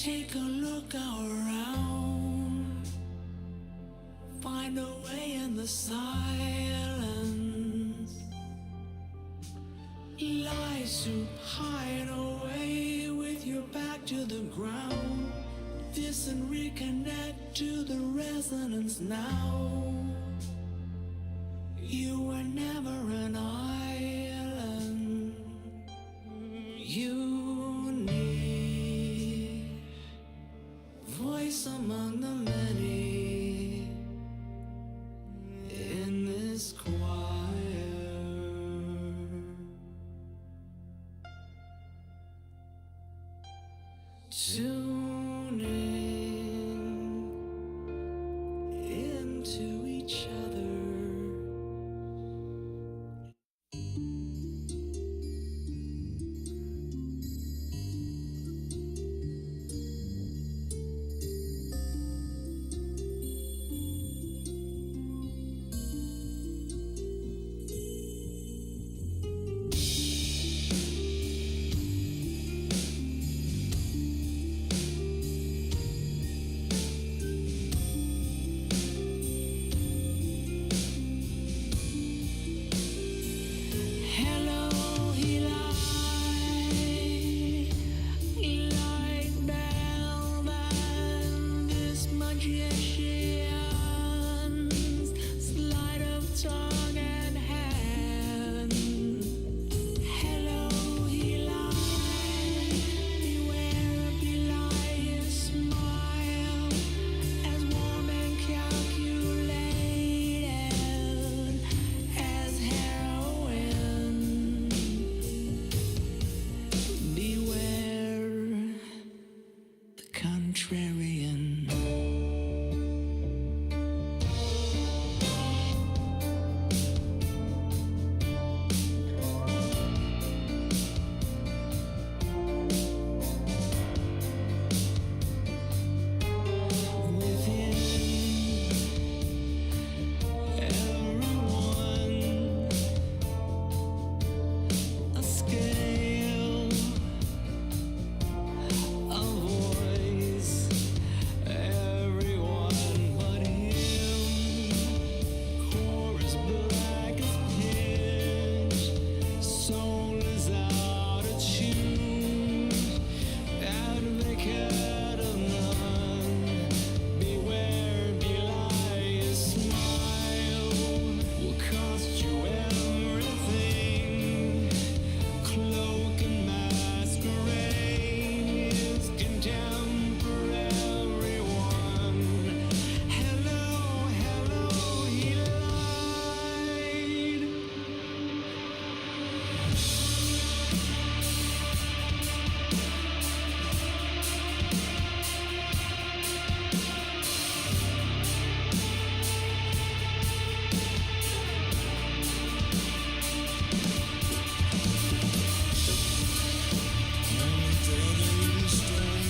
Take a look around, find a way in the silence. Lie supine away with your back to the ground. Listen, reconnect to the resonance now. You were never an island. Unique voice among the many in this choir. Tuning into each other. Contrarian. Within everyone, a scale of voice. Everyone but him. Chorus black as pitch. Soul is out of tune. Advocate of none. Beware, be liar, smile. Will cost you everything. Cloak and masquerade is contemporary one. Hello, hello, he lied.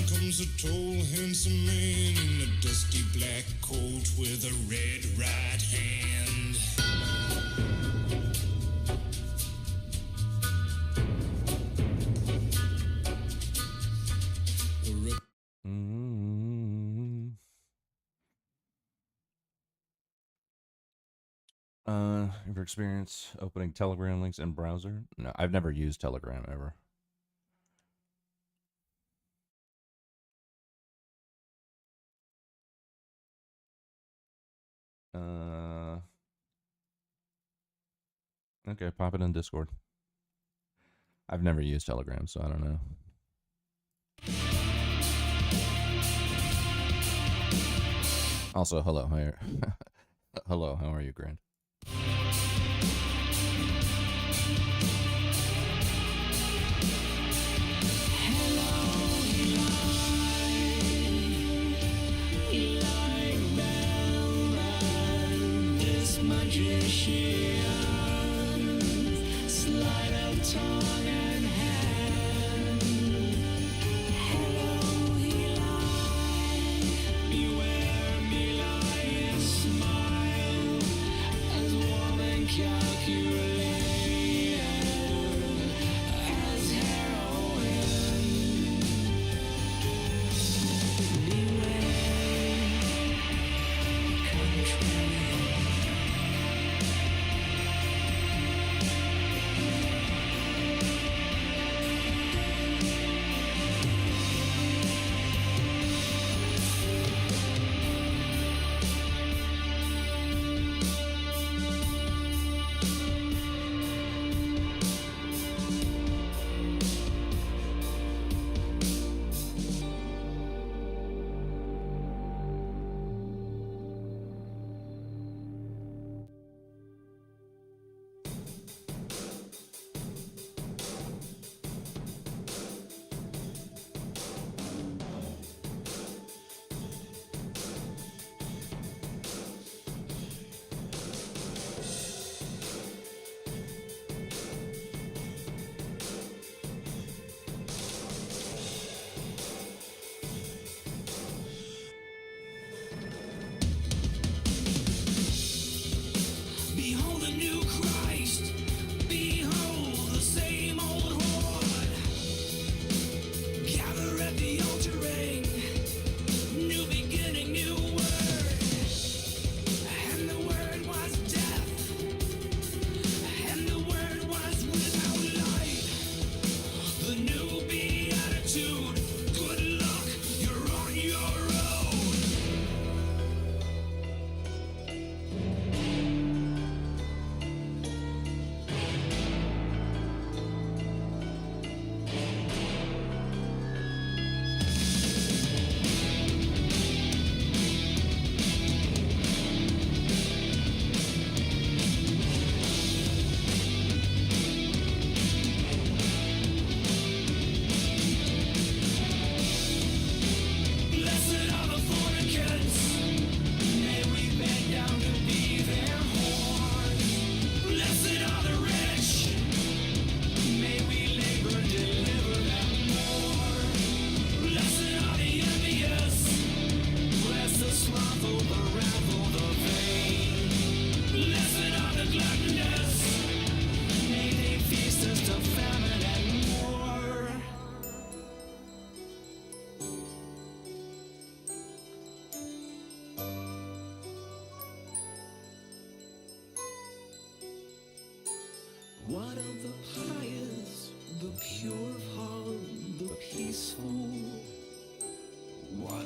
Comes a tall, handsome man in a dusty black coat with a red right hand. Ever experience opening Telegram links in browser? No, I've never used Telegram ever. Okay, pop it in Discord. I've never used Telegram, so I don't know. Also, hello, how are hello, how are you, Grand? Magician, sleight of tongue and hand. Hello, he lied. Beware, be liar, smile. As warm and calculated as heroin.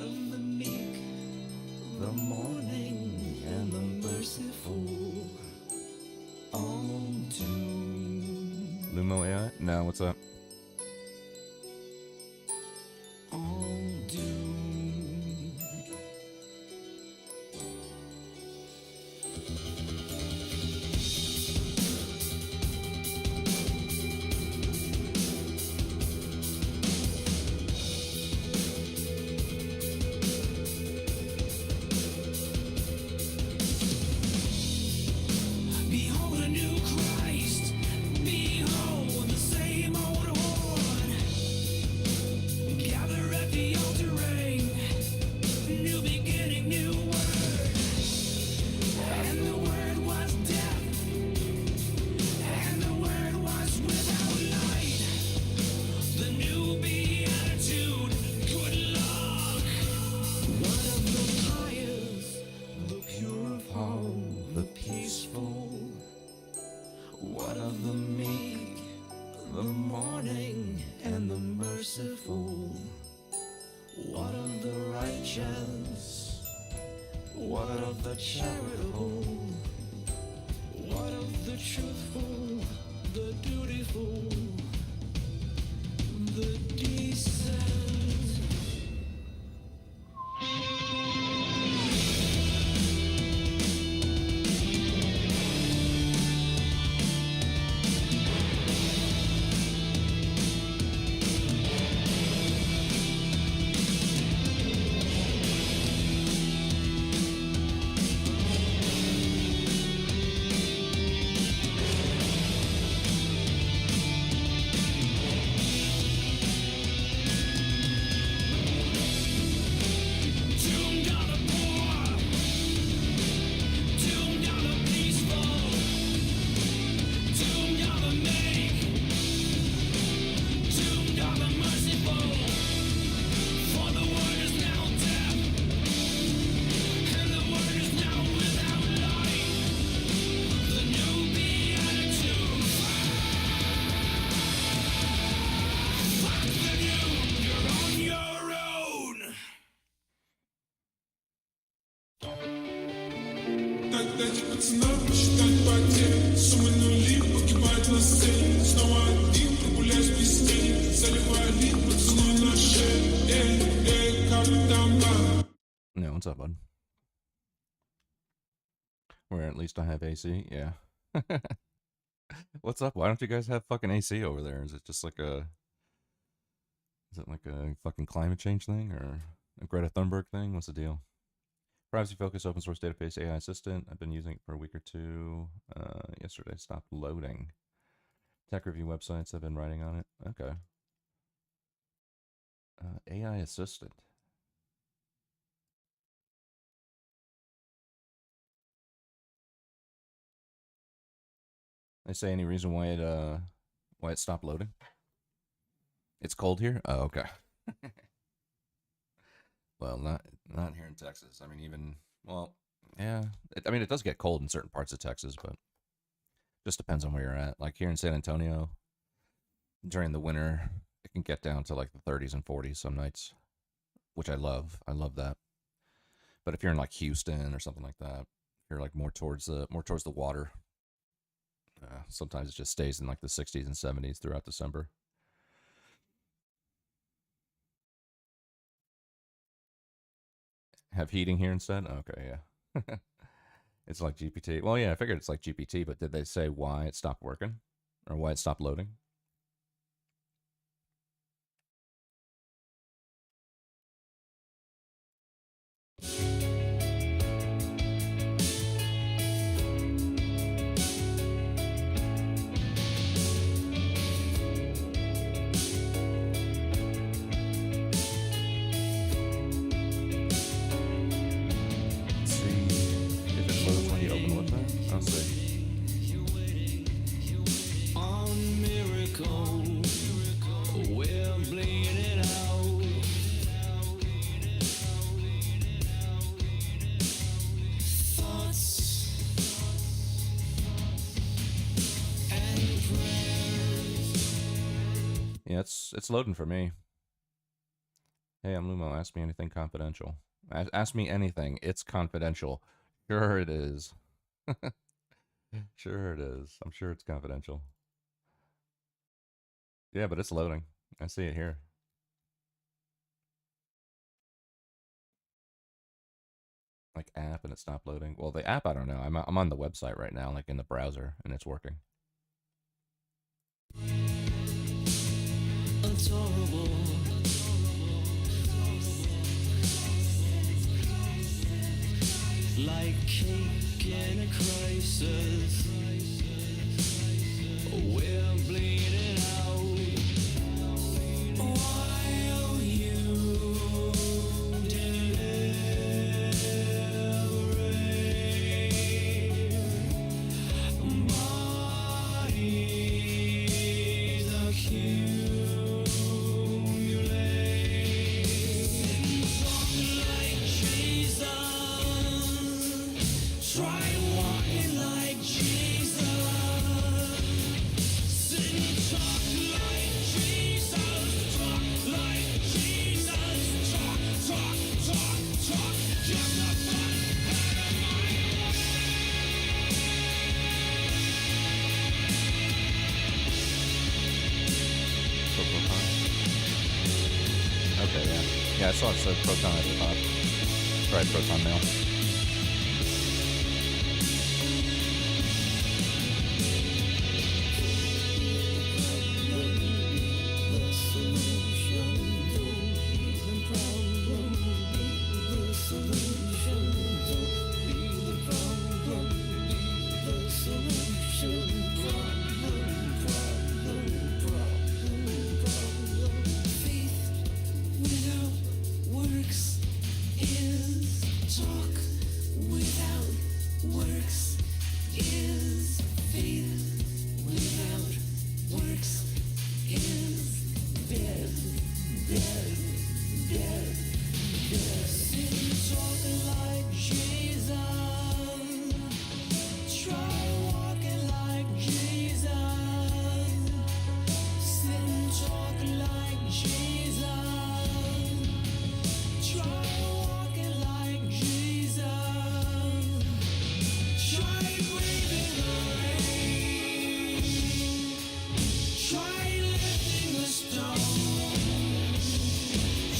of the meek, the mourning, and the merciful. All doomed. Lumo AI? No, what's up? All doomed. Behold a new Christ. Behold the same old horde. Gather at the altar ring. New beginning, new word. And the word was death. And the word was without light. The new beatitude, good luck. What of the pious, the pure of heart, the peaceful? What of the meek, the mourning, and the merciful? What of the righteous? What of the charitable? What of the truthful, the dutiful, the decent? Doomed are the poor, doomed are the peaceful, doomed are the meek, doomed are the merciful. For the word is now deaf, and the word is now without light. The new beatitude. Fuck the new, you're on your own. Так пацанам посчитать потери. Суммы нули погибают на сцене. Снова один прогуляюсь без тени. Заливаю лик, поцелуй на шее. Как там ба? No, what's up, bud? Where at least I have AC? Yeah. What's up? Why don't you guys have fucking AC over there? Is it just like a... Is it like a fucking climate change thing? Or a Greta Thunberg thing? What's the deal? Privacy focused open source database AI assistant. I've been using it for a week or two. Yesterday stopped loading. Tech review websites, I've been writing on it. Okay. AI assistant. They say any reason why it stopped loading? It's cold here? Oh, okay. Well, not here in Texas. I mean, even, well, yeah. I mean, it does get cold in certain parts of Texas, but just depends on where you're at. Like here in San Antonio, during the winter, it can get down to like the 30s and 40s some nights, which I love. I love that. But if you're in like Houston or something like that, if you're like more towards the water, sometimes it just stays in like the 60s and 70s throughout December. Have heating here instead? Okay, yeah. It's like GPT. Well, yeah, I figured it's like GPT, but did they say why it stopped working? Or why it stopped loading? Yeah, it's loading for me. Hey, I'm Lumo. Ask me anything confidential. Ask me anything. It's confidential. Sure it is. Sure it is. I'm sure it's confidential. Yeah, but it's loading. I see it here. Like app and it stopped loading. Well, the app, I don't know. I'm on the website right now, like in the browser, and it's working. Adorable. Like cake in a crisis. We're bleeding out. While you deliberate. Bodies accumulate. Talk like Jesus. Try walking like Jesus. Sit and talk like Jesus. Talk like Jesus. Talk, talk, talk, talk. Get the fuck out of my way. So Proton. Okay, yeah. Yeah, I saw it said Proton at the top. Right, Proton Mail. Faith without works is talk. Without works is faith. Without works is dead, dead, dead, dead. Sit and talk like Jesus. Try walking like Jesus. Sit and talk like Jesus. Try walking like Jesus. Try breathing the rain. Try lifting the stone.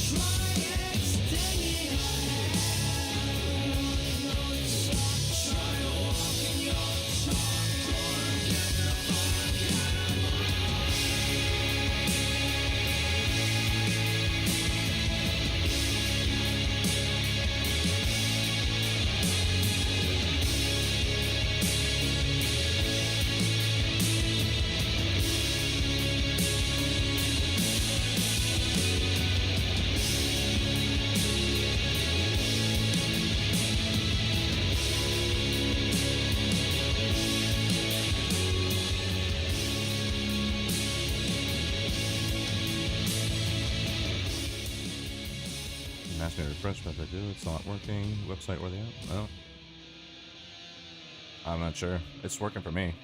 Try extending a hand. Try walking your talk. Get the fuck out of my Ask me to refresh, but I do. It's not working. Website where they at? Oh. I'm not sure. It's working for me.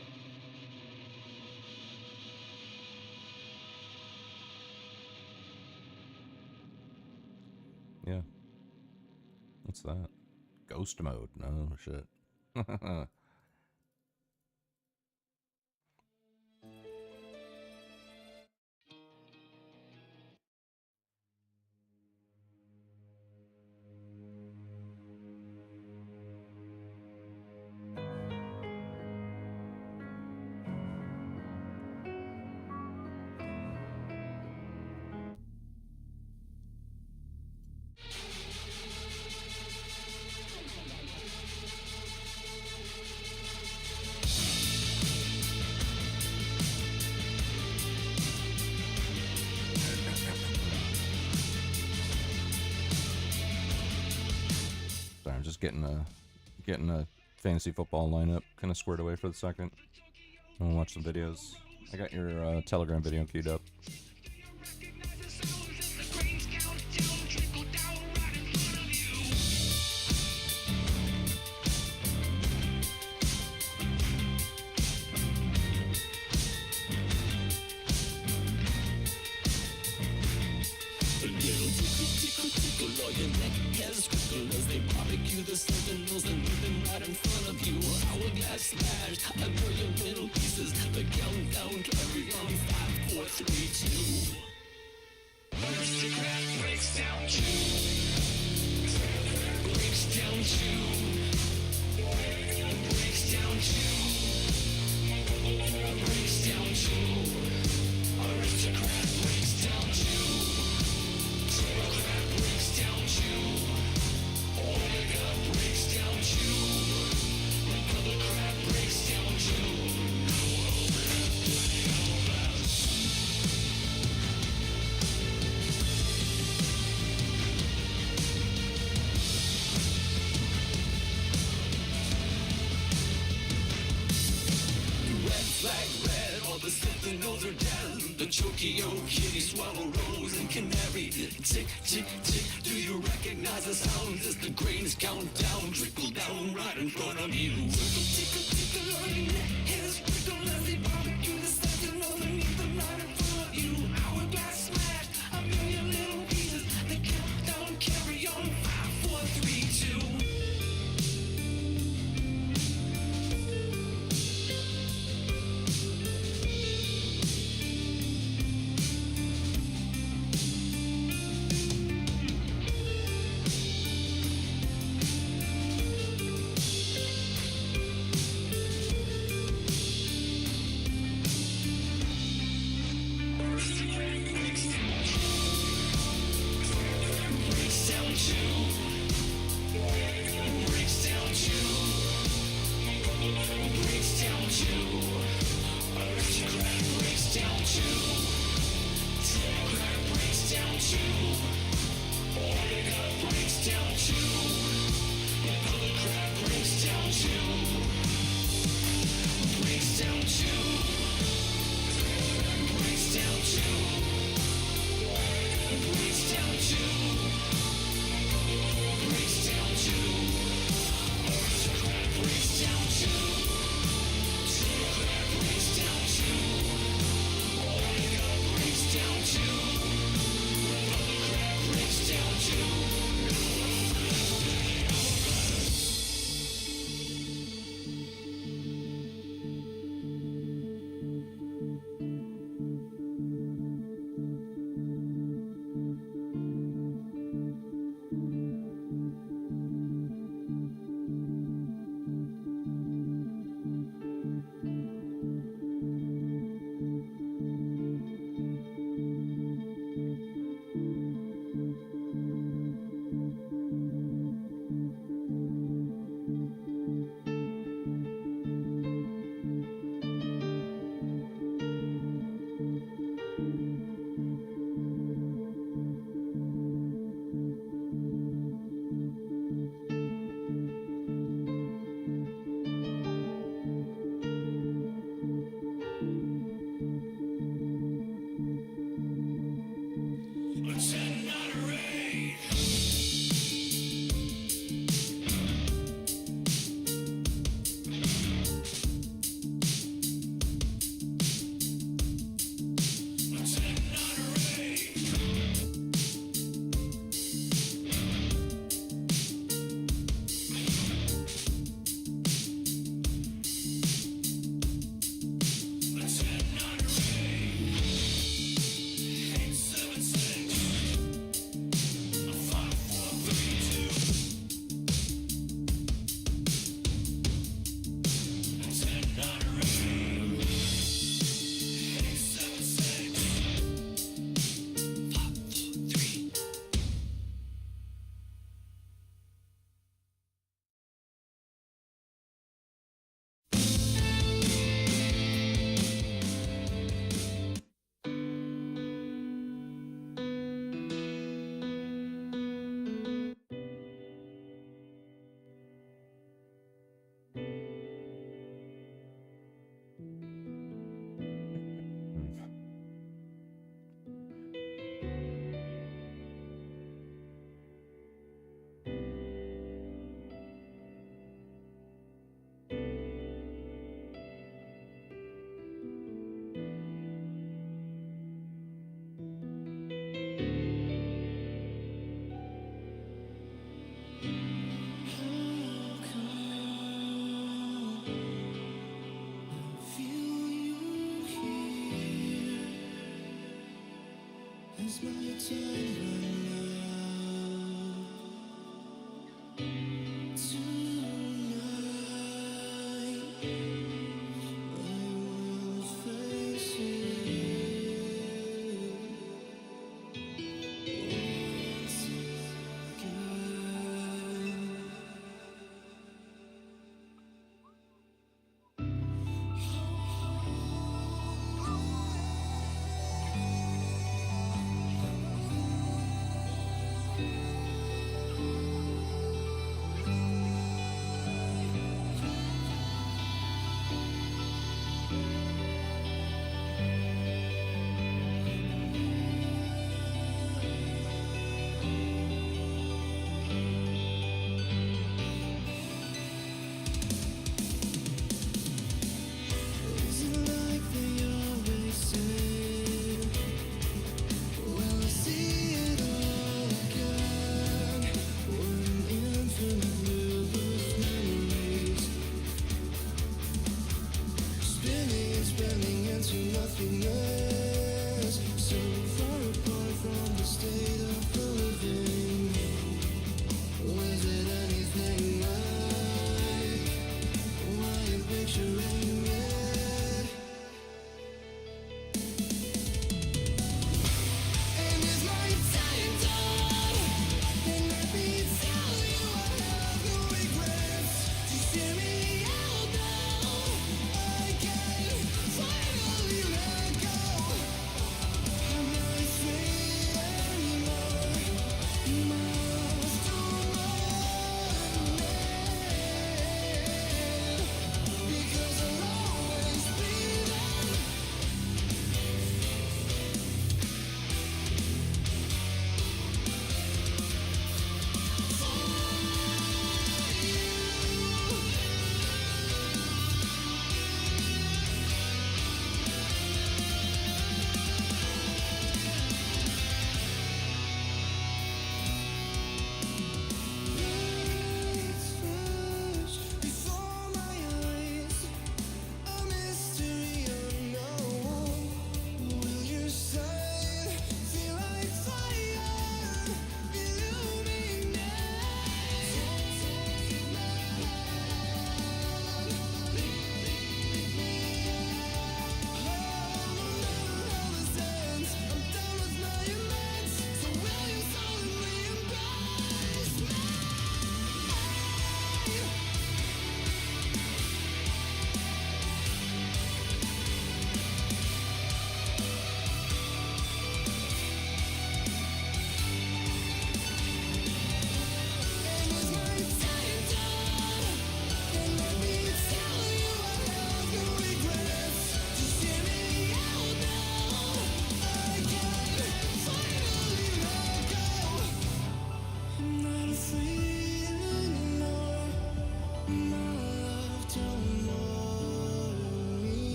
Yeah. What's that? Ghost mode. No shit. Sorry, I'm just getting a fantasy football lineup kind of squared away for the second. I'm gonna watch some videos. I got your Telegram video queued up. recognize the sounds as the grains count down, trickle down right in front of you. A little tickle, tickle. Your neck has crystal as they barbecue the sentinels and leave them right in front of you. Hourglass smashed, I know your little pieces. The countdown carry on 5, 4, 3, 2. Aristocrat breaks down two. Breaks down two. Breaks down two. Breaks down two. Aristocrat breaks down two. Democrat breaks down two. Omega breaks down two. Republican breaks down two. Red flag red, all the sentinels are dead. The Chokio kitty swallow rose and canary. Tick, tick, tick, do you recognize the sounds as the grains count down? Trickle down right in front of you. Tickle, tickle, tickle, on your neck is prickle as they barbecue the sentinels and leave them right in front of you. Hourglass smashed, a million little pieces. The countdown carry on 5, 4, 3, 2.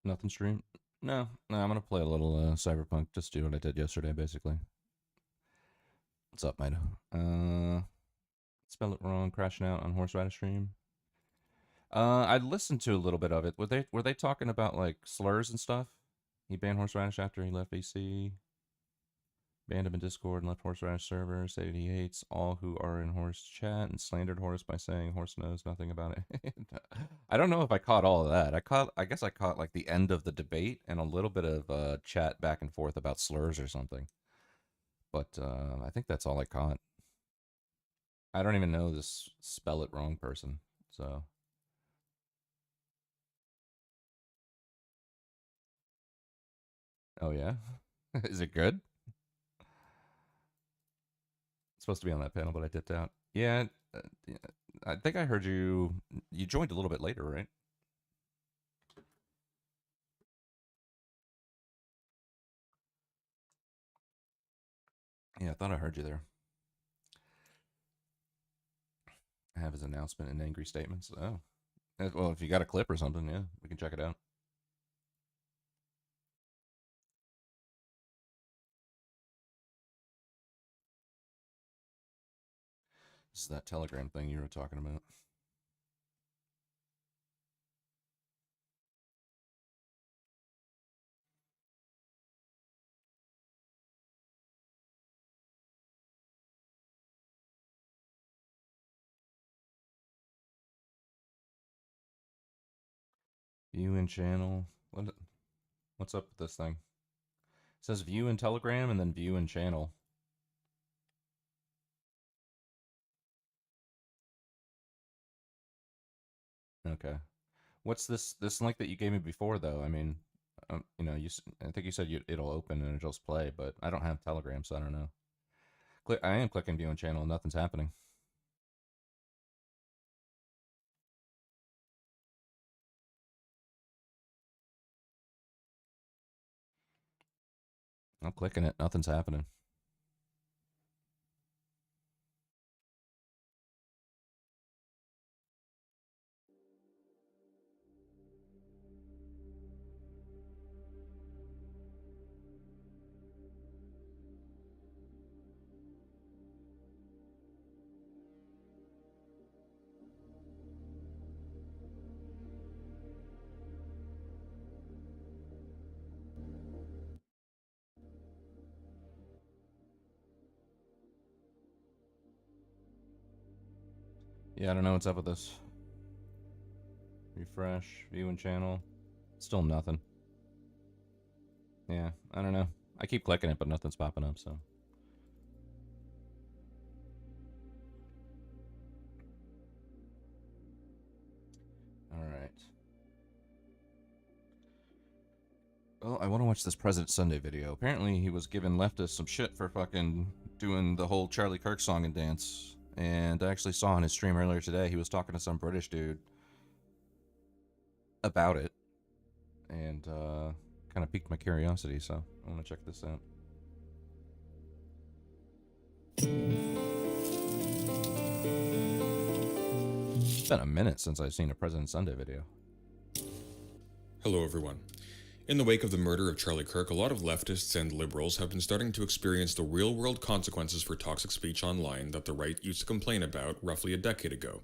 Nothing stream? No, no. I'm gonna play a little Cyberpunk. Just do what I did yesterday, basically. What's up, Mido? Spell it wrong. Crashing out on Horse Rider stream. I listened to a little bit of it. Were they talking about like slurs and stuff? He banned Horseradish after he left VC. Banned him in Discord and left Horseradish server. Stated he hates all who are in Horse chat and slandered Horse by saying Horse knows nothing about it. I don't know if I caught all of that. I guess I caught like the end of the debate and a little bit of chat back and forth about slurs or something. But I think that's all I caught. I don't even know this spell it wrong person. So oh yeah. Is it good? It's supposed to be on that panel, but I dipped out. Yeah, yeah, I think I heard you. You joined a little bit later, right? Yeah, I thought I heard you there. I have his announcement and angry statements. Oh, well, if you got a clip or something, yeah, we can check it out. This is that Telegram thing you were talking about. View in channel. What's up with this thing? It says view in Telegram and then view in channel. Okay. What's this link that you gave me before though? I mean, you know, I think you said it'll open and it'll just play, but I don't have Telegram, so I don't know. I am clicking view in channel, nothing's happening. I'm clicking it, nothing's happening. Yeah, I don't know what's up with this. Refresh, view in channel. Still nothing. Yeah, I don't know. I keep clicking it, but nothing's popping up, so. Alright. Well, I want to watch this President Sunday video. Apparently, he was giving leftists some shit for fucking doing the whole Charlie Kirk song and dance. And I actually saw on his stream earlier today, he was talking to some British dude about it. And, kind of piqued my curiosity, so I want to check this out. It's been a minute since I've seen a President Sunday video. Hello, everyone. In the wake of the murder of Charlie Kirk, a lot of leftists and liberals have been starting to experience the real-world consequences for toxic speech online that the right used to complain about roughly a decade ago.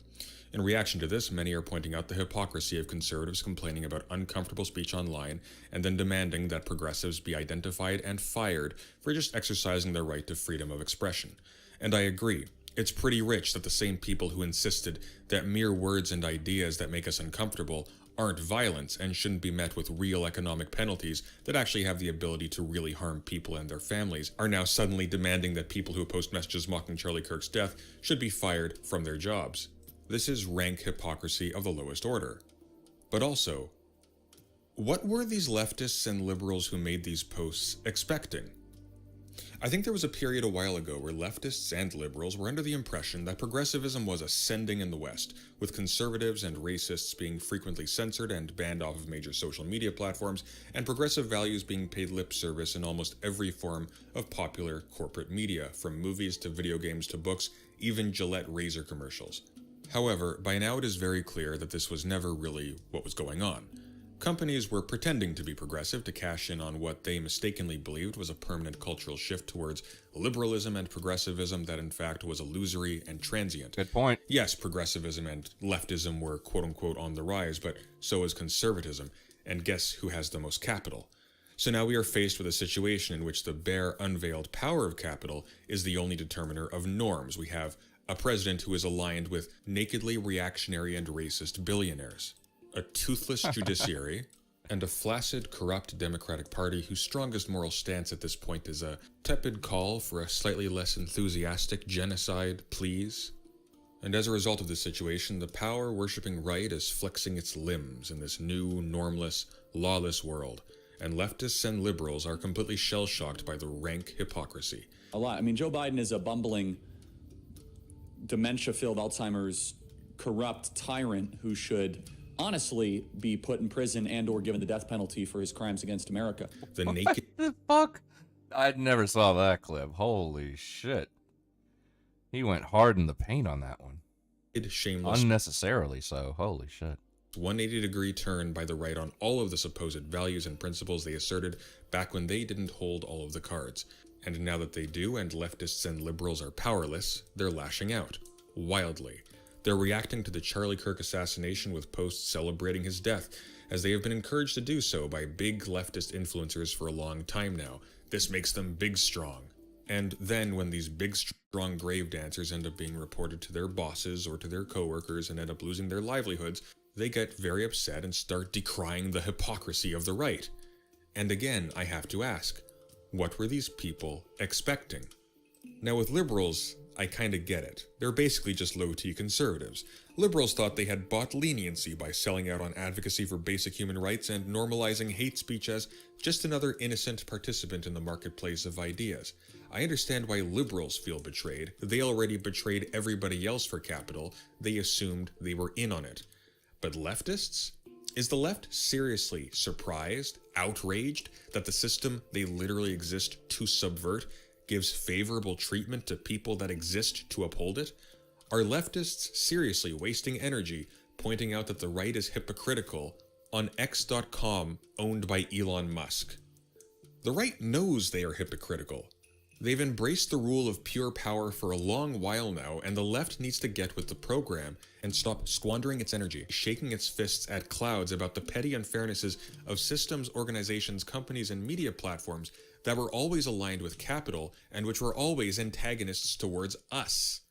In reaction to this, many are pointing out the hypocrisy of conservatives complaining about uncomfortable speech online and then demanding that progressives be identified and fired for just exercising their right to freedom of expression. And I agree. It's pretty rich that the same people who insisted that mere words and ideas that make us uncomfortable aren't violent and shouldn't be met with real economic penalties that actually have the ability to really harm people and their families are now suddenly demanding that people who post messages mocking Charlie Kirk's death should be fired from their jobs. This is rank hypocrisy of the lowest order. But also, what were these leftists and liberals who made these posts expecting? I think there was a period a while ago where leftists and liberals were under the impression that progressivism was ascending in the West, with conservatives and racists being frequently censored and banned off of major social media platforms, and progressive values being paid lip service in almost every form of popular corporate media, from movies to video games to books, even Gillette razor commercials. However, by now it is very clear that this was never really what was going on. Companies were pretending to be progressive to cash in on what they mistakenly believed was a permanent cultural shift towards liberalism and progressivism that in fact was illusory and transient. Good point. Yes, progressivism and leftism were quote-unquote on the rise, but so is conservatism, and guess who has the most capital? So now we are faced with a situation in which the bare, unveiled power of capital is the only determiner of norms. We have a president who is aligned with nakedly reactionary and racist billionaires, a toothless judiciary, and a flaccid, corrupt Democratic Party whose strongest moral stance at this point is a tepid call for a slightly less enthusiastic genocide, please. And as a result of this situation, the power-worshipping right is flexing its limbs in this new, normless, lawless world, and leftists and liberals are completely shell-shocked by the rank hypocrisy. A lot. I mean, Joe Biden is a bumbling, dementia-filled Alzheimer's, corrupt tyrant who should honestly be put in prison and or given the death penalty for his crimes against America. The naked The fuck? I never saw that clip. Holy shit. He went hard in the paint on that one. shameless Unnecessarily so. Holy shit. 180-degree turn by the right on all of the supposed values and principles they asserted back when they didn't hold all of the cards. And now that they do, and leftists and liberals are powerless, they're lashing out. wildly. They're reacting to the Charlie Kirk assassination with posts celebrating his death, as they have been encouraged to do so by big leftist influencers for a long time now. This makes them big strong. And then when these big strong grave dancers end up being reported to their bosses or to their coworkers and end up losing their livelihoods, they get very upset and start decrying the hypocrisy of the right. And again, I have to ask, what were these people expecting? Now with liberals, I kinda get it. They're basically just low-T conservatives. Liberals thought they had bought leniency by selling out on advocacy for basic human rights and normalizing hate speech as just another innocent participant in the marketplace of ideas. I understand why liberals feel betrayed. They already betrayed everybody else for capital. They assumed they were in on it. But leftists? Is the left seriously surprised, outraged, that the system they literally exist to subvert gives favorable treatment to people that exist to uphold it? Are leftists seriously wasting energy pointing out that the right is hypocritical on X.com owned by Elon Musk? The right knows they are hypocritical. They've embraced the rule of pure power for a long while now, and the left needs to get with the program and stop squandering its energy, shaking its fists at clouds about the petty unfairnesses of systems, organizations, companies, and media platforms that were always aligned with capital and which were always antagonists towards us.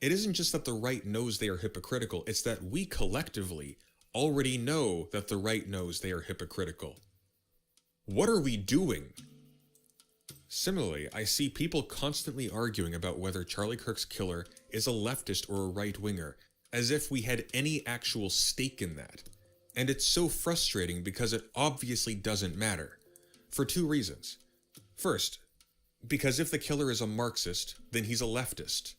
It isn't just that the right knows they are hypocritical, it's that we collectively already know that the right knows they are hypocritical. What are we doing? Similarly, I see people constantly arguing about whether Charlie Kirk's killer is a leftist or a right-winger, as if we had any actual stake in that. And it's so frustrating because it obviously doesn't matter. For two reasons. First, because if the killer is a Marxist, then he's a leftist.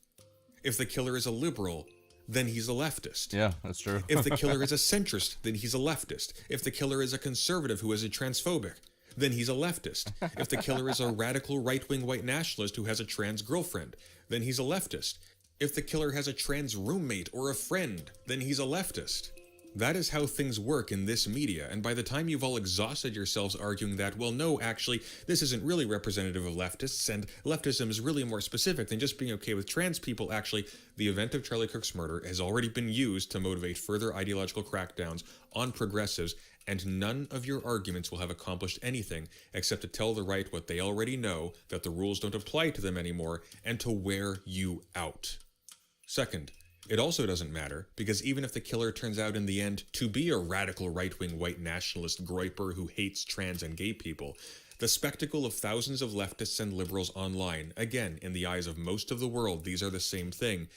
If the killer is a liberal, then he's a leftist. Yeah, that's true. If the killer is a centrist, then he's a leftist. If the killer is a conservative who is a transphobic, then he's a leftist. If the killer is a radical right-wing white nationalist who has a trans girlfriend, then he's a leftist. If the killer has a trans roommate or a friend, then he's a leftist. That is how things work in this media, and by the time you've all exhausted yourselves arguing that, well, no, actually, this isn't really representative of leftists, and leftism is really more specific than just being okay with trans people, actually, the event of Charlie Kirk's murder has already been used to motivate further ideological crackdowns on progressives, and none of your arguments will have accomplished anything except to tell the right what they already know, that the rules don't apply to them anymore, and to wear you out. Second, it also doesn't matter, because even if the killer turns out in the end to be a radical right-wing white nationalist groyper who hates trans and gay people, the spectacle of thousands of leftists and liberals online, again, in the eyes of most of the world, these are the same thing,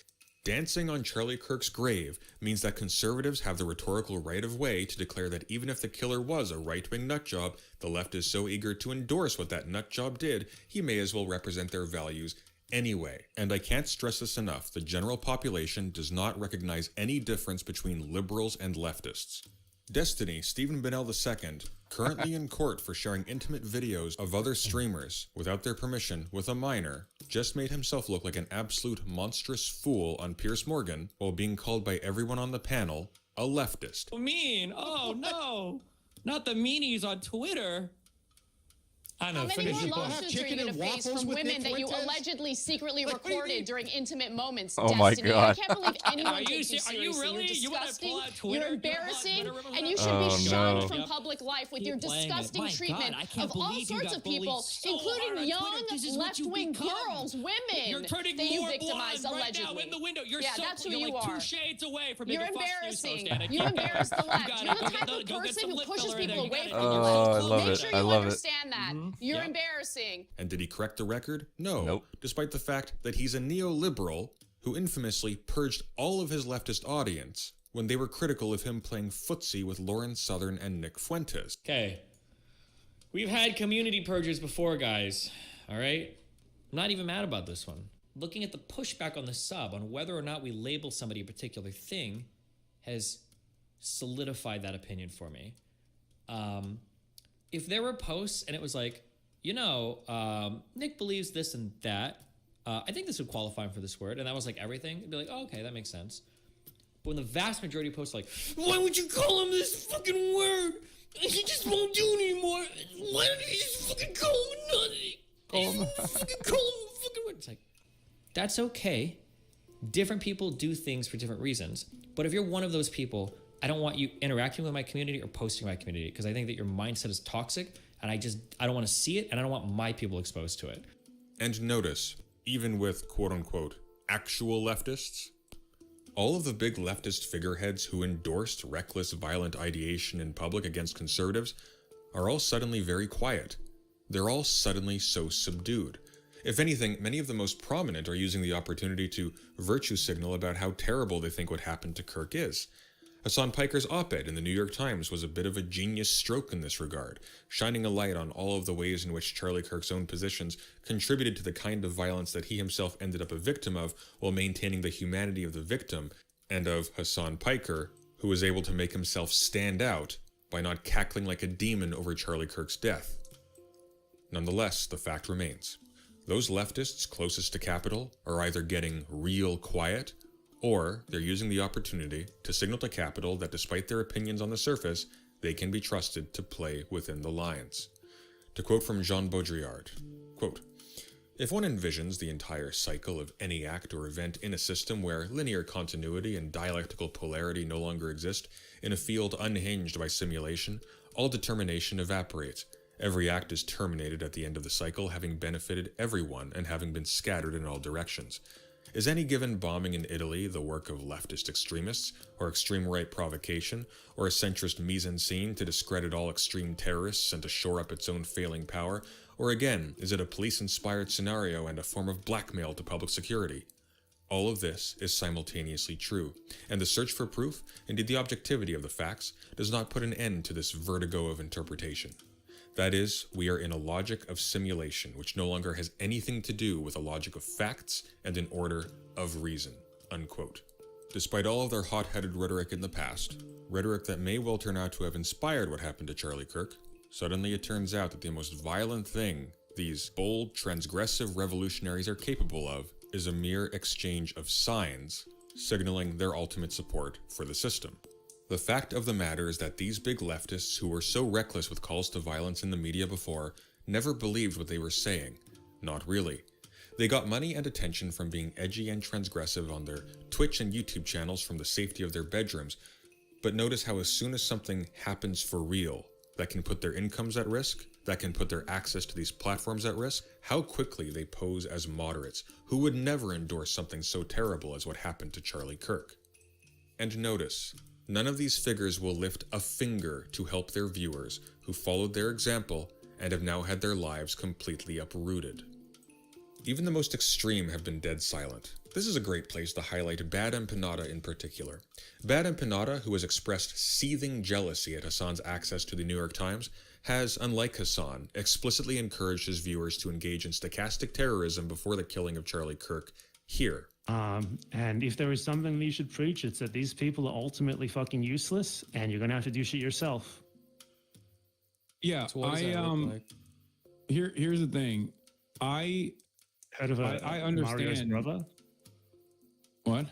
dancing on Charlie Kirk's grave means that conservatives have the rhetorical right of way to declare that even if the killer was a right-wing nutjob, the left is so eager to endorse what that nutjob did, he may as well represent their values anyway. And I can't stress this enough, the general population does not recognize any difference between liberals and leftists. Destiny, Stephen Bennell II, currently in court for sharing intimate videos of other streamers without their permission with a minor, just made himself look like an absolute monstrous fool on Piers Morgan while being called by everyone on the panel a leftist. Mean. Oh, no. Not the meanies on Twitter. I know. How many more People have lawsuits are you chicken going and to face waffles from with women Nick that you Fuentes? allegedly secretly Like, what do you recorded mean? during intimate moments? Oh my Destiny, God. I can't believe anyone Are you takes you se- are you seriously. really? You're You wanna disgusting. pull out Twitter? You're You wanna pull out embarrassing, Twitter? and you should Oh, be shunned no. from public life with Keep your playing it. disgusting My God, treatment I can't of all believe you sorts got of people, bullied so hard including on young Twitter. This is what you left-wing become. girls, women You're turning that you more victimized blonde right allegedly. now in the window. You're yeah, so that's who you're you like are. 2 shades away from You're being a Fox News host, embarrassing. Anna. You Keep embarrass the going. left. You You're gotta the type of go get person some who lip pushes filler people there. You away gotta from get the your Oh, I left. love Make it. sure I you love it. understand that. You're Yep. embarrassing. And did he correct the record? No. Nope. Despite the fact that he's a neoliberal who infamously purged all of his leftist audience when they were critical of him playing footsie with Lauren Southern and Nick Fuentes. Okay. We've had community purges before, guys. All right? I'm not even mad about this one. Looking at the pushback on the sub on whether or not we label somebody a particular thing has solidified that opinion for me. If there were posts and it was like, Nick believes this and that, I think this would qualify him for this word, and that was like everything, it'd be like, oh, okay, that makes sense. But when the vast majority of posts are like, why would you call him this fucking word? He just won't do it anymore. Why don't you just fucking call him nothing? Fucking call him a fucking word. It's like, that's okay. Different people do things for different reasons. But if you're one of those people, I don't want you interacting with my community or posting my community because I think that your mindset is toxic and I don't want to see it and I don't want my people exposed to it. And notice, even with quote-unquote actual leftists, all of the big leftist figureheads who endorsed reckless, violent ideation in public against conservatives are all suddenly very quiet. They're all suddenly so subdued. If anything, many of the most prominent are using the opportunity to virtue signal about how terrible they think what happened to Kirk is. Hassan Piker's op-ed in the New York Times was a bit of a genius stroke in this regard, shining a light on all of the ways in which Charlie Kirk's own positions contributed to the kind of violence that he himself ended up a victim of while maintaining the humanity of the victim, and of Hassan Piker, who was able to make himself stand out by not cackling like a demon over Charlie Kirk's death. Nonetheless, the fact remains. Those leftists closest to capital are either getting real quiet, or they're using the opportunity to signal to capital that despite their opinions on the surface, they can be trusted to play within the lines. To quote from Jean Baudrillard, quote, "If one envisions the entire cycle of any act or event in a system where linear continuity and dialectical polarity no longer exist, in a field unhinged by simulation, all determination evaporates. Every act is terminated at the end of the cycle, having benefited everyone and having been scattered in all directions. Is any given bombing in Italy the work of leftist extremists, or extreme right provocation, or a centrist mise-en-scene to discredit all extreme terrorists and to shore up its own failing power? Or again, is it a police-inspired scenario and a form of blackmail to public security? All of this is simultaneously true, and the search for proof, indeed the objectivity of the facts, does not put an end to this vertigo of interpretation. That is, we are in a logic of simulation, which no longer has anything to do with a logic of facts and an order of reason." Unquote. Despite all of their hot-headed rhetoric in the past, rhetoric that may well turn out to have inspired what happened to Charlie Kirk, suddenly it turns out that the most violent thing these bold, transgressive revolutionaries are capable of is a mere exchange of signs, signaling their ultimate support for the system. The fact of the matter is that these big leftists who were so reckless with calls to violence in the media before never believed what they were saying. Not really. They got money and attention from being edgy and transgressive on their Twitch and YouTube channels from the safety of their bedrooms, but notice how as soon as something happens for real that can put their incomes at risk, that can put their access to these platforms at risk, how quickly they pose as moderates who would never endorse something so terrible as what happened to Charlie Kirk. And notice, none of these figures will lift a finger to help their viewers who followed their example and have now had their lives completely uprooted. Even the most extreme have been dead silent. This is a great place to highlight Bad Empanada in particular. Bad Empanada, who has expressed seething jealousy at Hassan's access to the New York Times, has, unlike Hassan, explicitly encouraged his viewers to engage in stochastic terrorism before the killing of Charlie Kirk here. And if there is something that you should preach, it's that these people are ultimately fucking useless, and you're gonna have to do shit yourself. Yeah, So what does that look like? here's the thing. I Heard of I Mario's understand. brother? What?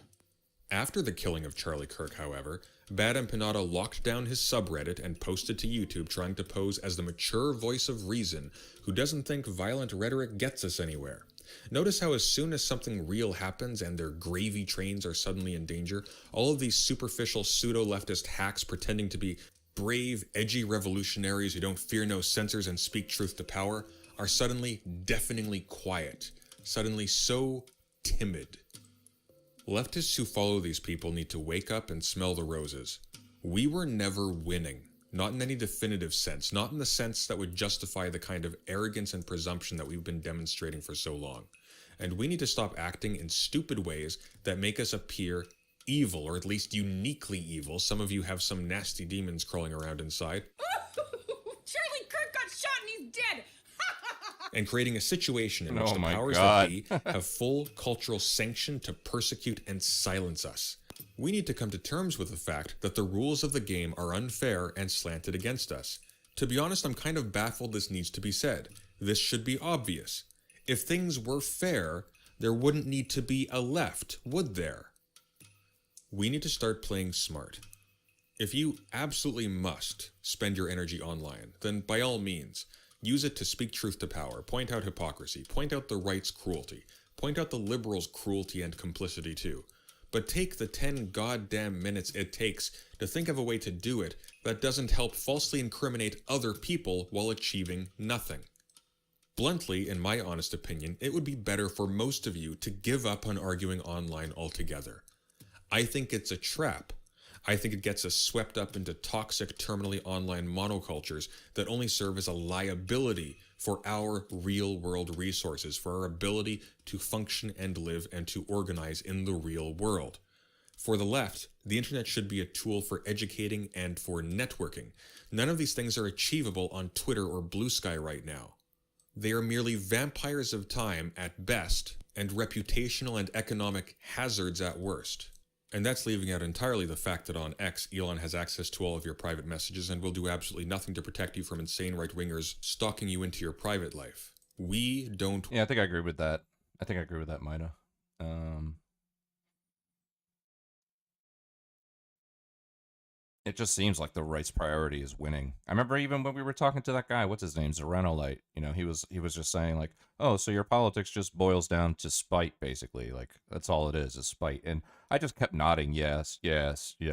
After the killing of Charlie Kirk, however, Bad Empanada locked down his subreddit and posted to YouTube trying to pose as the mature voice of reason who doesn't think violent rhetoric gets us anywhere. Notice how as soon as something real happens and their gravy trains are suddenly in danger, all of these superficial pseudo-leftist hacks pretending to be brave, edgy revolutionaries who don't fear no censors and speak truth to power are suddenly deafeningly quiet, suddenly so timid. Leftists who follow these people need to wake up and smell the roses. We were never winning. Not in any definitive sense, not in the sense that would justify the kind of arrogance and presumption that we've been demonstrating for so long. And we need to stop acting in stupid ways that make us appear evil, or at least uniquely evil. Some of you have some nasty demons crawling around inside. Charlie Kirk got shot and he's dead. And creating a situation in which Oh the my powers God. that be have full cultural sanction to persecute and silence us. We need to come to terms with the fact that the rules of the game are unfair and slanted against us. To be honest, I'm kind of baffled this needs to be said. This should be obvious. If things were fair, there wouldn't need to be a left, would there? We need to start playing smart. If you absolutely must spend your energy online, then by all means, use it to speak truth to power, point out hypocrisy, point out the right's cruelty, Point out the liberals' cruelty and complicity too. But take the 10 goddamn minutes it takes to think of a way to do it that doesn't help falsely incriminate other people while achieving nothing. Bluntly, in my honest opinion, it would be better for most of you to give up on arguing online altogether. I think it's a trap. I think it gets us swept up into toxic, terminally online monocultures that only serve as a liability for our real-world resources, for our ability to function and live and to organize in the real world. For the left, the internet should be a tool for educating and for networking. None of these things are achievable on Twitter or Blue Sky right now. They are merely vampires of time at best, and reputational and economic hazards at worst. And that's leaving out entirely the fact that on X, Elon has access to all of your private messages and will do absolutely nothing to protect you from insane right-wingers stalking you into your private life. We don't... Yeah, I think I agree with that. I think I agree with that, Mida. It just seems like the right's priority is winning. I remember even when we were talking to that guy, what's his name, Zerenolite, you know, he was just saying like, oh, so your politics just boils down to spite, basically. Like, that's all it is spite. And I just kept nodding, yes,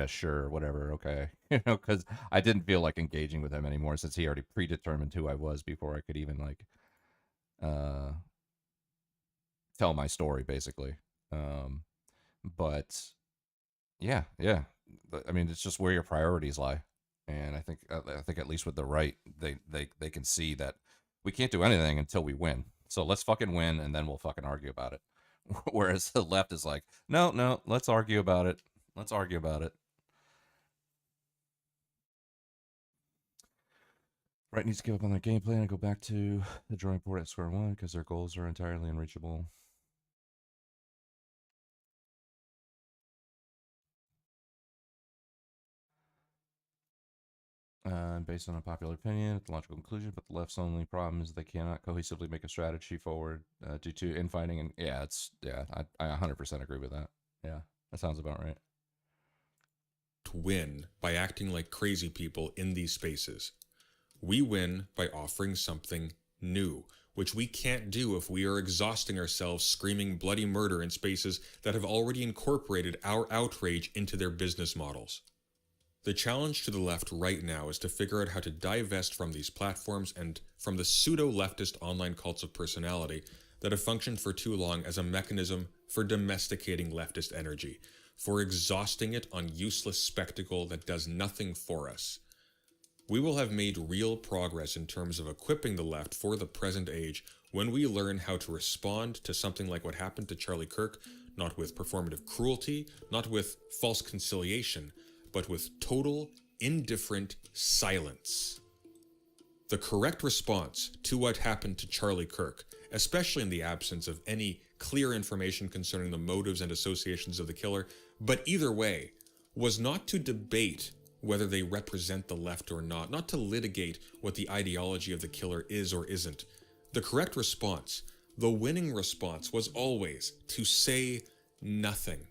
sure, whatever, okay. You know, because I didn't feel like engaging with him anymore since he already predetermined who I was before I could even, like, tell my story, basically. But, yeah. I mean, it's just where your priorities lie, and I think at least with the right, they can see that we can't do anything until we win. So let's fucking win, and then we'll fucking argue about it. Whereas the left is like, no, let's argue about it. Let's argue about it. Right needs to give up on their game plan and go back to the drawing board at square one because their goals are entirely unreachable. Based on a popular opinion, it's a logical conclusion, but the left's only problem is they cannot cohesively make a strategy forward due to infighting. And I 100% agree with that. Yeah, that sounds about right. To win by acting like crazy people in these spaces. We win by offering something new, which we can't do if we are exhausting ourselves screaming bloody murder in spaces that have already incorporated our outrage into their business models. The challenge to the left right now is to figure out how to divest from these platforms and from the pseudo-leftist online cults of personality that have functioned for too long as a mechanism for domesticating leftist energy, for exhausting it on useless spectacle that does nothing for us. We will have made real progress in terms of equipping the left for the present age when we learn how to respond to something like what happened to Charlie Kirk, not with performative cruelty, not with false conciliation, but with total, indifferent silence. The correct response to what happened to Charlie Kirk, especially in the absence of any clear information concerning the motives and associations of the killer, but either way, was not to debate whether they represent the left or not to litigate what the ideology of the killer is or isn't. The correct response, the winning response, was always to say nothing.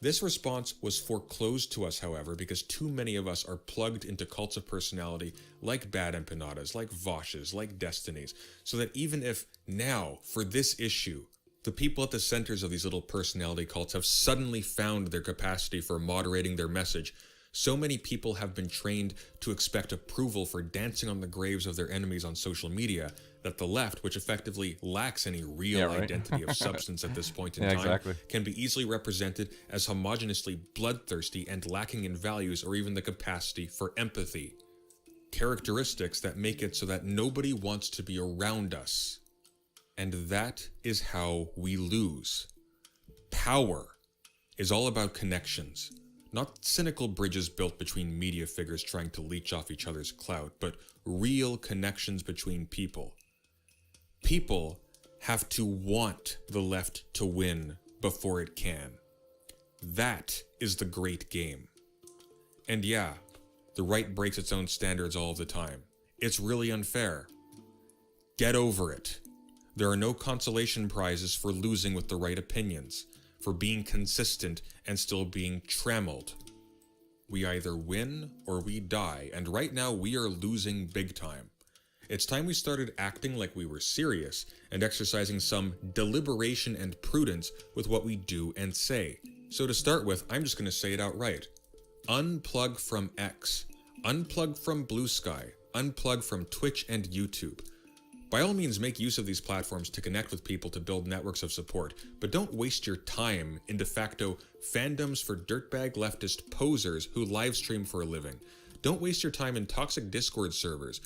This response was foreclosed to us, however, because too many of us are plugged into cults of personality like Bad Empanadas, like Voshes, like Destinies, so that even if now, for this issue, the people at the centers of these little personality cults have suddenly found their capacity for moderating their message, so many people have been trained to expect approval for dancing on the graves of their enemies on social media that the left, which effectively lacks any real identity of substance at this point in time, can be easily represented as homogeneously bloodthirsty and lacking in values or even the capacity for empathy. Characteristics that make it so that nobody wants to be around us. And that is how we lose. Power is all about connections. Not cynical bridges built between media figures trying to leech off each other's clout, but real connections between people. People have to want the left to win before it can. That is the great game. And yeah, the right breaks its own standards all the time. It's really unfair. Get over it. There are no consolation prizes for losing with the right opinions, for being consistent and still being trammeled. We either win or we die, and right now we are losing big time. It's time we started acting like we were serious and exercising some deliberation and prudence with what we do and say. So to start with, I'm just going to say it outright. Unplug from X. Unplug from Blue Sky. Unplug from Twitch and YouTube. By all means, make use of these platforms to connect with people to build networks of support, but don't waste your time in de facto fandoms for dirtbag leftist posers who livestream for a living. Don't waste your time in toxic Discord servers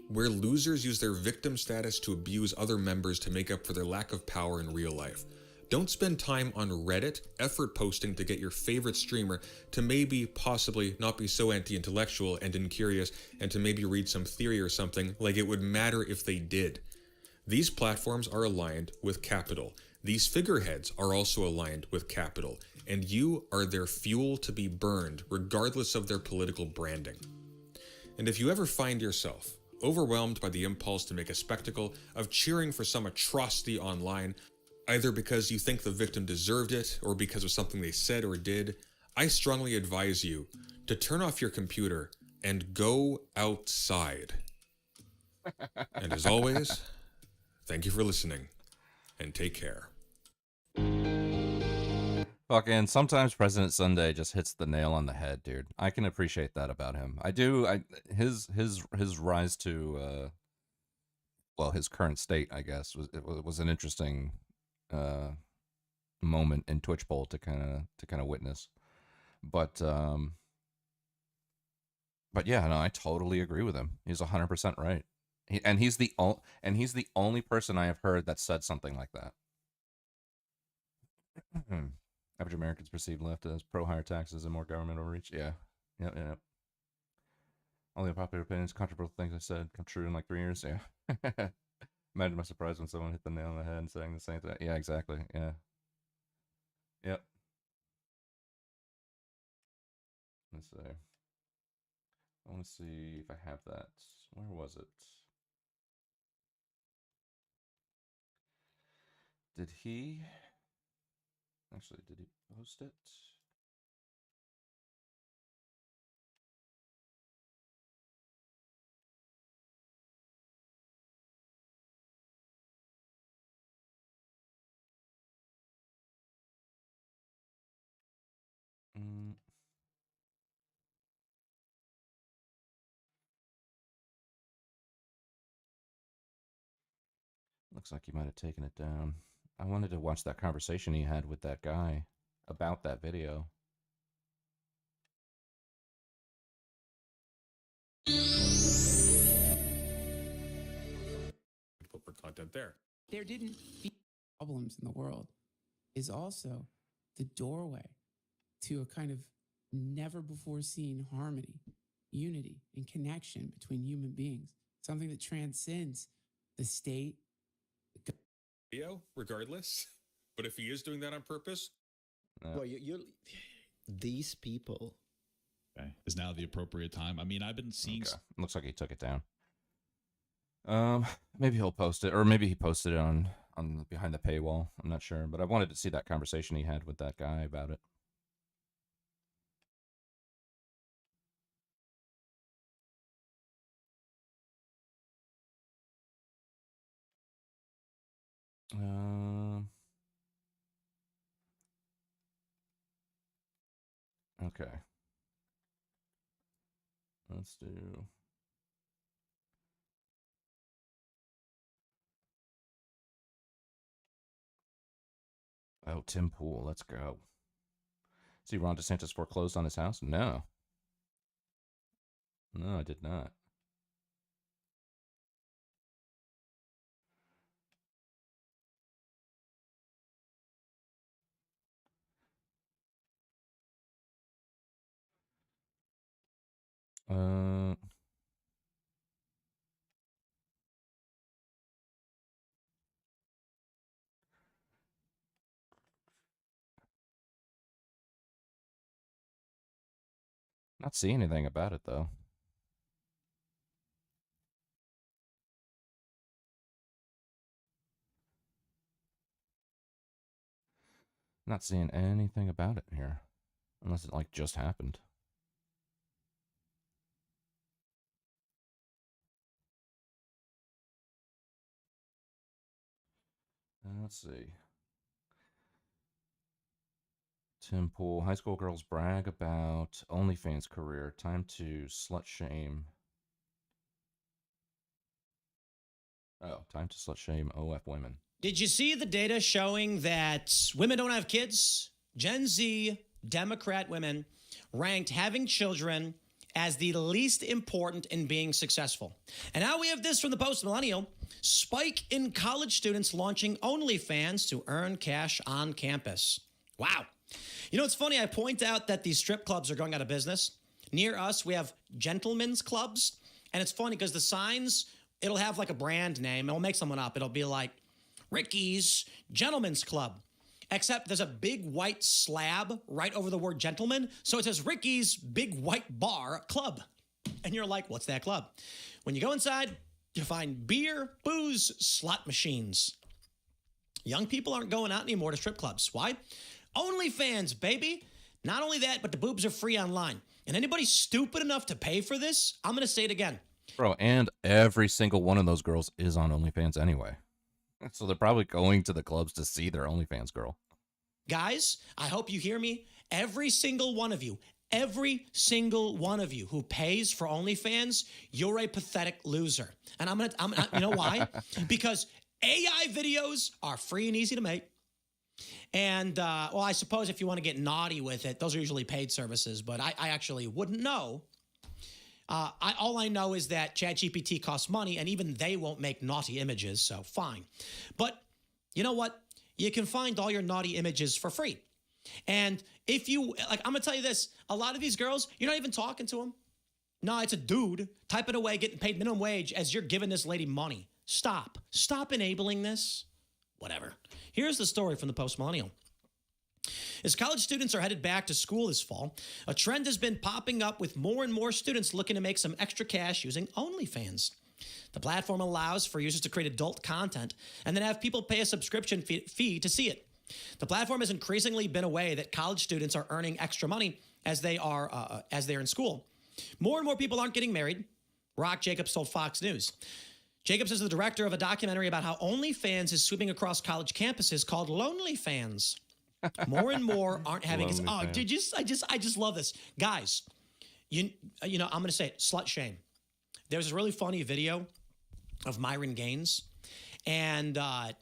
where losers use their victim status to abuse other members to make up for their lack of power in real life. Don't spend time on Reddit effort posting to get your favorite streamer to maybe possibly not be so anti-intellectual and incurious and to maybe read some theory or something like it would matter if they did. These platforms are aligned with capital. These figureheads are also aligned with capital, and you are their fuel to be burned regardless of their political branding. And if you ever find yourself overwhelmed by the impulse to make a spectacle of cheering for some atrocity online, either because you think the victim deserved it or because of something they said or did, I strongly advise you to turn off your computer and go outside. And as always, thank you for listening and take care. Fucking sometimes President Sunday just hits the nail on the head, dude. I can appreciate that about him. I do. His rise to well, his current state, I guess, was an interesting moment in Twitch poll to kind of witness. But yeah, no, I totally agree with him. He's 100% right. He's the only person I have heard that said something like that. Average Americans perceive left as pro higher taxes and more government overreach. Yeah. Yep. All the unpopular opinions, controversial things I said come true in like 3 years. Yeah. Imagine my surprise when someone hit the nail on the head and saying the same thing. Yeah, exactly. Yeah. Yep. Let's see. I want to see if I have that. Where was it? Did he post it? Looks like he might have taken it down. I wanted to watch that conversation he had with that guy about that video. Put more content there. There didn't feel problems in the world is also the doorway to a kind of never before seen harmony, unity, and connection between human beings. Something that transcends the state. Video, regardless. But if he is doing that on purpose, well, these people. Okay, is now the appropriate time. I mean, I've been seeing. Okay. Looks like he took it down. Maybe he'll post it, or maybe he posted it on behind the paywall. I'm not sure, but I wanted to see that conversation he had with that guy about it. Okay. Let's do. Oh, Tim Pool, let's go. See, Ron DeSantis foreclosed on his house? No. No, I did not. Not see anything about it, though. Not seeing anything about it here. Unless it, like, just happened. Let's see. Tim Pool, high school girls brag about OnlyFans career. Time to slut shame. Oh, time to slut shame OF women. Did you see the data showing that women don't have kids? Gen Z Democrat women ranked having children as the least important in being successful. And now we have this from the Post Millennial. Spike in college students launching OnlyFans to earn cash on campus. Wow. You know, it's funny. I point out that these strip clubs are going out of business. Near us, we have gentlemen's clubs. And it's funny because the signs, it'll have like a brand name. It'll make someone up. It'll be like Ricky's Gentlemen's Club. Except there's a big white slab right over the word gentleman. So it says Ricky's Big White Bar Club. And you're like, what's that club? When you go inside, you find beer, booze, slot machines. Young people aren't going out anymore to strip clubs. Why? OnlyFans, baby. Not only that, but the boobs are free online. And anybody stupid enough to pay for this, I'm going to say it again. Bro, and every single one of those girls is on OnlyFans anyway. So they're probably going to the clubs to see their OnlyFans girl. Guys, I hope you hear me. Every single one of you who pays for OnlyFans, you're a pathetic loser. And I'm gonna you know why? Because AI videos are free and easy to make. And, well, I suppose if you want to get naughty with it, those are usually paid services, but I actually wouldn't know. All I know is that ChatGPT costs money, and even they won't make naughty images, so fine. But you know what? You can find all your naughty images for free. And if you, like, I'm going to tell you this, a lot of these girls, you're not even talking to them. No, it's a dude typing away, getting paid minimum wage as you're giving this lady money. Stop. Stop enabling this. Whatever. Here's the story from the Post Millennial. As college students are headed back to school this fall, a trend has been popping up with more and more students looking to make some extra cash using OnlyFans. The platform allows for users to create adult content and then have people pay a subscription fee to see it. The platform has increasingly been a way that college students are earning extra money as they're in school. More and more people aren't getting married. Rock Jacobs told Fox News. Jacobs is the director of a documentary about how OnlyFans is sweeping across college campuses called Lonely Fans. More and more aren't having. I just love this, guys. You know, I'm gonna say it, slut shame. There's this really funny video of Myron Gaines, and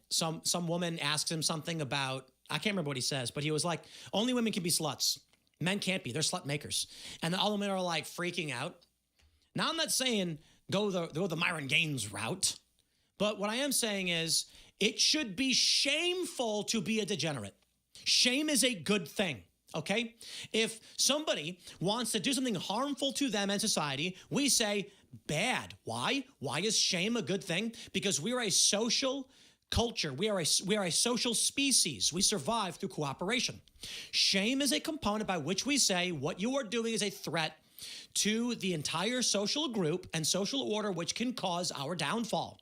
some woman asks him something about, I can't remember what he says, but he was like, only women can be sluts. Men can't be. They're slut makers. And all the men are like freaking out. Now, I'm not saying go the Myron Gaines route, but what I am saying is it should be shameful to be a degenerate. Shame is a good thing, okay? If somebody wants to do something harmful to them and society, we say bad. Why? Why is shame a good thing? Because we are a social culture. We are a social species. We survive through cooperation. Shame is a component by which we say what you are doing is a threat to the entire social group and social order, which can cause our downfall.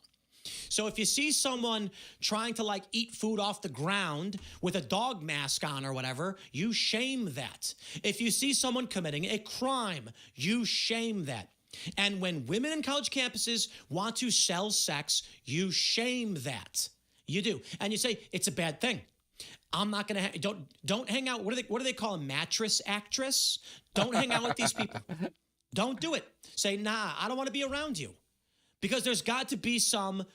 So if you see someone trying to like eat food off the ground with a dog mask on or whatever, you shame that. If you see someone committing a crime, you shame that. And when women in college campuses want to sell sex, you shame that. You do. And you say, it's a bad thing. I'm not going to, don't hang out. What do they call a mattress actress? Don't hang out with these people. Don't do it. Say, nah, I don't want to be around you. Because there's got to be some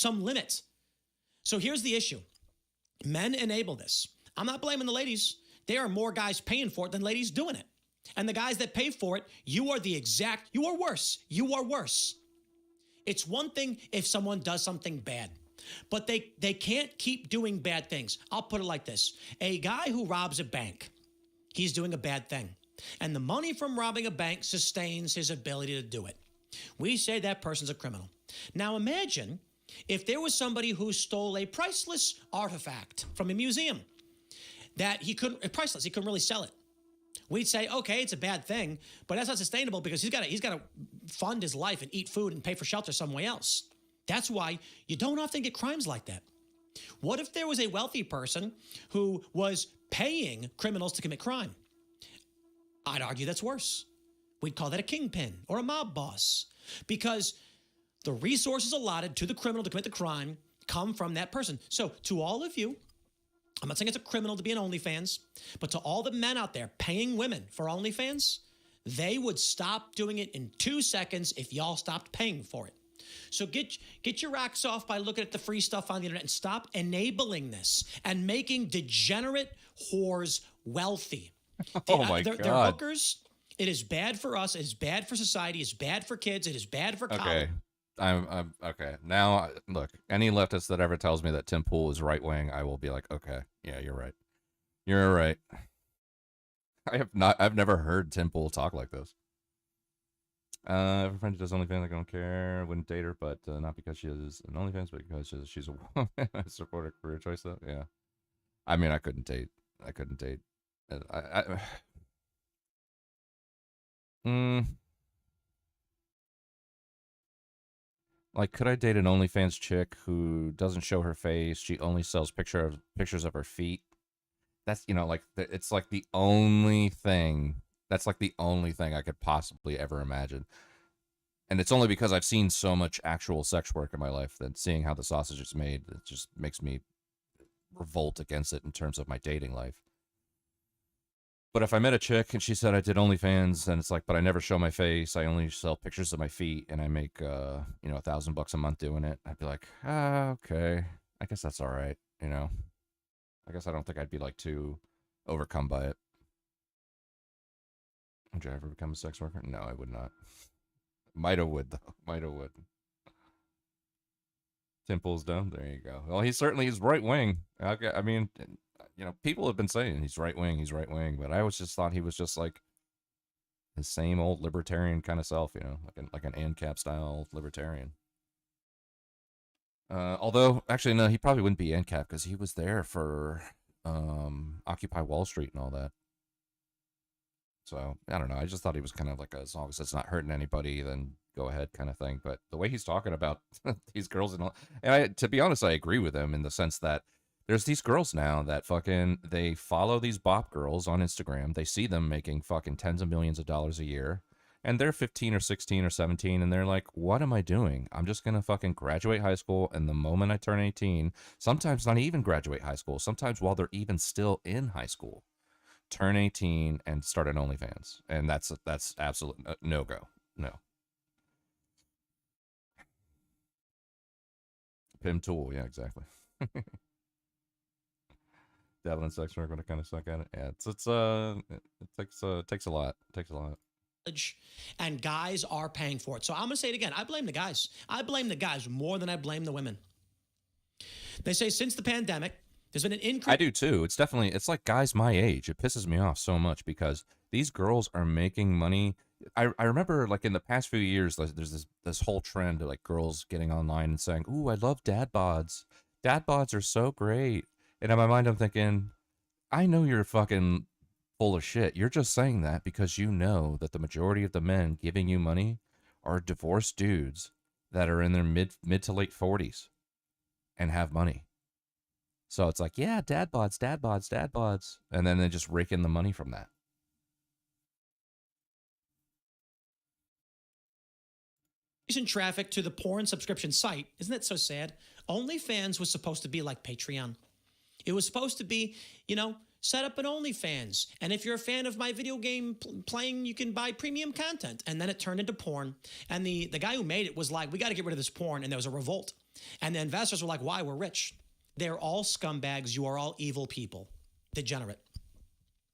limit. So here's the issue. Men enable this. I'm not blaming the ladies. There are more guys paying for it than ladies doing it. And the guys that pay for it, you are worse. You are worse. It's one thing if someone does something bad, but they can't keep doing bad things. I'll put it like this. A guy who robs a bank, he's doing a bad thing. And the money from robbing a bank sustains his ability to do it. We say that person's a criminal. Now imagine if there was somebody who stole a priceless artifact from a museum that he couldn't really sell it. We'd say, okay, it's a bad thing, but that's not sustainable because he's got to fund his life and eat food and pay for shelter somewhere else. That's why you don't often get crimes like that. What if there was a wealthy person who was paying criminals to commit crime? I'd argue that's worse. We'd call that a kingpin or a mob boss because the resources allotted to the criminal to commit the crime come from that person. So to all of you, I'm not saying it's a criminal to be an OnlyFans, but to all the men out there paying women for OnlyFans, they would stop doing it in 2 seconds if y'all stopped paying for it. So get your rocks off by looking at the free stuff on the internet and stop enabling this and making degenerate whores wealthy. Oh my they're God. hookers. It is bad for us. It is bad for society. It's bad for kids. It is bad for college. Okay. I'm okay. Now, look, any leftist that ever tells me that Tim Pool is right wing, I will be like, okay, yeah, you're right. You're right. I've never heard Tim Pool talk like this. Every friend who does OnlyFans, I don't care. Wouldn't date her, but not because she is an OnlyFans, but because she's a woman. I support her career choice, though. Yeah. I mean, I couldn't date. Like, could I date an OnlyFans chick who doesn't show her face? She only sells pictures of her feet. That's, you know, like, it's like the only thing. That's like the only thing I could possibly ever imagine. And it's only because I've seen so much actual sex work in my life that seeing how the sausage is made, it just makes me revolt against it in terms of my dating life. But if I met a chick and she said I did OnlyFans, and it's like, but I never show my face, I only sell pictures of my feet, and I make, you know, $1,000 a month doing it, I'd be like, okay, I guess that's all right, you know. I guess I don't think I'd be like too overcome by it. Would you ever become a sex worker? No, I would not. Mida would, though. Mida would. Temple's down. There you go. Well, he certainly is right wing. Okay, I mean, you know, people have been saying he's right wing, but I always just thought he was just like his same old libertarian kind of self, you know, like an ANCAP style libertarian. Although, actually, no, he probably wouldn't be ANCAP because he was there for Occupy Wall Street and all that. So, I don't know. I just thought he was kind of like, as long as it's not hurting anybody, then go ahead kind of thing. But the way he's talking about these girls and all, and to be honest, I agree with him in the sense that there's these girls now that fucking, they follow these bop girls on Instagram. They see them making fucking tens of millions of dollars a year. And they're 15 or 16 or 17. And they're like, what am I doing? I'm just going to fucking graduate high school. And the moment I turn 18, sometimes not even graduate high school, sometimes while they're even still in high school, turn 18 and start an OnlyFans. And that's absolute no-go. No. Pim Tool. Yeah, exactly. Dabble in sex work when I kind of suck at it. Yeah, it takes a lot. It takes a lot. And guys are paying for it. So I'm going to say it again. I blame the guys. I blame the guys more than I blame the women. They say since the pandemic, there's been an increase. I do too. It's definitely, it's like guys my age. It pisses me off so much because these girls are making money. I remember like in the past few years, there's this whole trend of like girls getting online and saying, ooh, I love dad bods. Dad bods are so great. And in my mind, I'm thinking, I know you're fucking full of shit. You're just saying that because you know that the majority of the men giving you money are divorced dudes that are in their mid to late 40s and have money. So it's like, yeah, dad bods, dad bods, dad bods. And then they just rake in the money from that. In traffic to the porn subscription site. Isn't that so sad? OnlyFans was supposed to be like Patreon. It was supposed to be, you know, set up an OnlyFans. And if you're a fan of my video game playing, you can buy premium content. And then it turned into porn. And the guy who made it was like, we got to get rid of this porn. And there was a revolt. And the investors were like, why? We're rich. They're all scumbags. You are all evil people. Degenerate.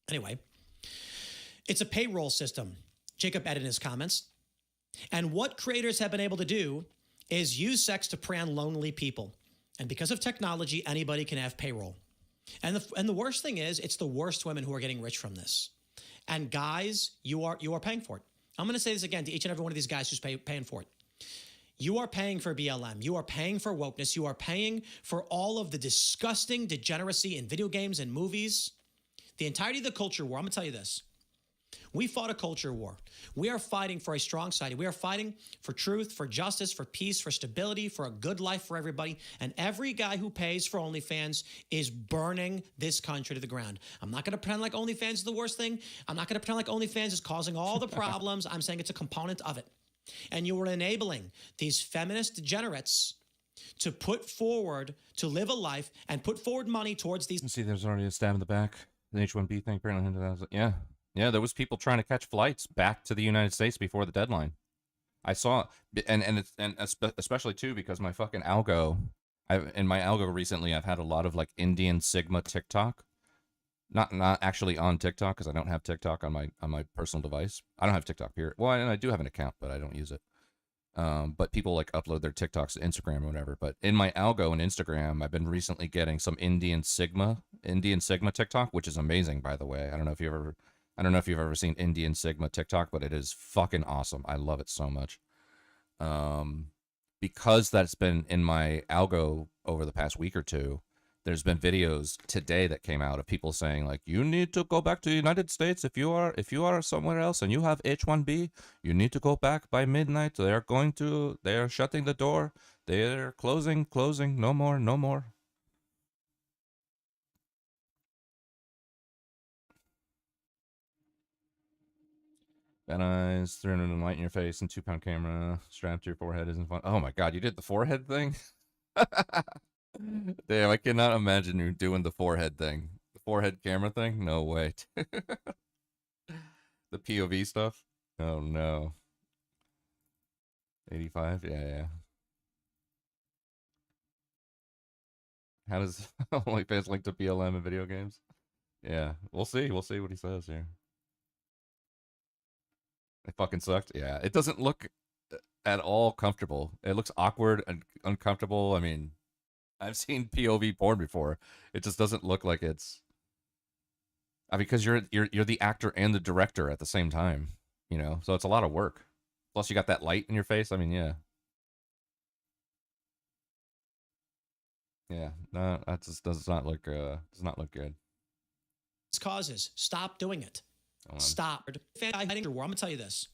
Anyway, it's a payroll system. Jacob added in his comments. And what creators have been able to do is use sex to prey on lonely people. And because of technology, anybody can have payroll. And the worst thing is, it's the worst women who are getting rich from this. And guys, you are paying for it. I'm going to say this again to each and every one of these guys who's paying for it. You are paying for BLM. You are paying for wokeness. You are paying for all of the disgusting degeneracy in video games and movies. The entirety of the culture war. I'm going to tell you this. We fought a culture war. We are fighting for a strong society. We are fighting for truth, for justice, for peace, for stability, for a good life for everybody. And every guy who pays for OnlyFans is burning this country to the ground. I'm not going to pretend like OnlyFans is the worst thing. I'm not going to pretend like OnlyFans is causing all the problems. I'm saying it's a component of it. And you are enabling these feminist degenerates to put forward, to live a life and put forward money towards these. See, there's already a stab in the back. The H-1B thing apparently hinted at. Yeah. Yeah, there was people trying to catch flights back to the United States before the deadline. I saw, and especially too because my fucking algo, in my algo recently, I've had a lot of like Indian Sigma TikTok, not actually on TikTok because I don't have TikTok on my personal device. I don't have TikTok period. Well, and I do have an account, but I don't use it. But people like upload their TikToks to Instagram or whatever. But in my algo and Instagram, I've been recently getting some Indian Sigma TikTok, which is amazing, by the way. I don't know if you've ever seen Indian Sigma TikTok, but it is fucking awesome. I love it so much. Because that's been in my algo over the past week or two, there's been videos today that came out of people saying like, you need to go back to the United States. If you are somewhere else and you have H-1B, you need to go back by midnight. They are shutting the door. They're closing, no more. Bad eyes, 300 light in your face, and 2-pound camera strapped to your forehead isn't fun. Oh my god, you did the forehead thing? Damn, I cannot imagine you doing the forehead thing. The forehead camera thing? No way. The POV stuff? Oh no. 85? Yeah. How does OnlyFans link to BLM in video games? Yeah, we'll see. We'll see what he says here. It fucking sucked. Yeah, it doesn't look at all comfortable. It looks awkward and uncomfortable. I mean, I've seen POV porn before. It just doesn't look like it's. I mean, because you're the actor and the director at the same time, you know. So it's a lot of work. Plus, you got that light in your face. I mean, yeah. Yeah, no, that just does not look good. Causes. Stop doing it. Stop. I'm going to tell you this.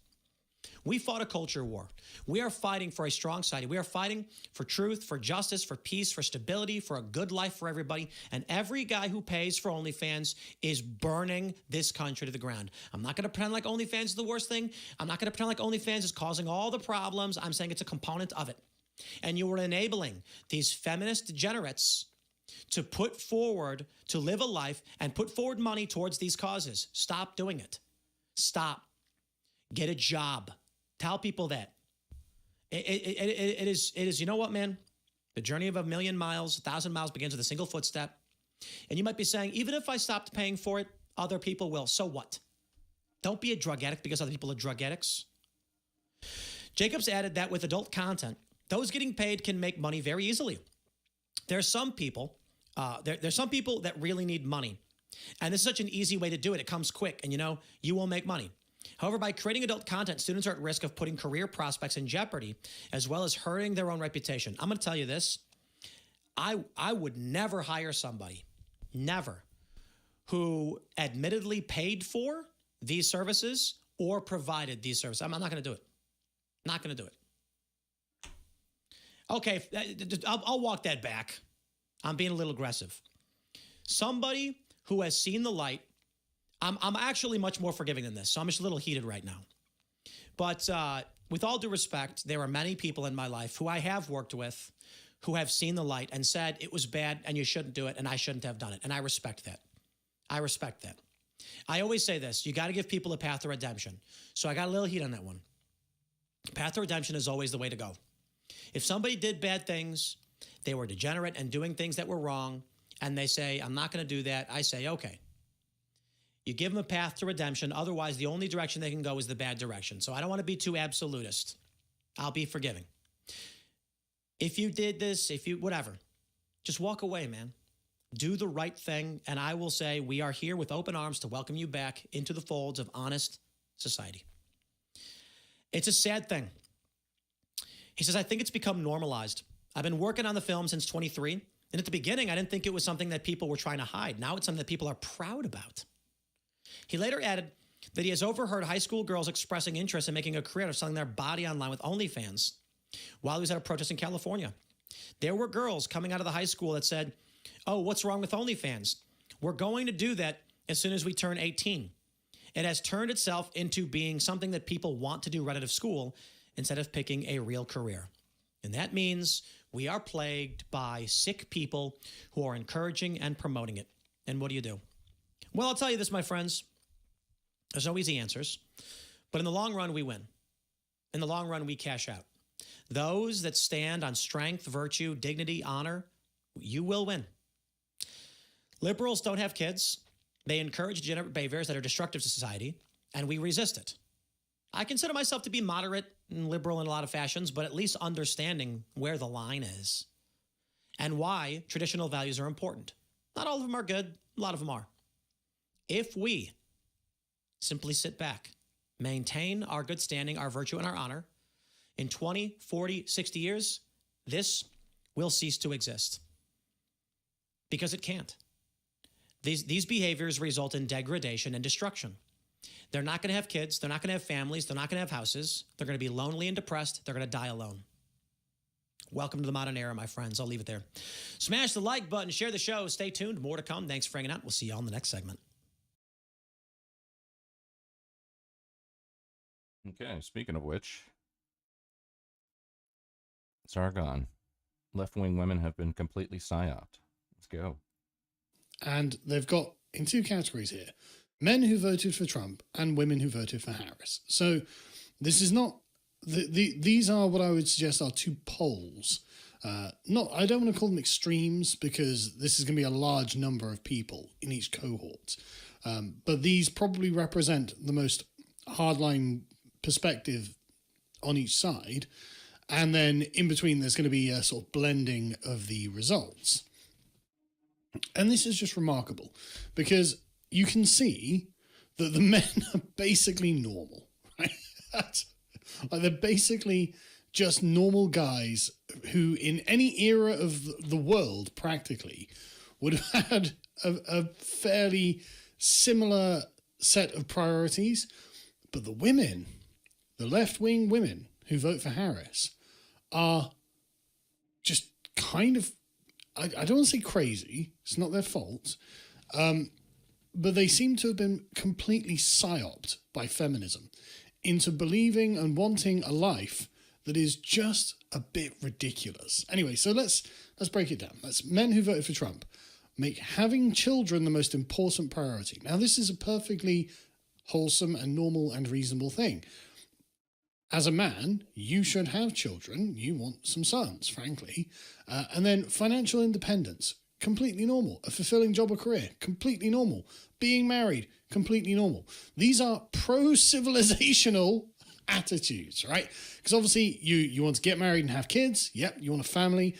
We fought a culture war. We are fighting for a strong society. We are fighting for truth, for justice, for peace, for stability, for a good life for everybody. And every guy who pays for OnlyFans is burning this country to the ground. I'm not going to pretend like OnlyFans is the worst thing. I'm not going to pretend like OnlyFans is causing all the problems. I'm saying it's a component of it. And you are enabling these feminist degenerates to put forward, to live a life and put forward money towards these causes. Stop doing it. Stop. Get a job. Tell people that. It is, you know what, man? The journey of 1,000,000 miles, 1,000 miles begins with a single footstep. And you might be saying, even if I stopped paying for it, other people will. So what? Don't be a drug addict because other people are drug addicts. Jacobs added that with adult content, those getting paid can make money very easily. There's some people, there's some people that really need money. And this is such an easy way to do it. It comes quick and you will make money. However, by creating adult content, students are at risk of putting career prospects in jeopardy, as well as hurting their own reputation. I'm going to tell you this. I would never hire somebody, never, who admittedly paid for these services or provided these services. I'm not going to do it. Not going to do it. Okay, I'll walk that back. I'm being a little aggressive. Somebody who has seen the light, I'm actually much more forgiving than this, so I'm just a little heated right now. But with all due respect, there are many people in my life who I have worked with who have seen the light and said it was bad and you shouldn't do it and I shouldn't have done it. And I respect that. I respect that. I always say this, you got to give people a path to redemption. So I got a little heat on that one. Path to redemption is always the way to go. If somebody did bad things, they were degenerate and doing things that were wrong, and they say, I'm not going to do that, I say, okay. You give them a path to redemption. Otherwise, the only direction they can go is the bad direction. So I don't want to be too absolutist. I'll be forgiving. If you did this, whatever, just walk away, man. Do the right thing, and I will say we are here with open arms to welcome you back into the folds of honest society. It's a sad thing. He says, I think it's become normalized. I've been working on the film since 23, and at the beginning, I didn't think it was something that people were trying to hide. Now it's something that people are proud about. He later added that he has overheard high school girls expressing interest in making a career of selling their body online with OnlyFans while he was at a protest in California. There were girls coming out of the high school that said, oh, what's wrong with OnlyFans? We're going to do that as soon as we turn 18. It has turned itself into being something that people want to do right out of school instead of picking a real career. And that means we are plagued by sick people who are encouraging and promoting it. And what do? Well, I'll tell you this, my friends. There's no easy answers. But in the long run, we win. In the long run, we cash out. Those that stand on strength, virtue, dignity, honor, you will win. Liberals don't have kids. They encourage degenerate behaviors that are destructive to society, and we resist it. I consider myself to be moderate and liberal in a lot of fashions, but at least understanding where the line is and why traditional values are important. Not all of them are good. A lot of them are. If we simply sit back, maintain our good standing, our virtue, and our honor, in 20, 40, 60 years, this will cease to exist. Because it can't. These behaviors result in degradation and destruction. They're not going to have kids. They're not going to have families. They're not going to have houses. They're going to be lonely and depressed. They're going to die alone. Welcome to the modern era, my friends. I'll leave it there. Smash the like button. Share the show. Stay tuned. More to come. Thanks for hanging out. We'll see you all in the next segment. Okay, speaking of which, Sargon. Left-wing women have been completely psyoped. Let's go. And they've got in two categories here: men who voted for Trump and women who voted for Harris. So this is not these are what I would suggest are two poles. I don't want to call them extremes because this is going to be a large number of people in each cohort. But these probably represent the most hardline perspective on each side. And then in between, there's going to be a sort of blending of the results. And this is just remarkable because you can see that the men are basically normal, right? Like they're basically just normal guys who in any era of the world practically would have had a fairly similar set of priorities. But the women, the left-wing women who vote for Harris are just kind of, I don't want to say crazy, it's not their fault, but they seem to have been completely psyoped by feminism into believing and wanting a life that is just a bit ridiculous. Anyway, so let's break it down. That's men who voted for Trump make having children the most important priority. Now, this is a perfectly wholesome and normal and reasonable thing. As a man, you should have children. You want some sons, frankly. And then financial independence, completely normal. A fulfilling job or career, completely normal. Being married, completely normal. These are pro-civilizational attitudes, right? Because obviously you want to get married and have kids. Yep, you want a family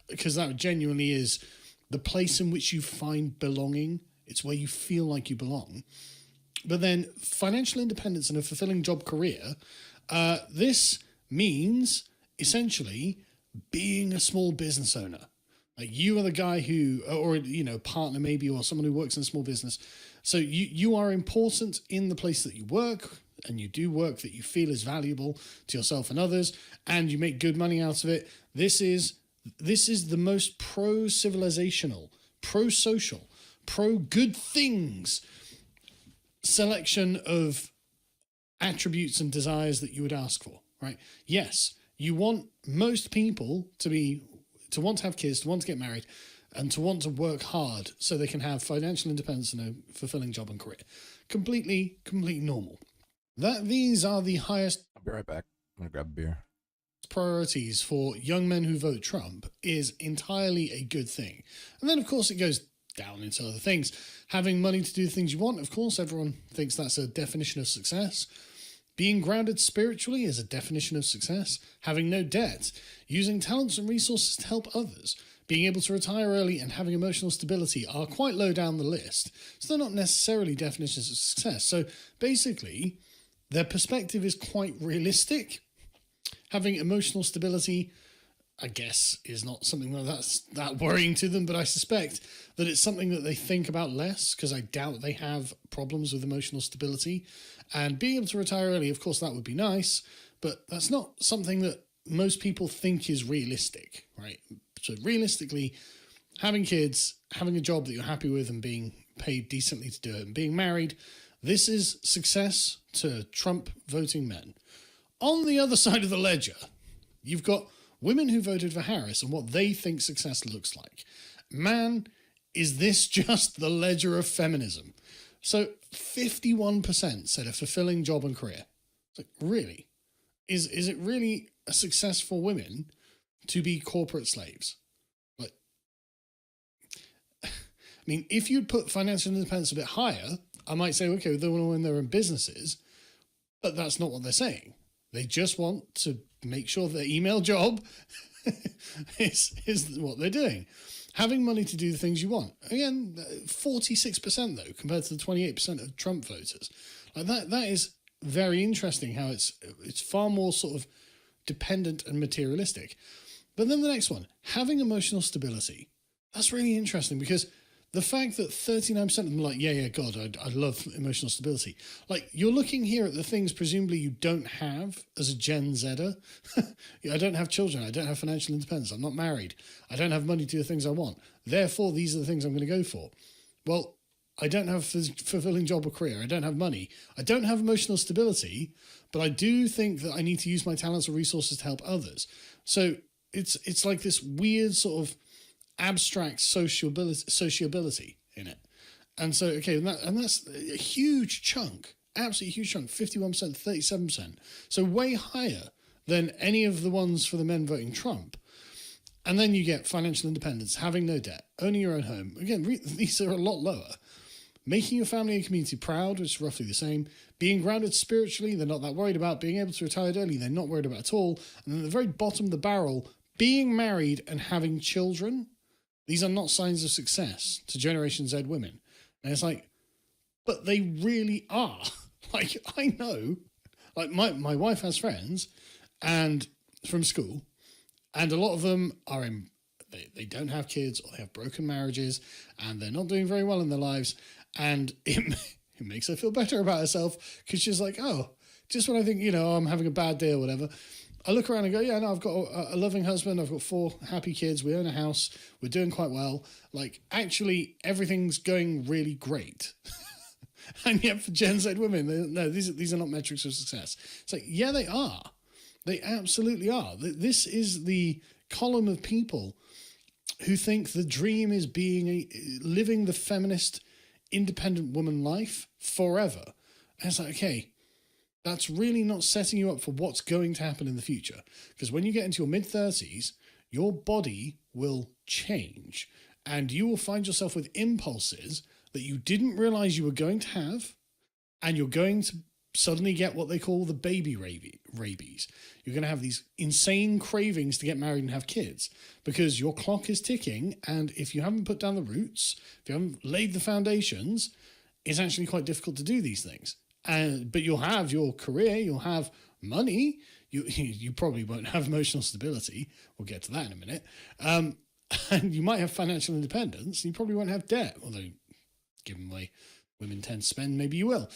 because that genuinely is the place in which you find belonging. It's where you feel like you belong. But then financial independence and a fulfilling job career, this means essentially being a small business owner. Like you are the guy who, or, partner maybe, or someone who works in a small business. So you are important in the place that you work, and you do work that you feel is valuable to yourself and others, and you make good money out of it. This is the most pro-civilizational, pro-social, pro-good things selection of attributes and desires that you would ask for, right? Yes, you want most people to want to have kids, to want to get married, and to want to work hard so they can have financial independence and a fulfilling job and career. Completely normal. These are the highest. I'll be right back. I'm going to grab a beer. Priorities for young men who vote Trump is entirely a good thing. And then, of course, it goes down into other things. Having money to do the things you want, of course, everyone thinks that's a definition of success. Being grounded spiritually is a definition of success. Having no debt. Using talents and resources to help others. Being able to retire early and having emotional stability are quite low down the list. So they're not necessarily definitions of success. So basically, their perspective is quite realistic. Having emotional stability, I guess, is not something that's that worrying to them, but I suspect that it's something that they think about less because I doubt they have problems with emotional stability. And being able to retire early, of course, that would be nice, but that's not something that most people think is realistic, right? So realistically, having kids, having a job that you're happy with and being paid decently to do it, and being married, this is success to Trump voting men. On the other side of the ledger, you've got women who voted for Harris and what they think success looks like. Man, is this just the ledger of feminism? So 51% said a fulfilling job and career. It's like, really? Is it really a success for women to be corporate slaves? Like, I mean, if you'd put financial independence a bit higher, I might say, okay, they want to own their own businesses, but that's not what they're saying. They just want to make sure their email job is what they're doing. Having money to do the things you want. Again, 46% though, compared to the 28% of Trump voters. Like that is very interesting how it's far more sort of dependent and materialistic. But then the next one, having emotional stability. That's really interesting because the fact that 39% of them are like, yeah, God, I love emotional stability. Like, you're looking here at the things presumably you don't have as a Gen Zer. I don't have children. I don't have financial independence. I'm not married. I don't have money to do the things I want. Therefore, these are the things I'm going to go for. Well, I don't have a fulfilling job or career. I don't have money. I don't have emotional stability, but I do think that I need to use my talents or resources to help others. So it's like this weird sort of abstract sociability in it. And so, okay, and that's a huge chunk, absolutely huge chunk, 51%, 37%. So way higher than any of the ones for the men voting Trump. And then you get financial independence, having no debt, owning your own home. Again, these are a lot lower. Making your family and community proud, which is roughly the same. Being grounded spiritually, they're not that worried about. Being able to retire early, they're not worried about at all. And then at the very bottom of the barrel, being married and having children. These are not signs of success to Generation Z women. And it's like, but they really are. Like, I know, like my wife has friends and from school, and a lot of them are they don't have kids or they have broken marriages and they're not doing very well in their lives. And it makes her feel better about herself because she's like, oh, just when I think, I'm having a bad day or whatever, I look around and go, yeah, no, I've got a loving husband. I've got 4 happy kids. We own a house. We're doing quite well. Like, actually, everything's going really great. And yet for Gen Z women, no, these are not metrics of success. It's like, yeah, they are. They absolutely are. This is the column of people who think the dream is living the feminist, independent woman life forever. And it's like, okay, that's really not setting you up for what's going to happen in the future. Because when you get into your mid-30s, your body will change and you will find yourself with impulses that you didn't realize you were going to have, and you're going to suddenly get what they call the baby rabies. You're going to have these insane cravings to get married and have kids because your clock is ticking, and if you haven't put down the roots, if you haven't laid the foundations, it's actually quite difficult to do these things. But you'll have your career, you'll have money, you probably won't have emotional stability. We'll get to that in a minute. And you might have financial independence. You probably won't have debt, although given the way women tend to spend, maybe you will.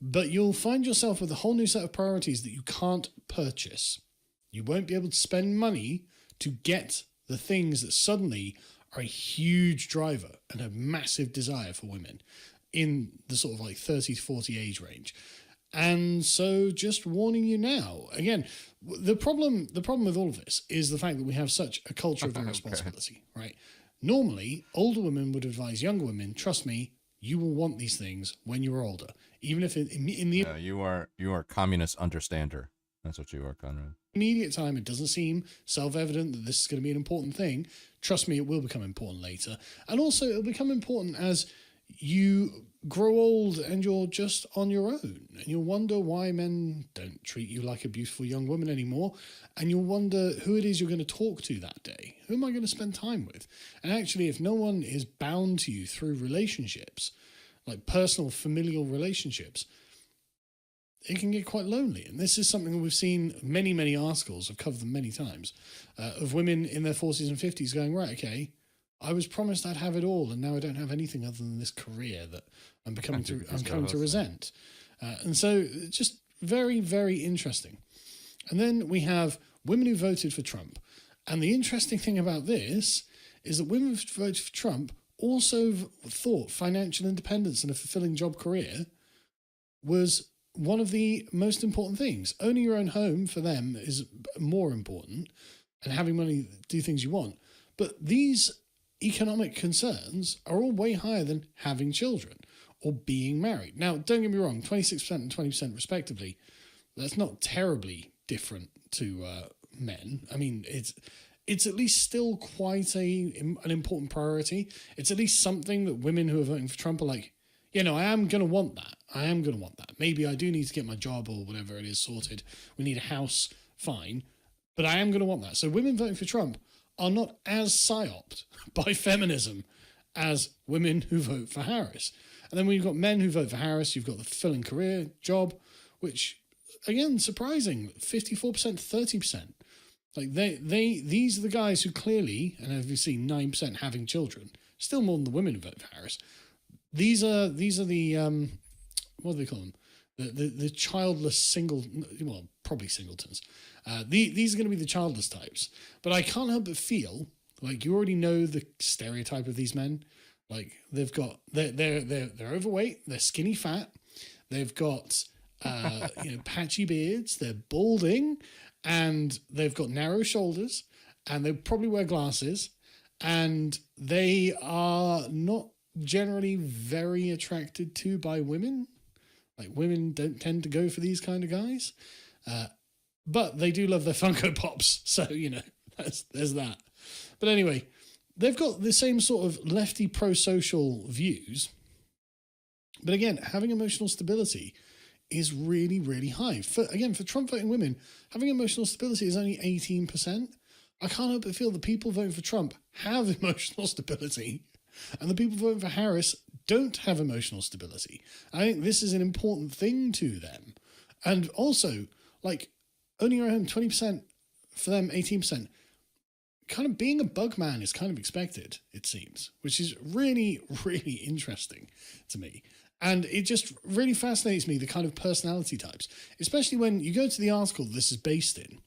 But you'll find yourself with a whole new set of priorities that you can't purchase. You won't be able to spend money to get the things that suddenly are a huge driver and a massive desire for women in the sort of like 30 to 40 age range. And so just warning you now, again, the problem with all of this is the fact that we have such a culture of irresponsibility, right? Normally, older women would advise younger women, trust me, you will want these things when you're older. Even if in the... you are communist understander. That's what you are, Conrad. Immediate time, it doesn't seem self-evident that this is going to be an important thing. Trust me, it will become important later. And also, it'll become important as you grow old and you're just on your own. And you'll wonder why men don't treat you like a beautiful young woman anymore. And you'll wonder who it is you're going to talk to that day. Who am I going to spend time with? And actually, if no one is bound to you through relationships, like personal, familial relationships, it can get quite lonely. And this is something we've seen many, many articles, I've covered them many times, of women in their 40s and 50s going, right, okay, I was promised I'd have it all, and now I don't have anything other than this career that I'm coming to resent. And so just very, very interesting. And then we have women who voted for Trump. And the interesting thing about this is that women who voted for Trump also thought financial independence and a fulfilling job career was one of the most important things. Owning your own home for them is more important. and having money to do things you want. But these economic concerns are all way higher than having children or being married. Now, don't get me wrong, 26% and 20% respectively, that's not terribly different to men. I mean, it's at least still quite an important priority. It's at least something that women who are voting for Trump are like, I am going to want that. I am going to want that. Maybe I do need to get my job or whatever it is sorted. We need a house, fine. But I am going to want that. So women voting for Trump are not as psyoped by feminism as women who vote for Harris. And then when you've got men who vote for Harris, you've got the fulfilling career job, which, again, surprising, 54%, 30%. Like these are the guys who clearly, and as we've seen, 9% having children, still more than the women who vote for Harris. These are the what do they call them? The childless probably singletons. These are going to be the childless types. But I can't help but feel like you already know the stereotype of these men. Like they're overweight, they're skinny fat, they've got patchy beards, they're balding, and they've got narrow shoulders, and they probably wear glasses, and they are not generally very attracted to by women. Like women don't tend to go for these kind of guys, but they do love their Funko Pops, so there's that. But anyway, they've got the same sort of lefty pro-social views, but again, having emotional stability is really, really high. For Trump voting women, having emotional stability is only 18%. I can't help but feel the people voting for Trump have emotional stability, and the people voting for Harris don't have emotional stability. I think this is an important thing to them. And also, like, owning your home, 20% for them, 18%. Kind of being a bug man is kind of expected, it seems, which is really, really interesting to me. And it just really fascinates me, the kind of personality types, especially when you go to the article this is based in,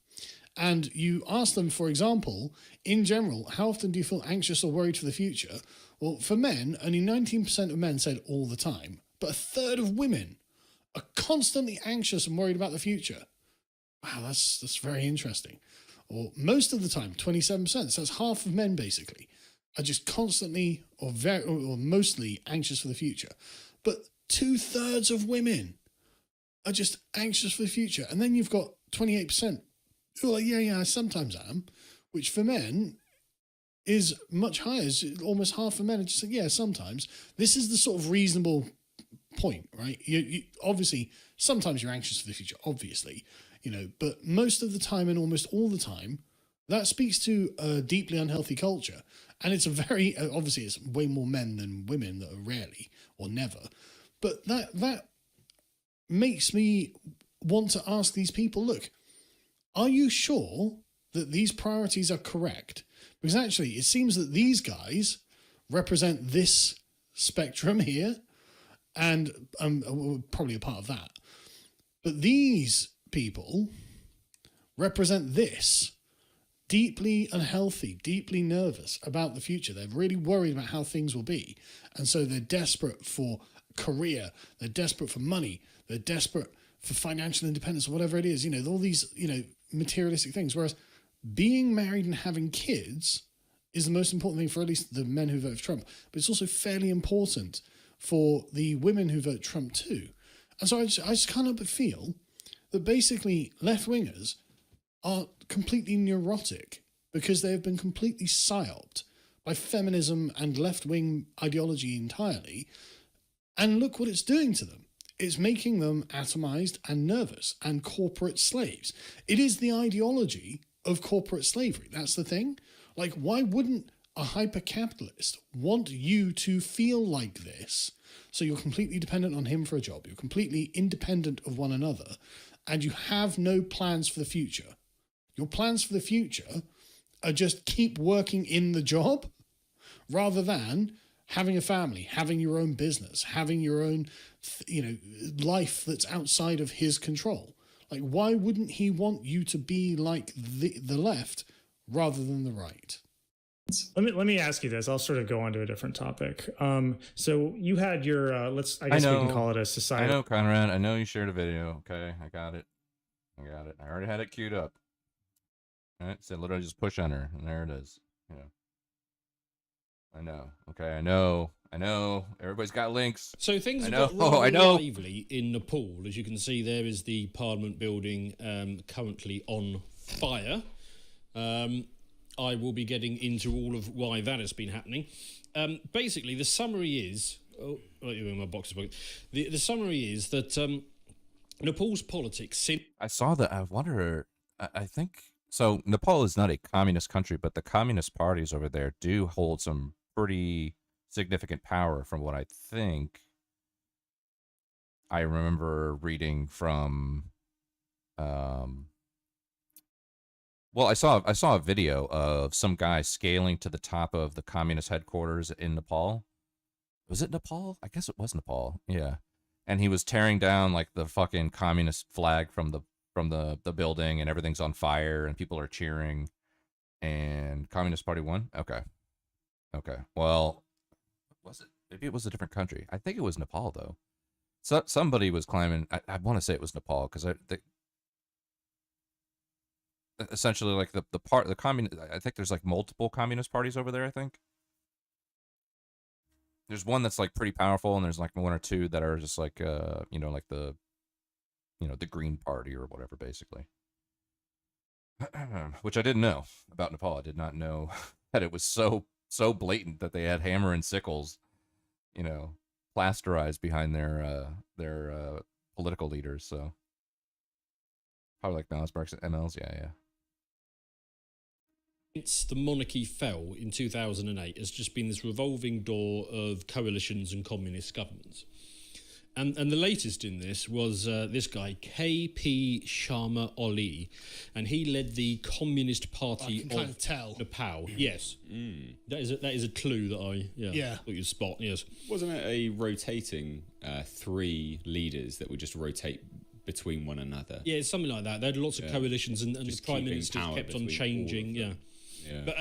and you ask them, for example, in general, how often do you feel anxious or worried for the future? Well, for men, only 19% of men said all the time, but a third of women are constantly anxious and worried about the future. Wow, that's very interesting. Or most of the time, 27%, so that's half of men basically, are just constantly or mostly anxious for the future. But 2/3 of women are just anxious for the future. And then you've got 28% who are like, yeah, I sometimes am, which for men is much higher. It's almost half of men are just like, yeah, sometimes. This is the sort of reasonable point, right? You obviously, sometimes you're anxious for the future, obviously, but most of the time and almost all the time, that speaks to a deeply unhealthy culture. And it's a very, obviously it's way more men than women that are rarely or never. But that makes me want to ask these people, look, are you sure that these priorities are correct? Because actually, it seems that these guys represent this spectrum here, and probably a part of that. But these people represent this, deeply unhealthy, deeply nervous about the future. They're really worried about how things will be. And so they're desperate for career, they're desperate for money, they're desperate for financial independence, or whatever it is, all these, materialistic things. Whereas being married and having kids is the most important thing for at least the men who vote for Trump. But it's also fairly important for the women who vote Trump too. And so I just can't help but feel that basically left-wingers are completely neurotic because they have been completely psyoped by feminism and left-wing ideology entirely. And look what it's doing to them. It's making them atomized and nervous and corporate slaves. It is the ideology of corporate slavery. That's the thing. Like, why wouldn't a hyper-capitalist want you to feel like this? So you're completely dependent on him for a job. You're completely independent of one another. And you have no plans for the future. Your plans for the future are just keep working in the job rather than having a family, having your own business, having your own, life that's outside of his control. Like, why wouldn't he want you to be like the left rather than the right? Let me ask you this. I'll sort of go on to a different topic. So you had your I guess we can call it a society. I know, Conrad. I know you shared a video. Okay, I got it. I already had it queued up. All right, so literally just push enter, and there it is. Yeah. I know. Okay, I know. Everybody's got links. So things I have know. got rather I know. lively in Nepal. As you can see, there is the Parliament building currently on fire. I will be getting into all of why that has been happening. Basically, the summary is... Oh, right, you're in my box. The summary is that Nepal's politics... I saw that. I wonder. I think so. Nepal is not a communist country, but the communist parties over there do hold some pretty significant power, from what I think. I remember reading from. Well, I saw a video of some guy scaling to the top of the communist headquarters in Nepal. Was it Nepal? I guess it was Nepal. Yeah. And he was tearing down like the fucking communist flag from the building, and everything's on fire and people are cheering, and Communist Party won. Okay. Well, was it? Maybe it was a different country. I think it was Nepal though. So somebody was claiming. I want to say it was Nepal because essentially like the communist. I think there's like multiple communist parties over there. I think there's one that's like pretty powerful, and there's like one or two that are just like like the Green Party or whatever, basically. Which I didn't know about Nepal. I did not know that it was so blatant that they had hammer and sickles, plasterized behind their political leaders. So probably like Malice Barks and MLs, yeah. Since the monarchy fell in 2008, has just been this revolving door of coalitions and communist governments. And the latest in this was this guy, K.P. Sharma Oli, and he led the Communist Party I can kind of tell. Nepal. Yes. That is a clue that I thought you'd spot, yes. Wasn't it a rotating 3 leaders that would just rotate between one another? Yeah, it's something like that. They had lots of coalitions, and the prime ministers kept on changing. Yeah. But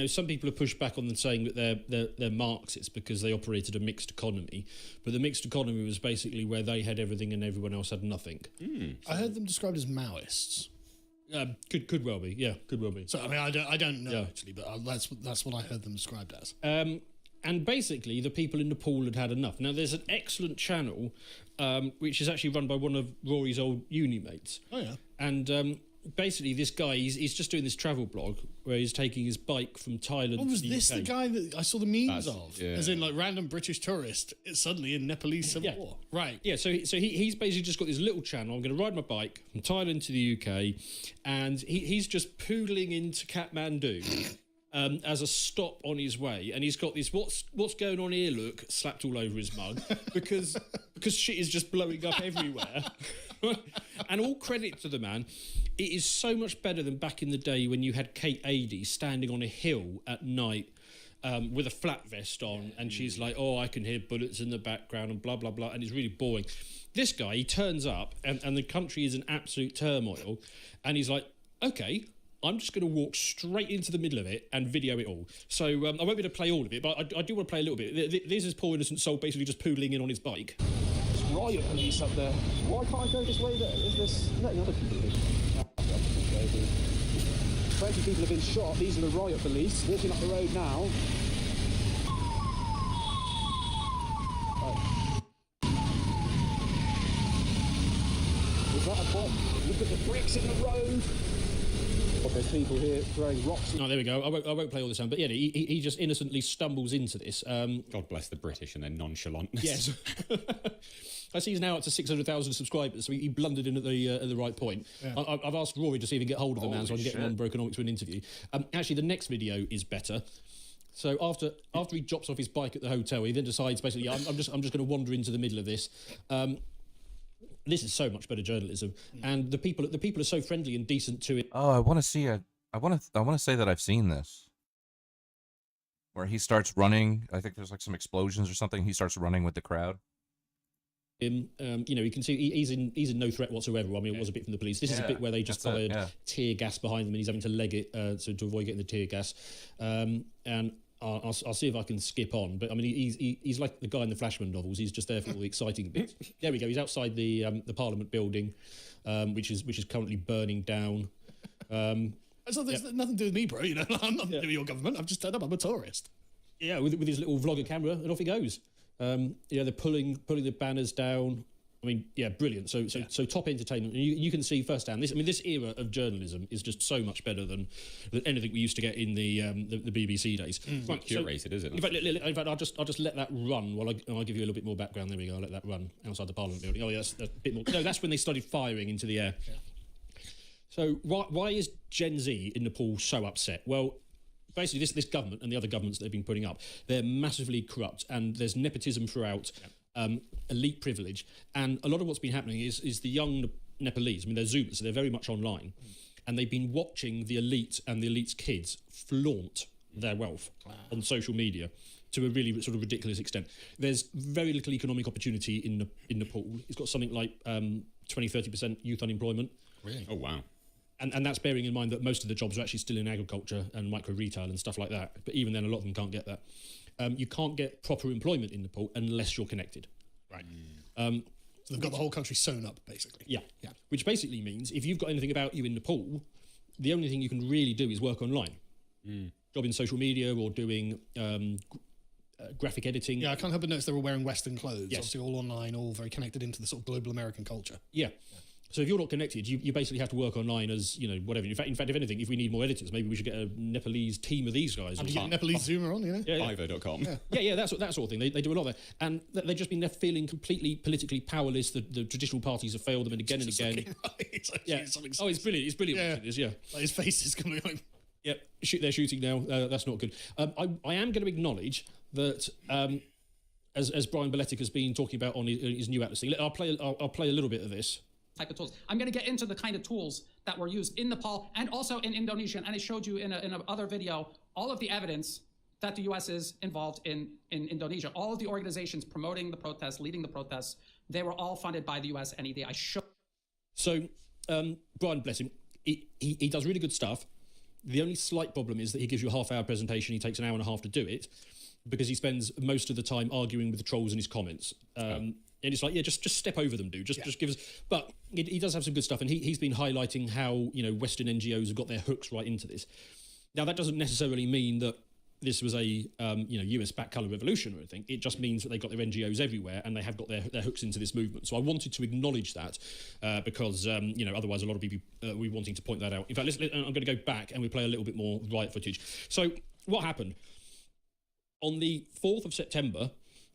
some people have pushed back on them, saying that they're Marxists because they operated a mixed economy. But the mixed economy was basically where they had everything and everyone else had nothing. I heard them described as Maoists. Could well be. Yeah, could well be. So I mean, I don't know actually, but that's what I heard them described as. And basically, the people in Nepal had enough. Now, there's an excellent channel, which is actually run by one of Rory's old uni mates. Oh yeah. And basically, this guy, he's just doing this travel blog where he's taking his bike from Thailand Was to this UK. the guy that I saw the memes of? yeah. As in, like, random British tourist suddenly in Nepalese Civil War. Right. Yeah, so he's basically just got this little channel. I'm going to ride my bike from Thailand to the UK, and he's just poodling into Kathmandu as a stop on his way. And he's got this what's going on here look slapped all over his mug because shit is just blowing up everywhere. And all credit to the man. It is so much better than back in the day when you had Kate Adie standing on a hill at night with a flat vest on, and she's like, oh, I can hear bullets in the background and blah, blah, blah, and it's really boring. This guy, he turns up, and the country is in absolute turmoil, and he's like, okay, I'm just going to walk straight into the middle of it and video it all. So I won't be able to play all of it, but I do want to play a little bit. This is poor innocent soul basically just poodling in on his bike. Riot police up there. Why can't I go this way? There's letting other people in. 20 people have been shot. These are the riot police walking up the road now. Is that a bomb? Look at the bricks in the road. But there's people here throwing rocks. Oh, there we go. I won't play all the sound, but yeah, he just innocently stumbles into this. God bless the British and their nonchalantness. Yes. I see he's now up to 600,000 subscribers, so he blundered in at the right point. Yeah. I've asked Rory to see if he can get hold of the man so I can get him shit. on Brokenomics to an interview. Actually, the next video is better. So after he drops off his bike at the hotel, he then decides basically, I'm just going to wander into the middle of this. This is so much better journalism, and the people are so friendly and decent to it. Oh, I want to see I want to say that I've seen this. Where he starts running. I think there's like some explosions or something. He starts running with the crowd. You can see he's in no threat whatsoever. I mean, it was a bit from the police. This is a bit where they just fired tear gas behind them, and he's having to leg it to avoid getting the tear gas. And I'll see if I can skip on. But I mean, he's like the guy in the Flashman novels. He's just there for all the exciting bits. There we go. He's outside the Parliament building, which is currently burning down. It's nothing to do with me, bro. You know, I'm not doing your government. I've just turned up. I'm a tourist. Yeah, with his little vlogger camera, and off he goes. They're pulling the banners down. I mean, yeah, brilliant. So top entertainment. And you can see firsthand. This era of journalism is just so much better than anything we used to get in the BBC days. Right, curated, is it? In fact, I'll just let that run while I'll give you a little bit more background. There we go. I'll let that run outside the Parliament building. Oh, yeah, that's a bit more. No, that's when they started firing into the air. Yeah. So why is Gen Z in Nepal so upset? Well, basically, this government and the other governments that they've been putting up, they're massively corrupt, and there's nepotism throughout. Elite privilege, and a lot of what's been happening is the young Nepalese. I mean, they're Zoomers, so they're very much online, and they've been watching the elite and the elite's kids flaunt their wealth on social media to a really sort of ridiculous extent. There's very little economic opportunity in Nepal. It's got something like 20-30% youth unemployment. Really? Oh wow. And that's bearing in mind that most of the jobs are actually still in agriculture and micro retail and stuff like that. But even then, a lot of them can't get that. You can't get proper employment in Nepal unless you're connected. Right. So they've got the whole country sewn up, basically. Yeah. Which basically means if you've got anything about you in Nepal, the only thing you can really do is work online. Job in social media or doing graphic editing. Yeah, I can't help but notice they're all wearing Western clothes. Yes. Obviously all online, all very connected into the sort of global American culture. Yeah. So if you're not connected, you basically have to work online as, whatever. In fact, if anything, if we need more editors, maybe we should get a Nepalese team of these guys. And you get a Nepalese Zoomer on, you know? Fiverr.com. Yeah, that sort of thing. They do a lot of that. And they've just been left feeling completely politically powerless. The traditional parties have failed them and again and again. Oh, it's brilliant. It's brilliant. Yeah. It is, yeah. Like his face is coming like... Yep, they're shooting now. That's not good. I am going to acknowledge that... as Brian Beletic has been talking about on his new Atlas thing, I'll play a little bit of this. Type of tools. I'm going to get into the kind of tools that were used in Nepal and also in Indonesia. And I showed you in a other video all of the evidence that the U.S. is involved in Indonesia. All of the organizations promoting the protests, leading the protests, they were all funded by the U.S. NED. I showed. So Brian, bless him, he does really good stuff. The only slight problem is that he gives you a half-hour presentation. He takes an hour and a half to do it because he spends most of the time arguing with the trolls in his comments. And it's like, yeah, just step over them, dude. Just give us. But he does have some good stuff, and he's been highlighting how Western NGOs have got their hooks right into this. Now that doesn't necessarily mean that this was a US-backed colour revolution or anything. It just means that they've got their NGOs everywhere, and they have got their hooks into this movement. So I wanted to acknowledge that because otherwise a lot of people will be wanting to point that out. In fact, I'm going to go back and we play a little bit more riot footage. So what happened on the 4th of September?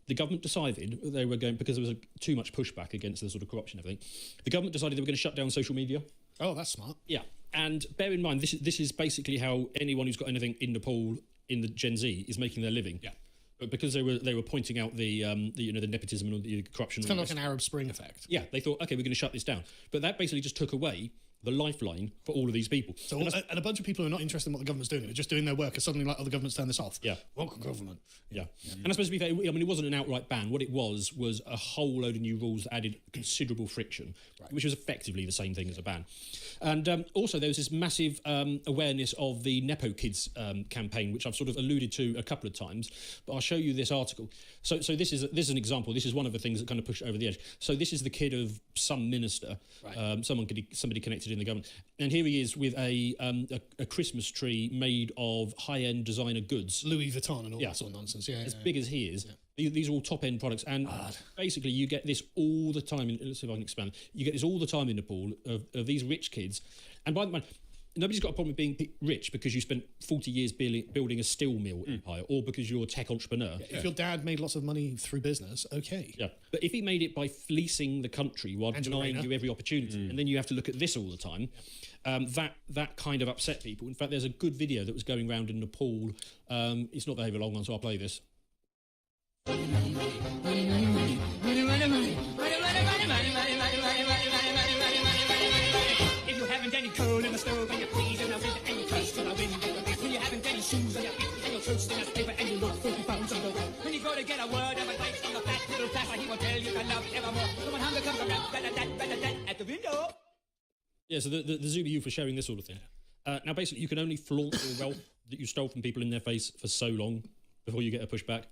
The government decided they were going, because there was too much pushback against the sort of corruption and everything, the government decided they were going to shut down social media. Oh, that's smart. Yeah. And bear in mind, this is basically how anyone who's got anything in Nepal, in the Gen Z, is making their living. Yeah. But because they were pointing out the nepotism and the corruption. It's kind of like an Arab Spring effect. Yeah, they thought, okay, we're going to shut this down. But that basically just took away the lifeline for all of these people. So, and a bunch of people who are not interested in what the government's doing, they're just doing their work, are suddenly like, oh, the government's turned this off. Yeah. Welcome, government. Yeah. And I suppose to be fair, I mean, it wasn't an outright ban. What it was a whole load of new rules that added considerable friction, which was effectively the same thing as a ban. And also there was this massive awareness of the Nepo Kids campaign, which I've sort of alluded to a couple of times, but I'll show you this article. So this is an example. This is one of the things that kind of pushed it over the edge. So this is the kid of some minister, somebody connected in the government. And here he is with a Christmas tree made of high-end designer goods. Louis Vuitton and all that sort of nonsense. Yeah, as big as he is. Yeah. These are all top-end products. And basically you get this all the time. Let's see if I can expand. You get this all the time in Nepal of these rich kids. And by the way, nobody's got a problem with being rich because you spent 40 years building a steel mill empire or because you're a tech entrepreneur. Yeah, if your dad made lots of money through business, okay. Yeah. But if he made it by fleecing the country while denying you every opportunity, and then you have to look at this all the time, that kind of upset people. In fact, there's a good video that was going around in Nepal. It's not very long one, so I'll play this. If you haven't any coal in the stove and your peas in the wind and you trust in the wind and the wind, when you haven't any shoes on your feet and you're toasting a paper and you look 40 pounds on the road, when you go to get a word of advice from the fat little flasher, he will tell you to love evermore. So when hunger comes around, at the window. Yeah, so the Zuba youth for sharing this sort of thing. Now, basically, you can only flaunt your wealth that you stole from people in their face for so long before you get a pushback.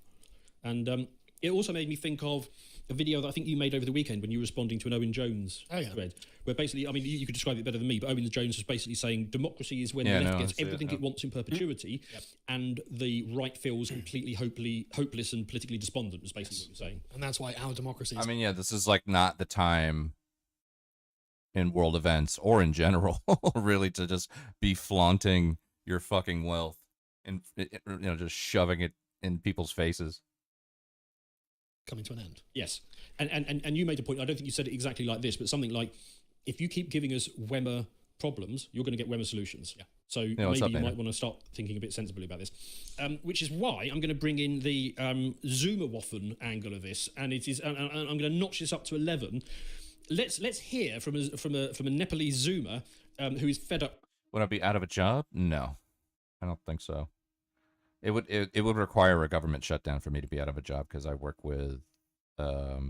And It also made me think of a video that I think you made over the weekend when you were responding to an Owen Jones thread, where basically, I mean, you could describe it better than me, but Owen Jones was basically saying democracy is when the left gets everything it wants in perpetuity, and the right feels completely hopeless and politically despondent, is basically what you're saying. And that's why our democracy is... I mean, yeah, this is like not the time in world events or in general, really, to just be flaunting your fucking wealth and, just shoving it in people's faces. Coming to an end. Yes. And you made a point, I don't think you said it exactly like this, but something like, if you keep giving us Wemmer problems, you're going to get Wemmer solutions. Yeah. So maybe you might want to start thinking a bit sensibly about this. Which is why I'm going to bring in the Zoomerwaffen angle of this, and it is, and I'm going to notch this up to 11. Let's hear from a Nepalese Zoomer who is fed up. Would I be out of a job? No, I don't think so. It would require a government shutdown for me to be out of a job, because I work with a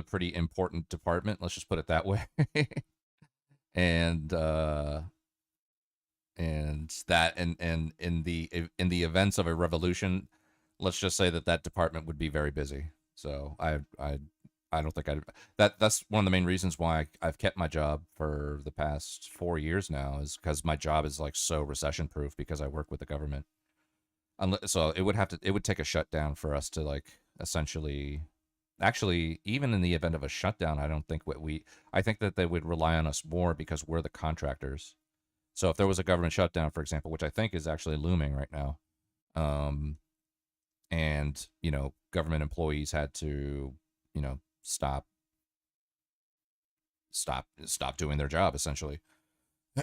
pretty important department. Let's just put it that way. and in the events of a revolution, let's just say that department would be very busy. So I don't think that's one of the main reasons why I've kept my job for the past 4 years now, is because my job is like so recession proof, because I work with the government. So it would take a shutdown for us to like essentially, actually, even in the event of a shutdown, I don't think I think that they would rely on us more because we're the contractors. So if there was a government shutdown, for example, which I think is actually looming right now, and government employees had to, stop doing their job, essentially.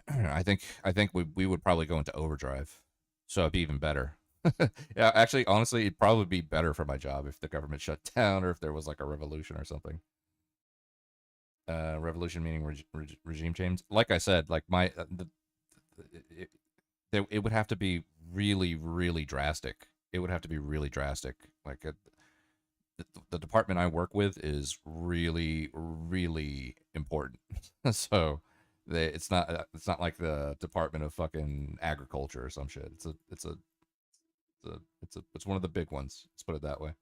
I think we would probably go into overdrive, so it'd be even better. Yeah, actually, honestly, it'd probably be better for my job if the government shut down, or if there was like a revolution or something. Revolution meaning regime change. Like I said, like it would have to be really, really drastic. It would have to be really drastic. Like the department I work with is really, really important. So it's not like the Department of fucking Agriculture or some shit. It's one of the big ones. Let's put it that way.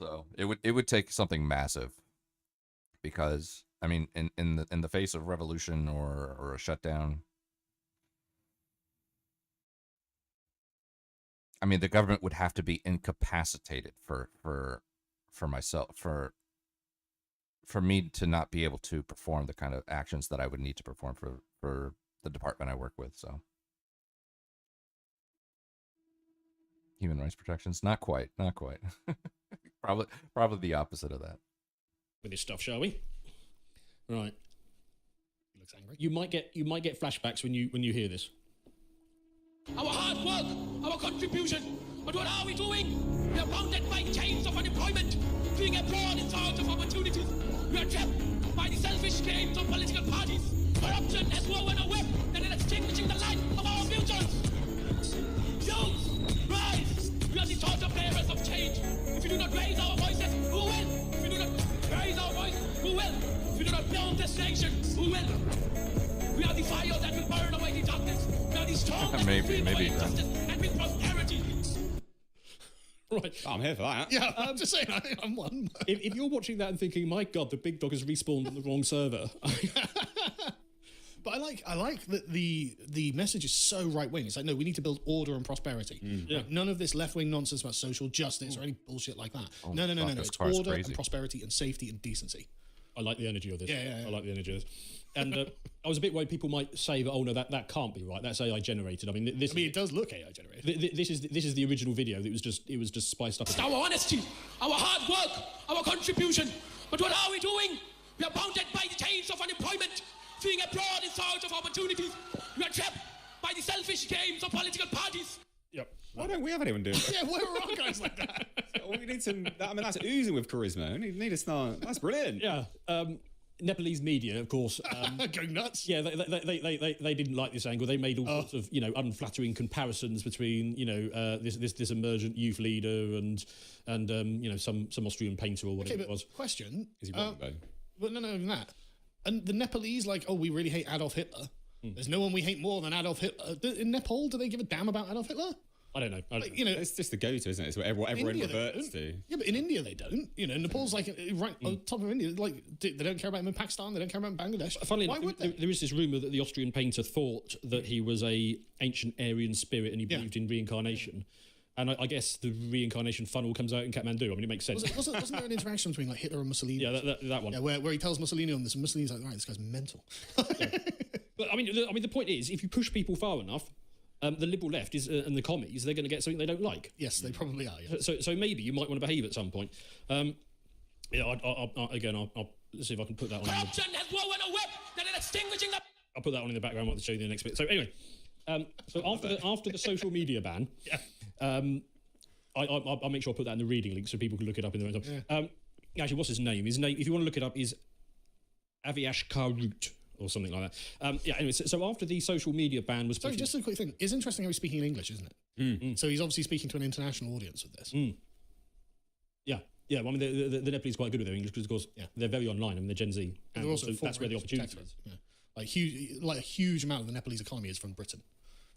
So it would take something massive, because I mean, in the face of revolution or a shutdown, I mean, the government would have to be incapacitated for me to not be able to perform the kind of actions that I would need to perform for the department I work with. So human rights protections, not quite. probably the opposite of that. With this stuff, shall we? Right. He looks angry. You might get flashbacks when you hear this. Our hard work, our contribution, but what are we doing? We are bounded by chains of unemployment, fleeing abroad in search of opportunities. We are trapped by the selfish games of political parties. Corruption has woven a web that is extinguishing the light of our futures. Youth, rise! We are the torch bearers of change. If we do not raise our voices, who will? If we do not raise our voice, who will? If we do not build this nation, who will? We are the fire that will burn away the darkness. We are the storm that will feed for injustice and with prosperity. Right. I'm here for that. Yeah, I'm just saying, I'm one. If you're watching that and thinking, my God, the big dog has respawned on the wrong server. But I like that the message is so right wing. It's like, no, we need to build order and prosperity. Yeah. Like, none of this left wing nonsense about social justice or any bullshit like that. No. It's order and prosperity and safety and decency. I like the energy of this. Yeah. I like the energy of this. And I was a bit worried people might say that, oh no, that can't be right. That's AI generated. I mean, it does look AI generated. This is the original video. It was just spiced up. It's our honesty, our hard work, our contribution. But what are we doing? We are bounded by the chains of unemployment, fleeing abroad in search of opportunities. We are trapped by the selfish games of political parties. Yep. Why don't we have anyone doing that? Yeah, where are our guys like that? We need some. I mean, that's oozing with charisma. We need to start. That's brilliant. Yeah. Nepalese media, of course, going nuts. Yeah, they didn't like this angle. They made all sorts of unflattering comparisons between this emergent youth leader and some Austrian painter or whatever it was. Question: Is he wrong though? Well, no, even that. And the Nepalese, like, oh, we really hate Adolf Hitler. There's no one we hate more than Adolf Hitler. In Nepal, do they give a damn about Adolf Hitler? I don't know. You know, it's just the go-to, isn't it? It's what everyone India, they reverts don't. to. Yeah, but in India they don't. You know, Nepal's like right on top of India. Like they don't care about him in Pakistan. They don't care about him in Bangladesh. Funnily Why enough, would they? there is this rumor that the Austrian painter thought that he was a ancient Aryan spirit and he believed in reincarnation. And I guess the reincarnation funnel comes out in Kathmandu. I mean, it makes sense. Wasn't there an interaction between like Hitler and Mussolini? Yeah, that one. Yeah, where he tells Mussolini on this, and Mussolini's like, right, this guy's mental. But I mean, the point is, if you push people far enough, the liberal left is and the commies, they're going to get something they don't like. Yes, they probably are. Yeah. So maybe you might want to behave at some point. Yeah, I'll see if I can put that on. Corruption has woven a web that is extinguishing the... I'll put that one in the background. I'll show you the next bit. So anyway, so after the social media ban, I'll make sure I put that in the reading link so people can look it up in their own time. Actually, what's his name? His name, if you want to look it up, is Aviash Karut or something like that. Yeah. Anyway, so after the social media ban was, sorry, just a quick thing. It's interesting how he's speaking in English, isn't it? So he's obviously speaking to an international audience with this. Yeah, well, I mean, the Nepalese are quite good with their English because, of course, they're very online. I mean, they're Gen Z, and also that's where the opportunity is. Yeah. Like a huge amount of the Nepalese economy is from Britain.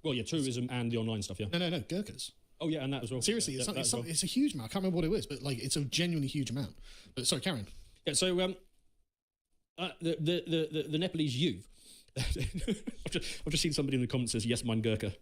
Well, yeah, tourism and the online stuff. Yeah. No, Gurkhas. Oh yeah, and that as well. Seriously, yeah, it's a huge amount. I can't remember what it was, but like it's a genuinely huge amount. But sorry, Karen. Yeah. So the Nepalese youth. I've just seen somebody in the comments says, "Yes, mine Gurkha."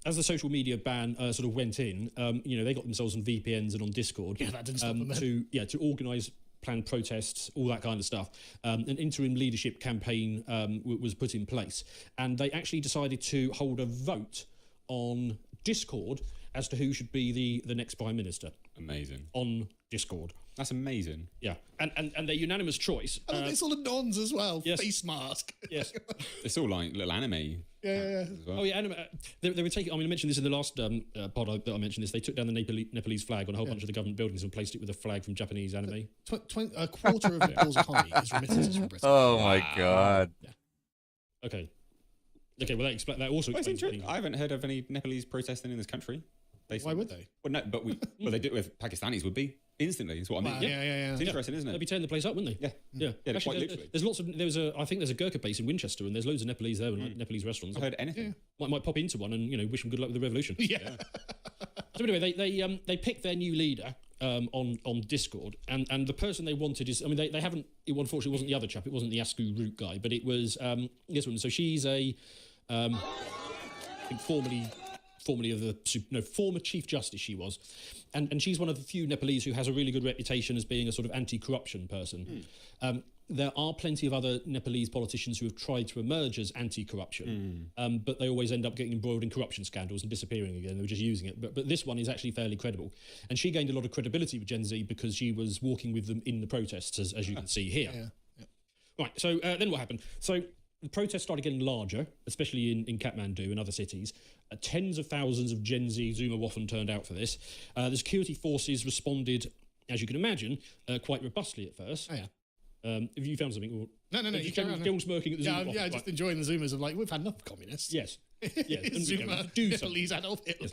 As the social media ban sort of went in, they got themselves on VPNs and on Discord. Yeah, that didn't stop them then. to organise planned protests, all that kind of stuff. An interim leadership campaign was put in place, and they actually decided to hold a vote on Discord as to who should be the next Prime Minister. Amazing. On Discord. That's amazing. Yeah, and their unanimous choice. And it's all the nons as well. Yes. Face mask. Yes. It's all like little anime. Yeah. Well. Oh yeah, anime. They were taking. I mean, I mentioned this in the last pod that I mentioned this. They took down the Nepalese flag on a whole bunch of the government buildings and placed it with a flag from Japanese anime. A quarter of Nepal's economy is remittances from Britain. Oh my god. Yeah. Okay. Well, that also explains. I haven't heard of any Nepalese protesting in this country. Why would they? Well, no, but they do with Pakistanis would be instantly. Is what I mean. Yeah. It's interesting, isn't it? They'd be tearing the place up, wouldn't they? Yeah. Actually, quite literally. there's lots of. I think there's a Gurkha base in Winchester, and there's loads of Nepalese there, and like Nepalese restaurants. I've heard anything. Might pop into one and wish them good luck with the revolution. Yeah. So anyway, they picked their new leader on Discord, and the person they wanted is. I mean, they haven't. It unfortunately wasn't the other chap. It wasn't the Asku Root guy, but it was this one. So she's a. I think former Chief Justice she was, and she's one of the few Nepalese who has a really good reputation as being a sort of anti-corruption person. There are plenty of other Nepalese politicians who have tried to emerge as anti-corruption, but they always end up getting embroiled in corruption scandals and disappearing again. They were just using it. But this one is actually fairly credible. And she gained a lot of credibility with Gen Z because she was walking with them in the protests, as you can see here. Yeah. Right, so then what happened? So the protests started getting larger, especially in Kathmandu and other cities. Tens of thousands of Gen Z Zuma Waffen turned out for this. The security forces responded, as you can imagine, quite robustly at first. Oh, yeah. Have you found something? Or, No. You still smirking at the Zuma Waffen. Yeah, just enjoying the Zoomers of like, we've had enough communists. Yes. And Zuma, do Nepalese Adolf Hitler.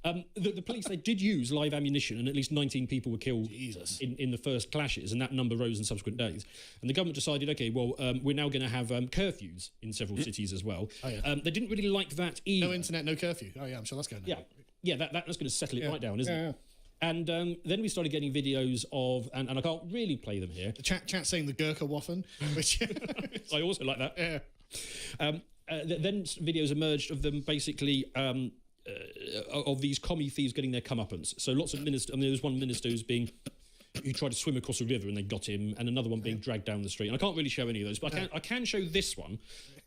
Yes. The police, they did use live ammunition, and at least 19 people were killed in the first clashes, and that number rose in subsequent days. And the government decided, okay, well, we're now going to have curfews in several cities as well. Oh, yeah. They didn't really like that either. No internet, no curfew. Oh, yeah, I'm sure that's going to Yeah, that's going to settle it right down, isn't it? And then we started getting videos of, and I can't really play them here. The chat saying the Gurkha Waffen, which I also like that. Yeah. Then videos emerged of them basically of these commie thieves getting their comeuppance. So lots of ministers. I mean, there was one minister who tried to swim across a river and they got him, and another one being dragged down the street. And I can't really show any of those, but I can show this one.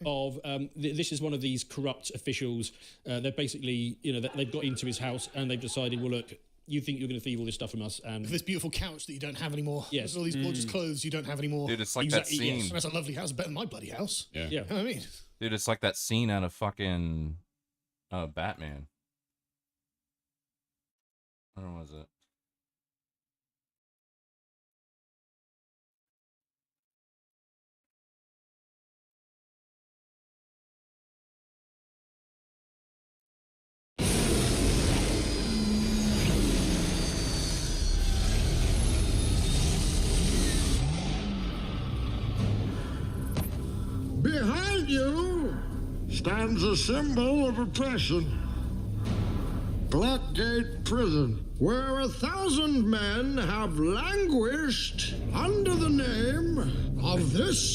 Of this is one of these corrupt officials. They're basically, they've got into his house and they've decided, well, look, you think you're going to thieve all this stuff from us, and this beautiful couch that you don't have anymore. Yes. All these gorgeous clothes you don't have anymore. Dude, it's like that scene. Yes. That's a lovely house, better than my bloody house. Yeah. You know what I mean? Dude, it's like that scene out of fucking Batman. Where was it? Behind you stands a symbol of oppression. Blackgate Prison, where 1,000 men have languished under the name of this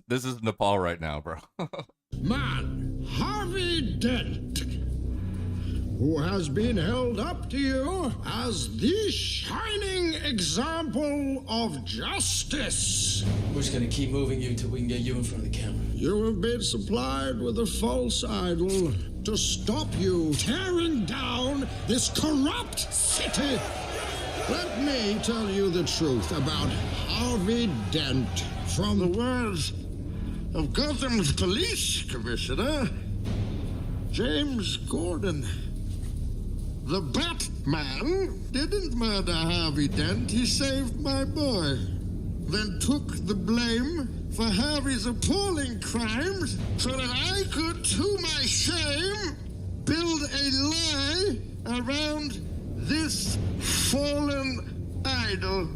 This is Nepal right now, bro. man, Harvey Dent, who has been held up to you as the shining example of justice. We're just gonna keep moving you until we can get you in front of the camera. You have been supplied with a false idol to stop you tearing down this corrupt city. Let me tell you the truth about Harvey Dent. From the words of Gotham's police commissioner, James Gordon. The Batman didn't murder Harvey Dent. He saved my boy. Then took the blame for Harvey's appalling crimes so that I could, to my shame, build a lie around this fallen idol.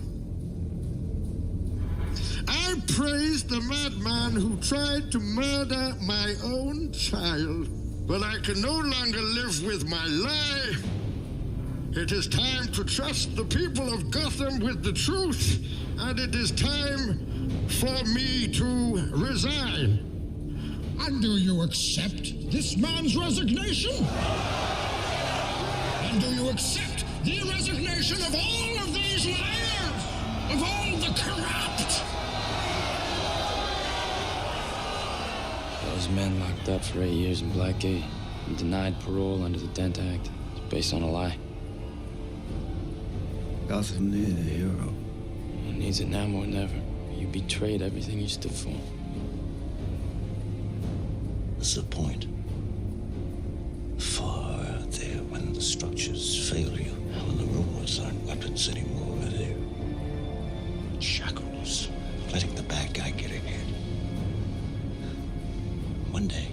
I praised the madman who tried to murder my own child, but I can no longer live with my lie. It is time to trust the people of Gotham with the truth, and it is time for me to resign. And do you accept this man's resignation? And do you accept the resignation of all of these liars? Of all the corrupt? Those men locked up for 8 years in Blackgate and denied parole under the Dent Act. It's based on a lie. Gotham needed a hero. It needs it now more than ever. You betrayed everything you stood for. What's the point? Far out there when the structures fail you, when the rumors aren't weapons anymore, they're shackles, letting the bad guy get ahead. One day,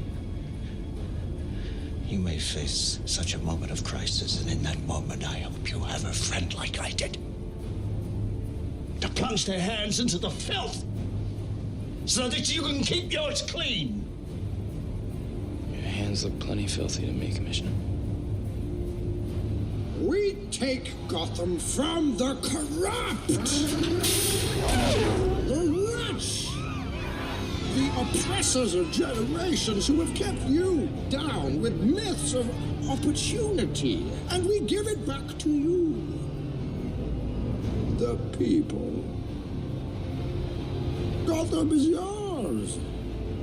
you may face such a moment of crisis, and in that moment, I hope you have a friend like I did. To plunge their hands into the filth, so that you can keep yours clean. Your hands look plenty filthy to me, Commissioner. We take Gotham from the corrupt, the rich, the oppressors of generations who have kept you down with myths of opportunity, and we give it back to you, the people. Gotham is yours.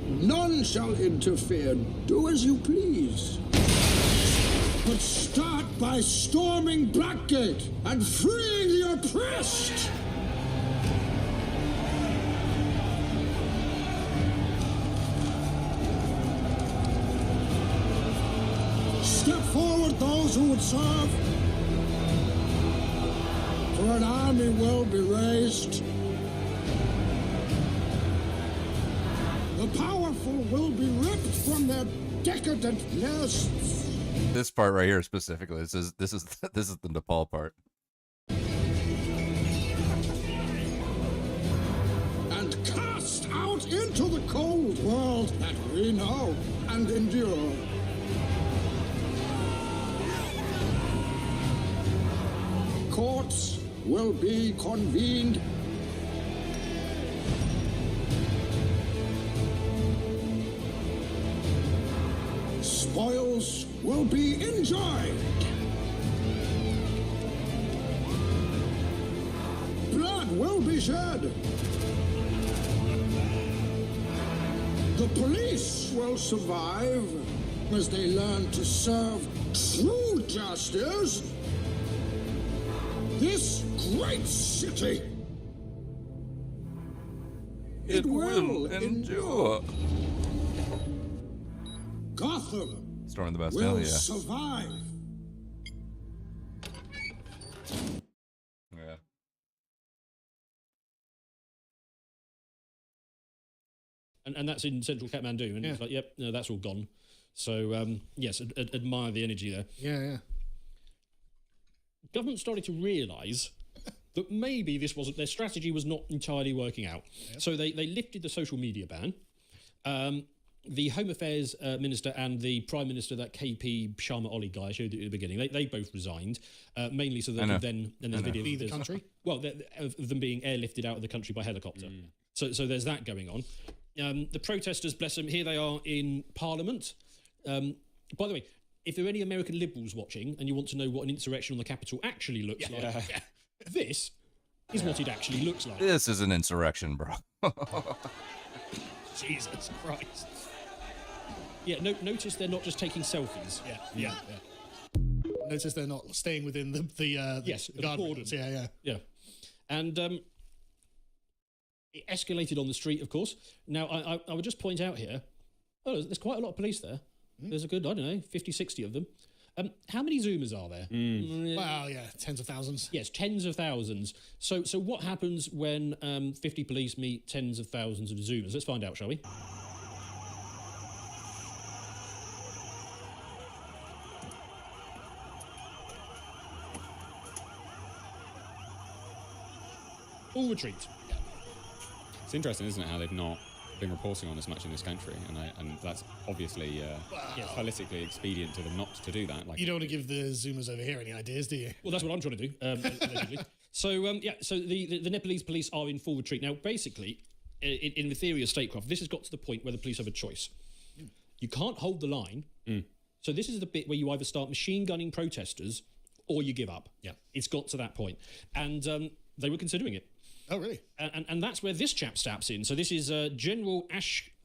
None shall interfere. Do as you please. But start by storming Blackgate and freeing the oppressed. Step forward those who would serve, for an army will be raised. The powerful will be ripped from their decadent nests. This part right here specifically, this is the Nepal part. And cast out into the cold world that we know and endure. Courts will be convened. Spoils will be enjoyed. Blood will be shed. The police will survive as they learn to serve true justice. This great city, it will endure. Gotham Storming the will Bastille, yeah. survive. Yeah. And that's in central Kathmandu, and it's like, yep, no, that's all gone. So yes, admire the energy there. Yeah. Government started to realise that maybe this wasn't their strategy was not entirely working out. So they lifted the social media ban. the Home Affairs Minister and the Prime Minister, that KP Sharma Oli guy I showed you at the beginning, they both resigned, mainly so they could then... And there's video Leave the country? Well, of them being airlifted out of the country by helicopter. So there's that going on. The protesters, bless them, here they are in Parliament. By the way, if there are any American liberals watching and you want to know what an insurrection on the Capitol actually looks like, this is what it actually looks like. This is an insurrection, bro. Jesus Christ. Yeah, notice they're not just taking selfies. Yeah. Notice they're not staying within the guardrails. Yeah. And it escalated on the street, of course. Now, I would just point out here, there's quite a lot of police there. There's a good, 50, 60 of them. How many Zoomers are there? Well, yeah, tens of thousands. Yes, tens of thousands. So what happens when 50 police meet tens of thousands of Zoomers? Let's find out, shall we? All retreat. It's interesting, isn't it, how they've not been reporting on as much in this country, and that's obviously politically expedient to them not to do that. Like, you don't want to give the Zoomers over here any ideas, do you? Well, that's what I'm trying to do, allegedly. So the Nepalese police are in full retreat. Now, basically, in the theory of statecraft, this has got to the point where the police have a choice. You can't hold the line. So this is the bit where you either start machine gunning protesters or you give up. Yeah. It's got to that point. And they were considering it. Oh, really? And that's where this chap steps in. So this is General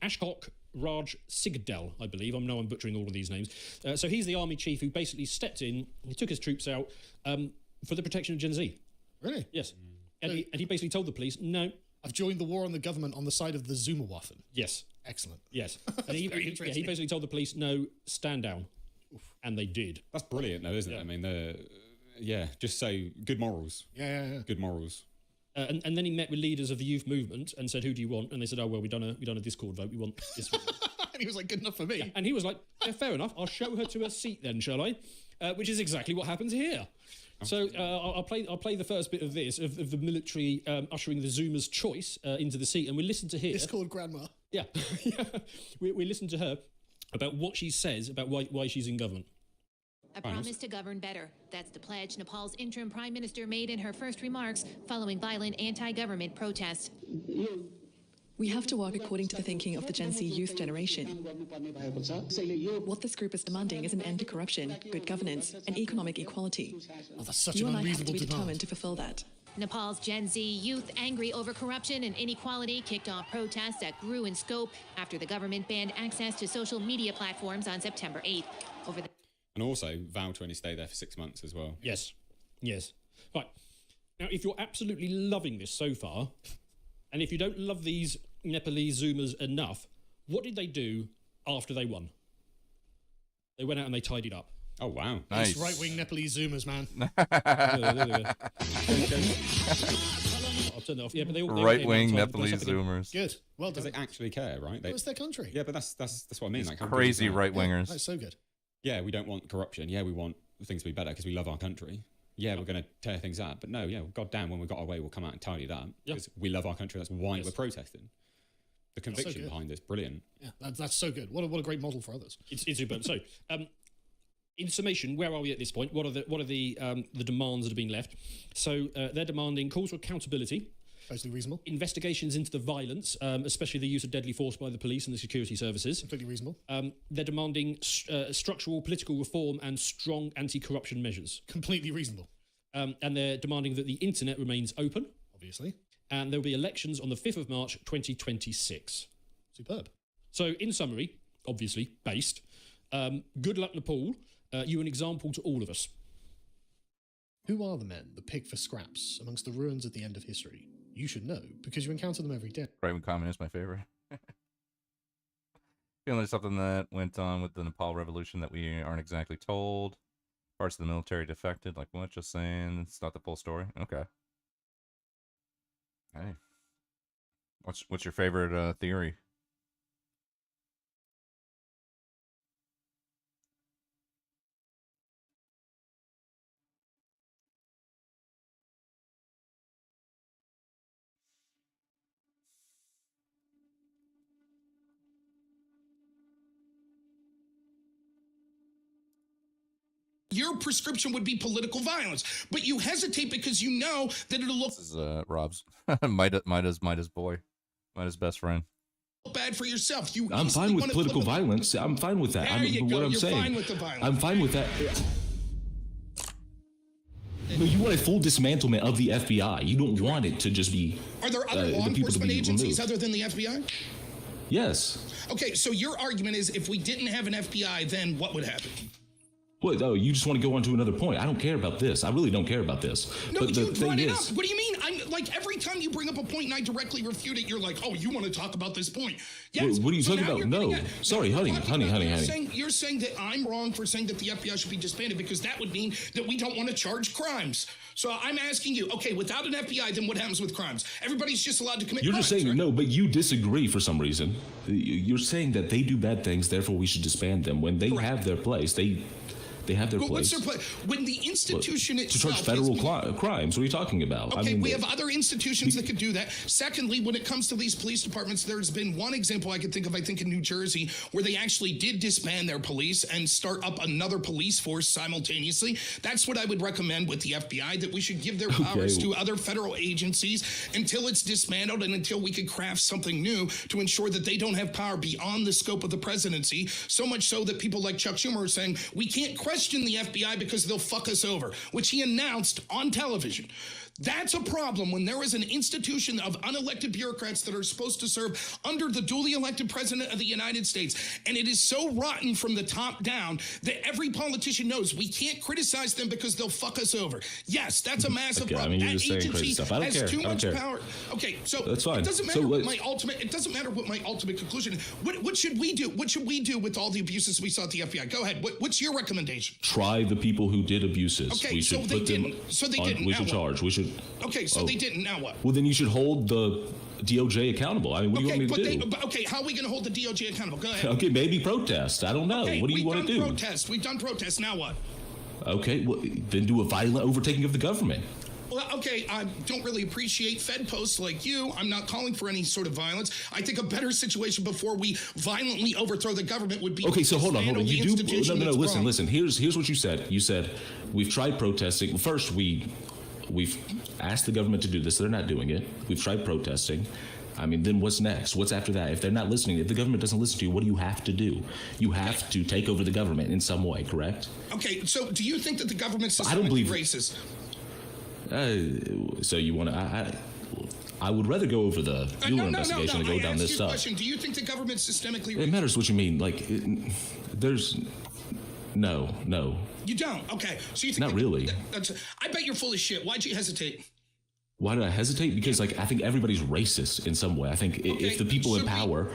Ashok Raj Sigdel, I believe. I'm butchering all of these names. So he's the army chief who basically stepped in. He took his troops out for the protection of Gen Z. Really? Yes. And he basically told the police, no. I've joined the war on the government on the side of the Zoomerwaffen. Yes. Excellent. Yes. And he basically told the police, no, stand down. Oof. And they did. That's brilliant, though, isn't it? I mean, just say good morals. Yeah. Good morals. And then he met with leaders of the youth movement and said, who do you want? And they said, oh, well, we done a Discord vote. We want this one. And he was like, good enough for me. Yeah. And he was like, yeah, fair enough. I'll show her to her seat then, shall I? Which is exactly what happens here. So I'll play the first bit of this, of the military ushering the Zoomers' choice into the seat. And we listen to her. Discord grandma. Yeah. we listen to her about what she says about why she's in government. A promise to govern better. That's the pledge Nepal's interim prime minister made in her first remarks following violent anti-government protests. We have to work according to the thinking of the Gen Z youth generation. What this group is demanding is an end to corruption, good governance, and economic equality. Oh, that's such You an and I have to unreasonable be demand. determined to fulfill that. Nepal's Gen Z youth, angry over corruption and inequality, kicked off protests that grew in scope after the government banned access to social media platforms on September 8th. And also vow to only stay there for 6 months as well. Yes. Right. Now, if you're absolutely loving this so far, and if you don't love these Nepalese Zoomers enough, what did they do after they won? They went out and they tidied up. Oh, wow. Nice. Right-wing Nepalese Zoomers, man. I'll turn it off. Yeah, but they all right-wing Nepalese Zoomers. Good. Well done. Because they actually care, right? It's their country. Yeah, but that's what I mean. Like, how good Crazy is that? right-wingers. That's so good. Yeah, we don't want corruption. Yeah, we want things to be better because we love our country. Yeah, we're going to tear things up. But no, goddamn, when we got our way, we'll come out and tidy it up. Because we love our country. That's why we're protesting. The conviction behind this, brilliant. Yeah, that's so good. What a great model for others. It's superb. So, in summation, where are we at this point? What are the demands that are being left? So they're demanding calls for accountability. Totally reasonable. Investigations into the violence, especially the use of deadly force by the police and the security services. Completely reasonable. They're demanding structural political reform and strong anti-corruption measures. Completely reasonable. And they're demanding that the internet remains open. Obviously. And there will be elections on the 5th of March, 2026. Superb. So, in summary, obviously, based, good luck, Nepal. You're an example to all of us. Who are the men that pig for scraps amongst the ruins at the end of history? You should know, because you encounter them every day. Right-wing communist, my favorite. Feeling there's something that went on with the Nepal Revolution that we aren't exactly told. Parts of the military defected. Like what? Just saying it's not the full story. Okay. Hey. What's your favorite theory? your prescription would be political violence. But you hesitate because you know that it'll look. This is Rob's Midas boy, Midas best friend. Bad for yourself. I'm fine with political violence. I'm fine with that. There you go. What I'm You're saying, fine with the violence. I'm fine with that. No, you want a full dismantlement of the FBI. You don't want it to just be. Are there other law the people to enforcement be agencies removed. other than the FBI? Yes. Okay, so your argument is if we didn't have an FBI, then what would happen? What? Oh, you just want to go on to another point. I don't care about this. I really don't care about this. No, but the you thing brought it is, up. What do you mean? I'm like every time you bring up a point and I directly refute it, you're like, oh, you want to talk about this point? Yes. what are you So talking now about? you're No, getting sorry, honey. You're saying that I'm wrong for saying that the FBI should be disbanded because that would mean that we don't want to charge crimes. So I'm asking you, okay, without an FBI, then what happens with crimes? Everybody's just allowed to commit You're crimes. just saying no, but you disagree for some reason. You're saying that they do bad things, therefore we should disband them. When they have their place, they have their But place. what's their place? When the institution to itself charge federal is- crimes. What are you talking about? Okay, we have other institutions that could do that. Secondly, when it comes to these police departments, there's been one example I could think of, I think in New Jersey, where they actually did disband their police and start up another police force simultaneously. That's what I would recommend with the FBI, that we should give their powers to other federal agencies until it's dismantled and until we could craft something new to ensure that they don't have power beyond the scope of the presidency, so much so that people like Chuck Schumer are saying, we can't question the FBI because they'll fuck us over, which he announced on television. That's a problem when there is an institution of unelected bureaucrats that are supposed to serve under the duly elected president of the United States. And it is so rotten from the top down that every politician knows we can't criticize them because they'll fuck us over. Yes, that's a massive Okay, I problem. mean, you're That just saying crazy agency stuff. I don't has care. too I don't much care. power. Okay, so That's fine. it doesn't So matter what let's- my ultimate. It doesn't matter what my ultimate conclusion is. What should we do? What should we do with all the abuses we saw at the FBI? Go ahead. What's your recommendation? Try the people who did abuses. Okay, we so should they put them didn't. So they on- didn't. We Now should what? charge. We should. Okay, so oh. they didn't. Now what? Well, then you should hold the DOJ accountable. I mean, what do you want me to do? Okay, how are we going to hold the DOJ accountable? Go ahead. Okay, maybe protest. I don't know. Okay, What do you want to do? We've done protests. Now what? Okay, well, then do a violent overtaking of the government. Well, okay, I don't really appreciate Fed posts like you. I'm not calling for any sort of violence. I think a better situation before we violently overthrow the government would be. Okay, so hold on. dismantle the You do institution no. that's wrong. Listen. Here's what you said. You said we've tried protesting. First, we've asked the government to do this. They're not doing it. We've tried protesting. I mean, then what's next? What's after that? If they're not listening, if the government doesn't listen to you, what do you have to do? You have to take over the government in some way, correct? Okay, so do you think that the government's I don't believe racist? So you want to? I would rather go over the Mueller investigation and go down this stuff. Question. Do you think the government's systemically It racist? matters what you mean. Like, there's no. You don't? Okay. So you think Not really. I bet you're full of shit. Why'd you hesitate? Why did I hesitate? Because I think everybody's racist in some way. I think if the people in power,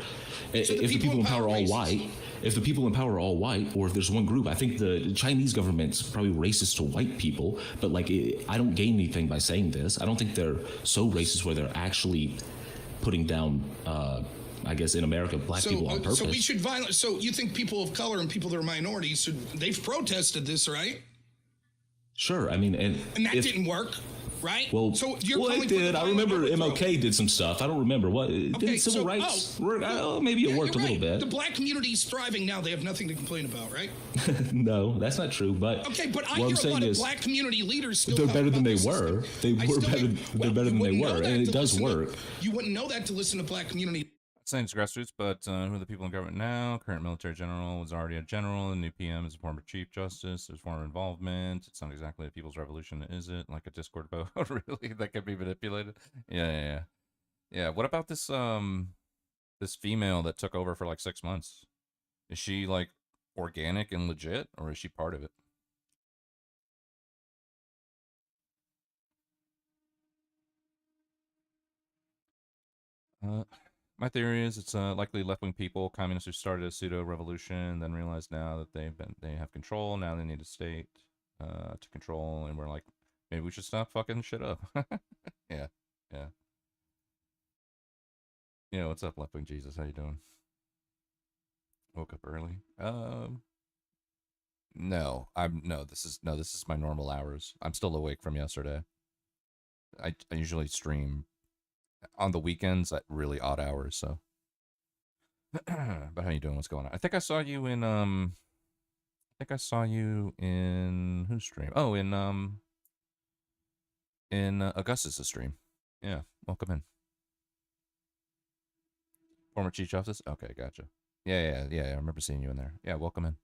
if the people in power are all white, if the people in power are all white, or if there's one group, I think the Chinese government's probably racist to white people. But like, I don't gain anything by saying this. I don't think they're so racist where they're actually putting down, I guess in America, black people on purpose. So we should violate. So you think people of color and people that are minorities, so they've protested this, right? Sure. I mean, and that didn't work. Right? Well, so you're well, calling it for the did. I violent remember overthrow. MLK did some stuff. I don't remember what. Didn't civil rights work? Maybe it worked a you're little right. bit. The black community is thriving now. They have nothing to complain about, right? No, that's not true. But Okay, but I what I'm hear a saying lot of is black community leaders still they're talk better than about they the were. system. They're better than they were, and it does work. You wouldn't know that to listen to black community. Saying it's grassroots, but who are the people in government now? Current military general was already a general. The new PM is a former chief justice. There's former involvement. It's not exactly a people's revolution, is it? Like a Discord vote, really? That can be manipulated. Yeah. What about this this female that took over for like 6 months? Is she like organic and legit, or is she part of it? My theory is it's likely left-wing people, communists who started a pseudo-revolution, then realized now that they have control. Now they need a state to control, and we're like, maybe we should stop fucking shit up. Yeah. Yeah, what's up, left-wing Jesus? How you doing? Woke up early. No, this is my normal hours. I'm still awake from yesterday. I usually stream on the weekends at really odd hours, so. But how you doing? What's going on? I think I saw you in think I saw you in whose stream? Oh, in Augustus' stream. Yeah, welcome in. Former Chief Justice? Okay, gotcha. Yeah, I remember seeing you in there. Yeah, welcome in.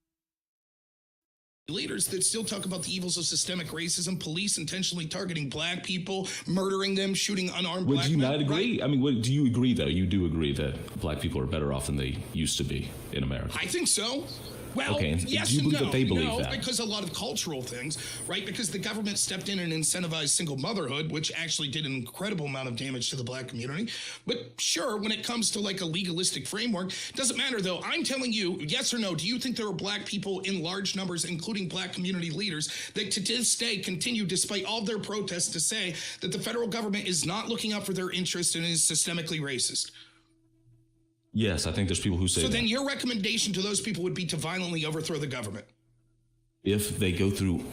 Leaders that still talk about the evils of systemic racism, police intentionally targeting black people, murdering them, shooting unarmed black men. Would you not agree? Right? I mean, do you agree, though? You do agree that black people are better off than they used to be in America? I think so. Well, okay, yes do you believe and no. that they believe no, that? Because a lot of cultural things, right? Because the government stepped in and incentivized single motherhood, which actually did an incredible amount of damage to the black community. But sure, when it comes to like a legalistic framework, doesn't matter though. I'm telling you, yes or no, do you think there are black people in large numbers, including black community leaders, that to this day continue, despite all of their protests, to say that the federal government is not looking out for their interests and is systemically racist? Yes, I think there's people who say so. that. Then your recommendation to those people would be to violently overthrow the government. If they go through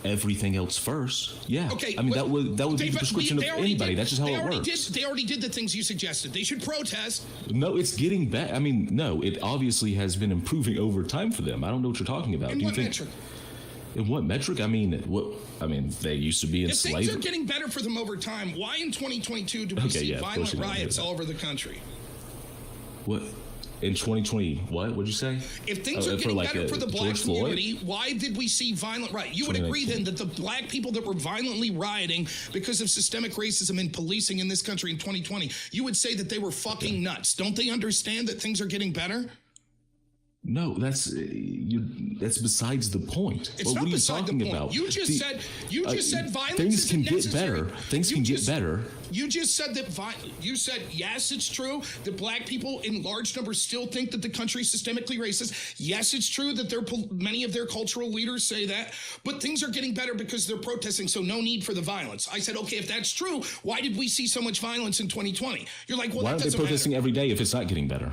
everything else first, yeah. Okay, I mean, that would be the prescription of anybody. That's just how it works. They already did the things you suggested. They should protest. No, it's getting back. I mean, no, it obviously has been improving over time for them. I don't know what you're talking about. In what metric? In what metric? I mean, they used to be in slavery. If things are getting better for them over time, why in 2022 do we see violent riots all over the country? What? In 2020, what would you say? If things are getting better for the black community, why did we see violent riot? You would agree then that the black people that were violently rioting because of systemic racism and policing in this country in 2020, you would say that they were fucking nuts. Don't they understand that things are getting better? No, that's besides the point. It's not beside the point. About? You just said violence. Things can get better. Things can get better. You just said that. You said yes, it's true that black people in large numbers still think that the country is systemically racist. Yes, it's true that many of their cultural leaders say that. But things are getting better because they're protesting, so no need for the violence. I said, okay, if that's true, why did we see so much violence in 2020? You're like, well, why aren't they protesting every day if it's not getting better?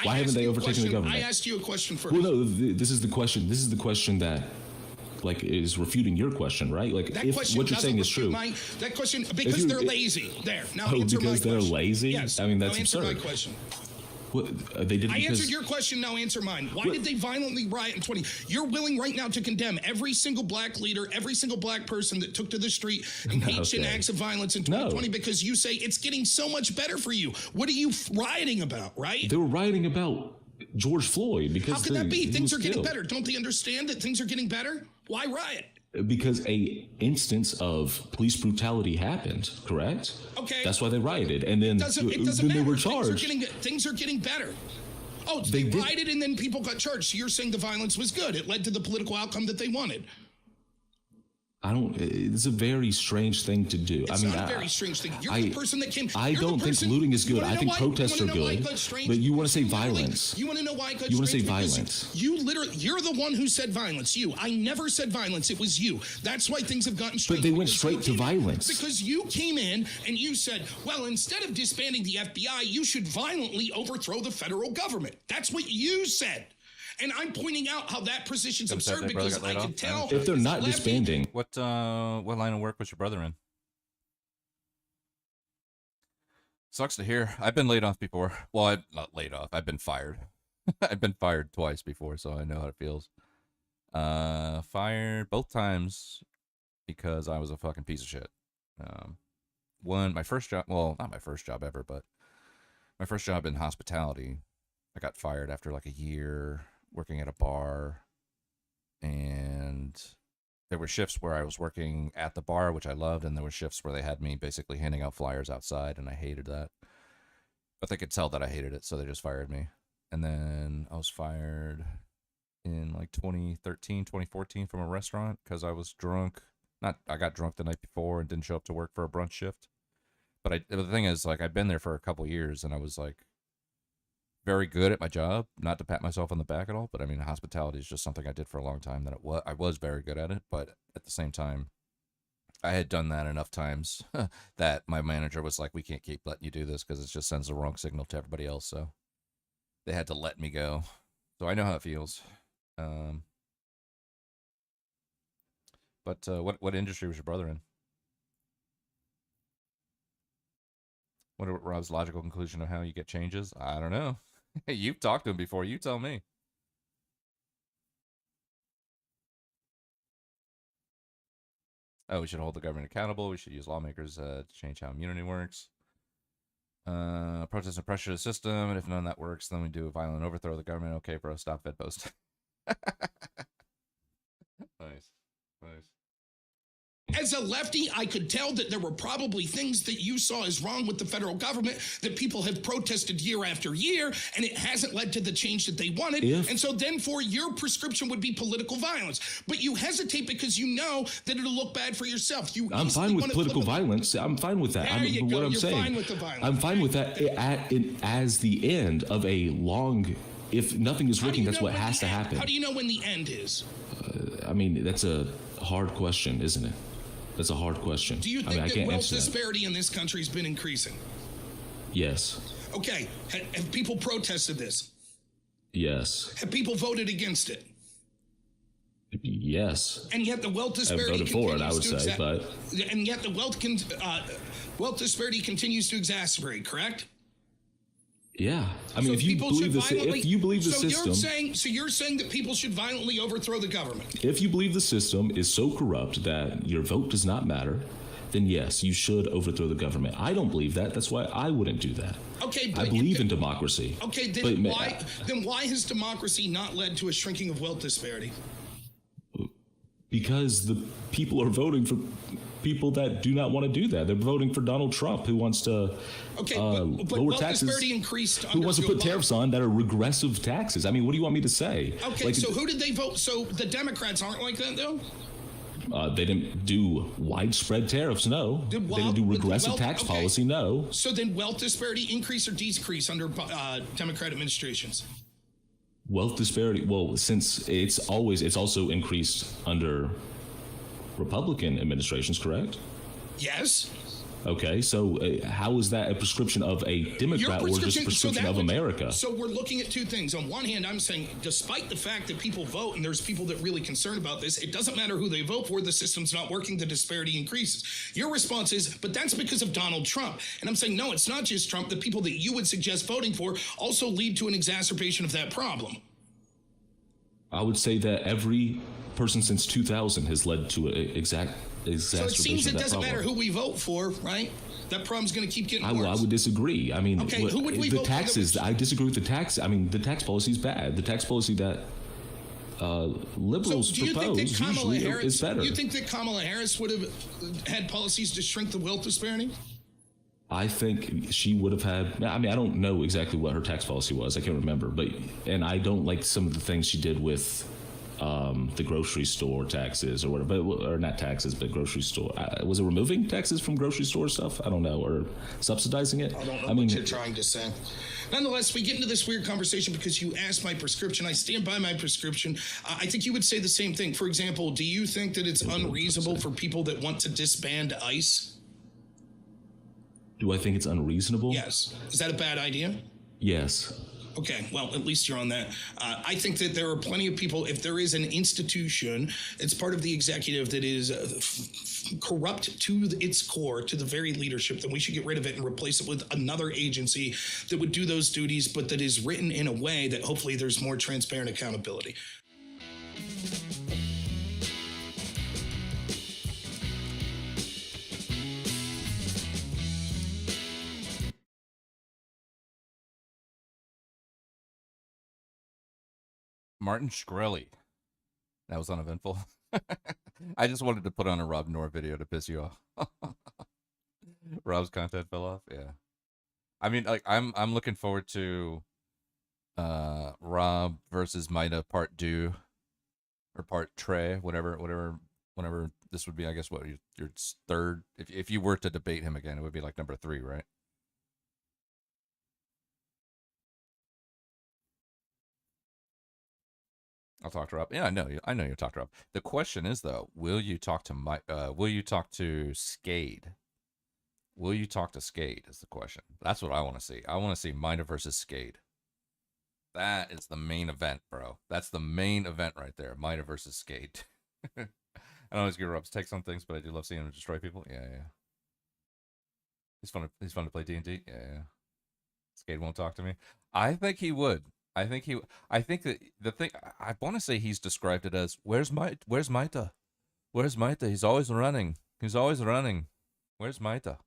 Why haven't they overtaken the government? I asked you a question first. Well, no, this is the question. This is the question that, like, is refuting your question, right? Like, if what you're saying is true. That question, because they're lazy. There. Now answer my question. Because they're lazy? Yes. I mean, that's absurd. Answer my question. They did. I answered your question. Now answer mine. Why did they violently riot in 20? You're willing right now to condemn every single black leader, every single black person that took to the street, engaged in acts of violence in 2020 because you say it's getting so much better for you. What are you rioting about, right? They were rioting about George Floyd because how could that be? Things are getting better. Don't they understand that things are getting better? Why riot? Because a instance of police brutality happened, correct? Okay. That's why they rioted, and then, they were charged. Things are getting better. Oh, they rioted and then people got charged. So you're saying the violence was good. It led to the political outcome that they wanted. It's a very strange thing to do. It's not a very strange thing. You're the person that came. I don't think looting is good. I think protests are good. But you want to say violence. You want to know why it got You want to say strange? violence. You're the one who said violence. I never said violence. It was you. That's why things have gotten strange. But they went straight to violence. Because you came in and you said, well, instead of disbanding the FBI, you should violently overthrow the federal government. That's what you said. And I'm pointing out how that position's absurd because I can tell if they're not disbanding. What line of work was your brother in? Sucks to hear. I've been laid off before. Well, I'm not laid off. I've been fired. I've been fired twice before, so I know how it feels. Fired both times because I was a fucking piece of shit. My first job, well, not my first job ever, but my first job in hospitality, I got fired after like a year working at a bar, and there were shifts where I was working at the bar, which I loved, and there were shifts where they had me basically handing out flyers outside, and I hated that. But they could tell that I hated it, so they just fired me. And then I was fired in like 2013, 2014 from a restaurant because I was drunk. I got drunk the night before and didn't show up to work for a brunch shift. But the thing is, like, I've been there for a couple years, and I was like, very good at my job, not to pat myself on the back at all, but I mean, hospitality is just something I did for a long time that I was very good at it, but at the same time, I had done that enough times that my manager was like, we can't keep letting you do this because it just sends the wrong signal to everybody else, so they had to let me go. So I know how it feels. But what industry was your brother in? What Rob's logical conclusion of how you get changes? I don't know. You've talked to him before. You tell me. Oh, we should hold the government accountable. We should use lawmakers to change how immunity works. Protest and pressure the system, and if none of that works, then we do a violent overthrow of the government. Okay, bro, stop Fed post. Nice. As a lefty, I could tell that there were probably things that you saw as wrong with the federal government that people have protested year after year, and it hasn't led to the change that they wanted. And so then for your prescription would be political violence. But you hesitate because you know that it'll look bad for yourself. I'm fine with political violence. I'm fine with that. There you go. What I'm You're saying, fine with the violence. I'm fine with that as the end of a long. If nothing is working, that's what has to happen. How do you know when the end is? I mean, that's a hard question, isn't it? That's a hard question. Do you think that wealth disparity in this country has been increasing? Yes. Okay. Have people protested this? Yes. Have people voted against it? Yes. And yet the wealth disparity I voted for it, I would say, but and yet the wealth disparity continues to exacerbate, correct? Yeah, I mean, if you believe the system, you're saying that people should violently overthrow the government. If you believe the system is so corrupt that your vote does not matter, then yes, you should overthrow the government. I don't believe that. That's why I wouldn't do that. Okay, but I believe in democracy. Okay, then why has democracy not led to a shrinking of wealth disparity? Because the people are voting for people that do not want to do that. They're voting for Donald Trump, who wants to lower taxes, who wants to put tariffs on that are regressive taxes. I mean, what do you want me to say? Okay, so who did they vote? So the Democrats aren't like that, though? They didn't do widespread tariffs, no. They didn't do regressive tax policy, no. So then wealth disparity increase or decrease under Democrat administrations? Wealth disparity, well, since it's also increased under Republican administrations, correct? Yes. Okay, so how is that a prescription of a Democrat or just a prescription of America? So we're looking at two things. On one hand, I'm saying, despite the fact that people vote, and there's people that are really concerned about this, it doesn't matter who they vote for, the system's not working, the disparity increases. Your response is, but that's because of Donald Trump. And I'm saying, no, it's not just Trump. The people that you would suggest voting for also lead to an exacerbation of that problem. I would say that every person since 2000 has led to an exacerbation. So it seems it doesn't matter who we vote for, right? That problem's going to keep getting worse. I would disagree. I mean, okay, who would we the vote taxes? I disagree with the tax. I mean, the tax policy is bad. The tax policy that liberals propose usually is better. Do you think that Kamala Harris would have had policies to shrink the wealth disparity? I think she would have had. I mean, I don't know exactly what her tax policy was. I can't remember, and I don't like some of the things she did with the grocery store taxes or whatever, or not taxes, but grocery store. Was it removing taxes from grocery store stuff? I don't know, or subsidizing it. I don't know what you're trying to say. Nonetheless, we get into this weird conversation because you asked my prescription. I stand by my prescription. I think you would say the same thing. For example, do you think that it's unreasonable for people that want to disband ICE? Do I think it's unreasonable? Yes. Is that a bad idea? Yes. Okay, well, at least you're on that. I think that there are plenty of people, if there is an institution, it's part of the executive that is corrupt to its core, to the very leadership, then we should get rid of it and replace it with another agency that would do those duties, but that is written in a way that hopefully there's more transparent accountability. Martin Shkreli. That was uneventful. I just wanted to put on a Rob Noor video to piss you off. Rob's content fell off. Yeah. I mean, like, I'm looking forward to Rob versus Maida part 2 or part 3, whatever this would be. I guess what your third. If you were to debate him again, it would be like number 3, right? I'll talk to Rob. Yeah, I know you'll talk to Rob. The question is though, will you talk to Skade? Will you talk to Skade is the question. That's what I want to see. I want to see Maida versus Skade. That is the main event, bro. That's the main event right there. Maida versus Skade. I don't always give Rob's takes on things, but I do love seeing him destroy people. Yeah. He's fun to play D&D. Yeah. Skade won't talk to me. I think he would. I think that the thing I want to say he's described it as where's Maida? Where's Maita? He's always running. He's always running. Where's Maita?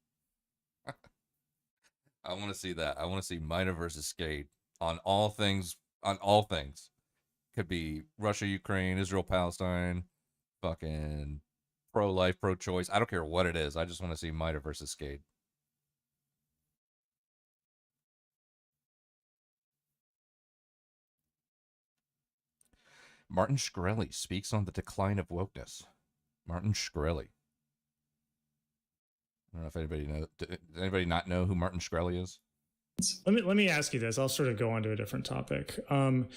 I want to see that. I want to see Maita versus Skade on all things. On all things. Could be Russia, Ukraine, Israel, Palestine, fucking pro-life, pro-choice. I don't care what it is. I just want to see Maita versus Skade. Martin Shkreli speaks on the decline of wokeness. Martin Shkreli. I don't know if anybody knows. Does anybody not know who Martin Shkreli is? Let me ask you this. I'll sort of go on to a different topic.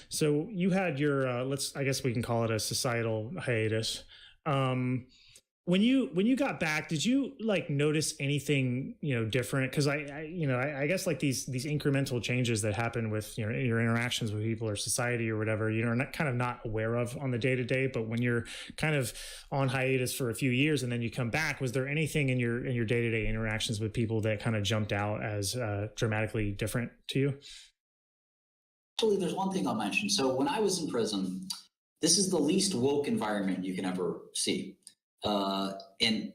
So you had your I guess we can call it a societal hiatus. When you got back, did you like notice anything different? Because I guess like these incremental changes that happen with your interactions with people or society or whatever, not kind of not aware of on the day to day. But when you're kind of on hiatus for a few years and then you come back, was there anything in your day to day interactions with people that kind of jumped out as dramatically different to you? Actually, there's one thing I'll mention. So when I was in prison, this is the least woke environment you can ever see. And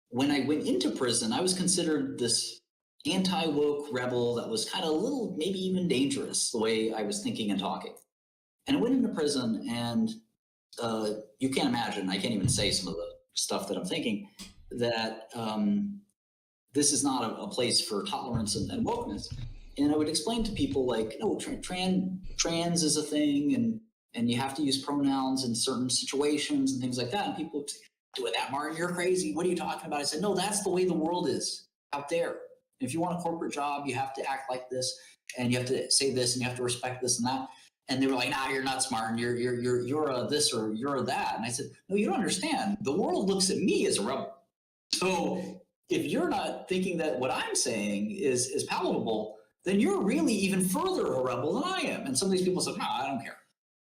when I went into prison, I was considered this anti-woke rebel that was kind of a little, maybe even dangerous, the way I was thinking and talking. And I went into prison and you can't imagine, I can't even say some of the stuff that I'm thinking, that this is not a place for tolerance and wokeness. And I would explain to people like, no, trans is a thing and you have to use pronouns in certain situations and things like that. And people would say, doing that, Martin, you're crazy. What are you talking about? I said, no, that's the way the world is out there. If you want a corporate job, you have to act like this and you have to say this and you have to respect this and that. And they were like, nah, you're not smart. And you're a this or you're a that. And I said, no, you don't understand. The world looks at me as a rebel. So if you're not thinking that what I'm saying is palatable, then you're really even further a rebel than I am. And some of these people said, no, I don't care.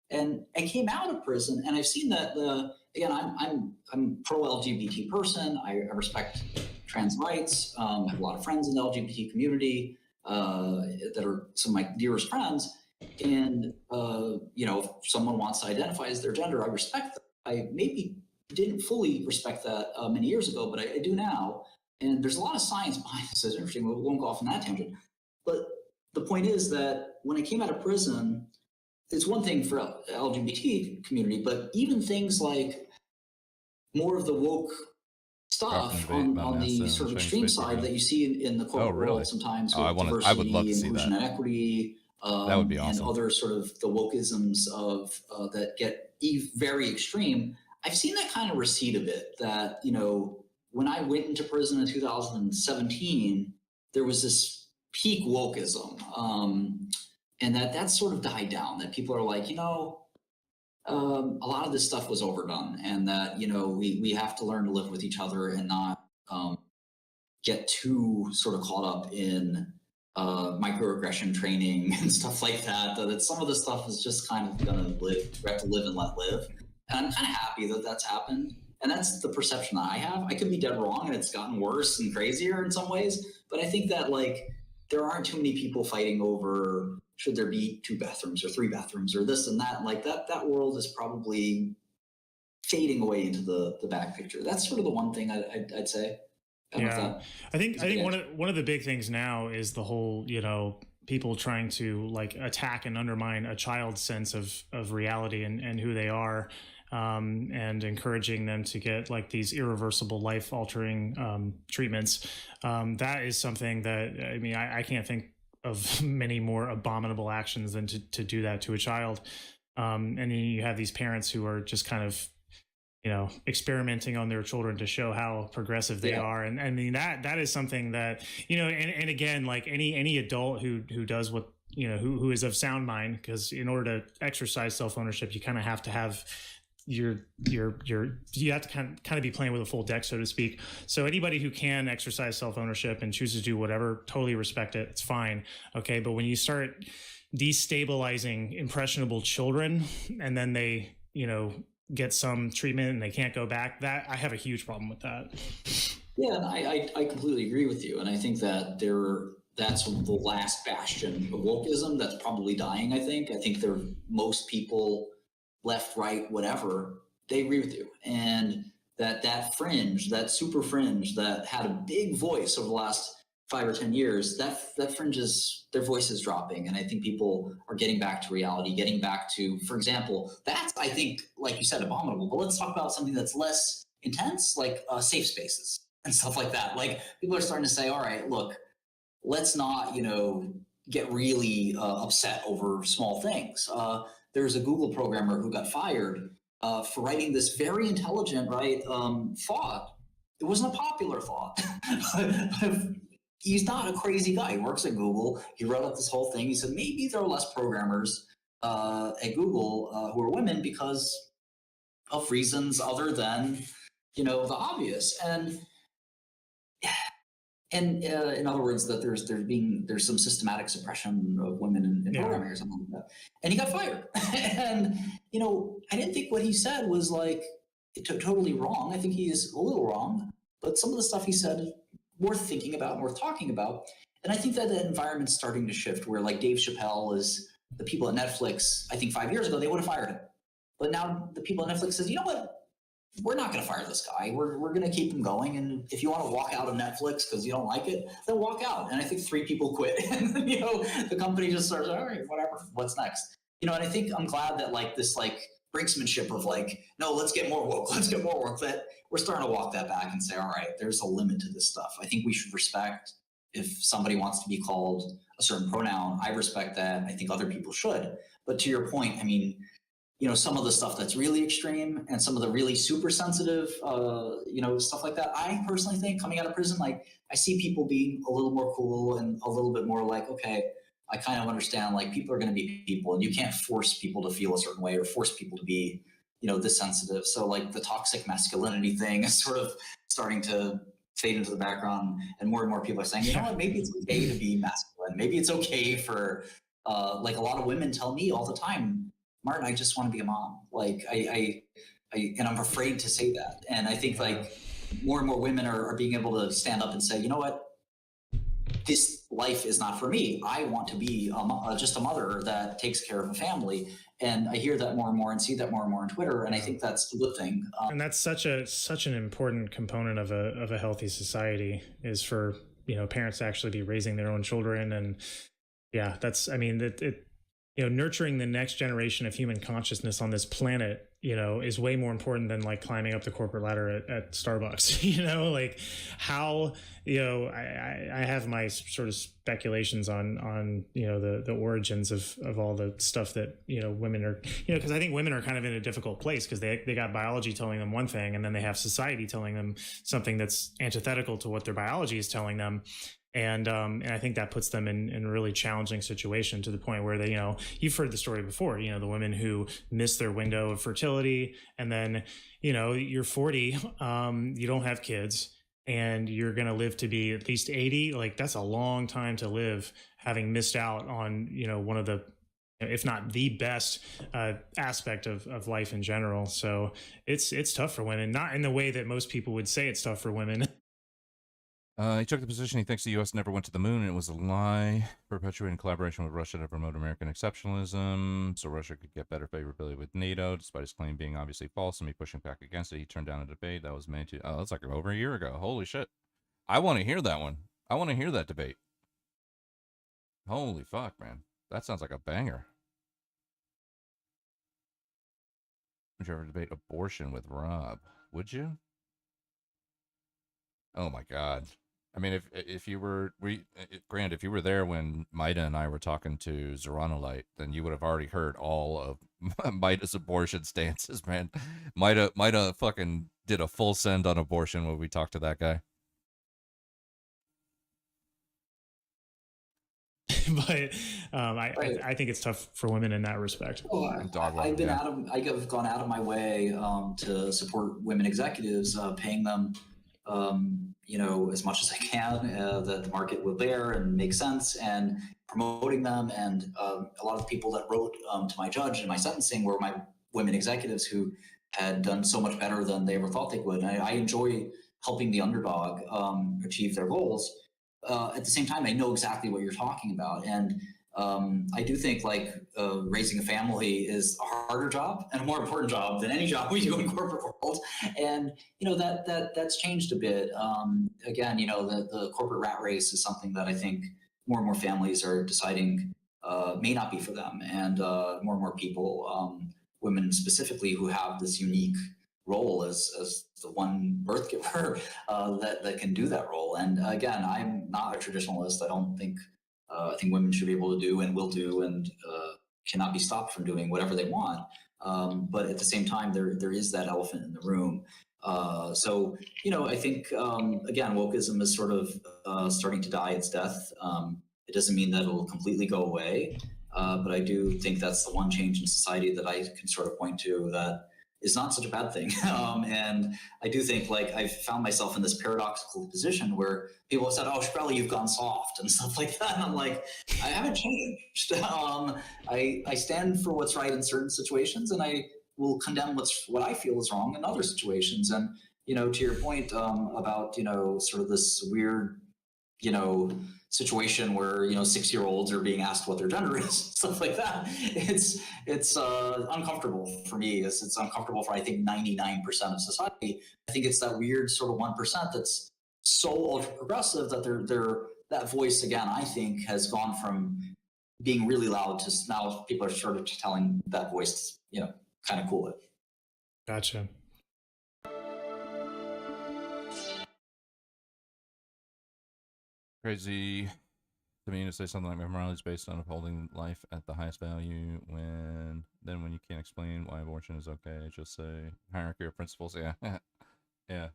And I came out of prison and I've seen that again, I'm pro-LGBT person. I respect trans rights. I have a lot of friends in the LGBT community that are some of my dearest friends. And, if someone wants to identify as their gender, I respect that. I maybe didn't fully respect that many years ago, but I do now. And there's a lot of science behind this. It's interesting. We won't go off on that tangent. But the point is that when I came out of prison, it's one thing for LGBT community, but even things like more of the woke stuff on the sort of extreme side that you see in the corporate world sometimes with diversity, I would love to see inclusion, that. and equity, that would be awesome. And other sort of the wokeisms of that get very extreme. I've seen that kind of recede a bit. That when I went into prison in 2017, there was this peak wokeism. And that's sort of died down, that people are like, a lot of this stuff was overdone, and that, we have to learn to live with each other and not get too sort of caught up in microaggression training and stuff like that, that some of the stuff is just kind of going to live. We have to live and let live. And I'm kind of happy that that's happened. And that's the perception that I have. I could be dead wrong and it's gotten worse and crazier in some ways. But I think that there aren't too many people fighting over should there be 2 bathrooms or 3 bathrooms or this and that. Like that world is probably fading away into the back picture. That's sort of the one thing I'd say. Yeah, I think one of the big things now is the whole, people trying to attack and undermine a child's sense of reality and who they are. And encouraging them to get these irreversible life-altering treatments. That is something that, I can't think of many more abominable actions than to do that to a child. And then you have these parents who are just kind of, experimenting on their children to show how progressive they are. And I mean, that is something that, and again, any adult who does what, who is of sound mind, because in order to exercise self-ownership, you kind of have to have you have to kind of be playing with a full deck, so to speak. So anybody who can exercise self-ownership and chooses to do whatever, totally respect it. It's fine. Okay. But when you start destabilizing impressionable children and then they, get some treatment and they can't go back, that I have a huge problem with that. Yeah. And I completely agree with you. And I think that that's the last bastion of wokeism that's probably dying. I think most people, left, right, whatever, they agree with you. And that fringe, that super fringe that had a big voice over the last 5 or 10 years, that fringe is, their voice is dropping. And I think people are getting back to reality, getting back to, for example, that's, I think, like you said, abominable. But let's talk about something that's less intense, like safe spaces and stuff like that. Like people are starting to say, all right, look, let's not, get really upset over small things. There's a Google programmer who got fired for writing this very intelligent, thought. It wasn't a popular thought. He's not a crazy guy. He works at Google. He wrote up this whole thing. He said maybe there are less programmers at Google who are women because of reasons other than, the obvious. And in other words, that there's some systematic suppression of women in programming or something like that. And he got fired. And, I didn't think what he said was totally wrong. I think he is a little wrong, but some of the stuff he said worth thinking about and worth talking about. And I think that the environment's starting to shift where Dave Chappelle is the people at Netflix. I think 5 years ago, they would have fired him. But now the people at Netflix says, you know what? We're not going to fire this guy. We're going to keep him going. And if you want to walk out of Netflix because you don't like it, then walk out. And I think 3 people quit. And then, the company just starts, all right, whatever. What's next? And I think I'm glad that this brinksmanship of no, let's get more woke. Let's get more woke. That we're starting to walk that back and say, all right, there's a limit to this stuff. I think we should respect if somebody wants to be called a certain pronoun. I respect that. I think other people should. But to your point, I mean, some of the stuff that's really extreme and some of the really super sensitive, stuff like that. I personally think coming out of prison, I see people being a little more cool and a little bit more okay, I kind of understand, people are going to be people and you can't force people to feel a certain way or force people to be, this sensitive. So the toxic masculinity thing is sort of starting to fade into the background, and more people are saying, you know what, maybe it's okay to be masculine. Maybe it's okay for, a lot of women tell me all the time, Martin, I just want to be a mom. And I'm afraid to say that. And I think more and more women are being able to stand up and say, you know what, this life is not for me. I want to be just a mother that takes care of a family. And I hear that more and more and see that more and more on Twitter. And I think that's a good thing. And that's such an important component of a healthy society is for, parents to actually be raising their own children. And yeah, nurturing the next generation of human consciousness on this planet, is way more important than climbing up the corporate ladder at Starbucks. I have my sort of speculations on the origins of all the stuff that women are, because I think women are kind of in a difficult place because they got biology telling them one thing and then they have society telling them something that's antithetical to what their biology is telling them. And I think that puts them in a really challenging situation to the point where they, you've heard the story before, the women who miss their window of fertility and then, you're 40, you don't have kids and you're going to live to be at least 80. That's a long time to live having missed out on, one of the, if not the best aspect of life in general. So it's tough for women, not in the way that most people would say it's tough for women. He took the position he thinks the U.S. never went to the moon, and it was a lie, perpetuating collaboration with Russia to promote American exceptionalism, so Russia could get better favorability with NATO, despite his claim being obviously false and me pushing back against it. He turned down a debate that was made to... Oh, that's over a year ago. Holy shit. I want to hear that one. I want to hear that debate. Holy fuck, man. That sounds like a banger. Would you ever debate abortion with Rob? Would you? Oh my God. I mean, if you were, Grant, if you were there when Maida and I were talking to Zeronolite, then you would have already heard all of Maida's abortion stances, man. Maida fucking did a full send on abortion when we talked to that guy. But I think it's tough for women in that respect. Oh, I've gone out of my way to support women executives, paying them as much as I can that the market will bear and make sense, and promoting them. And a lot of the people that wrote to my judge in my sentencing were my women executives who had done so much better than they ever thought they would. And I enjoy helping the underdog achieve their goals. At the same time, I know exactly what you're talking about. And I do think like raising a family is a harder job and a more important job than any job we do in corporate world. And, you know, that's changed a bit. Again, you know, the corporate rat race is something that I think more and more families are deciding may not be for them. And more and more people, women specifically, who have this unique role as the one birth giver that can do that role. And again, I'm not a traditionalist. I think women should be able to do and will do and cannot be stopped from doing whatever they want. But at the same time, there is that elephant in the room. So, you know, I think, again, wokeism is sort of starting to die its death. It doesn't mean that it will completely go away. But I do think that's the one change in society that I can sort of point to that is not such a bad thing. And I do think, like, I've found myself in this paradoxical position where people have said, oh, Shkreli, you've gone soft and stuff like that. And I'm like, I haven't changed. I stand for what's right in certain situations, and I will condemn what I feel is wrong in other situations. And, you know, to your point about, you know, sort of this weird, you know, situation where, you know, 6-year-olds are being asked what their gender is, stuff like that. It's uncomfortable for me. It's uncomfortable for, I think, 99% of society. I think it's that weird sort of 1% that's so ultra progressive that that voice, again, I think has gone from being really loud to now people are sort of telling that voice, you know, kind of cool it. Gotcha. Crazy to me to say something like morality is based on upholding life at the highest value. When you can't explain why abortion is okay, just say hierarchy of principles. Yeah, yeah.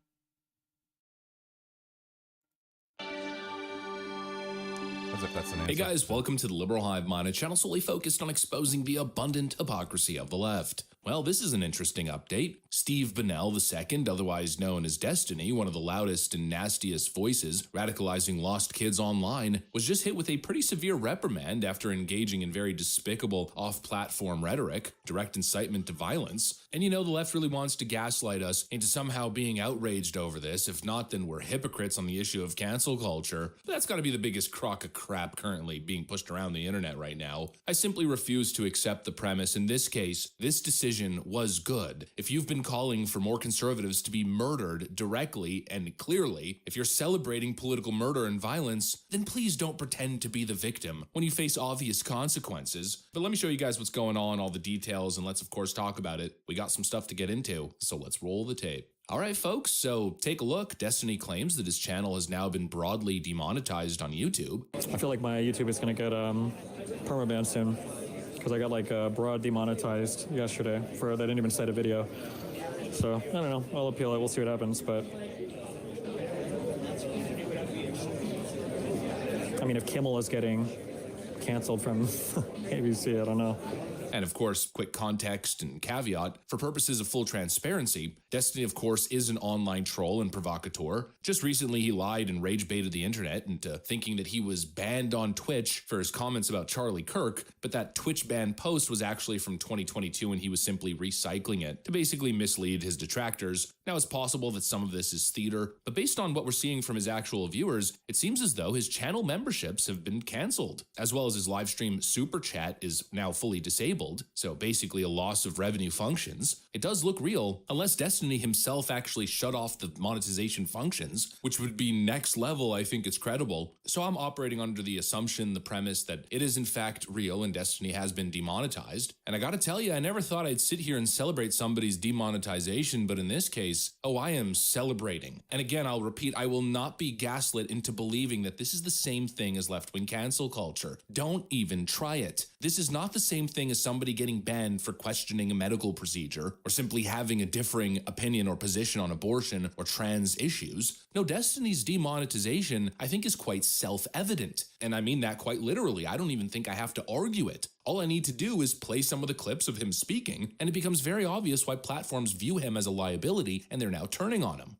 As if that's an answer. Hey guys, welcome to the Liberal Hive Mind, a channel solely focused on exposing the abundant hypocrisy of the left. Well, this is an interesting update. Steve Bannell II, otherwise known as Destiny, one of the loudest and nastiest voices radicalizing lost kids online, was just hit with a pretty severe reprimand after engaging in very despicable off-platform rhetoric, direct incitement to violence. And you know, the left really wants to gaslight us into somehow being outraged over this. If not, then we're hypocrites on the issue of cancel culture. But that's got to be the biggest crock of crap currently being pushed around the internet right now. I simply refuse to accept the premise. In this case, this decision was good. If you've been calling for more conservatives to be murdered directly and clearly, if you're celebrating political murder and violence, then please don't pretend to be the victim when you face obvious consequences. But let me show you guys what's going on, all the details, and let's of course talk about it. We got some stuff to get into, so let's roll the tape. Alright folks, so take a look. Destiny claims that his channel has now been broadly demonetized on YouTube. I feel like my YouTube is gonna get permabanned soon, because I got like broad demonetized yesterday for that I didn't even cite a video. So I don't know, I'll appeal it, we'll see what happens, but I mean, if Kimmel is getting canceled from ABC, I don't know. And of course, quick context and caveat, for purposes of full transparency, Destiny of course is an online troll and provocateur. Just recently he lied and rage baited the internet into thinking that he was banned on Twitch for his comments about Charlie Kirk, but that Twitch ban post was actually from 2022 and he was simply recycling it to basically mislead his detractors. Now it's possible that some of this is theater, but based on what we're seeing from his actual viewers, it seems as though his channel memberships have been cancelled, as well as his live stream super chat is now fully disabled. So basically a loss of revenue functions. It does look real, unless Destiny himself actually shut off the monetization functions, which would be next level. I think it's credible. So I'm operating under the assumption, the premise that it is in fact real and Destiny has been demonetized. And I gotta tell you, I never thought I'd sit here and celebrate somebody's demonetization, but in this case, oh, I am celebrating. And again, I'll repeat, I will not be gaslit into believing that this is the same thing as left-wing cancel culture. Don't even try it. This is not the same thing as somebody getting banned for questioning a medical procedure or simply having a differing opinion or position on abortion or trans issues. No, Destiny's demonetization, I think, is quite self-evident. And I mean that quite literally. I don't even think I have to argue it. All I need to do is play some of the clips of him speaking, and it becomes very obvious why platforms view him as a liability and they're now turning on him.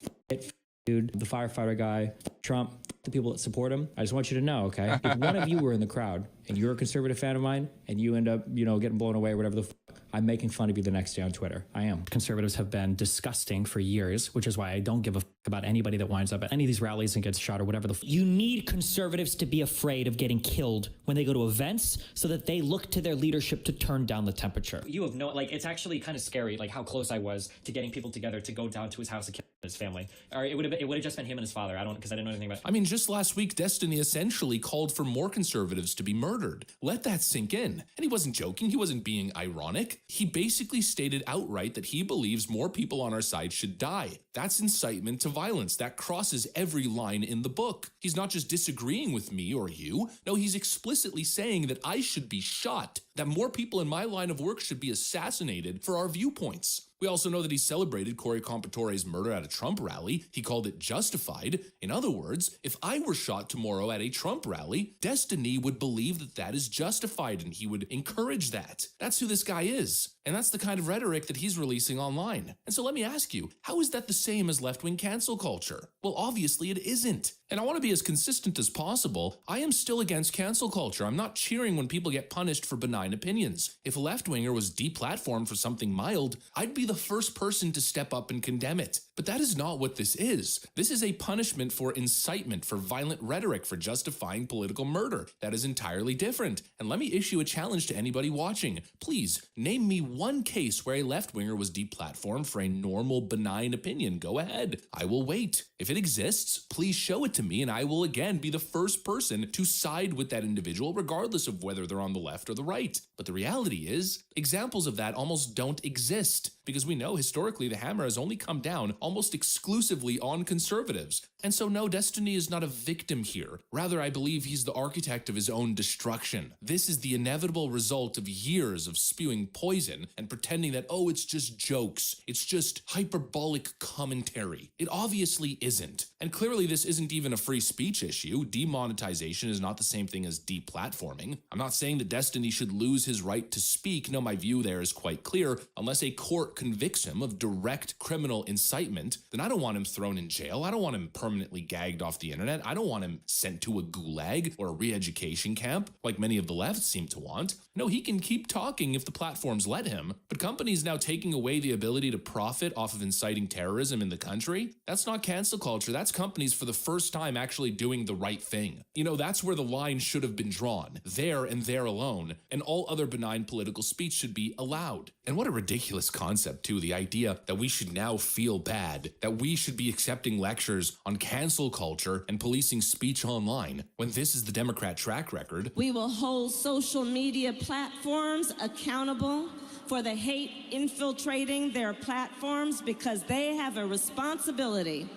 dude, the firefighter guy, Trump, the people that support him. I just want you to know, okay? If one of you were in the crowd and you're a conservative fan of mine and you end up, getting blown away or whatever the fuck, I'm making fun of you the next day on Twitter. I am. Conservatives have been disgusting for years, which is why I don't give a fuck about anybody that winds up at any of these rallies and gets shot or whatever the fuck. You need conservatives to be afraid of getting killed when they go to events so that they look to their leadership to turn down the temperature. You have no, it's actually kind of scary, how close I was to getting people together to go down to his house and kill his family. Or it would have just been him and his father. Because I didn't know anything about it. I mean, just last week, Destiny essentially called for more conservatives to be murdered. Let that sink in. And he wasn't joking. He wasn't being ironic. He basically stated outright that he believes more people on our side should die. That's incitement to violence. That crosses every line in the book. He's not just disagreeing with me or you. No, he's explicitly saying that I should be shot, that more people in my line of work should be assassinated for our viewpoints. We also know that he celebrated Cory Compatore's murder at a Trump rally. He called it justified. In other words, if I were shot tomorrow at a Trump rally, Destiny would believe that that is justified and he would encourage that. That's who this guy is. And that's the kind of rhetoric that he's releasing online. And so let me ask you, how is that the same as left-wing cancel culture? Well, obviously it isn't. And I want to be as consistent as possible. I am still against cancel culture. I'm not cheering when people get punished for benign opinions. If a left-winger was deplatformed for something mild, I'd be the first person to step up and condemn it. But that is not what this is. This is a punishment for incitement, for violent rhetoric, for justifying political murder. That is entirely different. And let me issue a challenge to anybody watching. Please, name me one case where a left-winger was deplatformed for a normal, benign opinion. Go ahead. I will wait. If it exists, please show it to me, and I will again be the first person to side with that individual, regardless of whether they're on the left or the right. But the reality is, examples of that almost don't exist, because we know historically the hammer has only come down almost exclusively on conservatives. And so no, Destiny is not a victim here. Rather, I believe he's the architect of his own destruction. This is the inevitable result of years of spewing poison and pretending that, oh, it's just jokes. It's just hyperbolic commentary. It obviously isn't. And clearly this isn't even a free speech issue. Demonetization is not the same thing as deplatforming. I'm not saying that Destiny should lose his right to speak. No, my view there is quite clear. Unless a court convicts him of direct criminal incitement, then I don't want him thrown in jail. I don't want him permanently gagged off the internet. I don't want him sent to a gulag or a re-education camp like many of the left seem to want. No, he can keep talking if the platforms let him, but companies now taking away the ability to profit off of inciting terrorism in the country, that's not cancel culture. That's companies for the first time actually doing the right thing. That's where the line should have been drawn, there and there alone, and all other benign political speech should be allowed. And what a ridiculous concept too, the idea that we should now feel bad, that we should be accepting lectures on cancel culture and policing speech online, when this is the Democrat track record. We will hold social media platforms accountable for the hate infiltrating their platforms, because they have a responsibility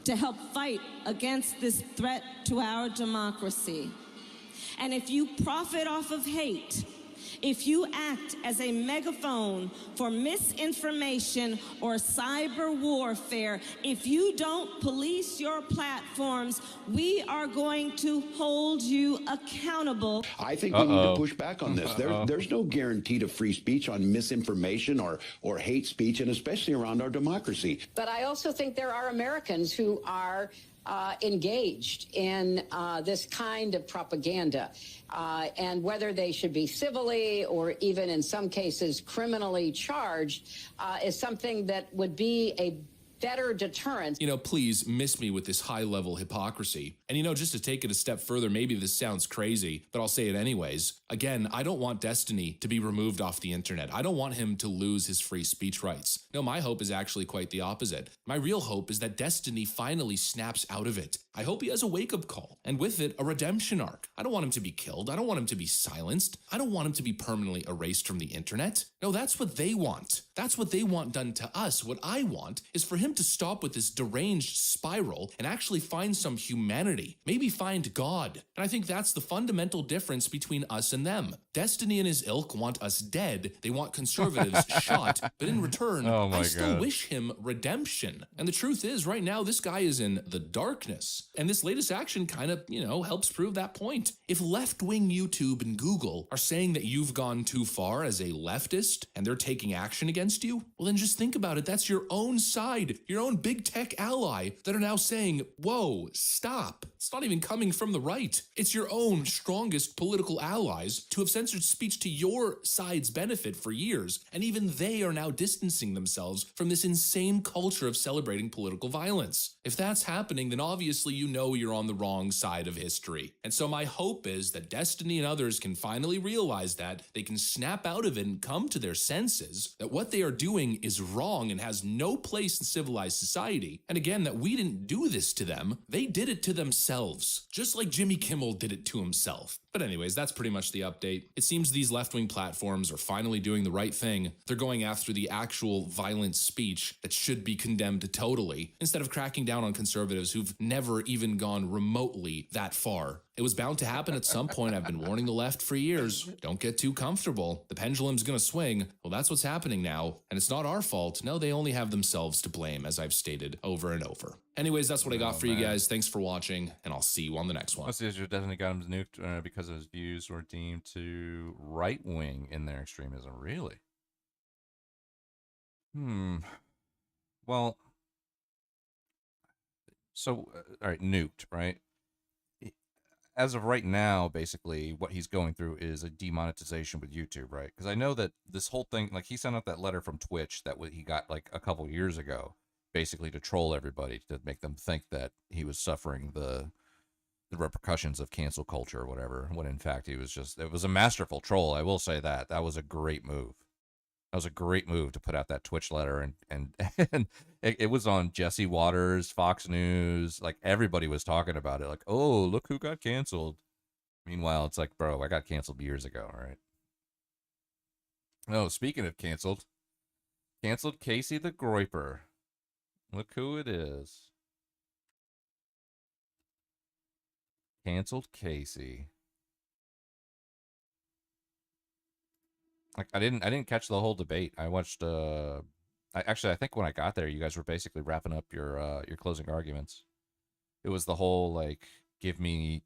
to help fight against this threat to our democracy. And if you profit off of hate, if you act as a megaphone for misinformation or cyber warfare, if you don't police your platforms, we are going to hold you accountable. I think we need to push back on this. There's no guarantee to free speech on misinformation or hate speech, and especially around our democracy. But I also think there are Americans who are engaged in this kind of propaganda, and whether they should be civilly or even in some cases criminally charged is something that would be a better deterrent. Please miss me with this high-level hypocrisy. And just to take it a step further, maybe this sounds crazy, but I'll say it anyways. Again, I don't want Destiny to be removed off the internet. I don't want him to lose his free speech rights. No, my hope is actually quite the opposite. My real hope is that Destiny finally snaps out of it. I hope he has a wake-up call, and with it, a redemption arc. I don't want him to be killed. I don't want him to be silenced. I don't want him to be permanently erased from the internet. No, that's what they want. That's what they want done to us. What I want is for him to stop with this deranged spiral and actually find some humanity humanity, maybe find God. And I think that's the fundamental difference between us and them. Destiny and his ilk want us dead. They want conservatives shot. But in return, I still wish him redemption. And the truth is, right now, this guy is in the darkness. And this latest action kind of, helps prove that point. If left-wing YouTube and Google are saying that you've gone too far as a leftist and they're taking action against you, well, then just think about it. That's your own side, your own big tech ally that are now saying, whoa, stop. It's not even coming from the right. It's your own strongest political allies to have censored speech to your side's benefit for years, and even they are now distancing themselves from this insane culture of celebrating political violence. If that's happening, then obviously you're on the wrong side of history. And so my hope is that Destiny and others can finally realize that they can snap out of it and come to their senses, that what they are doing is wrong and has no place in civilized society. And again, that we didn't do this to them, they did it to themselves, just like Jimmy Kimmel did it to himself. But anyways, that's pretty much the update. It seems these left-wing platforms are finally doing the right thing. They're going after the actual violent speech that should be condemned totally, instead of cracking down on conservatives who've never even gone remotely that far. It was bound to happen at some point. I've been warning the left for years. Don't get too comfortable. The pendulum's gonna swing. Well, that's what's happening now. And it's not our fault. No, they only have themselves to blame, as I've stated over and over. Anyways, that's what I got for you guys. Thanks for watching, and I'll see you on the next one. Israel definitely got him nuked because his views were deemed to right-wing in their extremism. Really? Well, so, all right, nuked, right? As of right now, basically, what he's going through is a demonetization with YouTube, right? Because I know that this whole thing, like, he sent out that letter from Twitch that he got, like, a couple years ago, basically to troll everybody, to make them think that he was suffering the repercussions of cancel culture or whatever, when in fact it was a masterful troll. I will say that. That was a great move. That was a great move to put out that Twitch letter, and it was on Jesse Waters, Fox News, like everybody was talking about it, like, oh, look who got canceled. Meanwhile, it's like, bro, I got canceled years ago, all right? Oh, speaking of canceled Casey the Groiper. Look who it is. Canceled Casey. Like, I didn't catch the whole debate. I watched I think when I got there, you guys were basically wrapping up your closing arguments. It was the whole, like, give me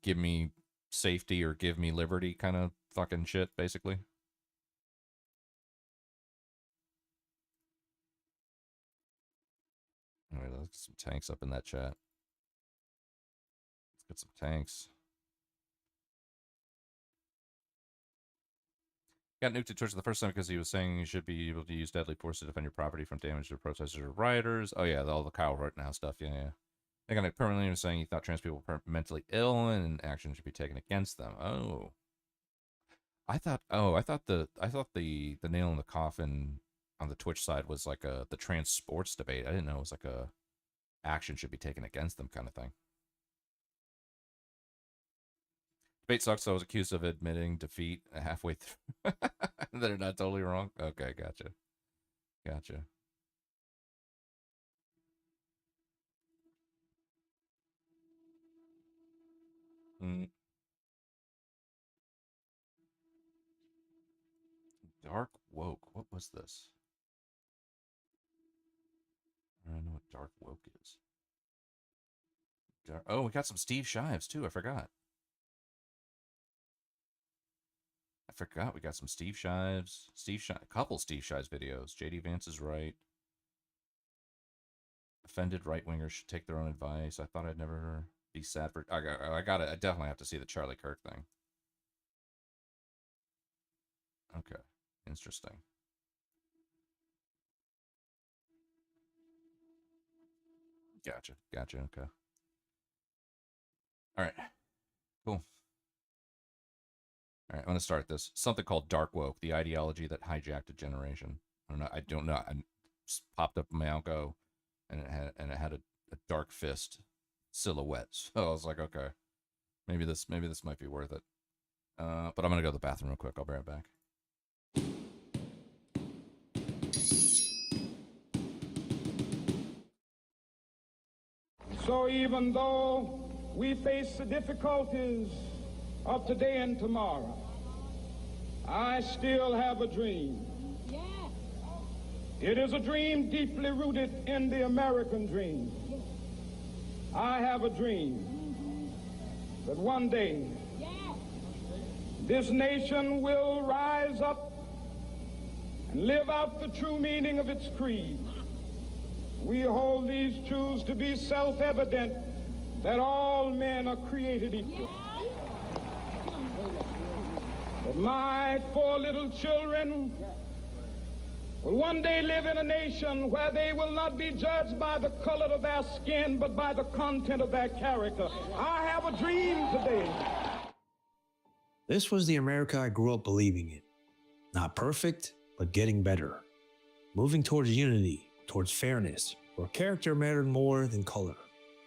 safety or give me liberty kind of fucking shit, basically. All right, let's get some tanks up in that chat. Let's get some tanks. Got nuked at Twitch the first time because he was saying you should be able to use deadly force to defend your property from damage to protesters or rioters. Oh yeah, all the Kyle Rittenhouse stuff. Yeah. They got permanently was saying he thought trans people were mentally ill and action should be taken against them. Oh. I thought the nail in the coffin on the Twitch side was like the trans sports debate. I didn't know it was like a action should be taken against them kind of thing. Debate sucks, so I was accused of admitting defeat halfway through. They're not totally wrong? Okay, gotcha. Dark Woke. What was this? I don't know what Dark Woke is. Oh, we got some Steve Shives, too. I forgot we got some Steve Shives. A couple Steve Shives videos. JD Vance is right. Offended right-wingers should take their own advice. I thought I'd never be sad for... I definitely have to see the Charlie Kirk thing. Okay. Interesting. Gotcha. Okay. All right. Cool. All right, I'm going to start this. Something called Dark Woke, the ideology that hijacked a generation. I don't know. I just popped up in my algo, and it had a dark fist silhouette. So I was like, okay, maybe this might be worth it. But I'm going to go to the bathroom real quick. I'll be right back. So even though We face the difficulties of today and tomorrow. I still have a dream. It is a dream deeply rooted in the American dream. I have a dream that one day this nation will rise up and live out the true meaning of its creed. We hold these truths to be self-evident, that all men are created equal. That my 4 little children will one day live in a nation where they will not be judged by the color of their skin, but by the content of their character. I have a dream today. This was the America I grew up believing in. Not perfect, but getting better. Moving towards unity, towards fairness, where character mattered more than color.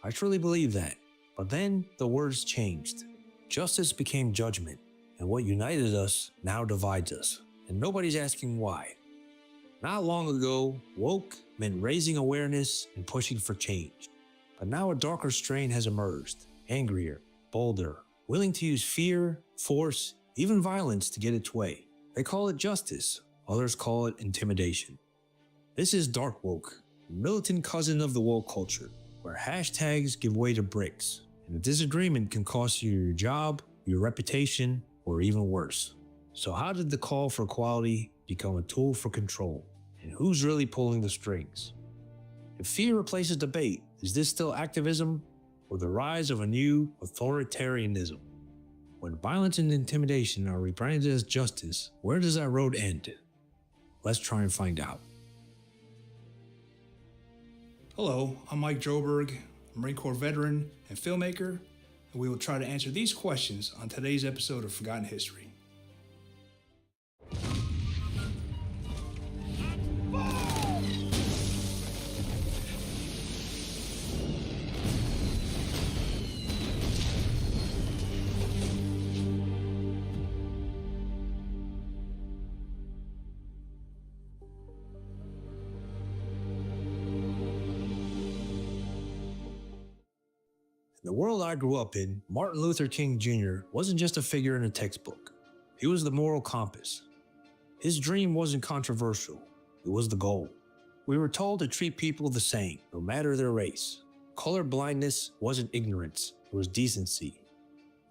I truly believe that. But then the words changed. Justice became judgment, and what united us now divides us. And nobody's asking why. Not long ago, woke meant raising awareness and pushing for change. But now a darker strain has emerged, angrier, bolder, willing to use fear, force, even violence to get its way. They call it justice, others call it intimidation. This is dark woke, a militant cousin of the woke culture, where hashtags give way to bricks, and a disagreement can cost you your job, your reputation, or even worse. So how did the call for equality become a tool for control? And who's really pulling the strings? If fear replaces debate, is this still activism or the rise of a new authoritarianism? When violence and intimidation are rebranded as justice, where does that road end? Let's try and find out. Hello, I'm Mike Joberg, a Marine Corps veteran and filmmaker, and we will try to answer these questions on today's episode of Forgotten History. In the world I grew up in, Martin Luther King Jr. wasn't just a figure in a textbook. He was the moral compass. His dream wasn't controversial. It was the goal. We were told to treat people the same, no matter their race. Color blindness wasn't ignorance, it was decency.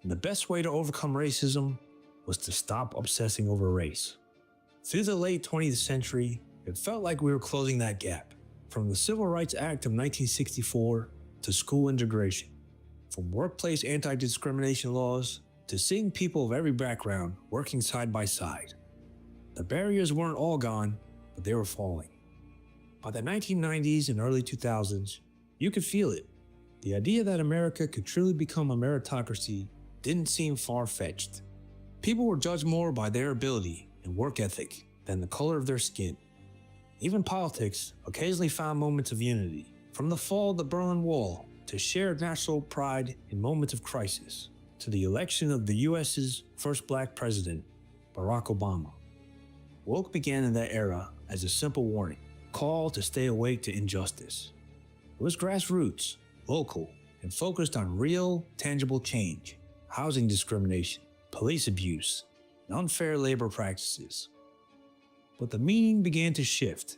And the best way to overcome racism was to stop obsessing over race. Through the late 20th century, it felt like we were closing that gap. From the Civil Rights Act of 1964 to school integration. From workplace anti-discrimination laws to seeing people of every background working side by side. The barriers weren't all gone, but they were falling. By the 1990s and early 2000s, you could feel it. The idea that America could truly become a meritocracy didn't seem far-fetched. People were judged more by their ability and work ethic than the color of their skin. Even politics occasionally found moments of unity, from the fall of the Berlin Wall to shared national pride in moments of crisis, to the election of the US's first black president, Barack Obama. Woke began in that era as a simple warning, call to stay awake to injustice. It was grassroots, local, and focused on real, tangible change, housing discrimination, police abuse, and unfair labor practices. But the meaning began to shift,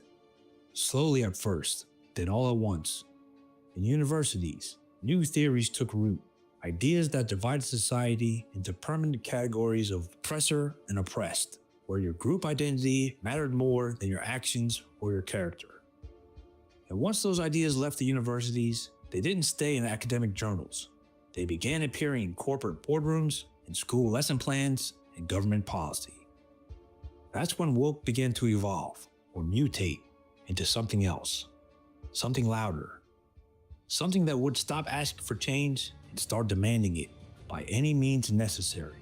slowly at first, then all at once. In universities, new theories took root, ideas that divided society into permanent categories of oppressor and oppressed, where your group identity mattered more than your actions or your character. And once those ideas left the universities, they didn't stay in academic journals. They began appearing in corporate boardrooms, in school lesson plans, and government policy. That's when woke began to evolve, or mutate, into something else, something louder. Something that would stop asking for change and start demanding it by any means necessary.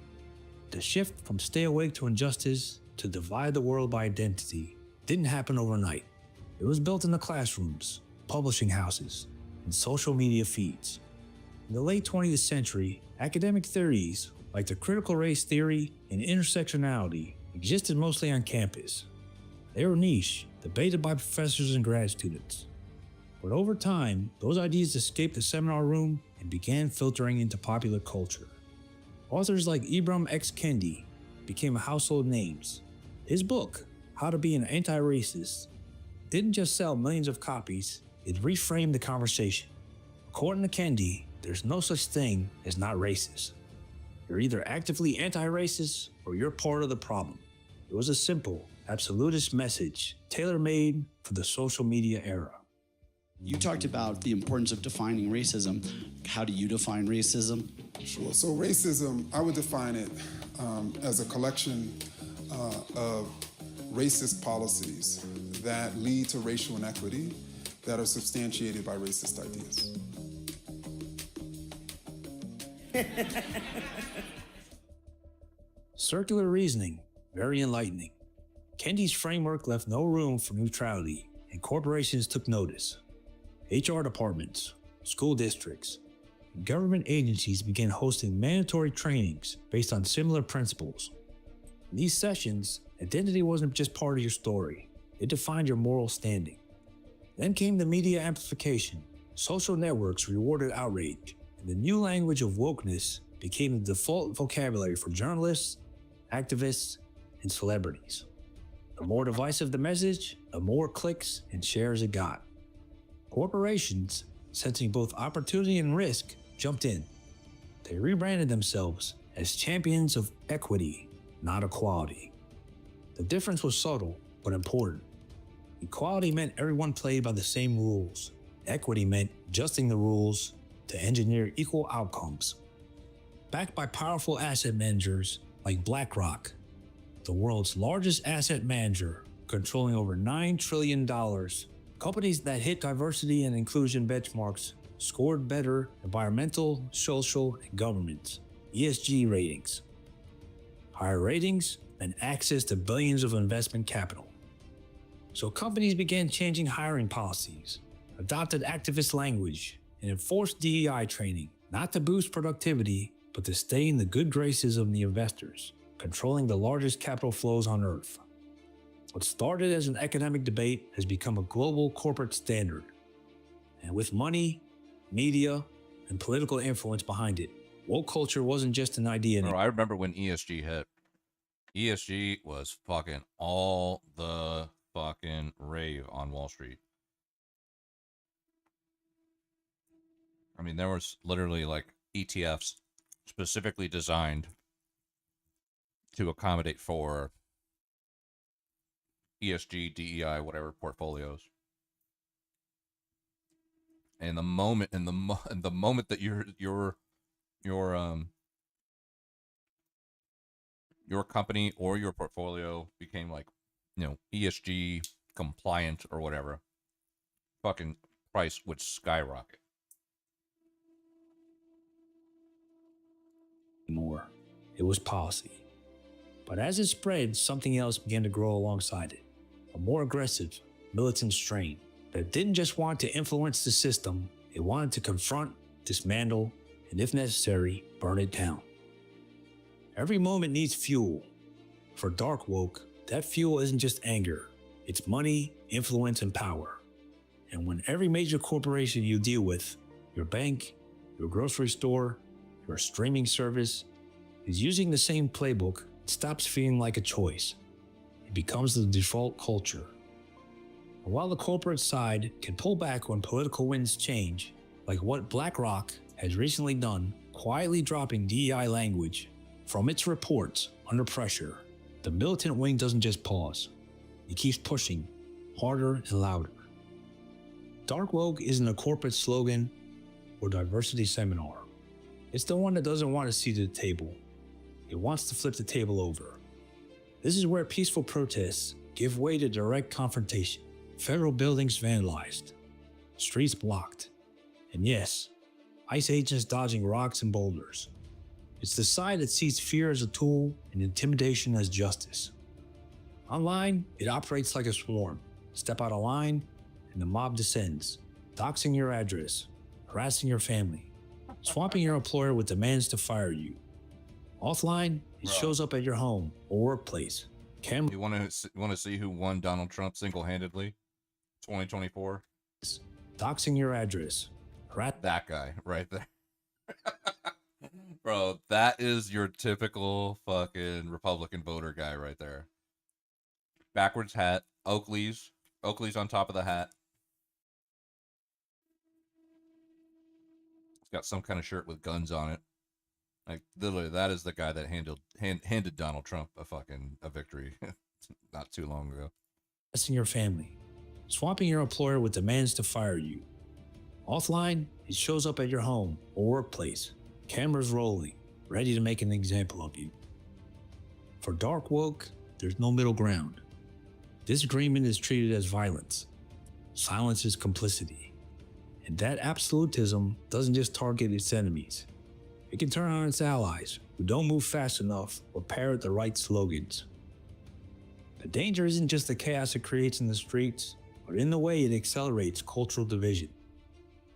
The shift from stay awake to injustice to divide the world by identity didn't happen overnight. It was built in the classrooms, publishing houses, and social media feeds. In the late 20th century, academic theories like the critical race theory and intersectionality existed mostly on campus. They were niche, debated by professors and grad students. But over time, those ideas escaped the seminar room and began filtering into popular culture. Authors like Ibram X. Kendi became household names. His book, How to Be an Anti-Racist, didn't just sell millions of copies, it reframed the conversation. According to Kendi, there's no such thing as not racist. You're either actively anti-racist or you're part of the problem. It was a simple, absolutist message, tailor-made for the social media era. You talked about the importance of defining racism. How do you define racism? Sure. So racism, I would define it as a collection of racist policies that lead to racial inequity that are substantiated by racist ideas. Circular reasoning, very enlightening. Kendi's framework left no room for neutrality, and corporations took notice. HR departments, school districts, and government agencies began hosting mandatory trainings based on similar principles. In these sessions, identity wasn't just part of your story, it defined your moral standing. Then came the media amplification. Social networks rewarded outrage, and the new language of wokeness became the default vocabulary for journalists, activists, and celebrities. The more divisive the message, the more clicks and shares it got. Corporations, sensing both opportunity and risk, jumped in. They rebranded themselves as champions of equity, not equality. The difference was subtle, but important. Equality meant everyone played by the same rules. Equity meant adjusting the rules to engineer equal outcomes. Backed by powerful asset managers like BlackRock, the world's largest asset manager, controlling over $9 trillion, companies that hit diversity and inclusion benchmarks scored better environmental, social, and governance (ESG) ratings. Higher ratings meant access to billions of investment capital. So companies began changing hiring policies, adopted activist language, and enforced DEI training, not to boost productivity, but to stay in the good graces of the investors, controlling the largest capital flows on Earth. What started as an academic debate has become a global corporate standard. And with money, media, and political influence behind it, woke culture wasn't just an idea. Bro, I remember when ESG hit. ESG was fucking all the fucking rave on Wall Street. I mean, there was literally like ETFs specifically designed to accommodate for ESG, DEI, whatever portfolios. And the moment, the moment that your company or your portfolio became like, you know, ESG compliant or whatever, fucking price would skyrocket. More. It was policy. But as it spread, something else began to grow alongside it. A more aggressive, militant strain that didn't just want to influence the system, it wanted to confront, dismantle, and if necessary, burn it down. Every moment needs fuel. For Dark Woke, that fuel isn't just anger, it's money, influence, and power. And when every major corporation you deal with, your bank, your grocery store, your streaming service, is using the same playbook, it stops feeling like a choice. It becomes the default culture. And while the corporate side can pull back when political winds change, like what BlackRock has recently done, quietly dropping DEI language from its reports under pressure, the militant wing doesn't just pause. It keeps pushing harder and louder. Dark Woke isn't a corporate slogan or diversity seminar. It's the one that doesn't want a seat at the table. It wants to flip the table over. This is where peaceful protests give way to direct confrontation. Federal buildings vandalized, streets blocked, and yes, ICE agents dodging rocks and boulders. It's the side that sees fear as a tool and intimidation as justice. Online, it operates like a swarm. Step out of line, and the mob descends, doxing your address, harassing your family, swamping your employer with demands to fire you. Offline, it shows up at your home or workplace. You want to see who won Donald Trump single-handedly? 2024. Doxing your address. That guy right there. Bro, that is your typical fucking Republican voter guy right there. Backwards hat, Oakley's on top of the hat. He's got some kind of shirt with guns on it. Like, literally, that is the guy that handed Donald Trump a victory not too long ago. In your family, swamping your employer with demands to fire you. Offline, he shows up at your home or workplace, cameras rolling, ready to make an example of you. For dark woke, there's no middle ground. Disagreement is treated as violence. Silence is complicity. And that absolutism doesn't just target its enemies. It can turn on its allies who don't move fast enough or parrot the right slogans. The danger isn't just the chaos it creates in the streets, but in the way it accelerates cultural division.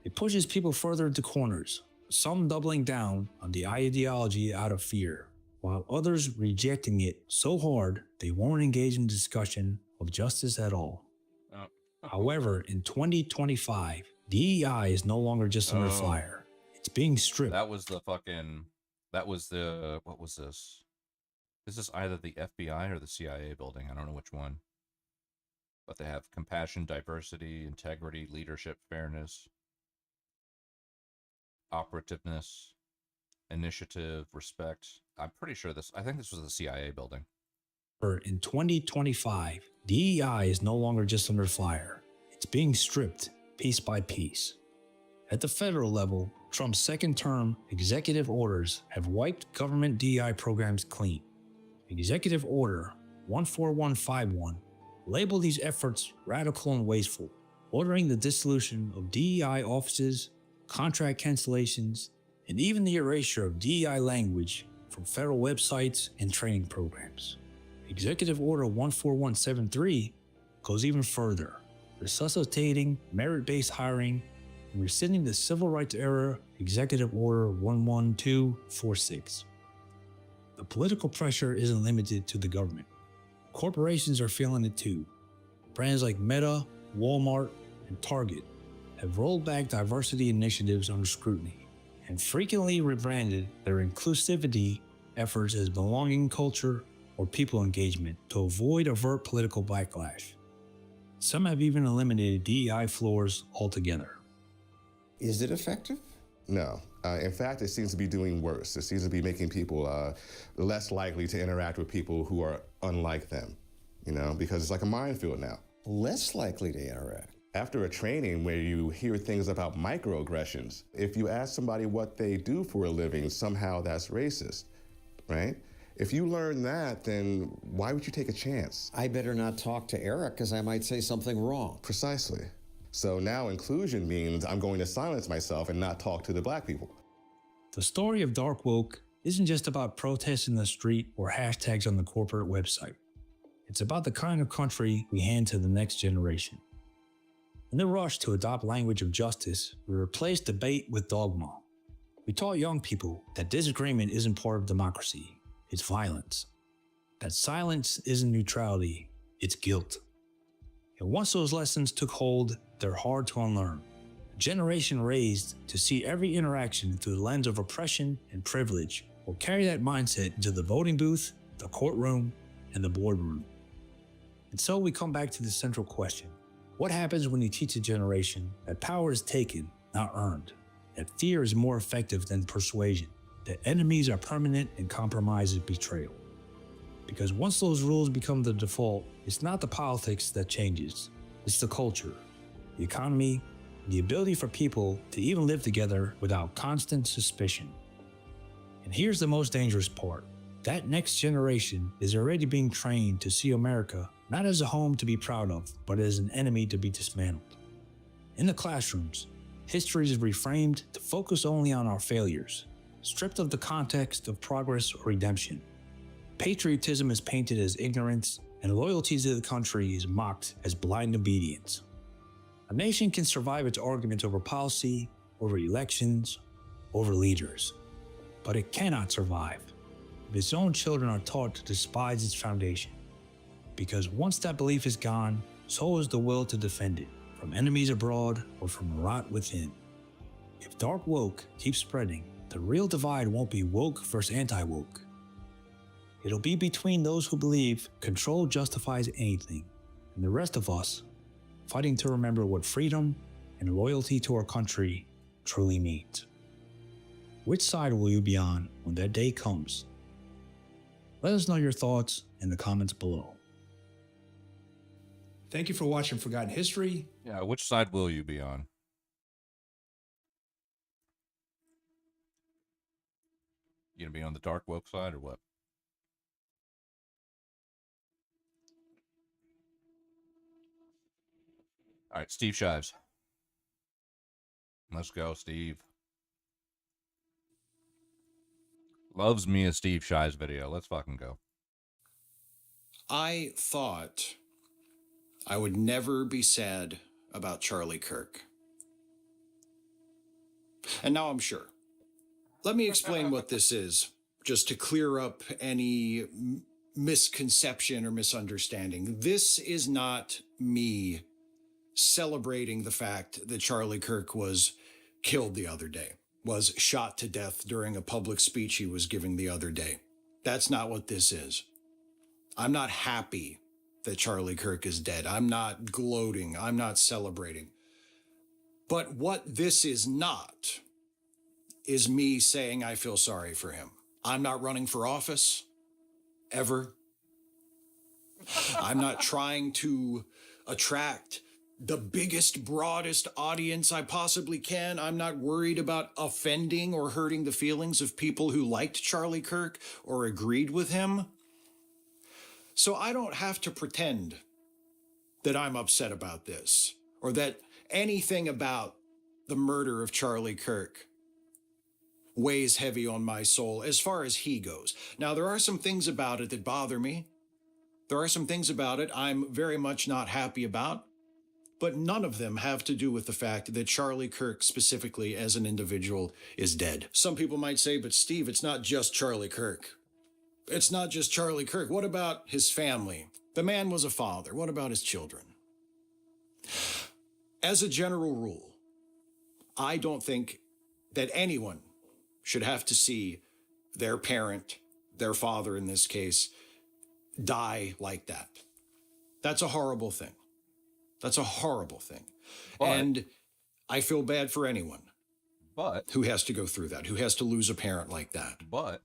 It pushes people further into corners, some doubling down on the ideology out of fear, while others rejecting it so hard they won't engage in discussion of justice at all. However, in 2025, DEI is no longer just under fire. It's being stripped. What was this? This is either the FBI or the CIA building. I don't know which one. But they have compassion, diversity, integrity, leadership, fairness, operativeness, initiative, respect. I'm pretty sure I think this was the CIA building. In 2025, DEI is no longer just under fire. It's being stripped piece by piece. At the federal level, Trump's second-term executive orders have wiped government DEI programs clean. Executive Order 14151 labeled these efforts radical and wasteful, ordering the dissolution of DEI offices, contract cancellations, and even the erasure of DEI language from federal websites and training programs. Executive Order 14173 goes even further, resuscitating merit-based hiring and rescinding the Civil Rights Era Executive Order 11246. The political pressure isn't limited to the government. Corporations are feeling it too. Brands like Meta, Walmart, and Target have rolled back diversity initiatives under scrutiny and frequently rebranded their inclusivity efforts as belonging culture or people engagement to avoid overt political backlash. Some have even eliminated DEI floors altogether. Is it effective? No. In fact, it seems to be doing worse. It seems to be making people less likely to interact with people who are unlike them, because it's like a minefield now. Less likely to interact? After a training where you hear things about microaggressions, if you ask somebody what they do for a living, somehow that's racist, right? If you learn that, then why would you take a chance? I better not talk to Eric because I might say something wrong. Precisely. So now inclusion means I'm going to silence myself and not talk to the black people. The story of Dark Woke isn't just about protests in the street or hashtags on the corporate website. It's about the kind of country we hand to the next generation. In the rush to adopt language of justice, we replaced debate with dogma. We taught young people that disagreement isn't part of democracy, it's violence. That silence isn't neutrality, it's guilt. And once those lessons took hold, they're hard to unlearn. A generation raised to see every interaction through the lens of oppression and privilege will carry that mindset into the voting booth, the courtroom, and the boardroom. And so we come back to the central question. What happens when you teach a generation that power is taken, not earned? That fear is more effective than persuasion? That enemies are permanent and compromise is betrayal? Because once those rules become the default, it's not the politics that changes. It's the culture, the economy, the ability for people to even live together without constant suspicion. And here's the most dangerous part. That next generation is already being trained to see America not as a home to be proud of, but as an enemy to be dismantled. In the classrooms, history is reframed to focus only on our failures, stripped of the context of progress or redemption. Patriotism is painted as ignorance, and loyalty to the country is mocked as blind obedience. A nation can survive its arguments over policy, over elections, over leaders, but it cannot survive if its own children are taught to despise its foundation. Because once that belief is gone, so is the will to defend it, from enemies abroad or from rot within. If Dark Woke keeps spreading, the real divide won't be woke versus anti-woke. It'll be between those who believe control justifies anything, and the rest of us fighting to remember what freedom and loyalty to our country truly means. Which side will you be on when that day comes? Let us know your thoughts in the comments below. Thank you for watching Forgotten History. Yeah, which side will you be on? You gonna be on the dark woke side or what? All right, Steve Shives. Let's go, Steve. Loves me a Steve Shives video. Let's fucking go. I thought I would never be sad about Charlie Kirk. And now I'm sure. Let me explain what this is, just to clear up any misconception or misunderstanding. This is not me celebrating the fact that Charlie Kirk was killed the other day, was shot to death during a public speech he was giving the other day. That's not what this is. I'm not happy that Charlie Kirk is dead. I'm not gloating. I'm not celebrating. But what this is not is me saying I feel sorry for him. I'm not running for office, ever. I'm not trying to attract the biggest, broadest audience I possibly can. I'm not worried about offending or hurting the feelings of people who liked Charlie Kirk or agreed with him. So I don't have to pretend that I'm upset about this or that anything about the murder of Charlie Kirk weighs heavy on my soul as far as he goes. Now, there are some things about it that bother me. There are some things about it I'm very much not happy about, but none of them have to do with the fact that Charlie Kirk specifically as an individual is dead. Some people might say, but Steve, it's not just Charlie Kirk. It's not just Charlie Kirk. What about his family? The man was a father. What about his children? As a general rule, I don't think that anyone should have to see their parent, their father in this case, die like that. That's a horrible thing. That's a horrible thing. And I feel bad for anyone who has to go through that, who has to lose a parent like that. But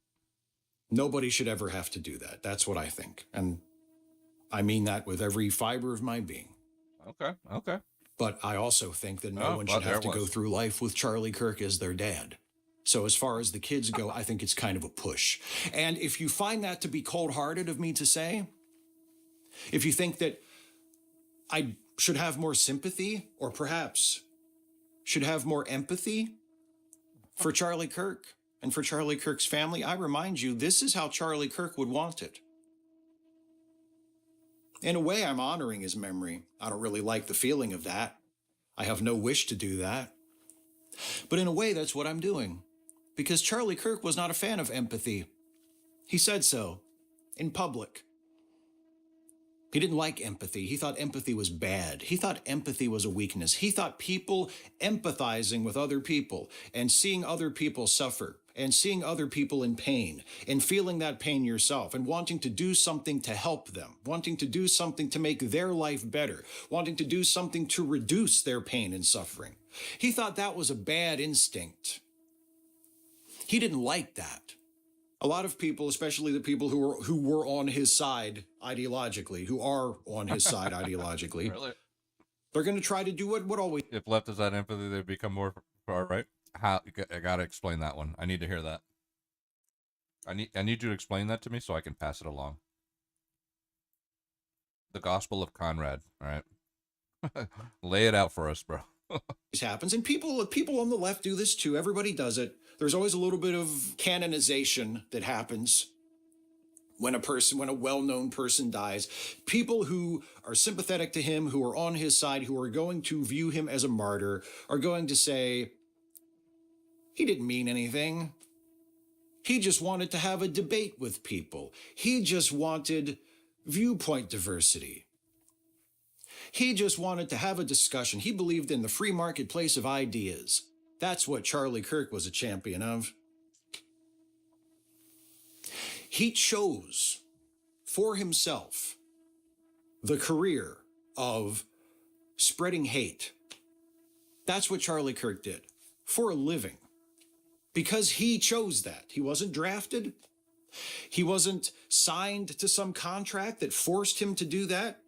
nobody should ever have to do that. That's what I think. And I mean that with every fiber of my being. Okay. But I also think that no one should have to go through life with Charlie Kirk as their dad. So as far as the kids go, I think it's kind of a push. And if you find that to be cold-hearted of me to say, if you think that I should have more sympathy or perhaps should have more empathy for Charlie Kirk and for Charlie Kirk's family, I remind you, this is how Charlie Kirk would want it. In a way, I'm honoring his memory. I don't really like the feeling of that. I have no wish to do that. But in a way, that's what I'm doing. Because Charlie Kirk was not a fan of empathy. He said so in public. He didn't like empathy. He thought empathy was bad. He thought empathy was a weakness. He thought people empathizing with other people and seeing other people suffer and seeing other people in pain and feeling that pain yourself and wanting to do something to help them, wanting to do something to make their life better, wanting to do something to reduce their pain and suffering. He thought that was a bad instinct. He didn't like that. A lot of people, especially the people who were on his side ideologically, who are on his side ideologically, Really? They're going to try to do what always. If left is that empathy, they become more far right. How? I gotta explain that one. I need to hear that. I need you to explain that to me so I can pass it along. The Gospel of Conrad. All right, lay it out for us, bro. This happens, and people on the left do this too. Everybody does it. There's always a little bit of canonization that happens when a well-known person dies. People who are sympathetic to him, who are on his side, who are going to view him as a martyr, are going to say, he didn't mean anything. He just wanted to have a debate with people. He just wanted viewpoint diversity. He just wanted to have a discussion. He believed in the free marketplace of ideas. That's what Charlie Kirk was a champion of. He chose for himself the career of spreading hate. That's what Charlie Kirk did for a living, because he chose that. He wasn't drafted. He wasn't signed to some contract that forced him to do that.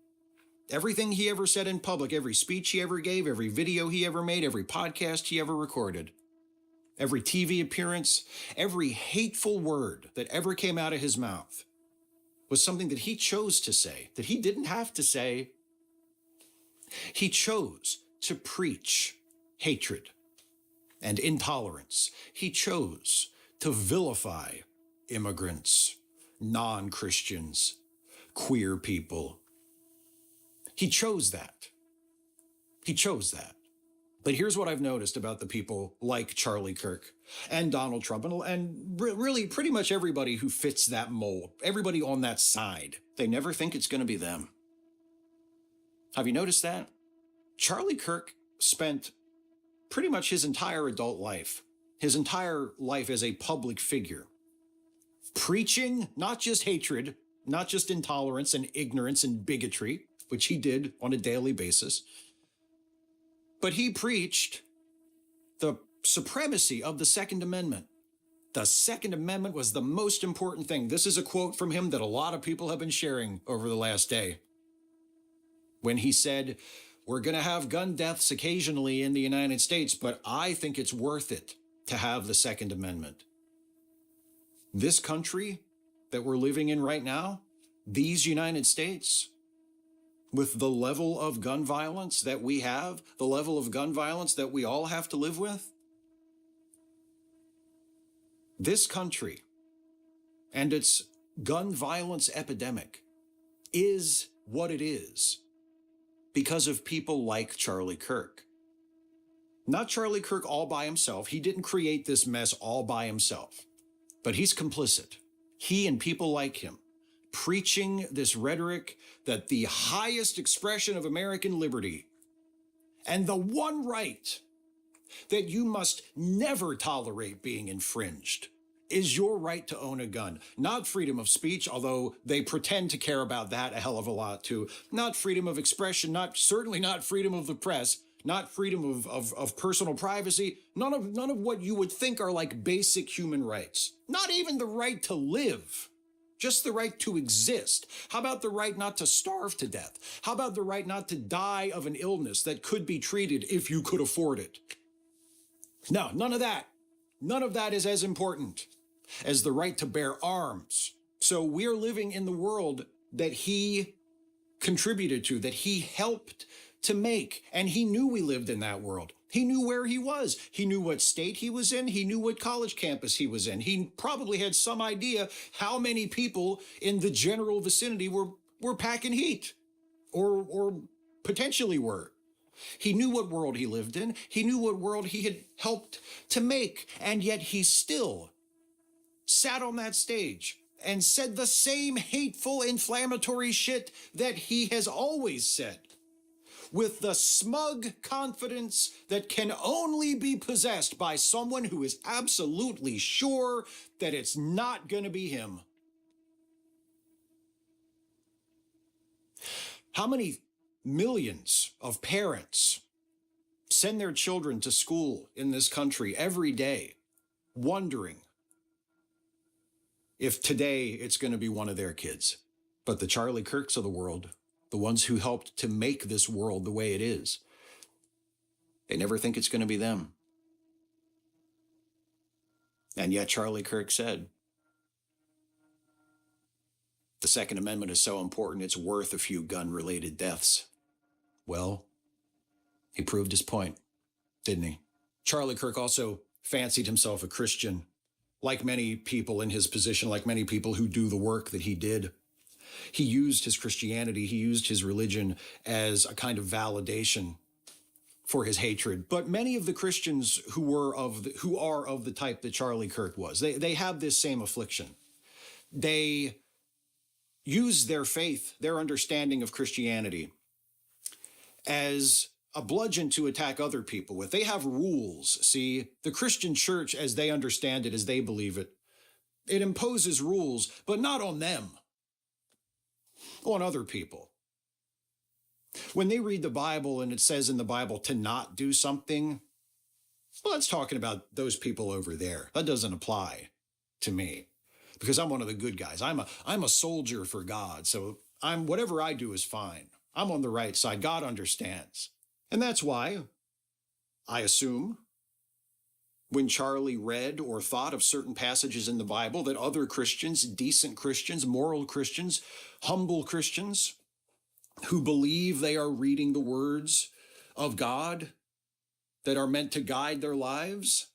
Everything he ever said in public, every speech he ever gave, every video he ever made, every podcast he ever recorded, every TV appearance, every hateful word that ever came out of his mouth was something that he chose to say, that he didn't have to say. He chose to preach hatred and intolerance. He chose to vilify immigrants, non-Christians, queer people. He chose that. He chose that. But here's what I've noticed about the people like Charlie Kirk and Donald Trump and really pretty much everybody who fits that mold, everybody on that side. They never think it's going to be them. Have you noticed that? Charlie Kirk spent pretty much his entire adult life, his entire life as a public figure, preaching not just hatred, not just intolerance and ignorance and bigotry, which he did on a daily basis, but he preached the supremacy of the Second Amendment. The Second Amendment was the most important thing. This is a quote from him that a lot of people have been sharing over the last day. When he said, "We're going to have gun deaths occasionally in the United States, but I think it's worth it to have the Second Amendment." This country that we're living in right now, these United States, with the level of gun violence that we have, the level of gun violence that we all have to live with, this country and its gun violence epidemic is what it is because of people like Charlie Kirk. Not Charlie Kirk all by himself. He didn't create this mess all by himself, but he's complicit. He and people like him preaching this rhetoric that the highest expression of American liberty and the one right that you must never tolerate being infringed is your right to own a gun. Not freedom of speech, although they pretend to care about that a hell of a lot too. Not freedom of expression, certainly not freedom of the press, not freedom of personal privacy, none of what you would think are like basic human rights. Not even the right to live. Just the right to exist. How about the right not to starve to death? How about the right not to die of an illness that could be treated if you could afford it? No, none of that. None of that is as important as the right to bear arms. So we're living in the world that he contributed to, that he helped to make, and he knew we lived in that world. He knew where he was. He knew what state he was in. He knew what college campus he was in. He probably had some idea how many people in the general vicinity were packing heat or potentially were. He knew what world he lived in. He knew what world he had helped to make. And yet he still sat on that stage and said the same hateful, inflammatory shit that he has always said, with the smug confidence that can only be possessed by someone who is absolutely sure that it's not going to be him. How many millions of parents send their children to school in this country every day, wondering if today it's going to be one of their kids? But the Charlie Kirks of the world, the ones who helped to make this world the way it is, they never think it's going to be them. And yet Charlie Kirk said, the Second Amendment is so important, it's worth a few gun-related deaths. Well, he proved his point, didn't he? Charlie Kirk also fancied himself a Christian, like many people in his position, like many people who do the work that he did. He used his Christianity, he used his religion as a kind of validation for his hatred. But many of the Christians who are of the type that Charlie Kirk was, they have this same affliction. They use their faith, their understanding of Christianity, as a bludgeon to attack other people with. They have rules. See, the Christian church, as they understand it, as they believe it, It imposes rules, but not on them, on other people. When they read the Bible and it says in the Bible to not do something, well, that's talking about those people over there. That doesn't apply to me because I'm one of the good guys. I'm a soldier for God. So whatever I do is fine. I'm on the right side. God understands. And that's why I assume when Charlie read or thought of certain passages in the Bible that other Christians, decent Christians, moral Christians, humble Christians who believe they are reading the words of God that are meant to guide their lives.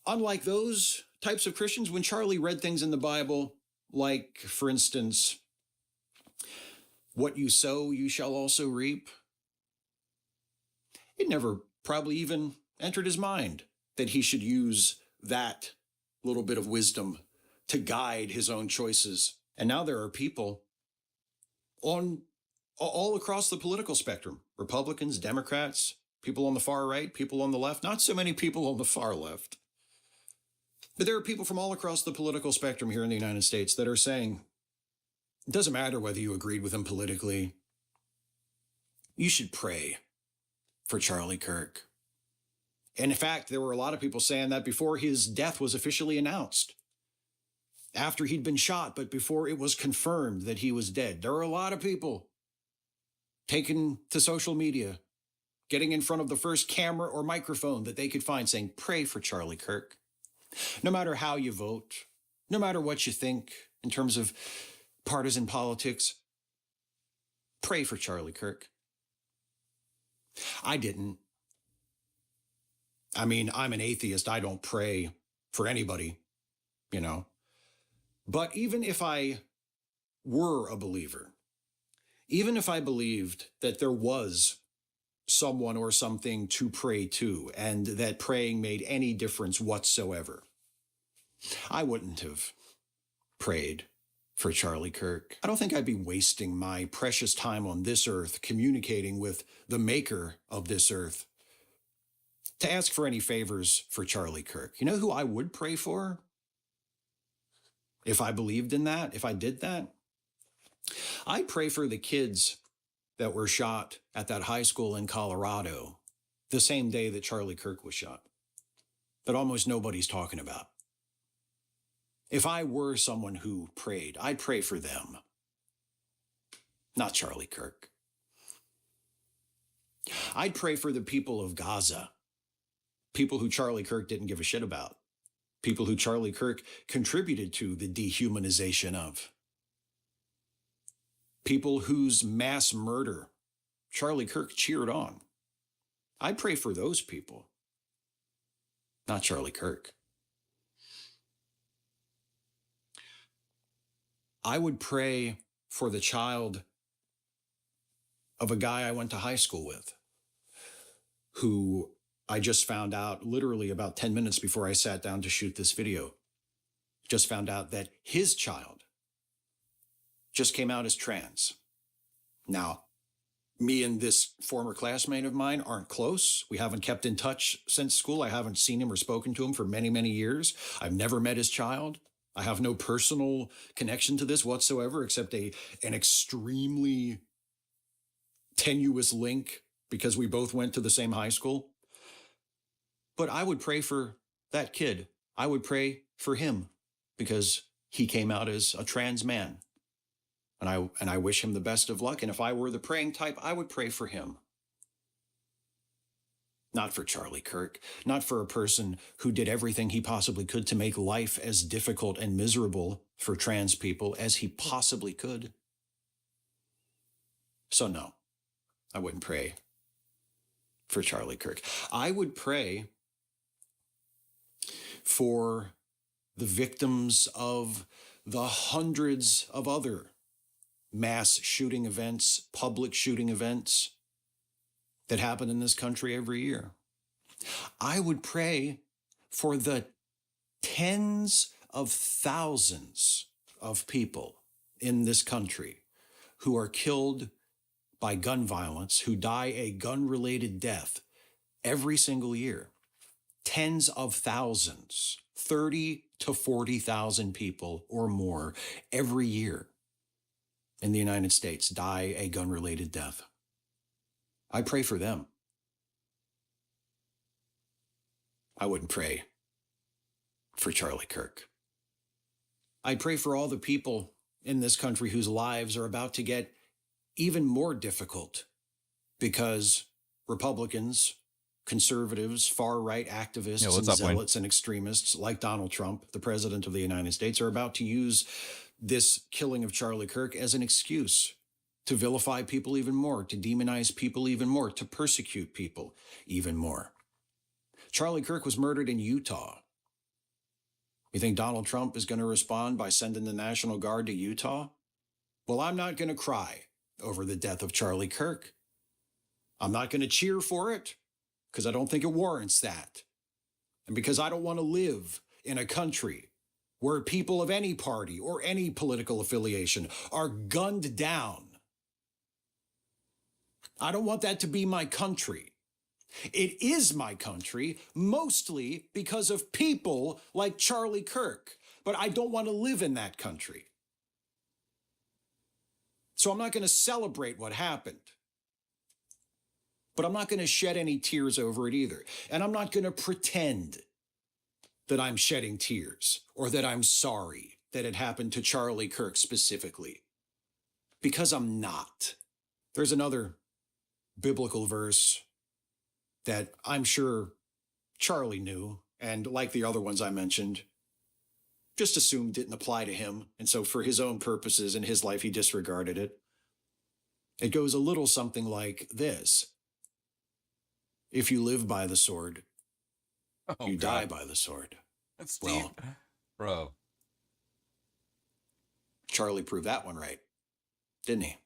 Unlike those types of Christians, when Charlie read things in the Bible, like, for instance, what you sow, you shall also reap, it never probably even entered his mind that he should use that little bit of wisdom to guide his own choices. And now there are people all across the political spectrum, Republicans, Democrats, people on the far right, people on the left, not so many people on the far left. But there are people from all across the political spectrum here in the United States that are saying, it doesn't matter whether you agreed with him politically, you should pray for Charlie Kirk. And in fact, there were a lot of people saying that before his death was officially announced, after he'd been shot, but before it was confirmed that he was dead. There are a lot of people taken to social media, getting in front of the first camera or microphone that they could find saying, pray for Charlie Kirk. No matter how you vote, no matter what you think in terms of partisan politics, pray for Charlie Kirk. I didn't. I mean, I'm an atheist. I don't pray for anybody, you know. But even if I were a believer, even if I believed that there was someone or something to pray to and that praying made any difference whatsoever, I wouldn't have prayed for Charlie Kirk. I don't think I'd be wasting my precious time on this earth communicating with the maker of this earth to ask for any favors for Charlie Kirk. You know who I would pray for? If I believed in that, if I did that, I'd pray for the kids that were shot at that high school in Colorado the same day that Charlie Kirk was shot, that almost nobody's talking about. If I were someone who prayed, I'd pray for them, not Charlie Kirk. I'd pray for the people of Gaza, people who Charlie Kirk didn't give a shit about, people who Charlie Kirk contributed to the dehumanization of, people whose mass murder Charlie Kirk cheered on. I'd pray for those people, not Charlie Kirk. I would pray for the child of a guy I went to high school with, who I just found out literally about 10 minutes before I sat down to shoot this video. Just found out that his child just came out as trans. Now, me and this former classmate of mine aren't close. We haven't kept in touch since school. I haven't seen him or spoken to him for many, many years. I've never met his child. I have no personal connection to this whatsoever, except an extremely tenuous link because we both went to the same high school. But I would pray for that kid. I would pray for him because he came out as a trans man. And I wish him the best of luck. And if I were the praying type, I would pray for him. Not for Charlie Kirk, not for a person who did everything he possibly could to make life as difficult and miserable for trans people as he possibly could. So no, I wouldn't pray for Charlie Kirk. I would pray for the victims of the hundreds of other mass shooting events, public shooting events that happen in this country every year. I would pray for the tens of thousands of people in this country who are killed by gun violence, who die a gun-related death every single year. tens of thousands, 30 to 40,000 people or more every year in the United States die a gun-related death. I pray for them. I wouldn't pray for Charlie Kirk. I pray for all the people in this country whose lives are about to get even more difficult because Republicans, conservatives, far-right activists, and zealots and extremists like Donald Trump, the president of the United States, are about to use this killing of Charlie Kirk as an excuse to vilify people even more, to demonize people even more, to persecute people even more. Charlie Kirk was murdered in Utah. You think Donald Trump is going to respond by sending the National Guard to Utah? Well, I'm not going to cry over the death of Charlie Kirk. I'm not going to cheer for it because I don't think it warrants that. And because I don't want to live in a country where people of any party or any political affiliation are gunned down. I don't want that to be my country. It is my country, mostly because of people like Charlie Kirk, but I don't want to live in that country. So I'm not going to celebrate what happened, but I'm not going to shed any tears over it either. And I'm not going to pretend that I'm shedding tears or that I'm sorry that it happened to Charlie Kirk specifically, because I'm not. There's another biblical verse that I'm sure Charlie knew, and like the other ones I mentioned, just assumed didn't apply to him, and so for his own purposes in his life, he disregarded it. It goes a little something like this. If you live by the sword, you die by the sword. That's well, deep. Bro. Charlie proved that one right, didn't he?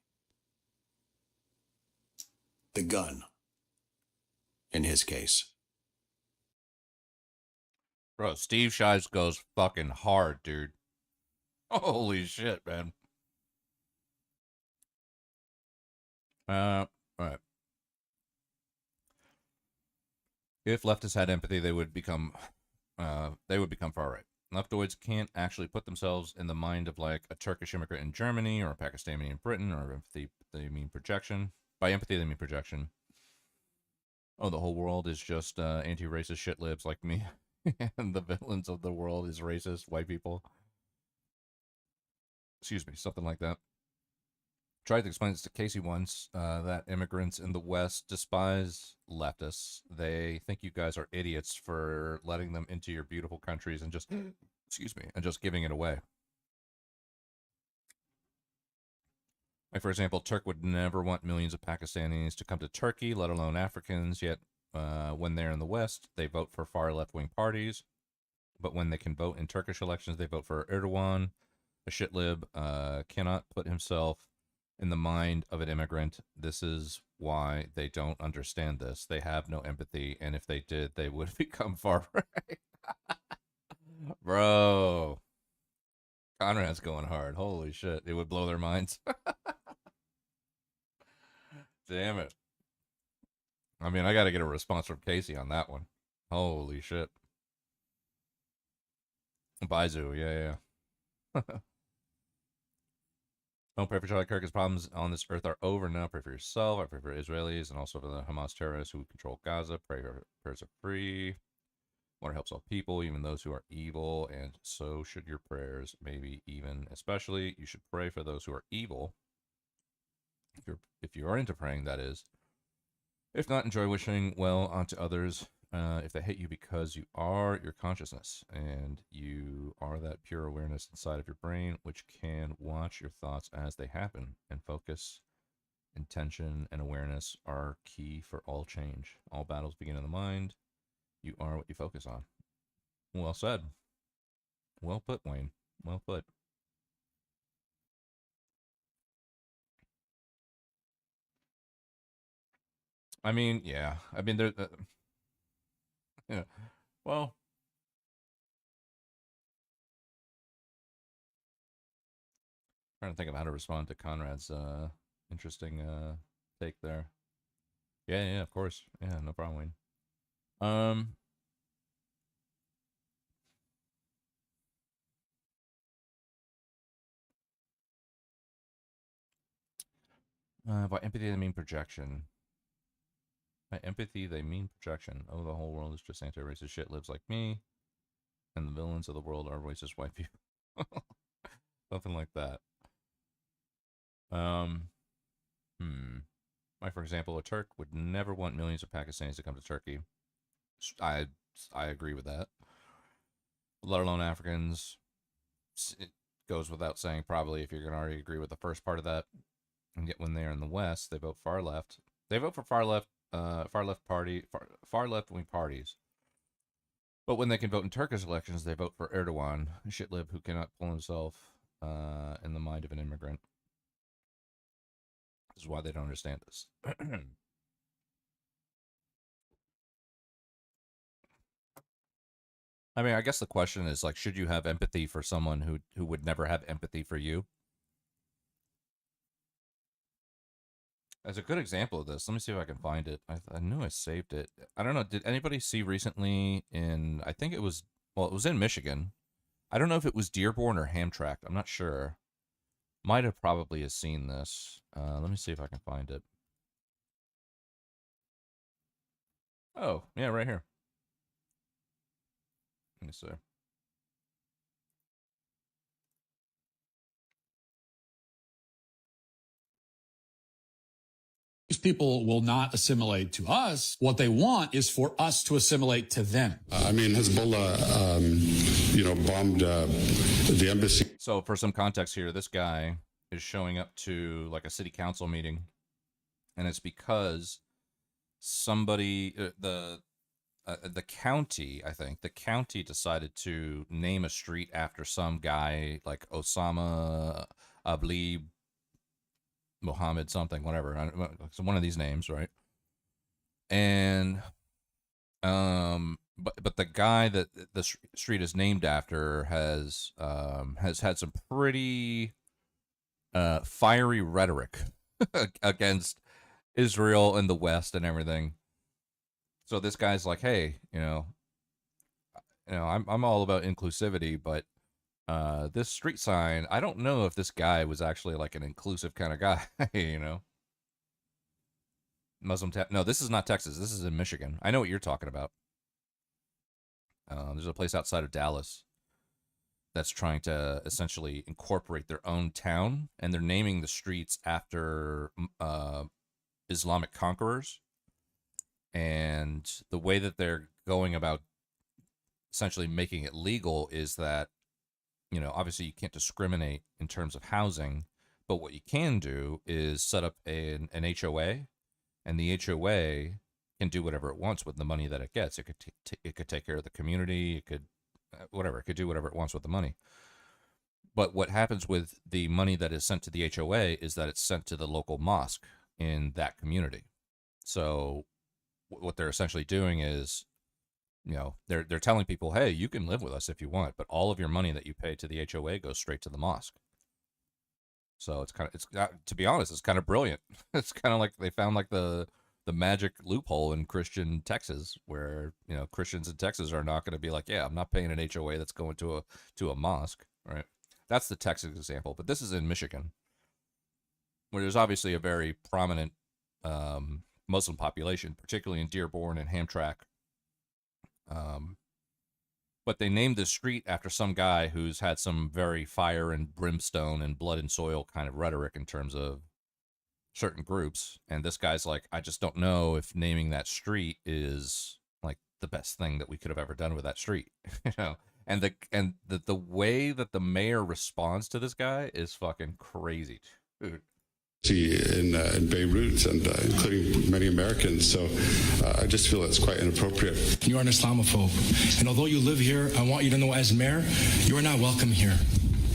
The gun. In his case. Bro, Steve Shives goes fucking hard, dude. Holy shit, man. Right. If leftists had empathy, they would become far right. Leftoids can't actually put themselves in the mind of like a Turkish immigrant in Germany or a Pakistani in Britain, or empathy, they mean projection. By empathy, they mean projection. Oh, the whole world is just anti-racist shit libs like me. And the villains of the world is racist white people. Excuse me, something like that. Tried to explain this to Casey once, that immigrants in the West despise leftists. They think you guys are idiots for letting them into your beautiful countries and just, excuse me, and just giving it away. Like, for example, Turk would never want millions of Pakistanis to come to Turkey, let alone Africans, yet when they're in the West, they vote for far left-wing parties. But when they can vote in Turkish elections, they vote for Erdogan. A shitlib cannot put himself in the mind of an immigrant. This is why they don't understand this. They have no empathy, and if they did, they would become far right. Bro. Conrad's going hard. Holy shit. It would blow their minds. Damn it. I mean, I got to get a response from Casey on that one. Holy shit. Baizu, yeah. Don't pray for Charlie Kirk. His problems on this earth are over now. Pray for yourself. I pray for Israelis and also for the Hamas terrorists who control Gaza. Pray for prayers are free. Water helps all people, even those who are evil, and so should your prayers. Maybe even, especially, you should pray for those who are evil. If you are into praying, that is. If not, enjoy wishing well onto others. If they hate you because you are your consciousness, and you are that pure awareness inside of your brain, which can watch your thoughts as they happen, and focus, intention, and awareness are key for all change. All battles begin in the mind. You are what you focus on. Well said. Well put, Wayne. Well put. I mean, yeah. I mean, there. Yeah. Well. Trying to think of how to respond to Conrad's interesting take there. Yeah, of course. Yeah, no problem, Wayne. By empathy, they mean projection. By empathy, they mean projection. Oh, the whole world is just anti-racist shit lives like me, and the villains of the world are racist white people. Something like that. Like, for example, a Turk would never want millions of Pakistanis to come to Turkey. I agree with that. Let alone Africans. It goes without saying, probably, if you're going to already agree with the first part of that. And yet when they're in the West, they vote far left. They vote for far left wing parties. But when they can vote in Turkish elections, they vote for Erdogan, a shitlib who cannot pull himself in the mind of an immigrant. This is why they don't understand this. I mean, I guess the question is, like, should you have empathy for someone who would never have empathy for you? As a good example of this, let me see if I can find it. I knew I saved it. I don't know. Did anybody see recently I think it was in Michigan. I don't know if it was Dearborn or Hamtramck. I'm not sure. Might have probably has seen this. Let me see if I can find it. Oh, yeah, right here. Let me see. These people will not assimilate to us. What they want is for us to assimilate to them. I mean, Hezbollah, bombed the embassy. So for some context here, this guy is showing up to like a city council meeting, and it's because somebody, the county, I think, the county decided to name a street after some guy like Osama Abli Mohammed something, whatever. So one of these names, right? And but the guy that the street is named after has had some pretty fiery rhetoric against Israel and the West and everything. So this guy's like, hey, I'm all about inclusivity, but this street sign, I don't know if this guy was actually like an inclusive kind of guy, No, this is not Texas. This is in Michigan. I know what you're talking about. There's a place outside of Dallas that's trying to essentially incorporate their own town, and they're naming the streets after Islamic conquerors. And the way that they're going about essentially making it legal is that, obviously you can't discriminate in terms of housing, but what you can do is set up an HOA, and the HOA can do whatever it wants with the money that it gets. It could take care of the community. It could, whatever. It could do whatever it wants with the money. But what happens with the money that is sent to the HOA is that it's sent to the local mosque in that community. So what they're essentially doing is, they're telling people, hey, you can live with us if you want, but all of your money that you pay to the HOA goes straight to the mosque. So it's to be honest, it's kind of brilliant. It's kind of like they found like the magic loophole in Christian Texas, where Christians in Texas are not going to be like, yeah, I'm not paying an HOA that's going to a mosque, right? That's the Texas example, but this is in Michigan, where there's obviously a very prominent Muslim population, particularly in Dearborn and Hamtramck. But they named this street after some guy who's had some very fire and brimstone and blood and soil kind of rhetoric in terms of certain groups. And this guy's like, I just don't know if naming that street is like the best thing that we could have ever done with that street, And the way that the mayor responds to this guy is fucking crazy, dude. In Beirut, and including many Americans. So I just feel it's quite inappropriate. You are an Islamophobe. And although you live here, I want you to know as mayor, you are not welcome here.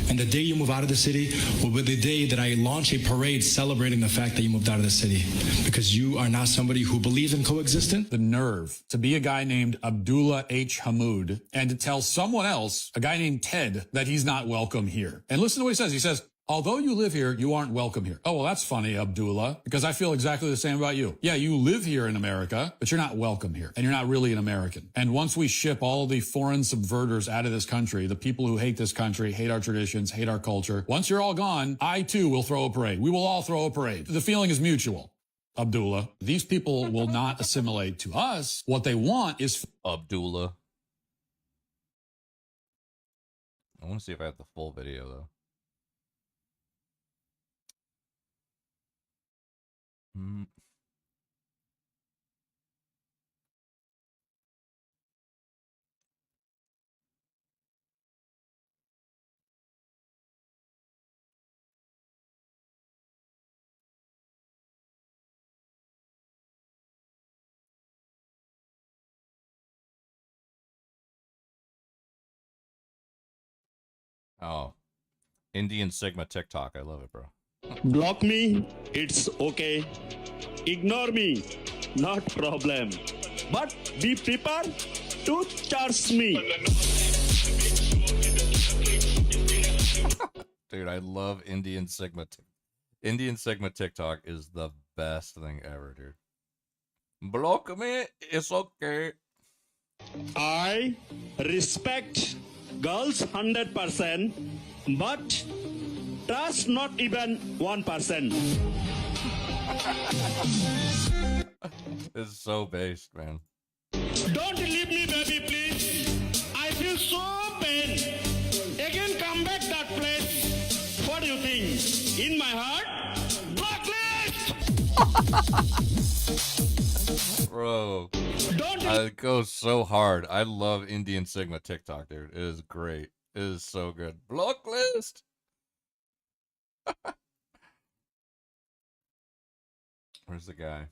And the day you move out of the city will be the day that I launch a parade celebrating the fact that you moved out of the city. Because you are not somebody who believes in coexistence. The nerve to be a guy named Abdullah H. Hammoud and to tell someone else, a guy named Ted, that he's not welcome here. And listen to what he says. He says, Although you live here, you aren't welcome here. Oh, well, that's funny, Abdullah, because I feel exactly the same about you. Yeah, you live here in America, but you're not welcome here, and you're not really an American. And once we ship all the foreign subverters out of this country, the people who hate this country, hate our traditions, hate our culture, once you're all gone, I too will throw a parade. We will all throw a parade. The feeling is mutual. Abdullah, these people will not assimilate to us. What they want is... Abdullah. I want to see if I have the full video, though. Oh. Indian Sigma TikTok. I love it, bro. Block me, it's okay. Ignore me, not problem. But be prepared to charge me. Dude, I love Indian Sigma. Indian Sigma TikTok is the best thing ever, dude. Block me, it's okay. I respect girls 100%, but trust not even 1%. This is so based, man. Don't leave me, baby, please. I feel so pain. Again, come back that place. What do you think? In my heart? Blacklist! Bro. It goes so hard. I love Indian Sigma TikTok, dude. It is great. It is so good. Blocklist! Where's the guy?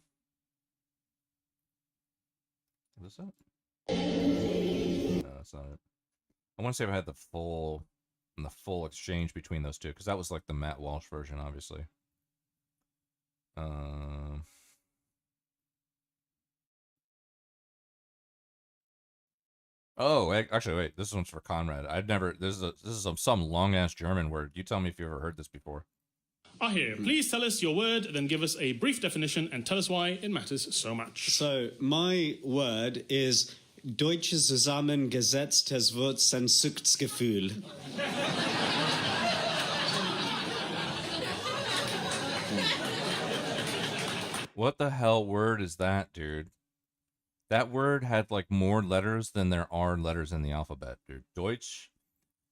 Is this it? No, that's not it. I want to see if I had the full exchange between those two, because that was like the Matt Walsh version, obviously. Oh, actually, wait. This one's for Conrad. I've never. This is some long ass German word. You tell me if you ever heard this before. Ahir, please tell us your word, then give us a brief definition and tell us why it matters so much. So, my word is Deutsches zusammengesetztes Wurzsehnsuchtsgefühl. What the hell word is that, dude? That word had like more letters than there are letters in the alphabet, dude.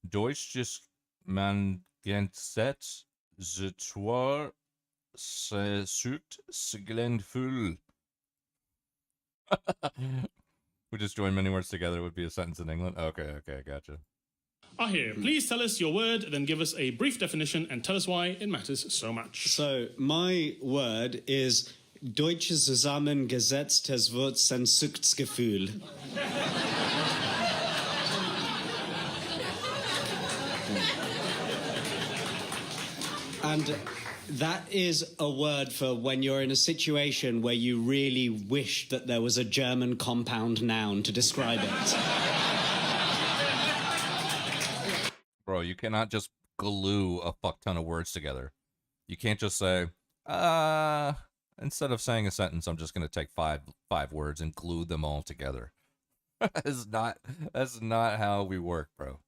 Deutsches Mangenset Zitwar Sucht We just join many words together would be a sentence in England. Okay, gotcha. Ahir, please tell us your word, then give us a brief definition and tell us why it matters so much. So, my word is Deutsches zusammengesetztes Wurzsehnsuchtsgefühl. And that is a word for when you're in a situation where you really wish that there was a German compound noun to describe it. Bro, you cannot just glue a fuck ton of words together. You can't just say, instead of saying a sentence, I'm just going to take five words and glue them all together. That's not how we work, bro.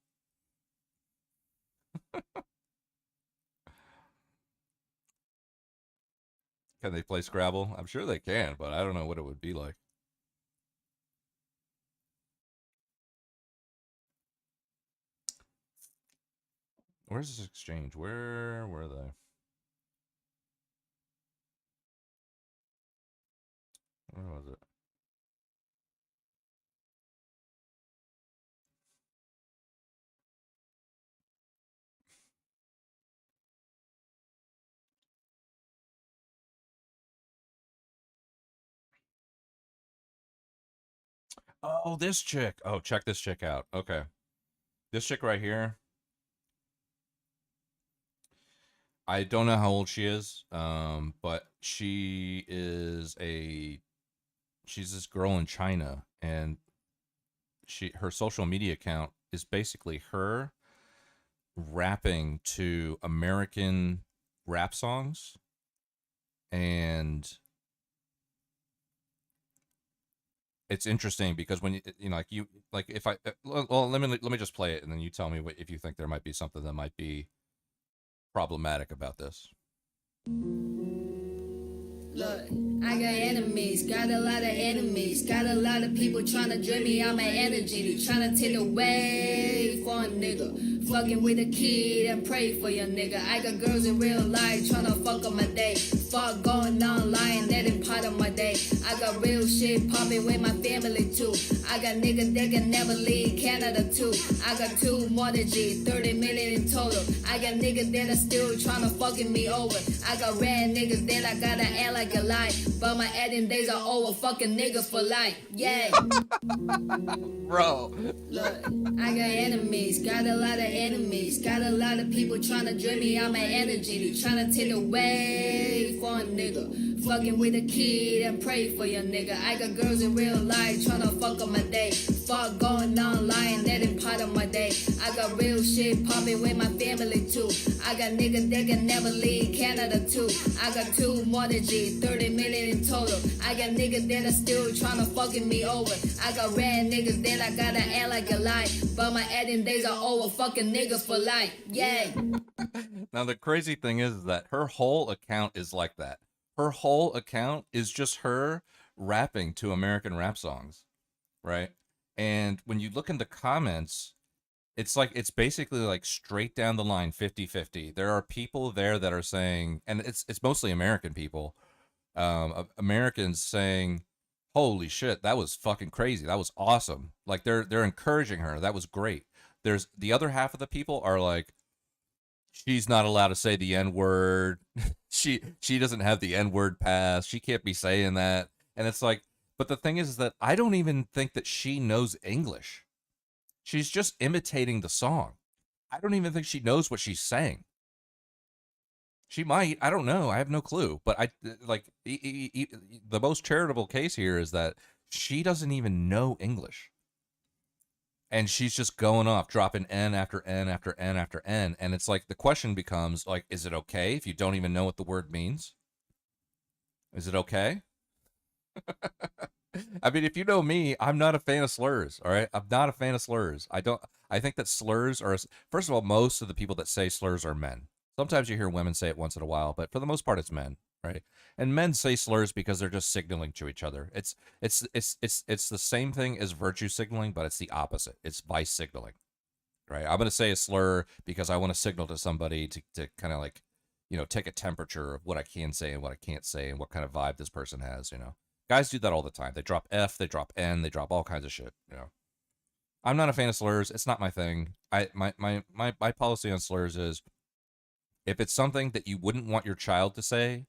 Can they play Scrabble? I'm sure they can, but I don't know what it would be like. Where's this exchange? Where were they? Where was it? Oh, this chick. Oh, check this chick out. Okay. This chick right here. I don't know how old she is, but she's this girl in China, and her social media account is basically her rapping to American rap songs, and it's interesting because when like if I well, let me just play it and then you tell me if you think there might be something that might be problematic about this. Look, I got enemies, got a lot of enemies, got a lot of people trying to drain me out my energy. They trying to take away for a nigga. Fucking with a kid and pray for your nigga. I got girls in real life trying to fuck up my day. Fuck going online, that ain't part of my day. I got real shit popping with my family too. I got niggas that can never leave Canada too. I got 2 mortgages, 30 million in total. I got niggas that are still trying to fucking me over. I got red niggas that I gotta act like a lie. But my editing days are over, fucking niggas for life. Yeah. Bro. Look, I got enemies, got a lot of enemies, got a lot of people trying to drain me out my energy. They trying to take away for a nigga. Fucking with a kid and pray for your nigga. I got girls in real life trying to fuck up my day. Fuck going online, that ain't part of my day. I got real shit popping with my family too. I got niggas that can never leave Canada too. I got 2 mortgages, 30 million in total. I got niggas that are still trying to fucking me over. I got red niggas that I gotta act like a lie. But my editing days are over, fucking niggas for life. Yeah. Now the crazy thing is that her whole account is like that. Her whole account is just her rapping to American rap songs, right? And when you look in the comments, it's basically like straight down the line 50-50. There are people there that are saying, and it's mostly American people, Americans saying, holy shit, that was fucking crazy, that was awesome. Like they're encouraging her, that was great. There's the other half of the people are like, she's not allowed to say the N-word. she doesn't have the N-word pass. She can't be saying that. And it's like, but the thing is that I don't even think that she knows English. She's just imitating the song. I don't even think she knows what she's saying. She might. I don't know. I have no clue. But the most charitable case here is that she doesn't even know English. And she's just going off, dropping N after N after N after N. And it's like, the question becomes, like, is it okay if you don't even know what the word means? Is it okay? I mean, if you know me, I'm not a fan of slurs, all right? I'm not a fan of slurs. I think that slurs are, first of all, most of the people that say slurs are men. Sometimes you hear women say it once in a while, but for the most part, it's men, right? And men say slurs because they're just signaling to each other. It's the same thing as virtue signaling, but it's the opposite. It's vice signaling, right? I'm going to say a slur because I want to signal to somebody to kind of like, take a temperature of what I can say and what I can't say and what kind of vibe this person has, Guys do that all the time. They drop F, they drop N, they drop all kinds of shit, I'm not a fan of slurs. It's not my thing. My policy on slurs is, if it's something that you wouldn't want your child to say,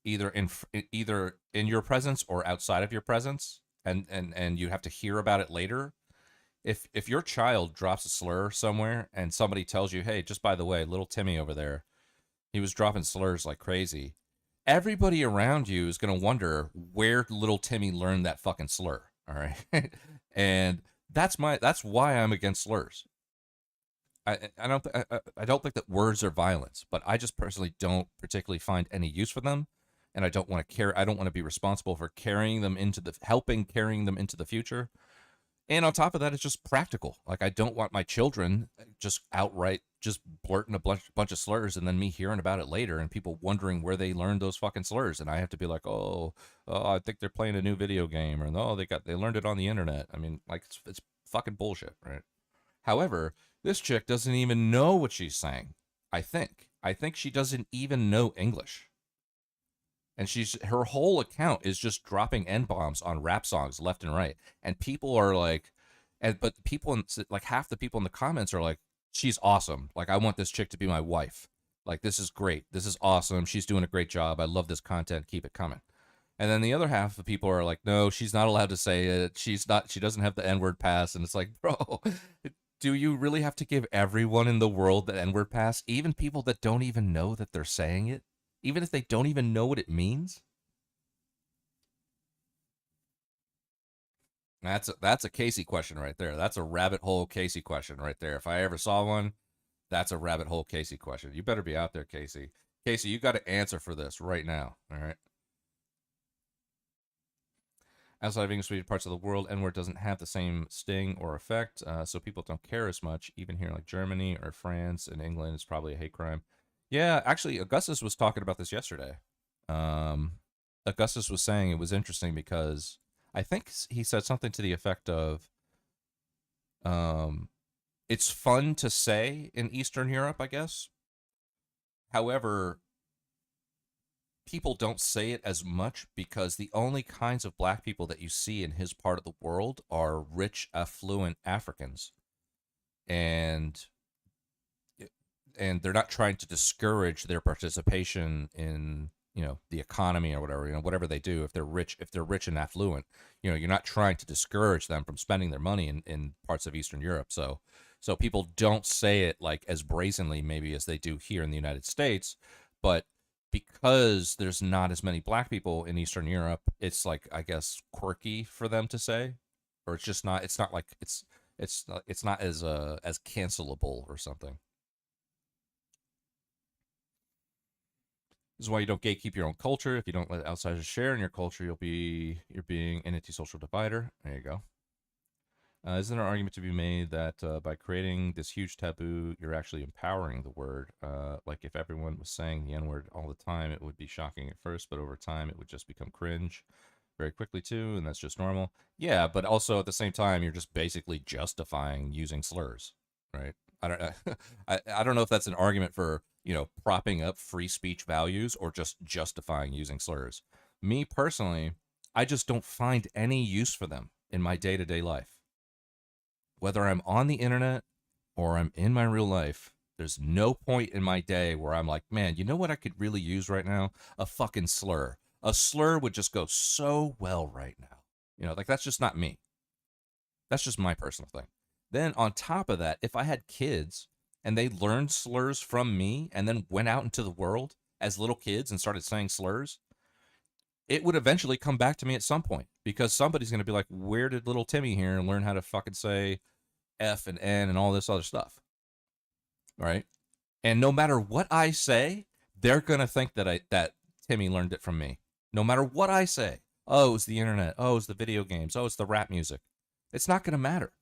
either in your presence or outside of your presence, and you have to hear about it later, if your child drops a slur somewhere and somebody tells you, hey, just by the way, little Timmy over there, he was dropping slurs like crazy, everybody around you is going to wonder where little Timmy learned that fucking slur, all right? And that's why I'm against slurs. I don't think that words are violence, but I just personally don't particularly find any use for them, and I don't want to be responsible for carrying them into the future. And on top of that, it's just practical. Like, I don't want my children just outright just blurting a bunch of slurs and then me hearing about it later and people wondering where they learned those fucking slurs, and I have to be like, oh, I think they're playing a new video game, or no, they learned it on the internet. I mean, like, it's fucking bullshit, right? However, this chick doesn't even know what she's saying. I think she doesn't even know English. And her whole account is just dropping N-bombs on rap songs left and right. And people are like, but people like half the people in the comments are like, she's awesome. Like, I want this chick to be my wife. Like, this is great. This is awesome. She's doing a great job. I love this content. Keep it coming. And then the other half of the people are like, no, she's not allowed to say it. She doesn't have the N-word pass. And it's like, bro, do you really have to give everyone in the world the N-word pass? Even people that don't even know that they're saying it? Even if they don't even know what it means? That's a Casey question right there. That's a rabbit hole Casey question right there. If I ever saw one, that's a rabbit hole Casey question. You better be out there, Casey. Casey, you got to answer for this right now. All right. Outside of English-speaking parts of the world, N-word doesn't have the same sting or effect, so people don't care as much. Even here, like Germany or France and England, it's probably a hate crime. Yeah, actually, Augustus was talking about this yesterday. Augustus was saying it was interesting because I think he said something to the effect of, it's fun to say in Eastern Europe, I guess. However, people don't say it as much because the only kinds of black people that you see in his part of the world are rich, affluent Africans. And they're not trying to discourage their participation in, you know, the economy or whatever, you know, whatever they do. If they're rich and affluent, you know, you're not trying to discourage them from spending their money in parts of Eastern Europe. So people don't say it like as brazenly maybe as they do here in the United States, but because there's not as many black people in Eastern Europe, it's like, I guess, quirky for them to say, or it's just not. It's not like it's not as cancelable or something. This is why you don't gatekeep your own culture. If you don't let outsiders share in your culture, you're being an anti-social divider. There you go. Isn't there an argument to be made that by creating this huge taboo, you're actually empowering the word? Like if everyone was saying the N-word all the time, it would be shocking at first, but over time it would just become cringe very quickly too, and that's just normal. Yeah, but also at the same time, you're just basically justifying using slurs, right? I don't know if that's an argument for, you know, propping up free speech values or just justifying using slurs. Me personally, I just don't find any use for them in my day-to-day life. Whether I'm on the internet or I'm in my real life, there's no point in my day where I'm like, man, you know what I could really use right now? A fucking slur. A slur would just go so well right now. You know, like that's just not me. That's just my personal thing. Then on top of that, if I had kids and they learned slurs from me and then went out into the world as little kids and started saying slurs, it would eventually come back to me at some point because somebody's going to be like, where did little Timmy here learn how to fucking say F and N and all this other stuff? Right? And no matter what I say, they're going to think that Timmy learned it from me. No matter what I say. Oh, it's the internet. Oh, it's the video games. Oh, it's the rap music. It's not going to matter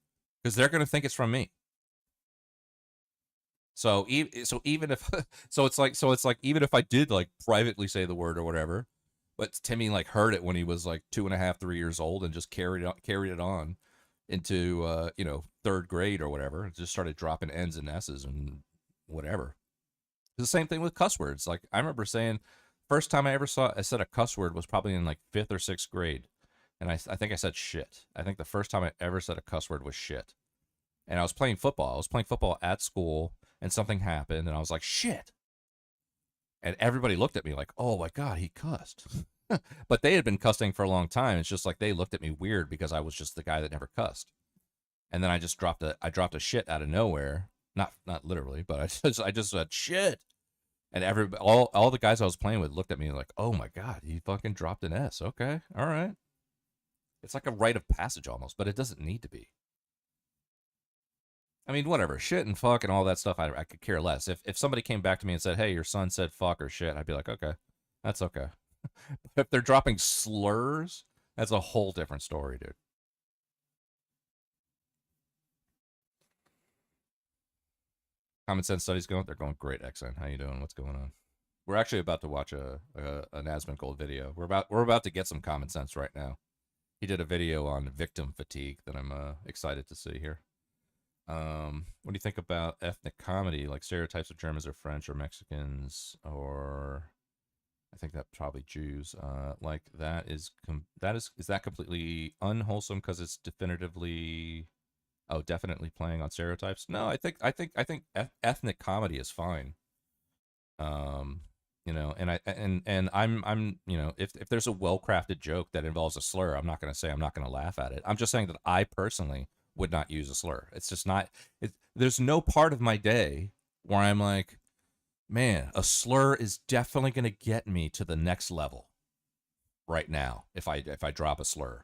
because they're going to think it's from me. So even if it's like even if I did like privately say the word or whatever, but Timmy like heard it when he was like 2.5, 3 years old and just carried it on into you know, 3rd grade or whatever. Just started dropping N's and S's and whatever. It's the same thing with cuss words. Like I remember saying, first time I said a cuss word was probably in like 5th or 6th grade, and I think I said shit. I think the first time I ever said a cuss word was shit. And I was playing football. I was playing football at school, and something happened, and I was like, shit. And everybody looked at me like, oh my God, he cussed. But they had been cussing for a long time. It's just like they looked at me weird because I was just the guy that never cussed. And then I just dropped a shit out of nowhere. Not literally, but I just said shit. And all the guys I was playing with looked at me like, oh my God, he fucking dropped an S. Okay, all right. It's like a rite of passage almost, but it doesn't need to be. I mean, whatever, shit and fuck and all that stuff, I could care less. If somebody came back to me and said, hey, your son said fuck or shit, I'd be like, okay, that's okay. But if they're dropping slurs, that's a whole different story, dude. Common Sense Studies going? They're going great, XN. How you doing? What's going on? We're actually about to watch an Asmongold video. We're about to get some common sense right now. He did a video on victim fatigue that I'm excited to see here. What do you think about ethnic comedy, like stereotypes of Germans or French or Mexicans, or I think that probably Jews? Like is that completely unwholesome because it's definitely playing on stereotypes? No, I think ethnic comedy is fine. You know, and I'm you know, if there's a well-crafted joke that involves a slur, I'm not going to say I'm not going to laugh at it. I'm just saying that I personally would not use a slur. It's just not. There's no part of my day where I'm like, man, a slur is definitely going to get me to the next level right now if I drop a slur.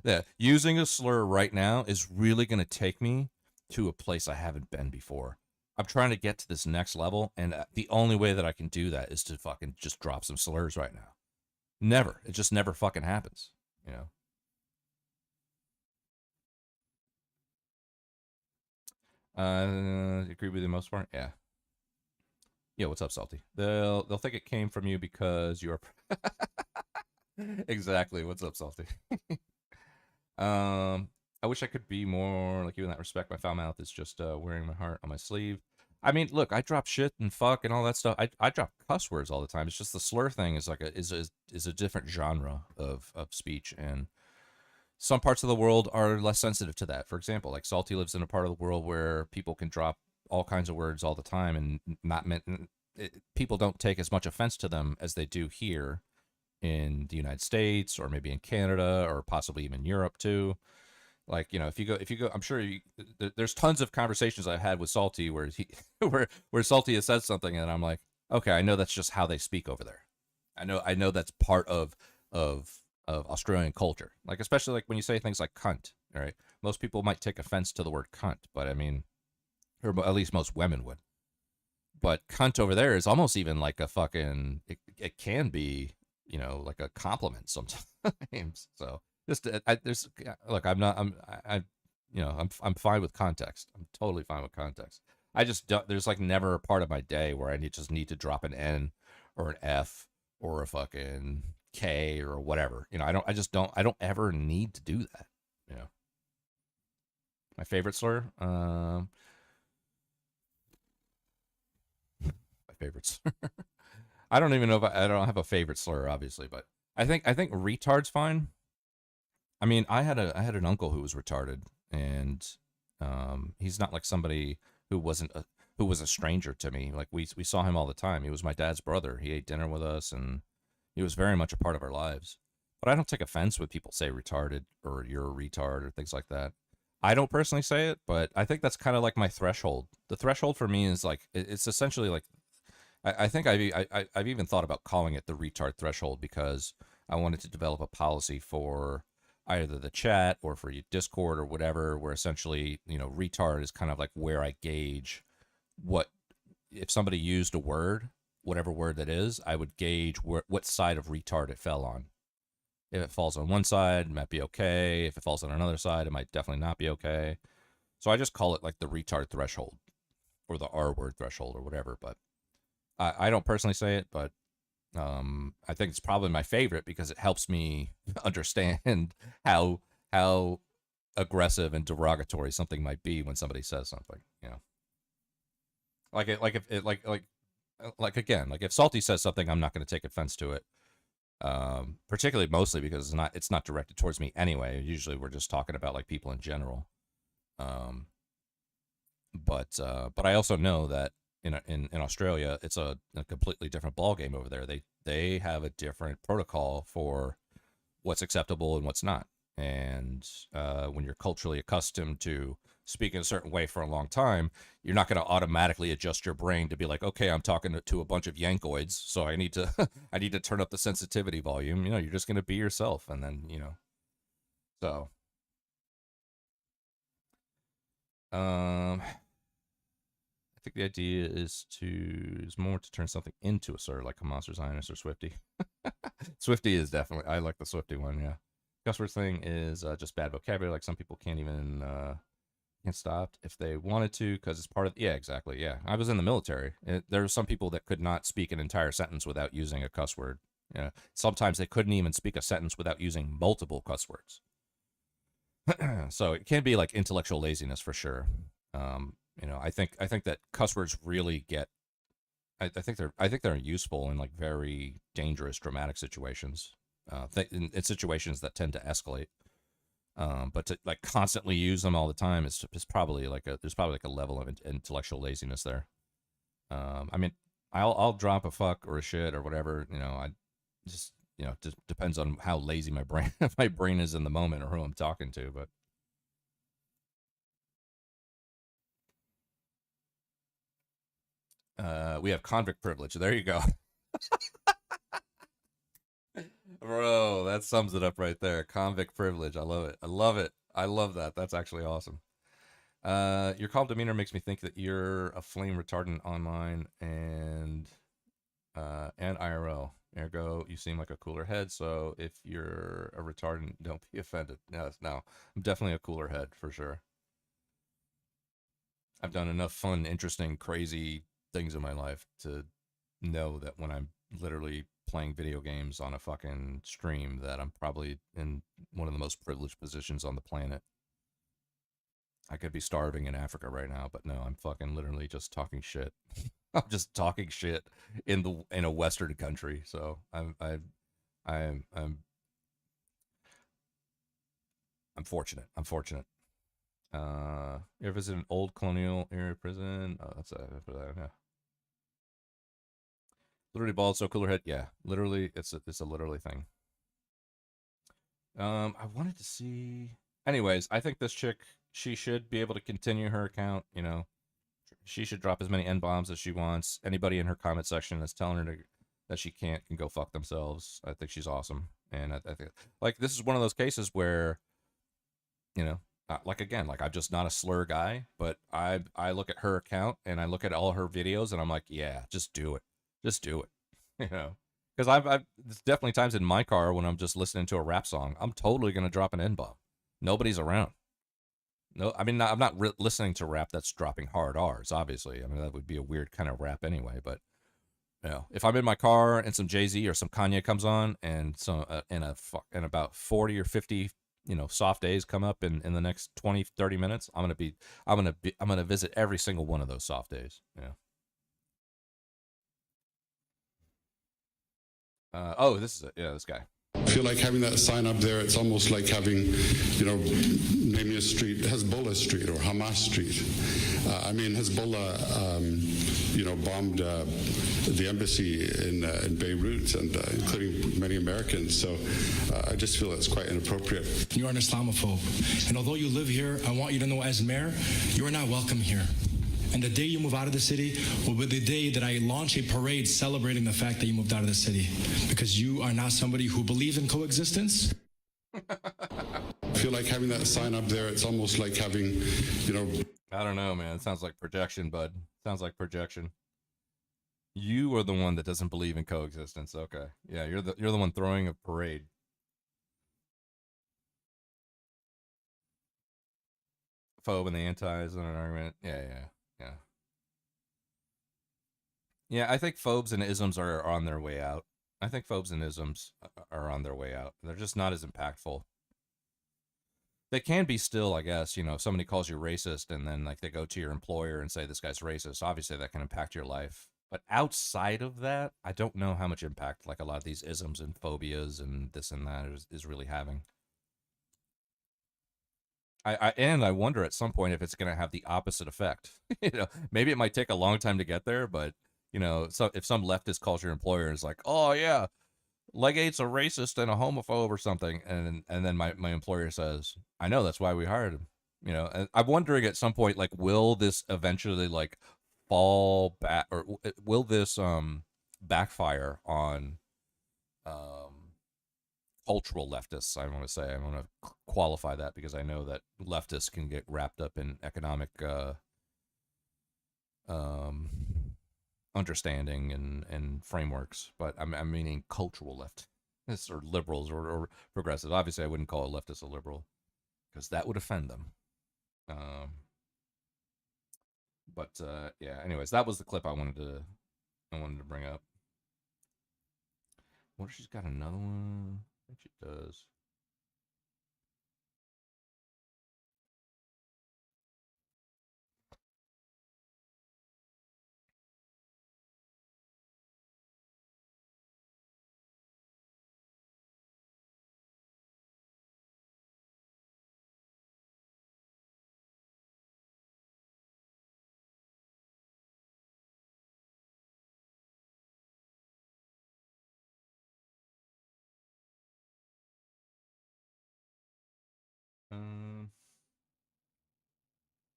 Yeah, using a slur right now is really going to take me to a place I haven't been before. I'm trying to get to this next level, and the only way that I can do that is to fucking just drop some slurs right now. Never. It just never fucking happens, you know? Agree with you most part? Yeah. Yeah, what's up, Salty? They'll think it came from you because you're... Exactly. What's up, Salty? I wish I could be more like you in that respect. My foul mouth is just wearing my heart on my sleeve. I mean, look, I drop shit and fuck and all that stuff. I drop cuss words all the time. It's just the slur thing is like is a different genre of speech, and some parts of the world are less sensitive to that. For example, like Salty lives in a part of the world where people can drop all kinds of words all the time, and not meant people don't take as much offense to them as they do here in the United States, or maybe in Canada, or possibly even Europe too. Like, you know, if you go, I'm sure there's tons of conversations I've had with Salty where where Salty has said something and I'm like, okay, I know that's just how they speak over there. I know that's part of Australian culture. Like, especially like when you say things like cunt, right? Most people might take offense to the word cunt, but I mean, or at least most women would. But cunt over there is almost even like a fucking, it can be, you know, like a compliment sometimes. So just look, I'm fine with context. I'm totally fine with context. I just don't, there's like never a part of my day where I just need to drop an N or an F or a fucking K or whatever. You know, I don't ever need to do that. You know, my favorite slur, my favorite slur. I don't even know if I don't have a favorite slur, obviously, but I think retard's fine. I mean, I had an uncle who was retarded, and he's not like somebody who was a stranger to me. Like we saw him all the time. He was my dad's brother. He ate dinner with us, and he was very much a part of our lives. But I don't take offense when people say retarded or you're a retard or things like that. I don't personally say it, but I think that's kind of like my threshold. The threshold for me is like it's essentially like. I think I've even thought about calling it the retard threshold because I wanted to develop a policy for either the chat or for Discord or whatever, where essentially, you know, retard is kind of like where I gauge what, if somebody used a word, whatever word that is, I would gauge what side of retard it fell on. If it falls on one side, it might be okay. If it falls on another side, it might definitely not be okay. So I just call it like the retard threshold or the R word threshold or whatever, but I don't personally say it, but I think it's probably my favorite because it helps me understand how aggressive and derogatory something might be when somebody says something. You know, like again, like if Salty says something, I'm not going to take offense to it. Particularly mostly because it's not directed towards me anyway. Usually we're just talking about like people in general. But I also know that in Australia, it's a completely different ballgame over there. They have a different protocol for what's acceptable and what's not. And when you're culturally accustomed to speaking a certain way for a long time, you're not going to automatically adjust your brain to be like, okay, I'm talking to a bunch of yankoids, so I need to I need to turn up the sensitivity volume. You know, you're just going to be yourself, and then so. I think the idea is more to turn something into a slur, like a Monster Zionist or Swifty. Swifty is definitely, I like the Swifty one, yeah. Cuss word thing is just bad vocabulary, like some people can't even, can't stop if they wanted to, because it's part of, yeah, exactly, yeah. I was in the military. There are some people that could not speak an entire sentence without using a cuss word. Yeah. Sometimes they couldn't even speak a sentence without using multiple cuss words. So it can be like intellectual laziness for sure. I think that cuss words really get. I think they're useful in like very dangerous, dramatic situations. In situations that tend to escalate. But to like constantly use them all the time is probably like there's probably like a level of intellectual laziness there. I mean, I'll drop a fuck or a shit or whatever. I just just depends on how lazy my brain is in the moment or who I'm talking to, but. We have convict privilege. There you go. Bro, that sums it up right there. Convict privilege. I love it. I love it. I love that. That's actually awesome. Your calm demeanor makes me think that you're a flame retardant online and IRL. Ergo, you seem like a cooler head. So if you're a retardant, don't be offended. No, I'm definitely a cooler head for sure. I've done enough fun, interesting, crazy things in my life to know that when I'm literally playing video games on a fucking stream, that I'm probably in one of the most privileged positions on the planet. I could be starving in Africa right now, but no, I'm fucking literally just talking shit. I'm just talking shit in a Western country. So I'm fortunate. I'm fortunate. You ever visit an old colonial era prison? Oh, that's yeah. Literally bald, so cooler head. Yeah, literally, it's a literally thing. I wanted to see. Anyways, I think this chick, she should be able to continue her account. You know, she should drop as many N-bombs as she wants. Anybody in her comment section that's telling her that she can't can go fuck themselves. I think she's awesome, and I think like this is one of those cases where, you know, like again, like I'm just not a slur guy, but I look at her account and I look at all her videos and I'm like, yeah, just do it, you know, because I've there's definitely times in my car when I'm just listening to a rap song, I'm totally gonna drop an N-bomb. Nobody's around. No, I mean, I'm not listening to rap that's dropping hard R's, obviously. I mean, that would be a weird kind of rap anyway. But, you know, if I'm in my car and some Jay-Z or some Kanye comes on and some and about 40 or 50, you know, soft days come up in the next 20, 30 minutes, I'm going to visit every single one of those soft days. Yeah. Oh, this is it. Yeah, this guy. I feel like having that sign up there, it's almost like having, you know, naming a street Hezbollah Street or Hamas Street. I mean, Hezbollah, you know, bombed the embassy in Beirut, and including many Americans. So I just feel it's quite inappropriate. You are an Islamophobe. And although you live here, I want you to know as mayor, you are not welcome here. And the day you move out of the city will be the day that I launch a parade celebrating the fact that you moved out of the city. Because you are not somebody who believes in coexistence. I feel like having that sign up there, it's almost like having, you know... I don't know, man. It sounds like projection, bud. Sounds like projection. You are the one that doesn't believe in coexistence. Okay. Yeah, you're the one throwing a parade. Phobe and the antis in an argument. Yeah. Yeah, I think phobes and isms are on their way out. I think phobes and isms are on their way out. They're just not as impactful. They can be still, I guess, you know, if somebody calls you racist and then like they go to your employer and say this guy's racist, obviously that can impact your life. But outside of that, I don't know how much impact like a lot of these isms and phobias and this and that is really having. I wonder at some point if it's going to have the opposite effect. You know, maybe it might take a long time to get there, but you know, so if some leftist calls your employer and is like, "Oh yeah, Legate's a racist and a homophobe or something," and then my employer says, "I know, that's why we hired him." You know, and I'm wondering at some point, like, will this eventually like fall back, or will this backfire on cultural leftists? I want to say, I want to qualify that because I know that leftists can get wrapped up in economic understanding and frameworks, but I'm meaning cultural leftists or liberals or progressives. Obviously, I wouldn't call a leftist a liberal because that would offend them. But yeah. Anyways, that was the clip I wanted to bring up. What if she's got another one? I think she does.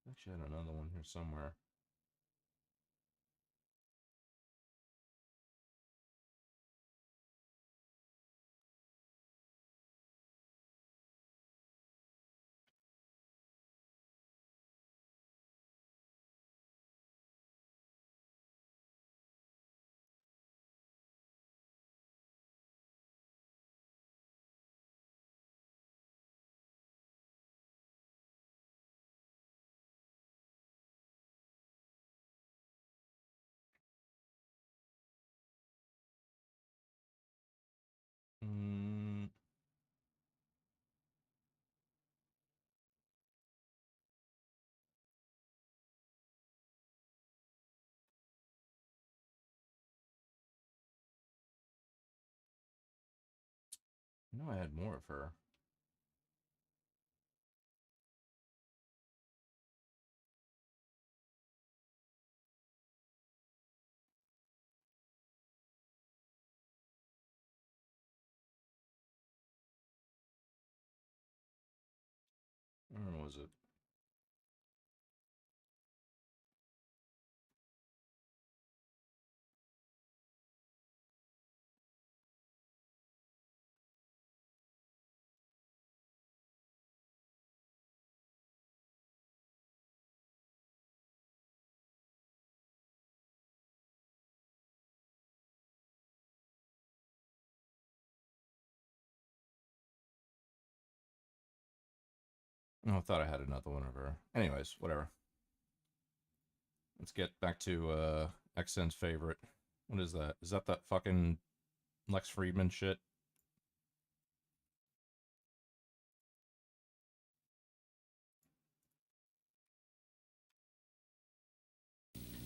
Actually, I had another one here somewhere. I know I had more of her. Where was it? Oh, I thought I had another one of her. Anyways, whatever. Let's get back to XN's favorite. What is that? Is that fucking Lex Friedman shit?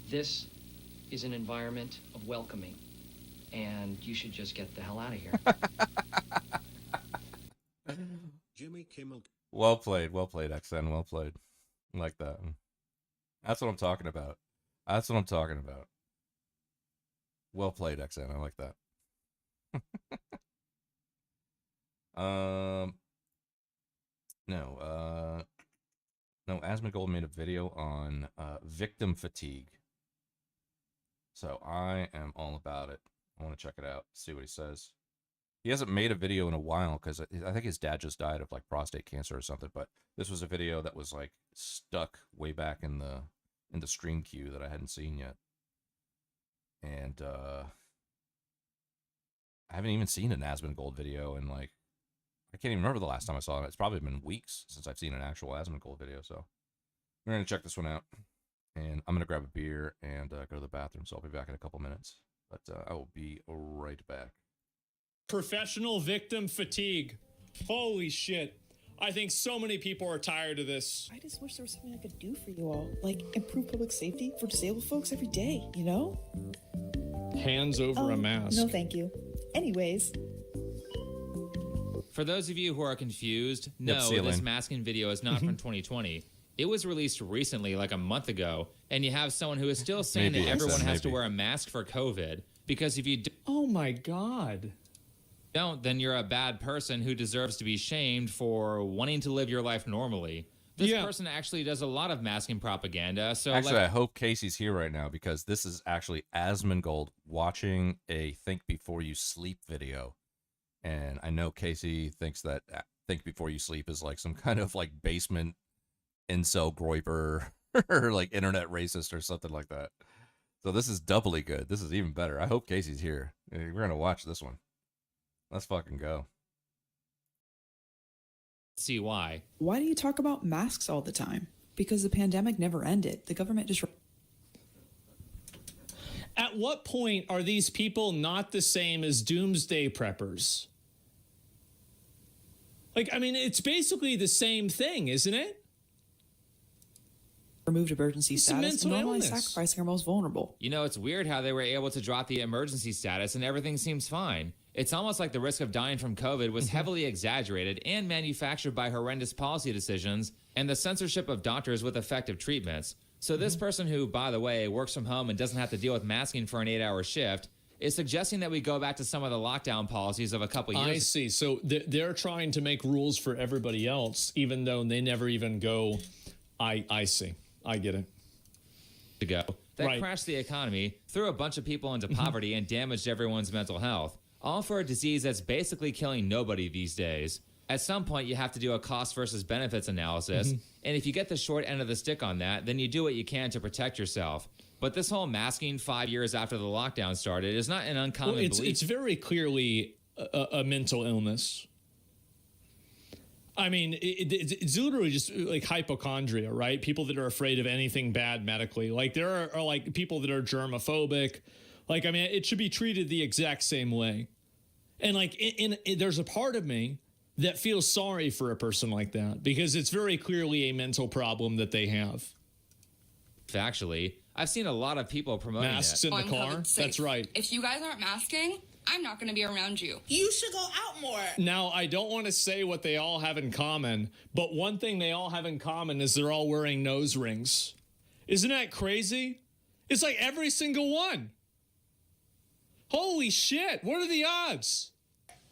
This is an environment of welcoming, and you should just get the hell out of here. Jimmy Kimmel. Well played, XN. Well played. I like that. That's what I'm talking about. That's what I'm talking about. Well played, XN. I like that. No, Asmongold made a video on victim fatigue. So I am all about it. I want to check it out, see what he says. He hasn't made a video in a while because I think his dad just died of like prostate cancer or something. But this was a video that was like stuck way back in the stream queue that I hadn't seen yet. And I haven't even seen an Asmongold video in like, I can't even remember the last time I saw it. It's probably been weeks since I've seen an actual Asmongold video. So we're going to check this one out. And I'm going to grab a beer and go to the bathroom. So I'll be back in a couple minutes. But I will be right back. Professional victim fatigue. Holy shit. I think so many people are tired of this. I just wish there was something I could do for you all. Like improve public safety for disabled folks every day, you know? Hands over a mask. No, thank you. Anyways. For those of you who are confused, no, this masking video is not from 2020. It was released recently, like a month ago, and you have someone who is still saying that everyone has to wear a mask for COVID, because if you oh my God. Don't, then you're a bad person who deserves to be shamed for wanting to live your life normally. This person actually does a lot of masking propaganda. So actually, I hope Casey's here right now because this is actually Asmongold watching a Think Before You Sleep video. And I know Casey thinks that Think Before You Sleep is like some kind of like basement incel groiper or like internet racist or something like that. So this is doubly good. This is even better. I hope Casey's here. We're going to watch this one. Let's fucking go. See why. Why do you talk about masks all the time? Because the pandemic never ended. The government just... At what point are these people not the same as doomsday preppers? Like, I mean, it's basically the same thing, isn't it? Removed emergency status and normally sacrificing our most vulnerable. You know, it's weird how they were able to drop the emergency status and everything seems fine. It's almost like the risk of dying from COVID was heavily exaggerated and manufactured by horrendous policy decisions and the censorship of doctors with effective treatments. So this person who, by the way, works from home and doesn't have to deal with masking for an 8-hour shift is suggesting that we go back to some of the lockdown policies of a couple years. I see. So they're trying to make rules for everybody else, even though they never even go, I see. I get it. Ago that crashed the economy, threw a bunch of people into poverty, and damaged everyone's mental health. All for a disease that's basically killing nobody these days. At some point, you have to do a cost versus benefits analysis, and if you get the short end of the stick on that, then you do what you can to protect yourself. But this whole masking 5 years after the lockdown started is not an uncommon belief. It's very clearly a mental illness. I mean, it's literally just like hypochondria, right? People that are afraid of anything bad medically. Like there are like people that are germophobic. Like, I mean, it should be treated the exact same way. And like, there's a part of me that feels sorry for a person like that because it's very clearly a mental problem that they have. Actually, I've seen a lot of people promoting masks in the car. That's right. If you guys aren't masking, I'm not going to be around you. You should go out more. Now, I don't want to say what they all have in common, but one thing they all have in common is they're all wearing nose rings. Isn't that crazy? It's like every single one. Holy shit, what are the odds?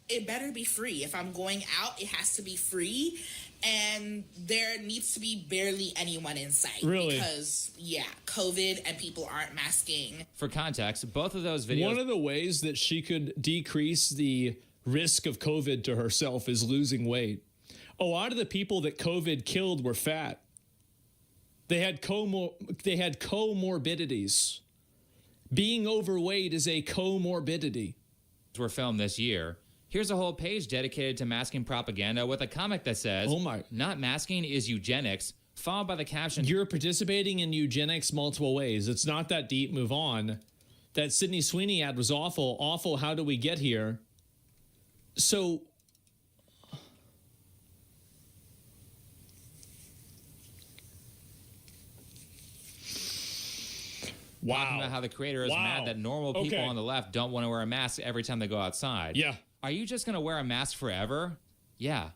It better be free. If I'm going out, it has to be free. And there needs to be barely anyone in sight. Really? Because, yeah, COVID and people aren't masking. For context, both of those videos... One of the ways that she could decrease the risk of COVID to herself is losing weight. A lot of the people that COVID killed were fat. They had comorbidities. Being overweight is a comorbidity. Were filmed this year. Here's a whole page dedicated to masking propaganda with a comic that says, "Oh my, not masking is eugenics," followed by the caption, "You're participating in eugenics multiple ways. It's not that deep. Move on." That Sydney Sweeney ad was awful. Awful. How do we get here? So, wow. Talking about how the creator is mad that normal people on the left don't want to wear a mask every time they go outside. Yeah. Are you just going to wear a mask forever? Yeah.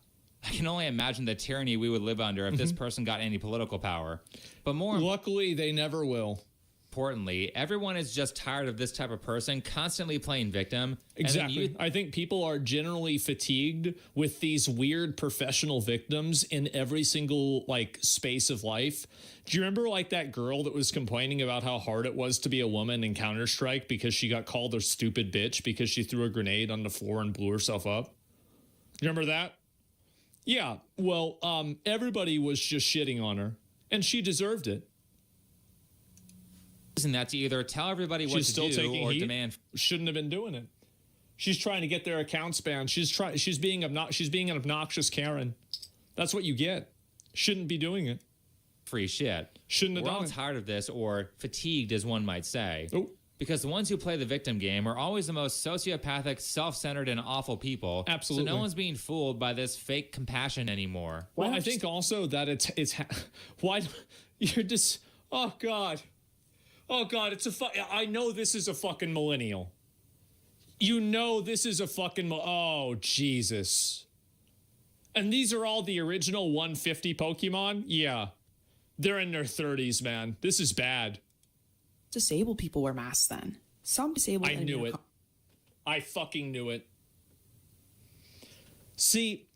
I can only imagine the tyranny we would live under if this person got any political power. But more luckily, they never will. Importantly, everyone is just tired of this type of person constantly playing victim. Exactly. I think people are generally fatigued with these weird professional victims in every single like space of life. Do you remember like that girl that was complaining about how hard it was to be a woman in Counter-Strike because she got called a stupid bitch because she threw a grenade on the floor and blew herself up? You remember that? Yeah. Well, everybody was just shitting on her and she deserved it. Isn't that to either tell everybody what to do or demand? Shouldn't have been doing it. She's trying to get their accounts banned. She's being an obnoxious Karen. That's what you get. Shouldn't be doing it. Free shit. Shouldn't have We're done all it. tired of this, or fatigued, as one might say. Oh. Because the ones who play the victim game are always the most sociopathic, self-centered, and awful people. Absolutely. So no one's being fooled by this fake compassion anymore. Well, I think also that it's why you're just oh god. Oh, God, I know this is a fucking millennial. You know this is a fucking... Oh, Jesus. And these are all the original 150 Pokemon? Yeah. They're in their 30s, man. This is bad. Disabled people wear masks then. Some disabled... I knew it. I fucking knew it. See,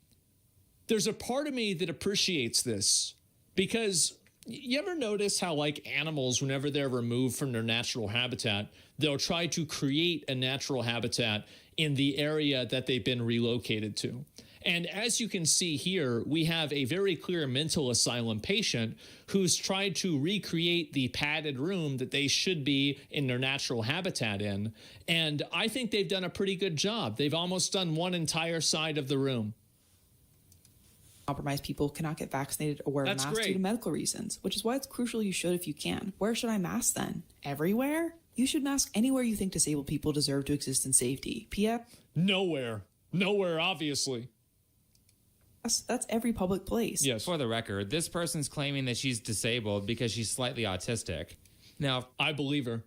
there's a part of me that appreciates this because... You ever notice how, like, animals, whenever they're removed from their natural habitat, they'll try to create a natural habitat in the area that they've been relocated to? And as you can see here, we have a very clear mental asylum patient who's tried to recreate the padded room that they should be in their natural habitat in. And I think they've done a pretty good job. They've almost done one entire side of the room. Compromised people cannot get vaccinated or wear a mask due to medical reasons, which is why it's crucial you should if you can. Where should I mask then? Everywhere? You should mask anywhere you think disabled people deserve to exist in safety. PF? Nowhere. Nowhere, obviously. That's every public place. Yes. For the record, this person's claiming that she's disabled because she's slightly autistic. Now, I believe her.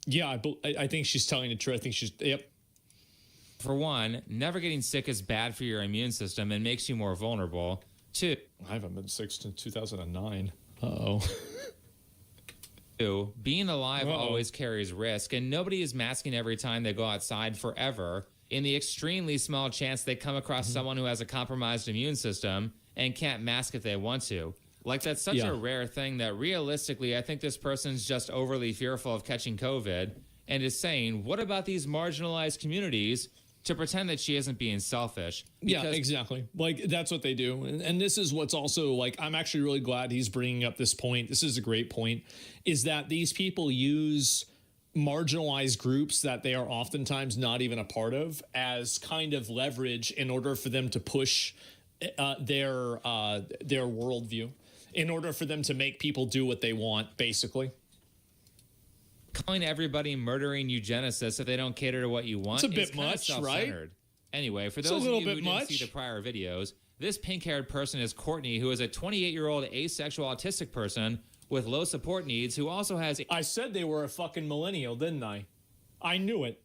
Yeah, I think she's telling the truth. I think she's... Yep. For one, never getting sick is bad for your immune system and makes you more vulnerable. Two, I haven't been sick since 2009. Uh-oh. Two, being alive always carries risk, and nobody is masking every time they go outside forever in the extremely small chance they come across someone who has a compromised immune system and can't mask if they want to. Like, that's such a rare thing that realistically, I think this person's just overly fearful of catching COVID and is saying, what about these marginalized communities, to pretend that she isn't being selfish. Yeah, exactly. Like, that's what they do. And this is what's also, like, I'm actually really glad he's bringing up this point. This is a great point, is that these people use marginalized groups that they are oftentimes not even a part of as kind of leverage in order for them to push their worldview, in order for them to make people do what they want, basically. Calling everybody murdering eugenicists if they don't cater to what you want is a bit much, right? Anyway, for those of you who didn't see the prior videos, this pink-haired person is Courtney, who is a 28-year-old asexual autistic person with low support needs who also has... I said they were a fucking millennial, didn't I? I knew it.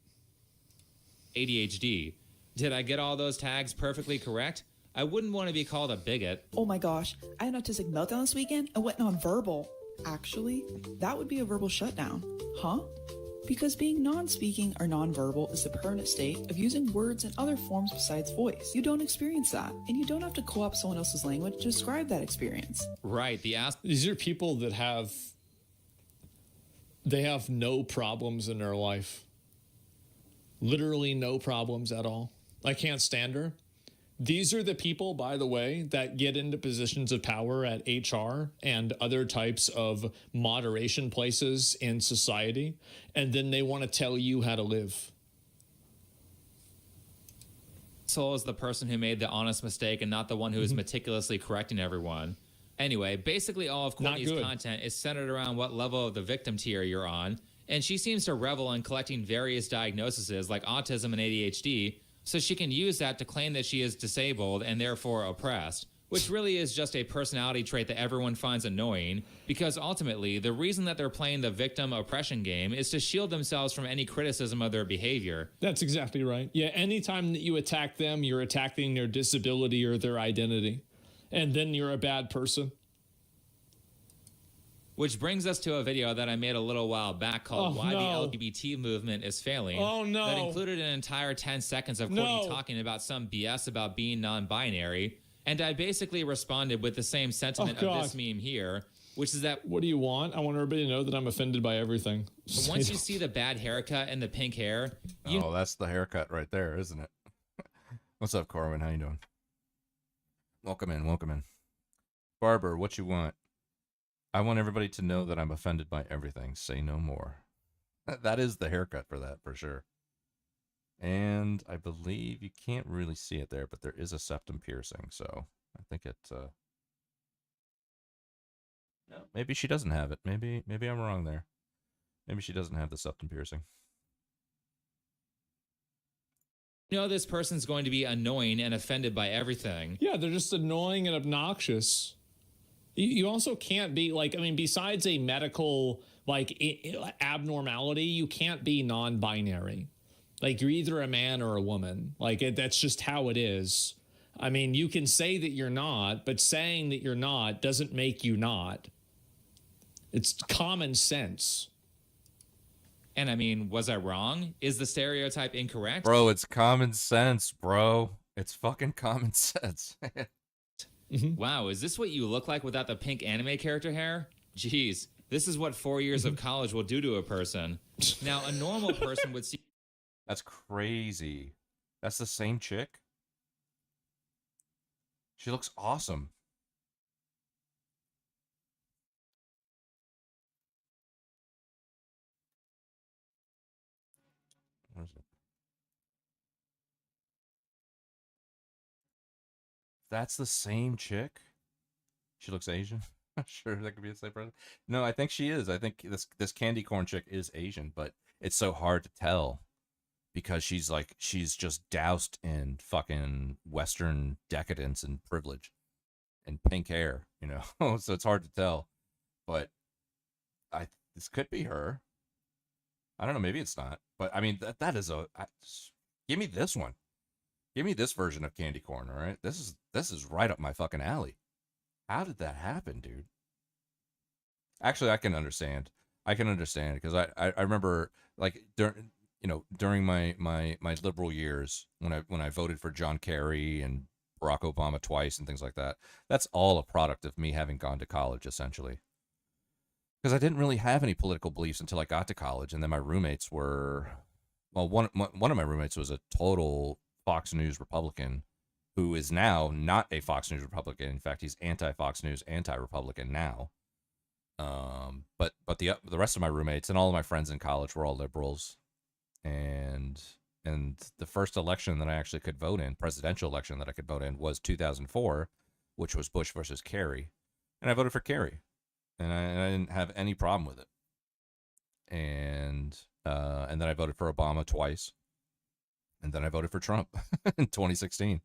ADHD. Did I get all those tags perfectly correct? I wouldn't want to be called a bigot. Oh my gosh, I had an autistic meltdown this weekend and went nonverbal. Actually, that would be a verbal shutdown. Huh? Because being non-speaking or nonverbal is the permanent state of using words and other forms besides voice. You don't experience that, and you don't have to co-opt someone else's language to describe that experience. Right, These are people that have no problems in their life. Literally no problems at all. I can't stand her. These are the people, by the way, that get into positions of power at HR and other types of moderation places in society, and then they want to tell you how to live. Soul is the person who made the honest mistake and not the one who is meticulously correcting everyone. Anyway, basically all of Courtney's content is centered around what level of the victim tier you're on, and she seems to revel in collecting various diagnoses like autism and ADHD, so she can use that to claim that she is disabled and therefore oppressed, which really is just a personality trait that everyone finds annoying, because ultimately, the reason that they're playing the victim oppression game is to shield themselves from any criticism of their behavior. That's exactly right. Yeah, anytime that you attack them, you're attacking their disability or their identity, and then you're a bad person. Which brings us to a video that I made a little while back called Why the LGBT Movement is Failing. Oh, no. That included an entire 10 seconds of Courtney talking about some BS about being non-binary. And I basically responded with the same sentiment of this meme here, which is that... What do you want? I want everybody to know that I'm offended by everything. Once you see the bad haircut and the pink hair... Oh, that's the haircut right there, isn't it? What's up, Corwin? How you doing? Welcome in, welcome in. Barber, what you want? I want everybody to know that I'm offended by everything. Say no more. That is the haircut for that, for sure. And I believe you can't really see it there, but there is a septum piercing, so I think it... No, maybe she doesn't have it. Maybe I'm wrong there. Maybe she doesn't have the septum piercing. You know this person's going to be annoying and offended by everything. Yeah, they're just annoying and obnoxious. You also can't be like, I mean, besides a medical like abnormality, you can't be non-binary. Like you're either a man or a woman. Like that's just how it is. I mean, you can say that you're not, but saying that you're not doesn't make you not. It's common sense. And I mean, was I wrong? Is the stereotype incorrect? Bro, it's common sense, bro. It's fucking common sense. Wow, is this what you look like without the pink anime character hair? Jeez, this is what 4 years of college will do to a person. Now, a normal person would see... That's crazy. That's the same chick? She looks awesome. What is it? That's the same chick? She looks Asian? Sure, that could be the same person. No, I think she is. I think this candy corn chick is Asian, but it's so hard to tell because she's just doused in fucking Western decadence and privilege and pink hair, you know. So it's hard to tell. But this could be her. I don't know, maybe it's not. But I mean that is give me this one. Give me this version of candy corn, all right? This is right up my fucking alley. How did that happen, dude? Actually, I can understand. Because I remember like during my liberal years when I voted for John Kerry and Barack Obama twice and things like that. That's all a product of me having gone to college, essentially. Because I didn't really have any political beliefs until I got to college, and then my roommates were, well, one of my roommates was a total Fox News Republican, who is now not a Fox News Republican. In fact, he's anti-Fox News, anti-Republican now. But the rest of my roommates and all of my friends in college were all liberals, and the first election that I actually could vote in, presidential election that I could vote in, was 2004, which was Bush versus Kerry, and I voted for Kerry, and I didn't have any problem with it. And then I voted for Obama twice, and then I voted for Trump in 2016.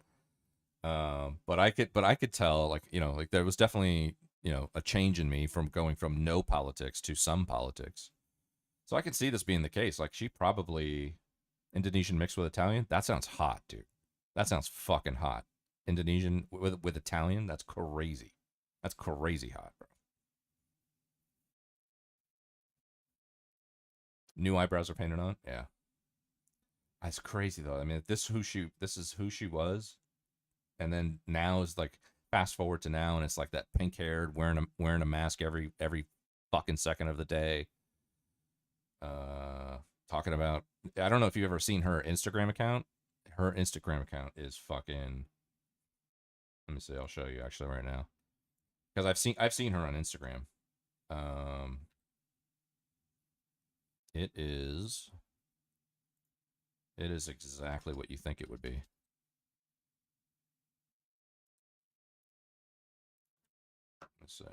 But I could tell, like, like there was definitely, a change in me from going from no politics to some politics. So I can see this being the case. Like she probably Indonesian mixed with Italian? That sounds hot, dude. That sounds fucking hot. Indonesian with Italian? That's crazy. That's crazy hot, bro. New eyebrows are painted on? Yeah. That's crazy though. I mean, this is who she was, and then now is like fast forward to now, and it's like that pink haired wearing a mask every fucking second of the day. Talking about, I don't know if you've ever seen her Instagram account. Her Instagram account is fucking. Let me see. I'll show you actually right now, because I've seen her on Instagram. It is exactly what you think it would be. Let's see.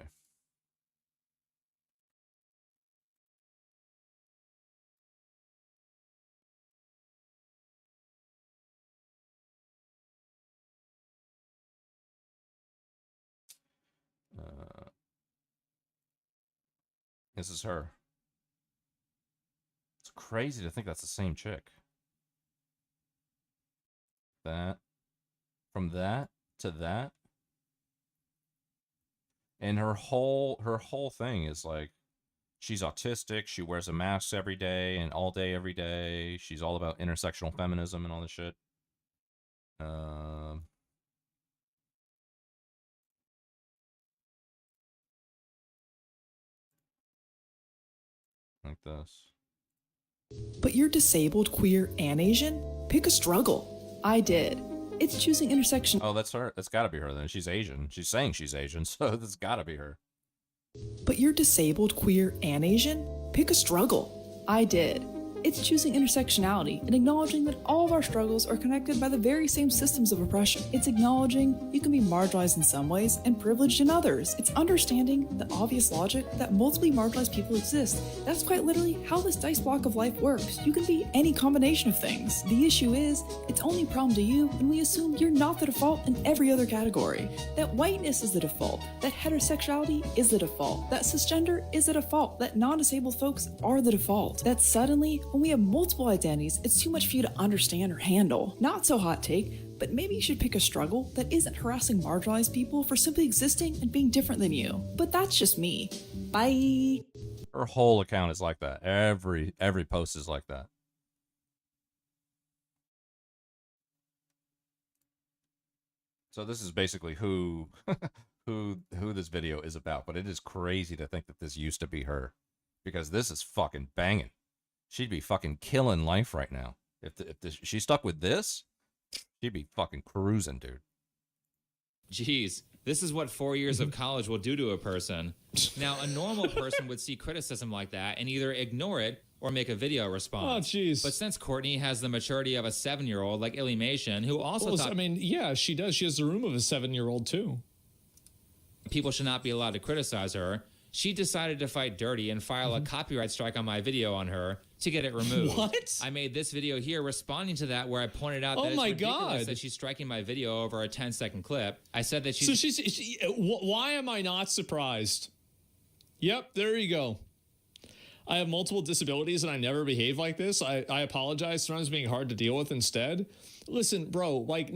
This is her. It's crazy to think that's the same chick. That, from that to that, and her whole thing is like, she's autistic. She wears a mask every day and all day every day. She's all about intersectional feminism and all this shit. Like this. But you're disabled, queer, and Asian? Pick a struggle. I did. It's choosing intersection. Oh, that's her. That's gotta be her then. She's Asian. She's saying she's Asian, so that's gotta be her. But you're disabled, queer, and Asian? Pick a struggle. I did. It's choosing intersectionality and acknowledging that all of our struggles are connected by the very same systems of oppression. It's acknowledging you can be marginalized in some ways and privileged in others. It's understanding the obvious logic that multiply marginalized people exist. That's quite literally how this dice block of life works. You can be any combination of things. The issue is, it's only a problem to you when we assume you're not the default in every other category. That whiteness is the default, that heterosexuality is the default, that cisgender is the default, that non-disabled folks are the default. That suddenly, when we have multiple identities, it's too much for you to understand or handle. Not so hot take, but maybe you should pick a struggle that isn't harassing marginalized people for simply existing and being different than you. But that's just me. Bye. Her whole account is like that. Every post is like that. So this is basically who this video is about, but it is crazy to think that this used to be her, because this is fucking banging. She'd be fucking killing life right now. If she stuck with this, she'd be fucking cruising, dude. Jeez, this is what 4 years of college will do to a person. Now, a normal person would see criticism like that and either ignore it or make a video response. Oh, jeez. But since Courtney has the maturity of a 7-year-old like Illymation, who also I mean, yeah, she does. She has the room of a 7-year-old, too. People should not be allowed to criticize her, she decided to fight dirty and file a copyright strike on my video on her to get it removed. What? I made this video here responding to that, where I pointed out that it's ridiculous that she's striking my video over a 10-second clip. I said that she's... So why am I not surprised? Yep, there you go. I have multiple disabilities and I never behave like this. I apologize. Sometimes being hard to deal with instead. Listen, bro, like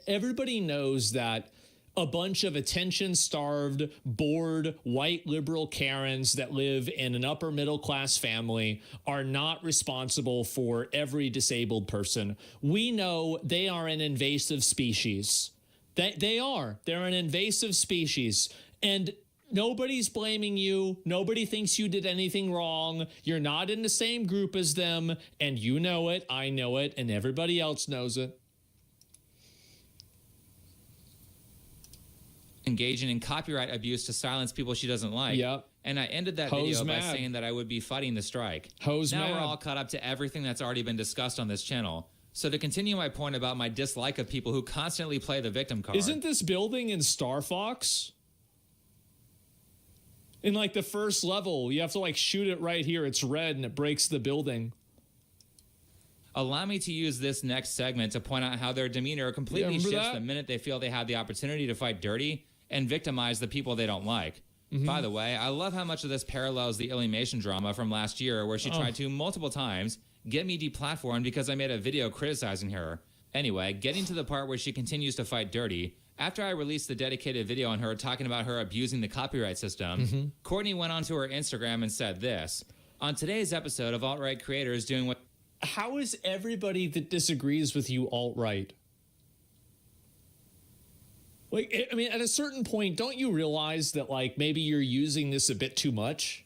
everybody knows that a bunch of attention-starved, bored, white liberal Karens that live in an upper middle-class family are not responsible for every disabled person. We know they are an invasive species. They are. They're an invasive species. And nobody's blaming you. Nobody thinks you did anything wrong. You're not in the same group as them. And you know it, I know it, and everybody else knows it. Engaging in copyright abuse to silence people she doesn't like. Yep. And I ended that video by saying that I would be fighting the strike. Now we're all caught up to everything that's already been discussed on this channel. So to continue my point about my dislike of people who constantly play the victim card. Isn't this building in Star Fox? In like the first level, you have to like shoot it right here. It's red and it breaks the building. Allow me to use this next segment to point out how their demeanor completely shifts the minute they feel they have the opportunity to fight dirty and victimize the people they don't like. By the way, I love how much of this parallels the Illymation drama from last year, where she tried to multiple times get me deplatformed because I made a video criticizing her. Anyway, getting to the part where she continues to fight dirty, after I released the dedicated video on her talking about her abusing the copyright system, Courtney went onto her Instagram and said this: on today's episode of Alt-Right Creators Doing What... How is everybody that disagrees with you alt-right? Like, I mean, at a certain point, don't you realize that, like, maybe you're using this a bit too much?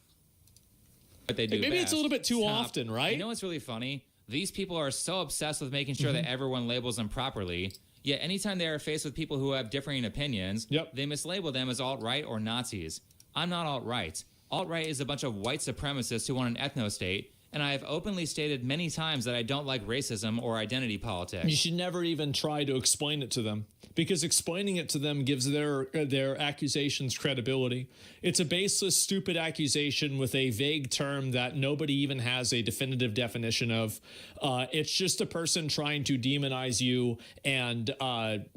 What they do maybe best. It's a little bit too Stop. often, right? You know what's really funny? These people are so obsessed with making sure that everyone labels them properly, yet anytime they are faced with people who have differing opinions, they mislabel them as alt-right or Nazis. I'm not alt-right. Alt-right is a bunch of white supremacists who want an ethno-state, and I have openly stated many times that I don't like racism or identity politics. You should never even try to explain it to them, because explaining it to them gives their accusations credibility. It's a baseless, stupid accusation with a vague term that nobody even has a definitive definition of. It's just a person trying to demonize you and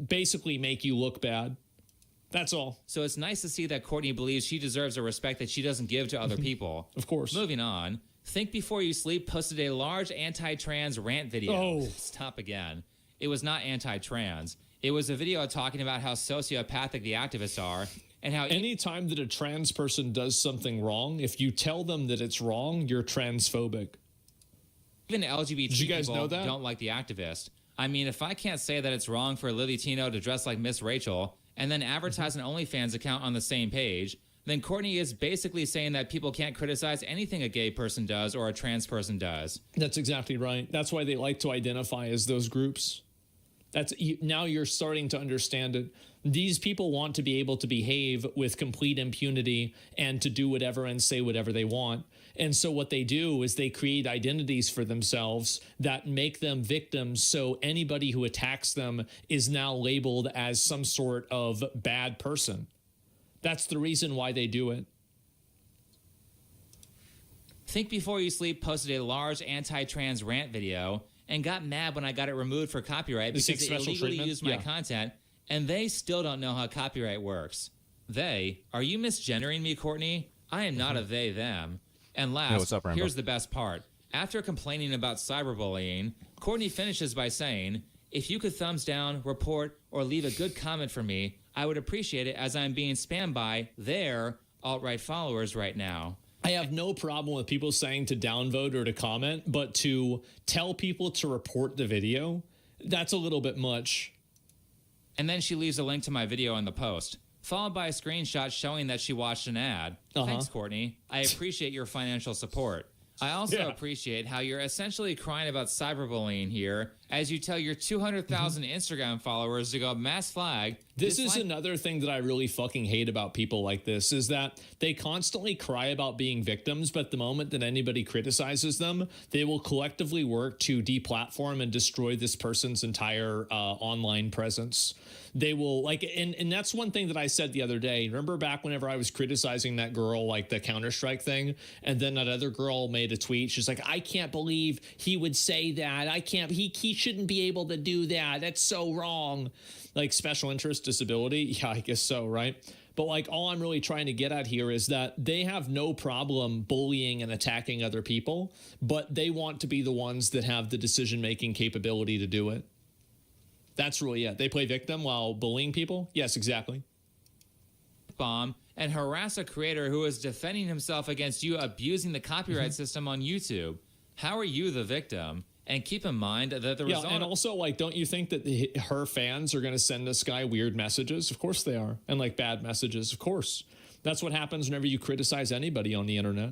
basically make you look bad. That's all. So it's nice to see that Courtney believes she deserves a respect that she doesn't give to other people. Of course. Moving on. Think Before You Sleep posted a large anti-trans rant video. Oh. Stop again. It was not anti-trans. It was a video talking about how sociopathic the activists are and how... Anytime that a trans person does something wrong, if you tell them that it's wrong, you're transphobic. Even LGBT Did you guys people know that? don't like the activist. I mean, if I can't say that it's wrong for Lily Tino to dress like Miss Rachel and then advertise an OnlyFans account on the same page, then Courtney is basically saying that people can't criticize anything a gay person does or a trans person does. That's exactly right. That's why they like to identify as those groups. Now you're starting to understand it. These people want to be able to behave with complete impunity and to do whatever and say whatever they want. And so what they do is they create identities for themselves that make them victims. So anybody who attacks them is now labeled as some sort of bad person. That's the reason why they do it. Think Before You Sleep posted a large anti-trans rant video and got mad when I got it removed for copyright because it illegally used my content, and they still don't know how copyright works. They? Are you misgendering me, Courtney? I am not a they, them. And last, what's up, Rambo? here's the best part. After complaining about cyberbullying, Courtney finishes by saying, if you could thumbs down, report, or leave a good comment for me, I would appreciate it as I'm being spammed by their alt-right followers right now. I have no problem with people saying to downvote or to comment, but to tell people to report the video, that's a little bit much. And then she leaves a link to my video in the post, followed by a screenshot showing that she watched an ad. Thanks, Courtney. I appreciate your financial support. I also appreciate how you're essentially crying about cyberbullying here as you tell your 200,000 Instagram followers to go mass flag. This is another thing that I really fucking hate about people like this, is that they constantly cry about being victims, but the moment that anybody criticizes them, they will collectively work to deplatform and destroy this person's entire online presence. They will, like, and that's one thing that I said the other day. Remember back whenever I was criticizing that girl, like the Counter-Strike thing, and then that other girl made a tweet. She's like, I can't believe he would say that. He shouldn't be able to do that. That's so wrong. Like, special interest disability. Yeah, I guess so, right? But like, all I'm really trying to get at here is that they have no problem bullying and attacking other people, but they want to be the ones that have the decision-making capability to do it. That's really it. They play victim while bullying people? Yes, exactly. Bomb and harass a creator who is defending himself against you abusing the copyright system on YouTube. How are you the victim? And keep in mind that the result... and also, like, don't you think that her fans are going to send this guy weird messages? Of course they are. And, like, bad messages. Of course. That's what happens whenever you criticize anybody on the internet.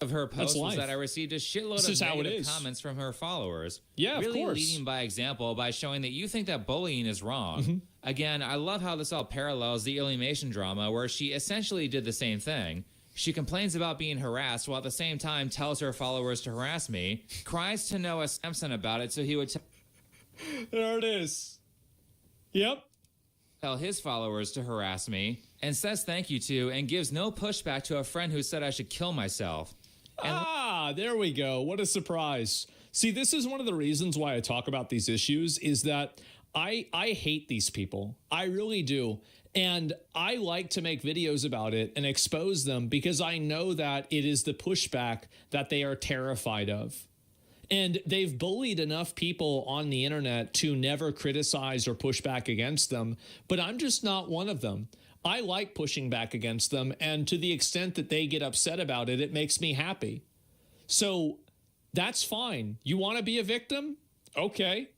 Of her post was that I received a shitload of negative comments from her followers. Yeah, really of course. leading by example by showing that you think that bullying is wrong. Again, I love how this all parallels the Illumation drama, where she essentially did the same thing. She complains about being harassed while at the same time tells her followers to harass me, cries to Noah Sampson about it so he would there it is. Yep. Tell his followers to harass me, and says thank you to and gives no pushback to a friend who said I should kill myself. And there we go. What a surprise. See, this is one of the reasons why I talk about these issues, is that I hate these people. I really do. And I like to make videos about it and expose them because I know that it is the pushback that they are terrified of. And they've bullied enough people on the internet to never criticize or push back against them. But I'm just not one of them. I like pushing back against them. And to the extent that they get upset about it, it makes me happy. So that's fine. You want to be a victim? Okay.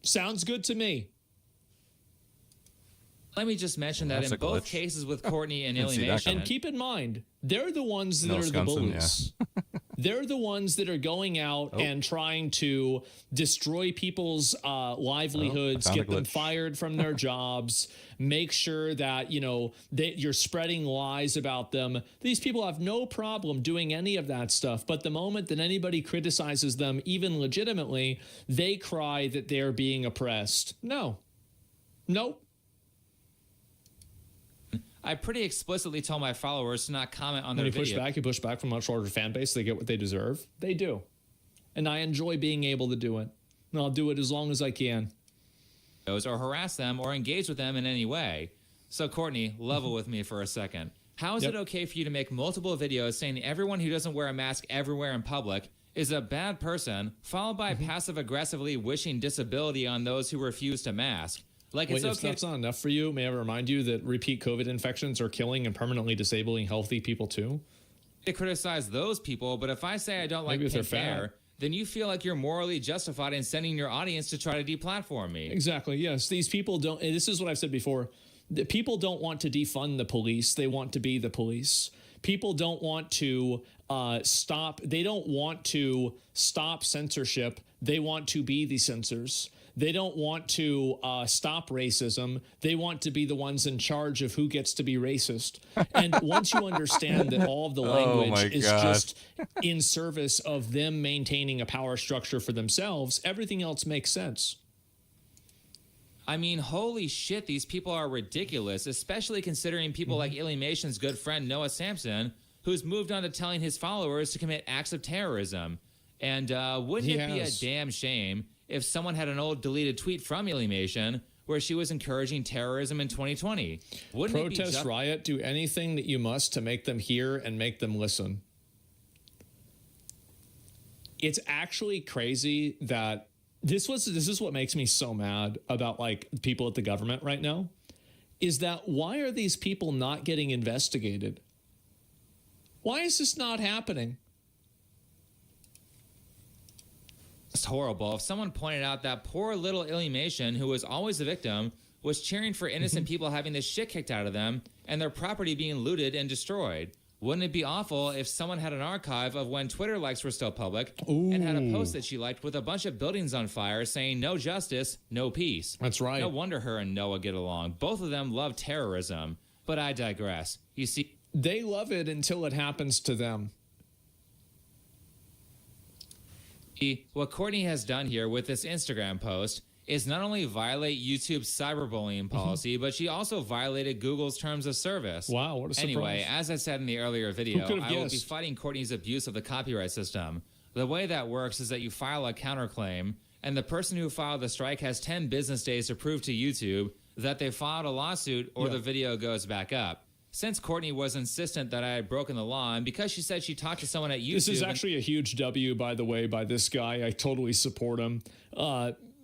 Sounds good to me. Let me just mention that That's in a both glitch. cases with Courtney and Didn't see that Alienation. coming. And keep in mind, they're the ones that No, are the Wisconsin, bullies. They're the ones that are going out and trying to destroy people's livelihoods, I found get a them glitch. fired from their jobs, make sure that, you know, that you're spreading lies about them. These people have no problem doing any of that stuff. But the moment that anybody criticizes them, even legitimately, they cry that they're being oppressed. No. Nope. I pretty explicitly told my followers to not comment on When their you push video. back, you push back from a much larger fan base. They get what they deserve. They do. And I enjoy being able to do it. And I'll do it as long as I can. Or harass them or engage with them in any way. So, Courtney, level with me for a second. How is Yep. it okay for you to make multiple videos saying everyone who doesn't wear a mask everywhere in public is a bad person, followed by passive-aggressively wishing disability on those who refuse to mask? Like, Wait, it's if okay. that's not enough for you, may I remind you that repeat COVID infections are killing and permanently disabling healthy people too? To criticize those people, but if I say I don't like Maybe if they're pink hair, fat. then you feel like you're morally justified in sending your audience to try to deplatform me. Exactly. Yes. These people don't, and this is what I've said before. The people don't want to defund the police. They want to be the police. People don't want to they don't want to stop censorship. They want to be the censors. They don't want to stop racism. They want to be the ones in charge of who gets to be racist. And once you understand that all of the language my is God. just in service of them maintaining a power structure for themselves, everything else makes sense. I mean, holy shit, these people are ridiculous, especially considering people like Aliemation's good friend Noah Sampson, who's moved on to telling his followers to commit acts of terrorism. And wouldn't He it be a has. damn shame if someone had an old deleted tweet from Alienation where she was encouraging terrorism in 2020? Wouldn't it be Protest, riot, do anything that you must to make them hear and make them listen. It's actually crazy that this is what makes me so mad about like people at the government right now, is that why are these people not getting investigated? Why is this not happening? It's horrible. If someone pointed out that poor little Alienation, who was always a victim, was cheering for innocent people having the shit kicked out of them and their property being looted and destroyed. Wouldn't it be awful if someone had an archive of when Twitter likes were still public and had a post that she liked with a bunch of buildings on fire saying no justice, no peace? That's right. No wonder her and Noah get along. Both of them love terrorism. But I digress. You see, They love it until it happens to them. what Courtney has done here with this Instagram post is not only violate YouTube's cyberbullying policy, but she also violated Google's terms of service. Wow, what a surprise. Anyway, as I said in the earlier video, Who could have I will be guessed? fighting Courtney's abuse of the copyright system. The way that works is that you file a counterclaim, and the person who filed the strike has 10 business days to prove to YouTube that they filed a lawsuit or Yeah. the video goes back up. Since Courtney was insistent that I had broken the law, and because she said she talked to someone at YouTube... This is actually a huge W, by the way, by this guy. I totally support him.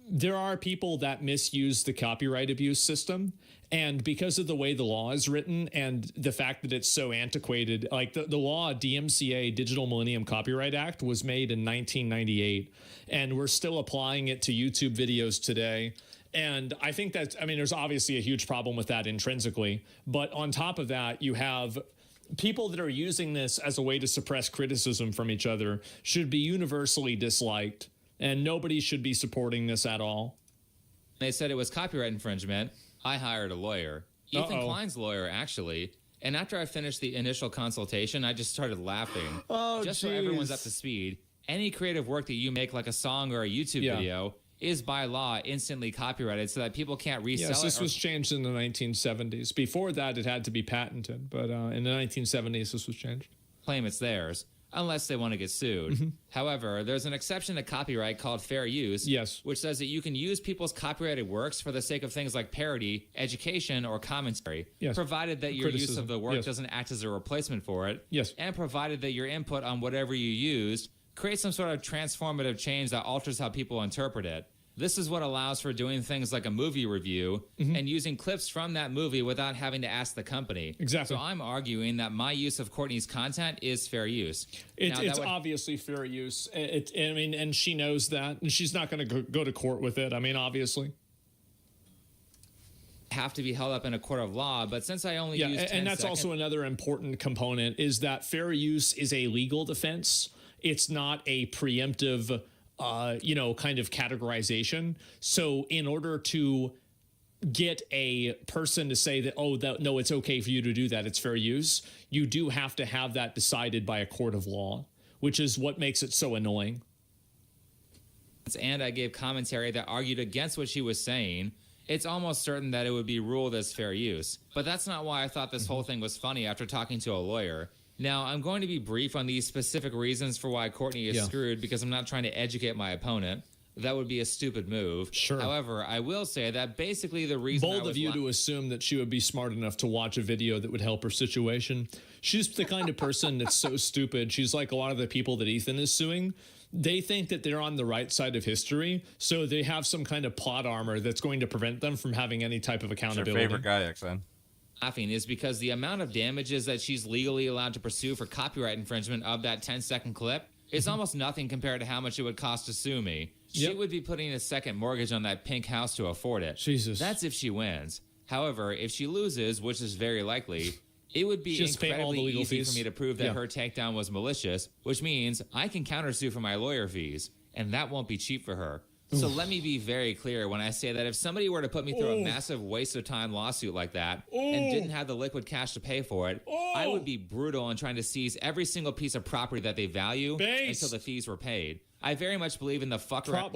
There are people that misuse the copyright abuse system. And because of the way the law is written and the fact that it's so antiquated, like the law DMCA, Digital Millennium Copyright Act, was made in 1998. And we're still applying it to YouTube videos today. And I think that, I mean, there's obviously a huge problem with that intrinsically. But on top of that, you have people that are using this as a way to suppress criticism from each other should be universally disliked. And nobody should be supporting this at all. They said it was copyright infringement. I hired a lawyer. Ethan Uh-oh. Klein's lawyer, actually. And after I finished the initial consultation, I just started laughing. Oh, just so everyone's up to speed, any creative work that you make, like a song or a YouTube Yeah. video, is by law instantly copyrighted so that people can't resell Yes, it. this was changed in the 1970s. Before that, it had to be patented. But in the 1970s, this was changed. Claim it's theirs, unless they want to get sued. Mm-hmm. However, there's an exception to copyright called fair use, Yes. which says that you can use people's copyrighted works for the sake of things like parody, education, or commentary, Yes. provided that your use Criticism. of the work Yes. doesn't act as a replacement for it, Yes. and provided that your input on whatever you used create some sort of transformative change that alters how people interpret it. This is what allows for doing things like a movie review and using clips from that movie without having to ask the company. Exactly. So I'm arguing that my use of Courtney's content is fair use. It's obviously fair use. And she knows that, and she's not going to go to court with it. I mean, obviously. Have to be held up in a court of law, but since I only use 10 and that's also another important component is that fair use is a legal defense. It's not a preemptive kind of categorization. So in order to get a person to say that, no, it's okay for you to do that, it's fair use, you do have to have that decided by a court of law, which is what makes it so annoying. And I gave commentary that argued against what she was saying. It's almost certain that it would be ruled as fair use. But that's not why I thought this whole thing was funny after talking to a lawyer. Now, I'm going to be brief on these specific reasons for why Courtney is screwed because I'm not trying to educate my opponent. That would be a stupid move. Sure. However, I will say that basically the reason bold of you to assume that she would be smart enough to watch a video that would help her situation. She's the kind of person that's so stupid. She's like a lot of the people that Ethan is suing. They think that they're on the right side of history, so they have some kind of plot armor that's going to prevent them from having any type of accountability. Your favorite guy, XN. Laughing is because the amount of damages that she's legally allowed to pursue for copyright infringement of that 10-second clip is almost nothing compared to how much it would cost to sue me. She would be putting a second mortgage on that pink house to afford it. Jesus. That's if she wins. However, if she loses, which is very likely, it would be Just pay all incredibly the legal easy fees. for me to prove that her takedown was malicious, which means I can countersue for my lawyer fees, and that won't be cheap for her. So let me be very clear when I say that if somebody were to put me through a massive waste of time lawsuit like that and didn't have the liquid cash to pay for it, I would be brutal in trying to seize every single piece of property that they value until the fees were paid. I very much believe in the fuck around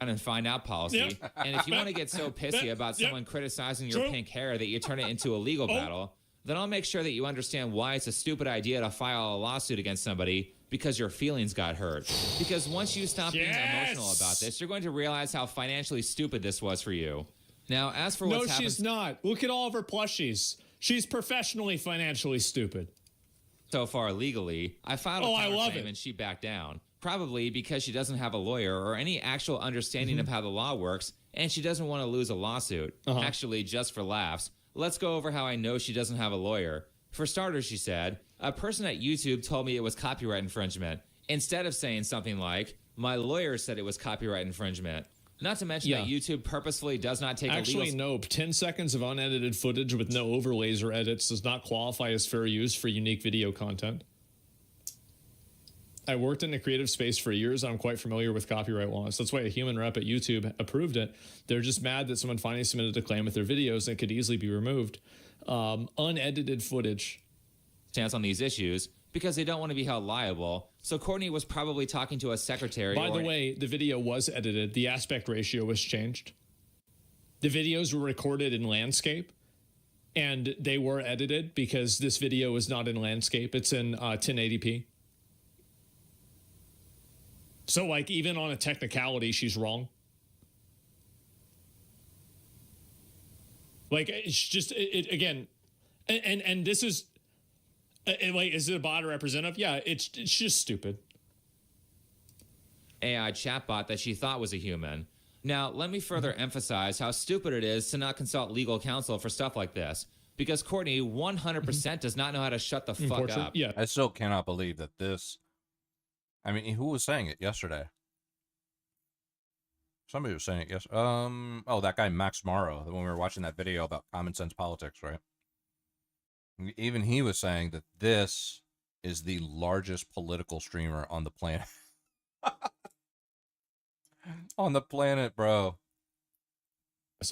and find out policy. And if you want to get so pissy about someone criticizing your pink hair that you turn it into a legal battle, then I'll make sure that you understand why it's a stupid idea to file a lawsuit against somebody because your feelings got hurt. Because once you stop being emotional about this, you're going to realize how financially stupid this was for you. Now, as for what's happened... No, she's not. Look at all of her plushies. She's professionally financially stupid. So far, legally, I filed a counterclaim and she backed down. Probably because she doesn't have a lawyer or any actual understanding of how the law works, and she doesn't want to lose a lawsuit. Actually, just for laughs, let's go over how I know she doesn't have a lawyer. For starters, she said, a person at YouTube told me it was copyright infringement, instead of saying something like, my lawyer said it was copyright infringement. Not to mention that YouTube purposefully does not take Actually, no. 10 seconds of unedited footage with no overlays or edits does not qualify as fair use for unique video content. I worked in the creative space for years. I'm quite familiar with copyright laws. That's why a human rep at YouTube approved it. They're just mad that someone finally submitted a claim with their videos that could easily be removed. Unedited footage. Stance on these issues because they don't want to be held liable. So Courtney was probably talking to a secretary. By the way, the video was edited. The aspect ratio was changed. The videos were recorded in landscape, and they were edited because this video is not in landscape. It's in 1080p. So, like, even on a technicality, she's wrong. Like, it's just, again, and this is, like, is it a bot or representative? Yeah, it's just stupid. AI chatbot that she thought was a human. Now, let me further emphasize how stupid it is to not consult legal counsel for stuff like this. Because Courtney 100% does not know how to shut the fuck up. Yeah, I still cannot believe that this... I mean, who was saying it yesterday? Somebody was saying it yesterday. Oh, that guy Max Morrow, when we were watching that video about common sense politics, right? Even he was saying that this is the largest political streamer on the planet. On the planet, bro.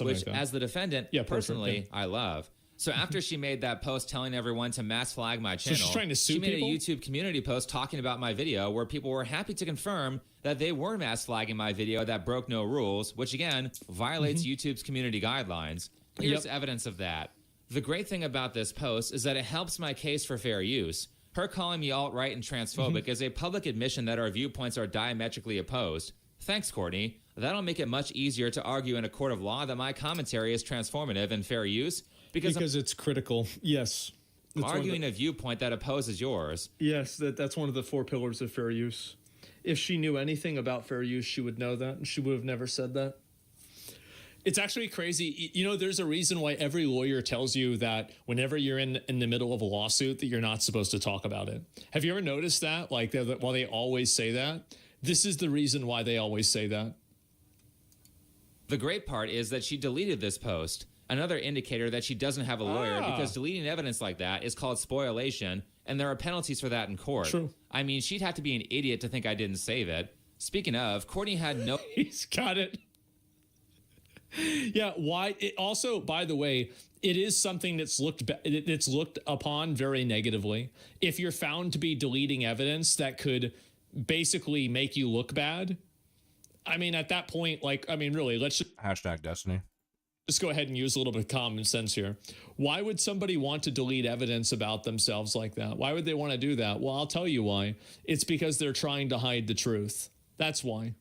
Which, as the defendant, personally, I love. So after she made that post telling everyone to mass flag my channel, so she's trying to sue she made people? a YouTube community post talking about my video where people were happy to confirm that they were mass flagging my video that broke no rules, which again violates YouTube's community guidelines. Here's evidence of that. The great thing about this post is that it helps my case for fair use. Her calling me alt-right and transphobic is a public admission that our viewpoints are diametrically opposed. Thanks, Courtney. That'll make it much easier to argue in a court of law that my commentary is transformative and fair use. Because it's critical, yes. arguing a viewpoint that opposes yours. Yes, that's one of the 4 pillars of fair use. If she knew anything about fair use, she would know that, and she would have never said that. It's actually crazy. You know, there's a reason why every lawyer tells you that whenever you're in the middle of a lawsuit that you're not supposed to talk about it. Have you ever noticed that? Like, while they always say that, this is the reason why they always say that. The great part is that she deleted this post, another indicator that she doesn't have a lawyer, because deleting evidence like that is called spoliation, and there are penalties for that in court. True. I mean, she'd have to be an idiot to think I didn't save it. Speaking of, Courtney had no... He's got it. Yeah, why? It also, by the way, it is something that's looked upon very negatively. If you're found to be deleting evidence that could basically make you look bad, I mean, at that point, like, I mean, really, let's just... #Destiny. Just go ahead and use a little bit of common sense here. Why would somebody want to delete evidence about themselves like that? Why would they want to do that? Well, I'll tell you why. It's because they're trying to hide the truth. That's why.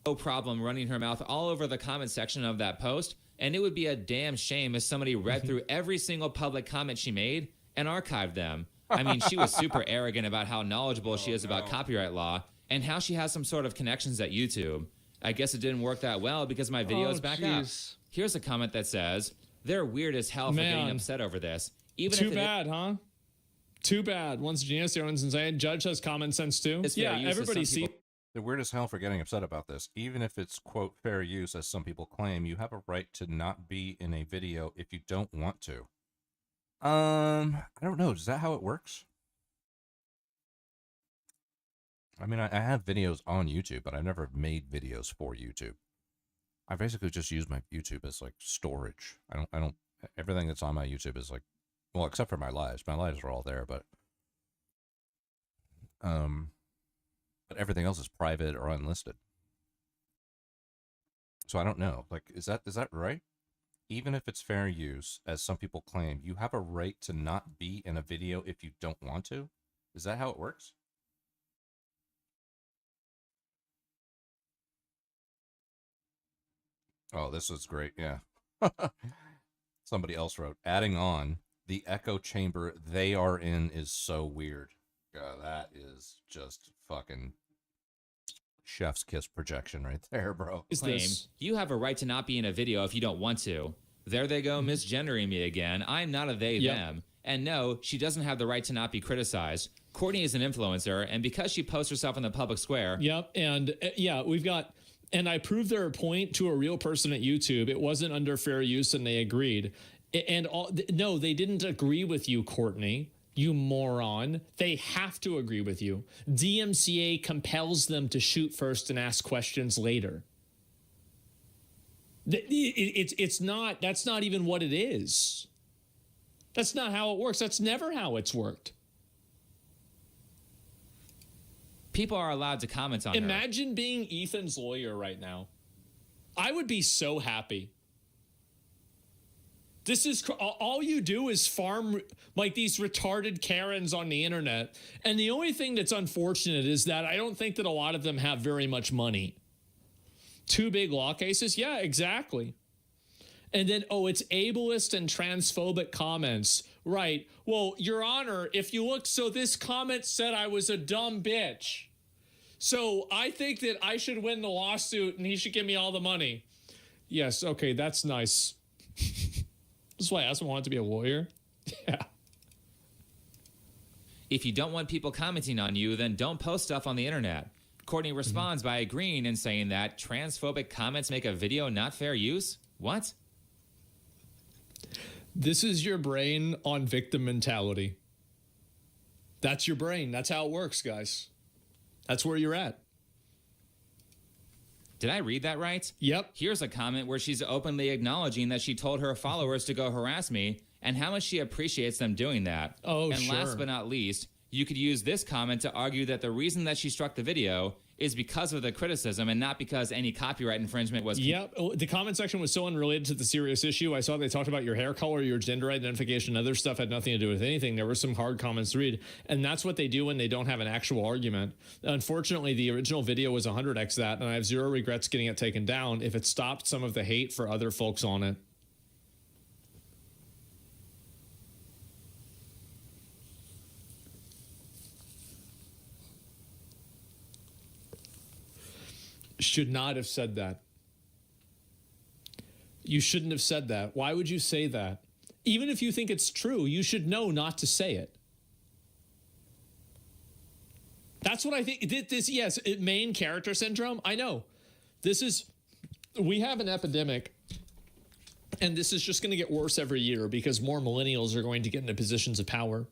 No problem running her mouth all over the comment section of that post, and it would be a damn shame if somebody read through every single public comment she made and archived them. I mean, she was super arrogant about how knowledgeable she is about copyright law and how she has some sort of connections at YouTube. I guess it didn't work that well because my video is back up. Here's a comment that says, they're weird as hell for getting upset over this. Even Too bad, huh? Too bad. One's genius, the other's insane. Judge has common sense too. Yeah, everybody sees. They're weird as hell for getting upset about this. Even if it's, quote, fair use, as some people claim, you have a right to not be in a video if you don't want to. I don't know. Is that how it works? I mean, I have videos on YouTube, but I've never made videos for YouTube. I basically just use my YouTube as, like, storage. I don't, everything that's on my YouTube is, like, well, except for my lives. My lives are all there, but everything else is private or unlisted. So I don't know. Like, is that right? Even if it's fair use, as some people claim, you have a right to not be in a video if you don't want to? Is that how it works? Oh, this is great. Yeah. Somebody else wrote, adding on, the echo chamber they are in is so weird. God, that is just fucking chef's kiss projection right there, bro. Claim, you have a right to not be in a video if you don't want to. There they go, misgendering me again. I'm not a they, them. And no, she doesn't have the right to not be criticized. Courtney is an influencer, and because she posts herself in the public square... Yep, and yeah, we've got... And I proved their point to a real person at YouTube. It wasn't under fair use, and they agreed. And no, they didn't agree with you, Courtney. You moron. They have to agree with you. DMCA compels them to shoot first and ask questions later. It's not, that's not even what it is. That's not how it works. That's never how it's worked. People are allowed to comment on her. Imagine being Ethan's lawyer right now. I would be so happy. This is all you do is farm like these retarded Karens on the internet. And the only thing that's unfortunate is that I don't think that a lot of them have very much money. 2 big law cases? Yeah, exactly. And then, oh, it's ableist and transphobic comments. Right. Well, Your Honor, if you look, so this comment said I was a dumb bitch. So I think that I should win the lawsuit and he should give me all the money. Yes. Okay. That's nice. That's why I asked him wanted to be a lawyer. Yeah. If you don't want people commenting on you, then don't post stuff on the internet. Courtney responds by agreeing and saying that transphobic comments make a video not fair use. What? This is your brain on victim mentality. That's your brain. That's how it works, guys. That's where you're at. Did I read that right? Yep. Here's a comment where she's openly acknowledging that she told her followers to go harass me and how much she appreciates them doing that. Oh, and last but not least, you could use this comment to argue that the reason that she struck the video is because of the criticism and not because any copyright infringement was... Yep. The comment section was so unrelated to the serious issue. I saw they talked about your hair color, your gender identification, other stuff had nothing to do with anything. There were some hard comments to read. And that's what they do when they don't have an actual argument. Unfortunately, the original video was 100x that, and I have zero regrets getting it taken down if it stopped some of the hate for other folks on it. should not have said that. You shouldn't have said that. Why would you say that? Even if you think it's true, you should know not to say it. That's what I think. This, yes, main character syndrome. I know. We have an epidemic, and this is just going to get worse every year because more millennials are going to get into positions of power.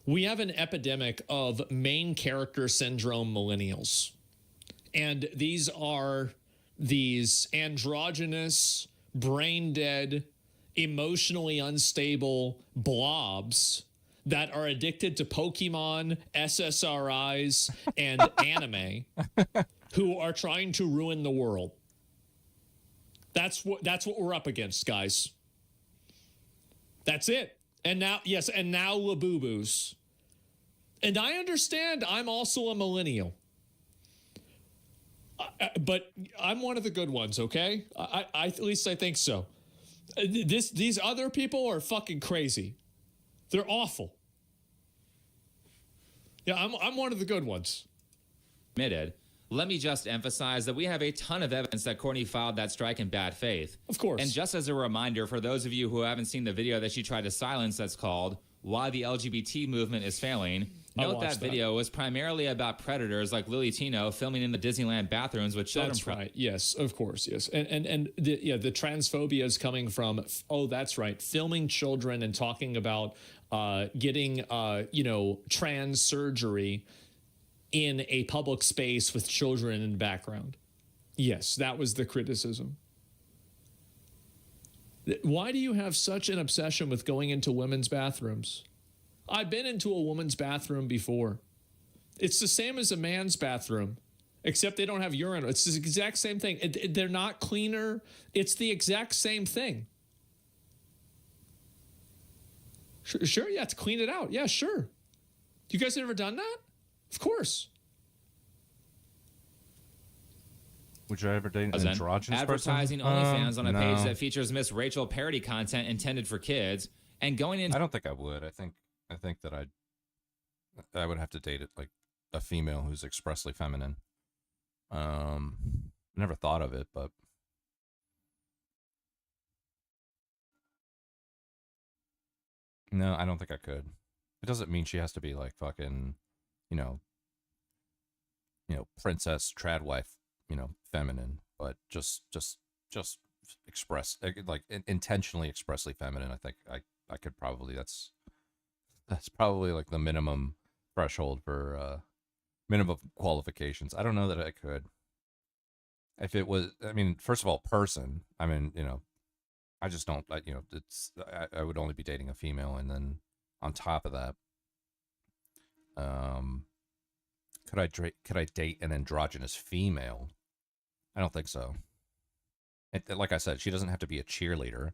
We have an epidemic of main character syndrome millennials. And these are these androgynous, brain dead, emotionally unstable blobs that are addicted to Pokemon, SSRIs, and anime who are trying to ruin the world. That's what we're up against, guys. That's it. And now, yes, and now Labubu's. And I understand I'm also a millennial. But I'm one of the good ones, okay? I at least I think so. These other people are fucking crazy. They're awful. Yeah, I'm one of the good ones. Admitted. Let me just emphasize that we have a ton of evidence that Courtney filed that strike in bad faith. Of course. And just as a reminder, for those of you who haven't seen the video that she tried to silence that's called Why the LGBT Movement is Failing, note that video was primarily about predators like Lily Tino filming in the Disneyland bathrooms with children. That's right. yes, of course, yes. And the transphobia is coming from, that's right, filming children and talking about getting, trans surgery in a public space with children in the background. Yes, that was the criticism. Why do you have such an obsession with going into women's bathrooms? I've been into a woman's bathroom before. It's the same as a man's bathroom, except they don't have urine. It's the exact same thing. They're not cleaner. It's the exact same thing. Sure, you have to clean it out. Yeah, sure. You guys ever done that? Of course. Would you ever date an androgynous advertising person? OnlyFans on a No. page that features Miss Rachel parody content intended for kids, and going into I don't think I would. I think that I would have to date it like a female who's expressly feminine. Never thought of it, but no, I don't think I could. It doesn't mean she has to be like fucking, princess trad wife, feminine, but just express like intentionally expressly feminine. I think I could probably that's probably like the minimum threshold for minimum qualifications. I don't know that I could. If it was, first of all, person. I just don't. I would only be dating a female, and then on top of that, could I date an androgynous female? I don't think so. Like I said, she doesn't have to be a cheerleader.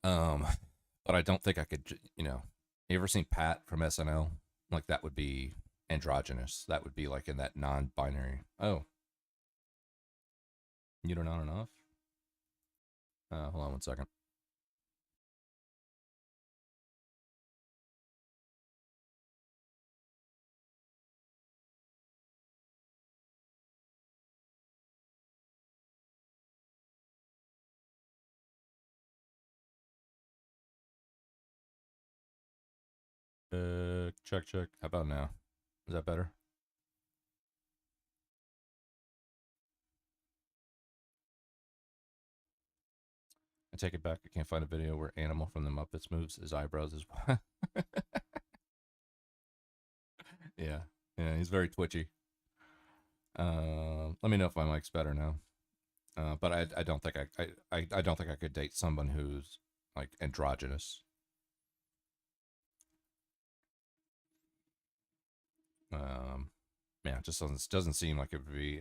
But I don't think I could. You ever seen Pat from SNL? Like that would be androgynous. That would be like in that non-binary. Oh, you don't know enough. Hold on one second. Check. How about now? Is that better? I take it back. I can't find a video where Animal from the Muppets moves his eyebrows as well. Yeah, he's very twitchy. Let me know if my mic's better now. But I don't think I don't think I could date someone who's like androgynous. Yeah, it just doesn't seem like it would be.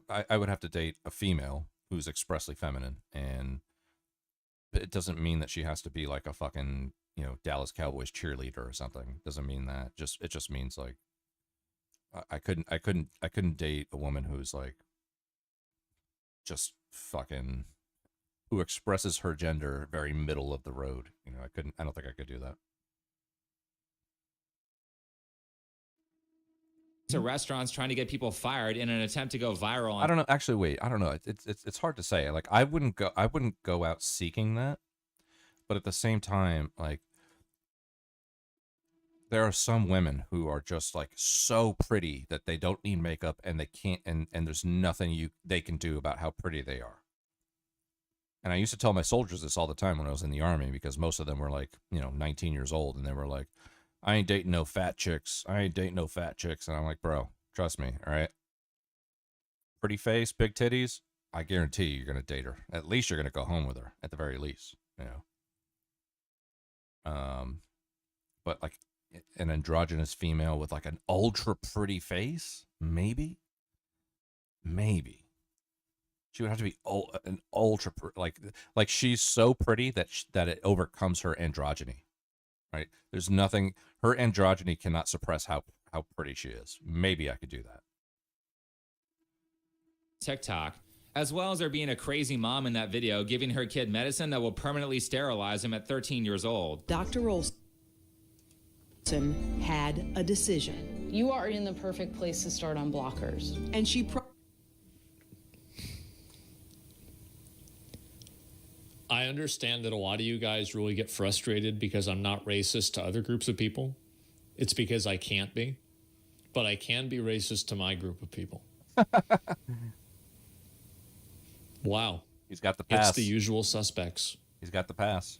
I would have to date a female who's expressly feminine, and it doesn't mean that she has to be like a fucking Dallas Cowboys cheerleader or something. It doesn't mean that. It just means like I couldn't date a woman who's like just fucking who expresses her gender very middle of the road. I don't think I could do that. to restaurants trying to get people fired in an attempt to go viral. I don't know. Actually, wait. I don't know. It's hard to say. Like, I wouldn't go out seeking that, but at the same time, like, there are some women who are just like so pretty that they don't need makeup and they can't, and there's nothing they can do about how pretty they are. And I used to tell my soldiers this all the time when I was in the Army, because most of them were like, 19 years old, and they were like, I ain't dating no fat chicks. I ain't dating no fat chicks. And I'm like, bro, trust me, all right? Pretty face, big titties, I guarantee you're going to date her. At least you're going to go home with her, at the very least, But like an androgynous female with like an ultra pretty face, maybe. She would have to be an ultra, like she's so pretty that it overcomes her androgyny, right? There's nothing, her androgyny cannot suppress how pretty she is. Maybe I could do that. TikTok, as well as there being a crazy mom in that video giving her kid medicine that will permanently sterilize him at 13 years old. Dr. Olson had a decision. You are in the perfect place to start on blockers. And she I understand that a lot of you guys really get frustrated because I'm not racist to other groups of people. It's because I can't be. But I can be racist to my group of people. Wow. He's got the pass. It's the usual suspects. He's got the pass.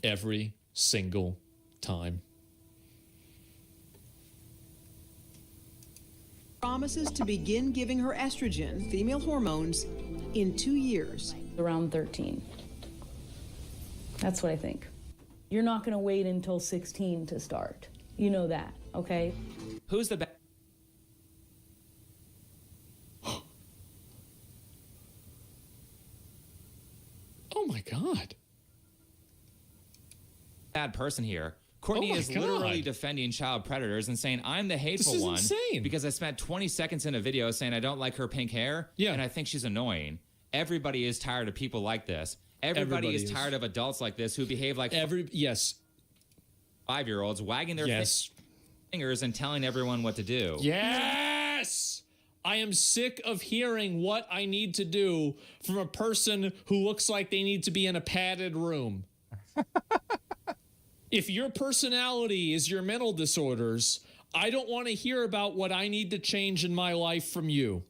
Every single time. promises to begin giving her estrogen, female hormones, in 2 years. Around 13. That's what I think. You're not going to wait until 16 to start. You know that, okay? Who's the best? Oh my God. Bad person here. Courtney is literally defending child predators and saying, I'm the hateful one. Insane. Because I spent 20 seconds in a video saying I don't like her pink hair. Yeah. And I think she's annoying. Everybody is tired of people like this. Everybody is tired of adults like this who behave like 5-year-olds wagging their fingers and telling everyone what to do. Yes! I am sick of hearing what I need to do from a person who looks like they need to be in a padded room. If your personality is your mental disorders, I don't want to hear about what I need to change in my life from you.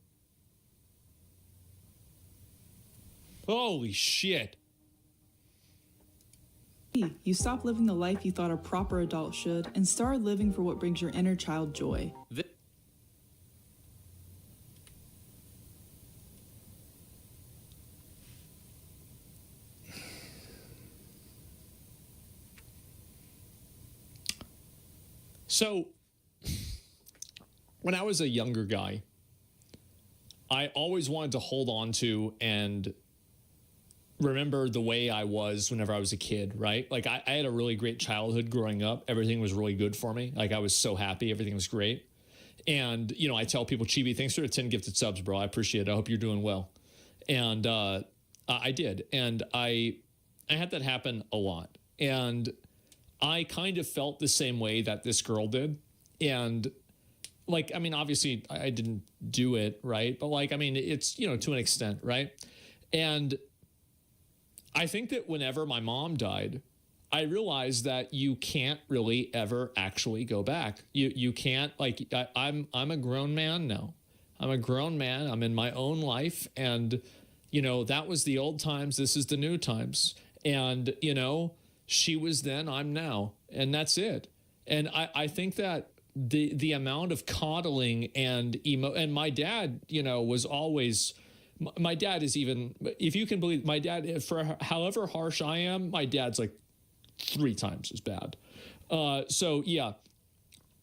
Holy shit. You stop living the life you thought a proper adult should and start living for what brings your inner child joy. So, when I was a younger guy, I always wanted to hold on to and remember the way I was whenever I was a kid, right? Like, I had a really great childhood growing up. Everything was really good for me. Like, I was so happy. Everything was great. And, you know, I tell people, Chibi, thanks for the 10 gifted subs, bro. I appreciate it. I hope you're doing well. And I did. And I had that happen a lot. And I kind of felt the same way that this girl did. And like, I mean, obviously I didn't do it, right? But like, I mean, it's, you know, to an extent, right? And I think that whenever my mom died, I realized that you can't really ever actually go back. You can't, like, I'm a grown man now. I'm a grown man. I'm in my own life. And, you know, that was the old times. This is the new times. And, you know, she was then, I'm now, and that's it. And I think that the amount of coddling and and my dad, you know, was always, my dad is even, if you can believe, my dad, for however harsh I am, my dad's like 3 times as bad. So yeah,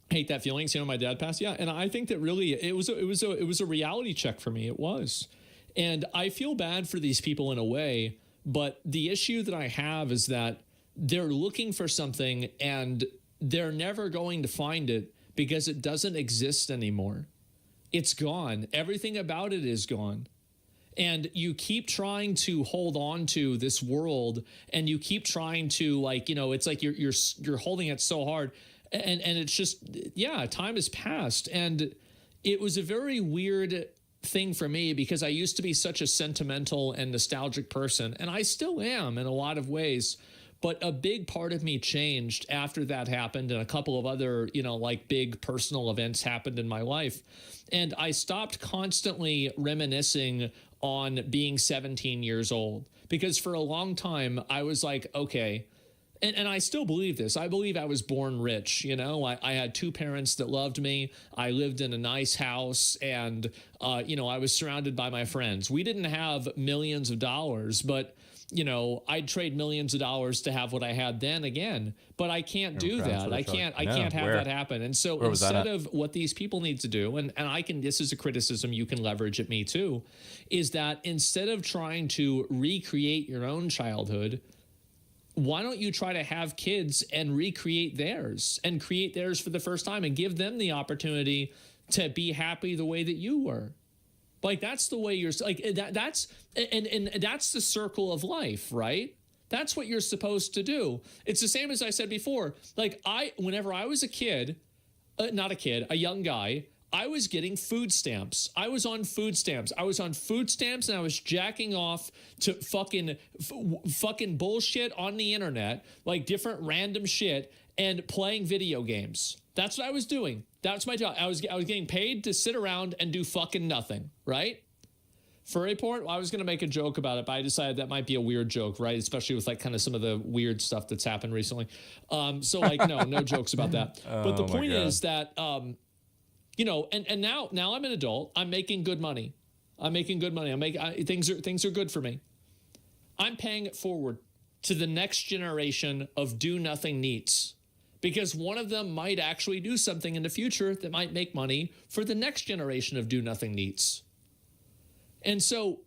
hate that feeling. You know, my dad passed. Yeah, and I think that really it was a reality check for me. It was, and I feel bad for these people in a way. But the issue that I have is that they're looking for something and they're never going to find it because it doesn't exist anymore. It's gone. Everything about it is gone. And you keep trying to hold on to this world and you keep trying to, like, you know, it's like you're holding it so hard. And it's just, yeah, time has passed. And it was a very weird thing for me because I used to be such a sentimental and nostalgic person, and I still am in a lot of ways. But a big part of me changed after that happened, and a couple of other, you know, like big personal events happened in my life. And I stopped constantly reminiscing on being 17 years old, because for a long time I was like, okay, and I still believe this. I believe I was born rich. You know, I had two parents that loved me. I lived in a nice house, and, you know, I was surrounded by my friends. We didn't have millions of dollars, but, you know, I'd trade millions of dollars to have what I had then again. But I can't do that. I can't have that happen. And so instead of what these people need to do, and I can, this is a criticism you can leverage at me too, is that instead of trying to recreate your own childhood, why don't you try to have kids and recreate theirs and create theirs for the first time and give them the opportunity to be happy the way that you were? Like, that's the way you're like that's the circle of life, right? That's what you're supposed to do. It's the same as I said before. Like, whenever I was a kid, a young guy, I was getting food stamps. I was on food stamps. And I was jacking off to fucking bullshit on the internet, like different random shit, and playing video games. That's what I was doing. That's my job. I was getting paid to sit around and do fucking nothing, right? Furry porn? Well, I was going to make a joke about it, but I decided that might be a weird joke, right? Especially with like kind of some of the weird stuff that's happened recently. So like, no jokes about that. But the point is that, you know, and now I'm an adult. I'm making good money. Things are good for me. I'm paying it forward to the next generation of do nothing neats, because one of them might actually do something in the future that might make money for the next generation of do nothing neats. And so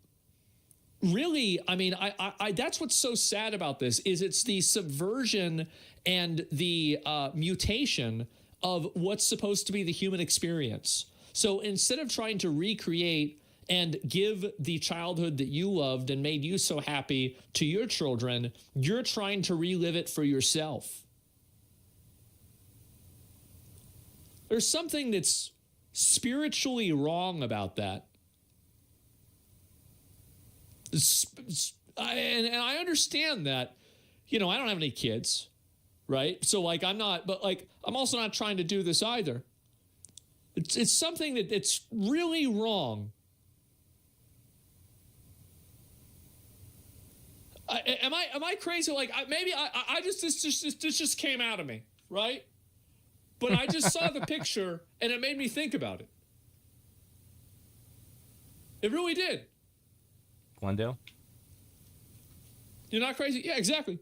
really, I mean, I that's what's so sad about this, is it's the subversion and the mutation of what's supposed to be the human experience. So instead of trying to recreate and give the childhood that you loved and made you so happy to your children, you're trying to relive it for yourself. There's something that's spiritually wrong about that. And I understand that, you know, I don't have any kids, right? So like, I'm also not trying to do this either. It's something that it's really wrong. Am I crazy? Like, maybe this just came out of me, right? But I just saw the picture and it made me think about it. It really did. Glendale? You're not crazy? Yeah, exactly.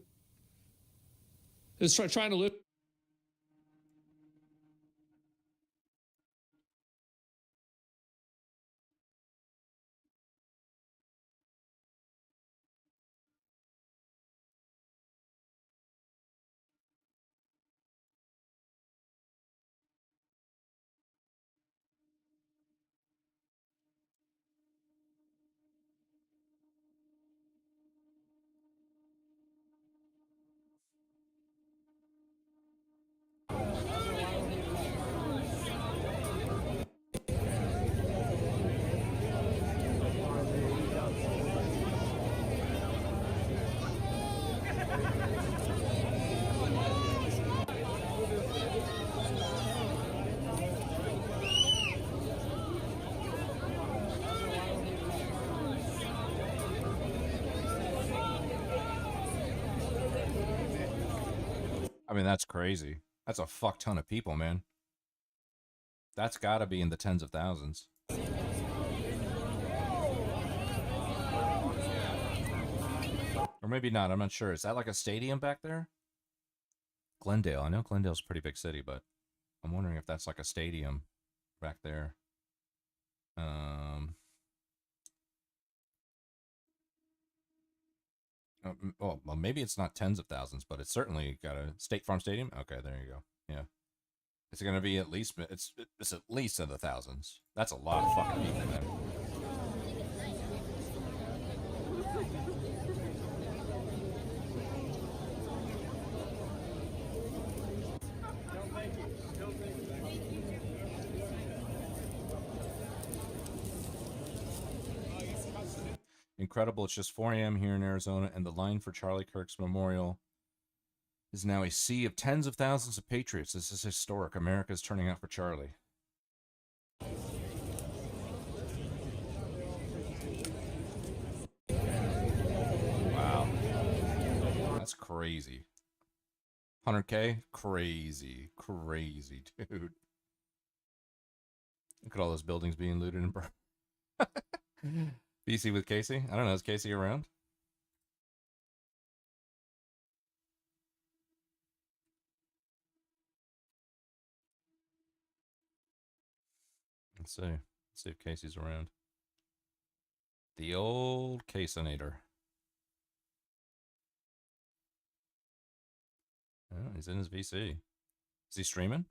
It's trying to live. I mean, that's crazy. That's a fuck ton of people, man. That's got to be in the tens of thousands. Or maybe not. I'm not sure. Is that like a stadium back there? Glendale. I know Glendale's a pretty big city, but I'm wondering if that's like a stadium back there. Well, maybe it's not tens of thousands, but it's certainly got a State Farm Stadium. Okay, there you go. Yeah, it's going to be at least it's at least in the thousands. That's a lot of fucking people, man. incredible. It's just 4 a.m. here in Arizona, and the line for Charlie Kirk's memorial is now a sea of tens of thousands of patriots. This is historic. America is turning out for Charlie. Wow. That's crazy. 100K? Crazy. Crazy, dude. Look at all those buildings being looted and burned. BC with Casey? I don't know. Is Casey around? Let's see. Let's see if Casey's around. The old Caseinator. Oh, he's in his VC. Is he streaming?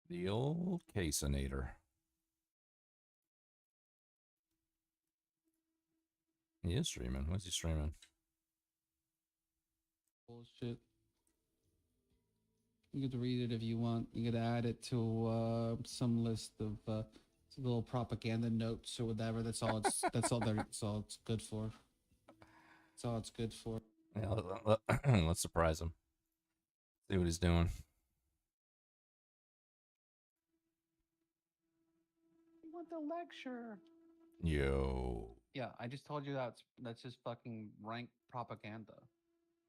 The old Caseinator. He is streaming. What's he streaming? Bullshit. You could read it if you want. You could add it to some list of little propaganda notes or whatever. That's all it's. That's all it's good for. That's all it's good for. Yeah, let's surprise him. See what he's doing. You want the lecture? Yo. Yeah, I just told you that's just fucking rank propaganda.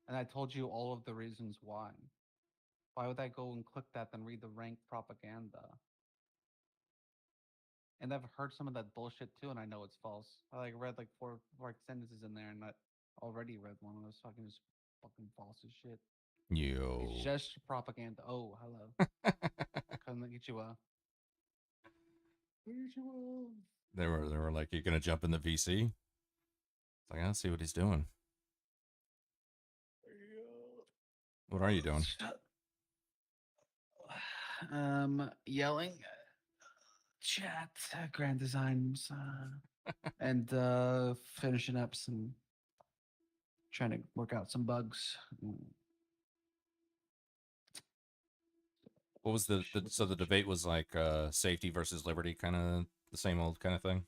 And I told you all of the reasons why. Why would I go and click that then read the rank propaganda? And I've heard some of that bullshit too, and I know it's false. I read like four sentences in there, and I already read one. It was fucking false as shit. Yo. It's just propaganda. Oh, hello. Couldn't get you a. They were like, "You're gonna jump in the VC?" It's like, I don't see what he's doing. What are you doing? Yelling, chat, Grand Designs, and finishing up some, trying to work out some bugs. What was so the debate was like safety versus liberty, kind of the same old kind of thing?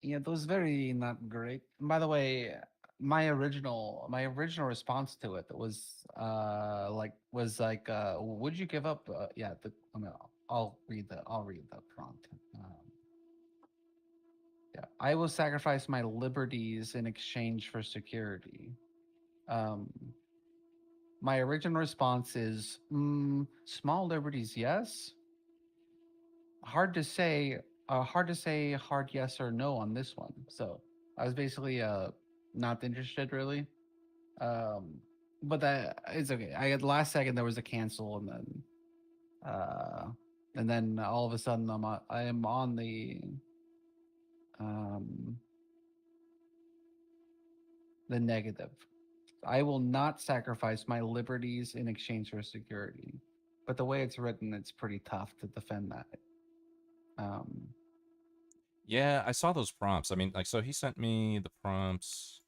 Yeah, that was very not great. And by the way, my original response to it was would you give up? I'll read the prompt. Yeah, I will sacrifice my liberties in exchange for security. My original response is small liberties, yes. Hard to say hard yes or no on this one. So I was basically not interested really. But that it's okay. I at the last second there was a cancel, and then all of a sudden I am on the negative. I will not sacrifice my liberties in exchange for security. But the way it's written, it's pretty tough to defend that. Yeah, I saw those prompts. I mean, like, so he sent me the prompts.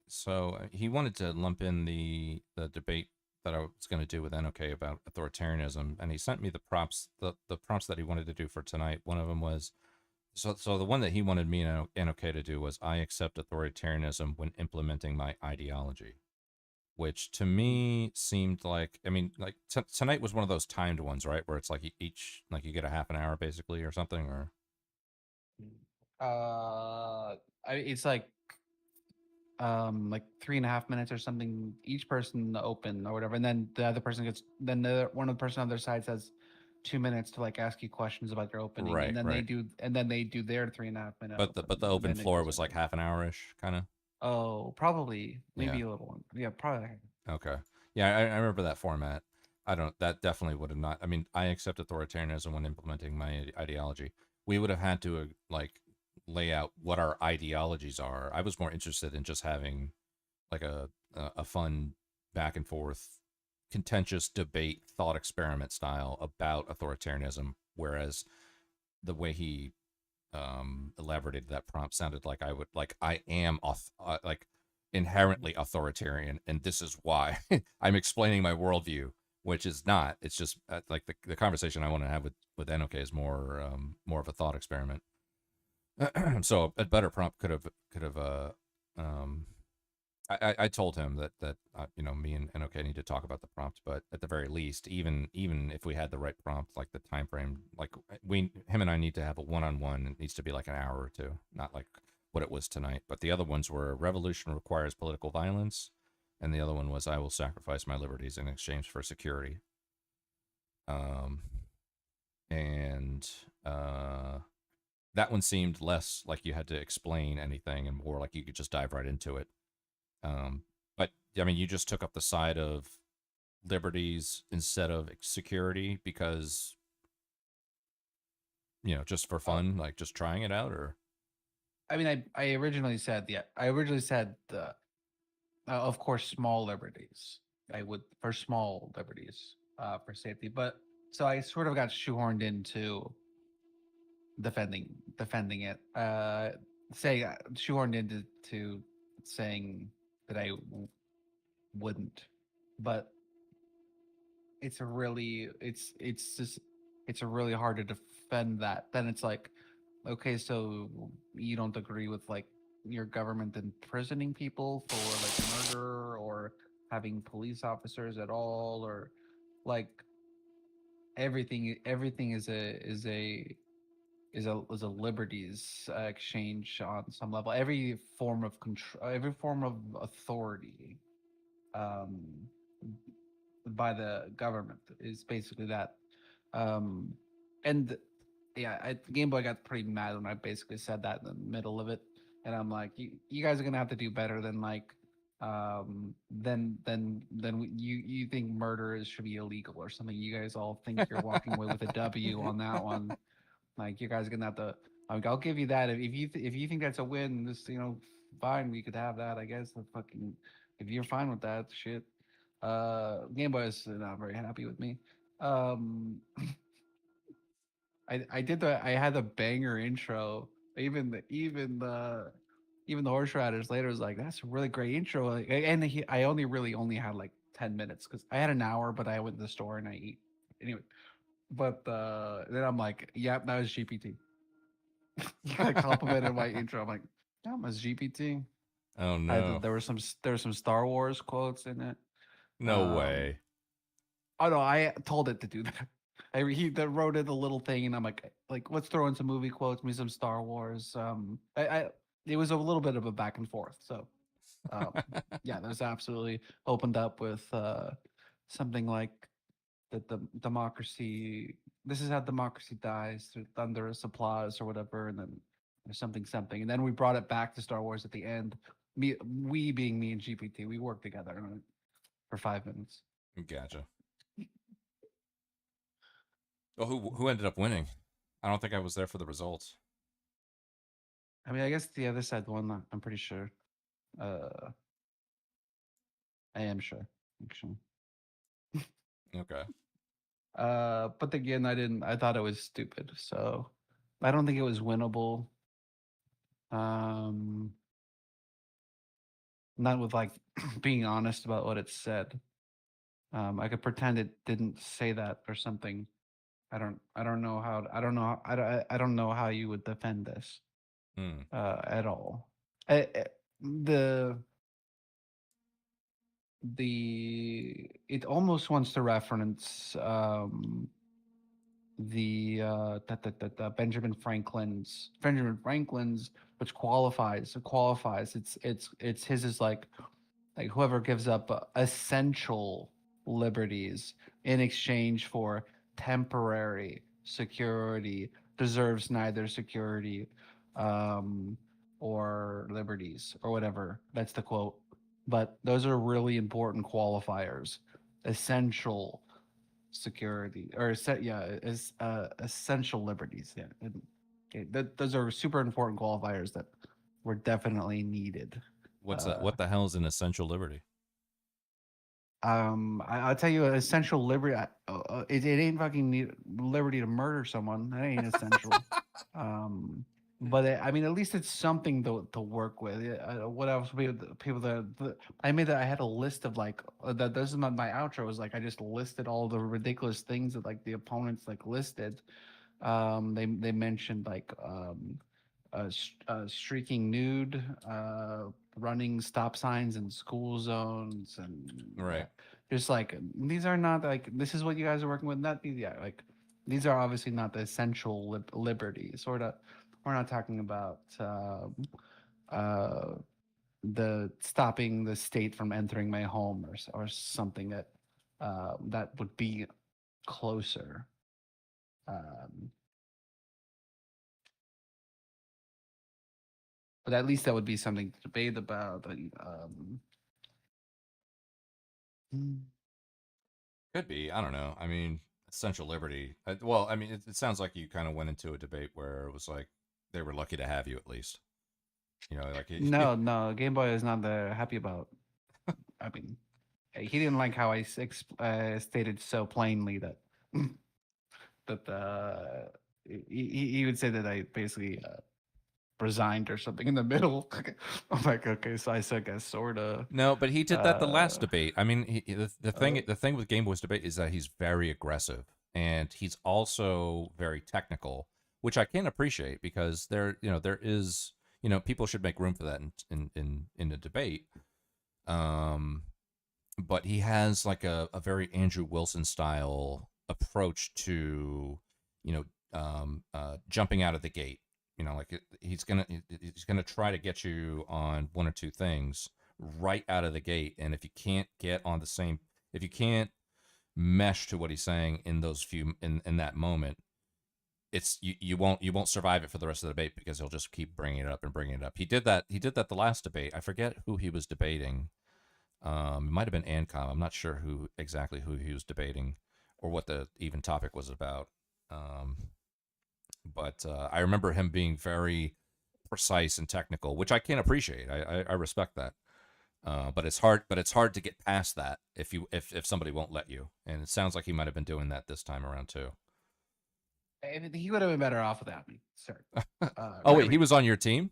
So he wanted to lump in the debate that I was going to do with NOK about authoritarianism, and he sent me the prompts that he wanted to do for tonight. One of them was, so the one that he wanted me and NOK to do was, I accept authoritarianism when implementing my ideology, which to me seemed like, I mean, like tonight was one of those timed ones, right? Where it's like each, like you get a half an hour basically or something, or? It's like 3.5 minutes or something each person open or whatever, and then the other person gets, then one of the person on their side says 2 minutes to like ask you questions about your opening, Right, and then right. they do their 3.5 minutes. But the open floor was like half an hour-ish, kind of? Oh, probably maybe Yeah. a little one. Yeah, probably. Okay. Yeah, I remember that format. That definitely would have not, I mean, I accept authoritarianism when implementing my ideology. We would have had to like lay out what our ideologies are. I was more interested in just having like a fun back and forth, contentious debate, thought experiment style about authoritarianism, whereas the way he elaborated that prompt sounded like I am like inherently authoritarian, and this is why. I'm explaining my worldview, which is not. It's just like the conversation I want to have with Enoke is more of a thought experiment. So a better prompt could have I told him that me and Enoke need to talk about the prompt, but at the very least, even if we had the right prompt, like the time frame, like him and I need to have a one-on-one. It needs to be like an hour or two, not like what it was tonight. But the other ones were revolution requires political violence, and the other one was I will sacrifice my liberties in exchange for security. That one seemed less like you had to explain anything and more like you could just dive right into it. But I mean, you just took up the side of liberties instead of security because, just for fun, like just trying it out, or? I mean, I originally said, of course, small liberties. I would, for small liberties, for safety. But so I sort of got shoehorned into defending it. Shoehorned into saying that I wouldn't. But it's really hard to defend that. Then it's like, okay, so you don't agree with like your government imprisoning people for like murder or having police officers at all, or like everything is a liberties exchange on some level. Every form of control, every form of authority by the government is basically that. And yeah, Game Boy got pretty mad when I basically said that in the middle of it, and I'm like, you guys are gonna have to do better than like, you think murder should be illegal or something. You guys all think you're walking away with a W on that one. Like, you guys are gonna have to. I'll give you that if you think that's a win. Just fine, we could have that. I guess if you're fine with that shit. Game Boy is not very happy with me. I had the banger intro. Even the horse riders later was like, that's a really great intro. And I only had like 10 minutes because I had an hour, but I went to the store and I eat anyway. But then I'm like, yep, that was GPT. I complimented my intro. I'm like, that was GPT. Oh no! There were some Star Wars quotes in it. No way. Oh no, I told it to do that. He wrote it a little thing, and I'm like, let's throw in some movie quotes, me some Star Wars. It was a little bit of a back and forth. So, yeah, there's absolutely opened up with something like the democracy. This is how democracy dies, through thunderous applause or whatever, and then there's something, and then we brought it back to Star Wars at the end. We being me and GPT, we worked together on it for 5 minutes. Gotcha. Well, who ended up winning? I don't think I was there for the results. I mean, I guess the other side won. I'm pretty sure. I am sure, actually. Okay. But again, I thought it was stupid, so I don't think it was winnable. Not with like being honest about what it said. I could pretend it didn't say that or something. I don't know how you would defend this at all. It almost wants to reference the Benjamin Franklin's, which qualifies. It's his is like whoever gives up essential liberties in exchange for temporary security deserves neither security or liberties or whatever. That's the quote. But those are really important qualifiers. Essential security or essential liberties. Yeah. Those are super important qualifiers that were definitely needed. What's that? What the hell is an essential liberty? I'll tell you, essential liberty. It ain't fucking liberty to murder someone. That ain't essential. but I mean, at least it's something to work with. What else? People that I made that I had a list of like that. This is my outro was like I just listed all the ridiculous things that like the opponents like listed. They mentioned like streaking nude, running stop signs in school zones, and Right. just like these are not like this is what you guys are working with. Not these, yeah, like these are obviously not the essential liberties. Sort of, we're not talking about the stopping the state from entering my home or something that that would be closer. But at least that would be something to debate about. And, Could be. I don't know. I mean, essential liberty. Well, I mean, it sounds like you kind of went into a debate where it was like they were lucky to have you at least. You know, like no, Game Boy is not happy about. I mean, he didn't like how I stated so plainly that that he would say that I basically resigned or something in the middle. I'm like, okay, so I guess sorta. No, but he did that the last debate. I mean, the thing with Game Boy's debate is that he's very aggressive and he's also very technical, which I can appreciate because there is, people should make room for that in a debate. But he has like a very Andrew Wilson style approach to, jumping out of the gate. Like he's gonna try to get you on one or two things right out of the gate, and if you can't if you can't mesh to what he's saying in those in that moment, you won't survive it for the rest of the debate because he'll just keep bringing it up and bringing it up. He did that the last debate. I forget who he was debating. It might have been ANCOM. I'm not sure who he was debating or what the even topic was about. But I remember him being very precise and technical, which I can appreciate. I respect that. But it's hard to get past that if somebody won't let you. And it sounds like he might have been doing that this time around too. He would have been better off without me, sir. Oh wait, he was on your team?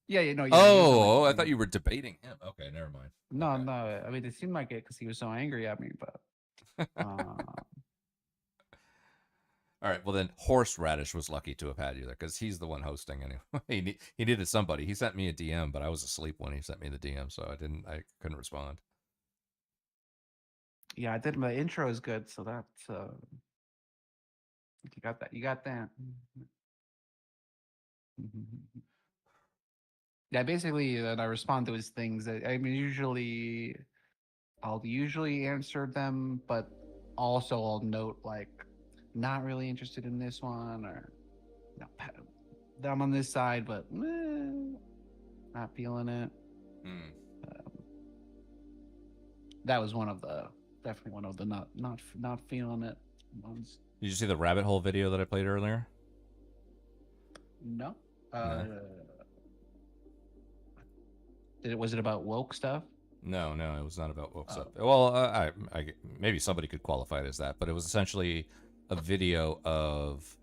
Yeah, no. Yeah, I thought you were debating him. Okay, never mind. No, okay. No. I mean, it seemed like it because he was so angry at me, but. All right, well then, Horseradish was lucky to have had you there because he's the one hosting anyway. He needed somebody. He sent me a DM, but I was asleep when he sent me the DM, so I couldn't respond. Yeah, I did. My intro is good, so that's you got that. You got that. Yeah, basically, then I respond to his things. I mean, I'll usually answer them, but also I'll note like. Not really interested in this one, or I'm on this side, but not feeling it. That was definitely one of the not feeling it ones. Did you see the rabbit hole video that I played earlier? No. Was it about woke stuff? No, it was not about woke stuff. Well, I maybe somebody could qualify it as that, but it was essentially a video of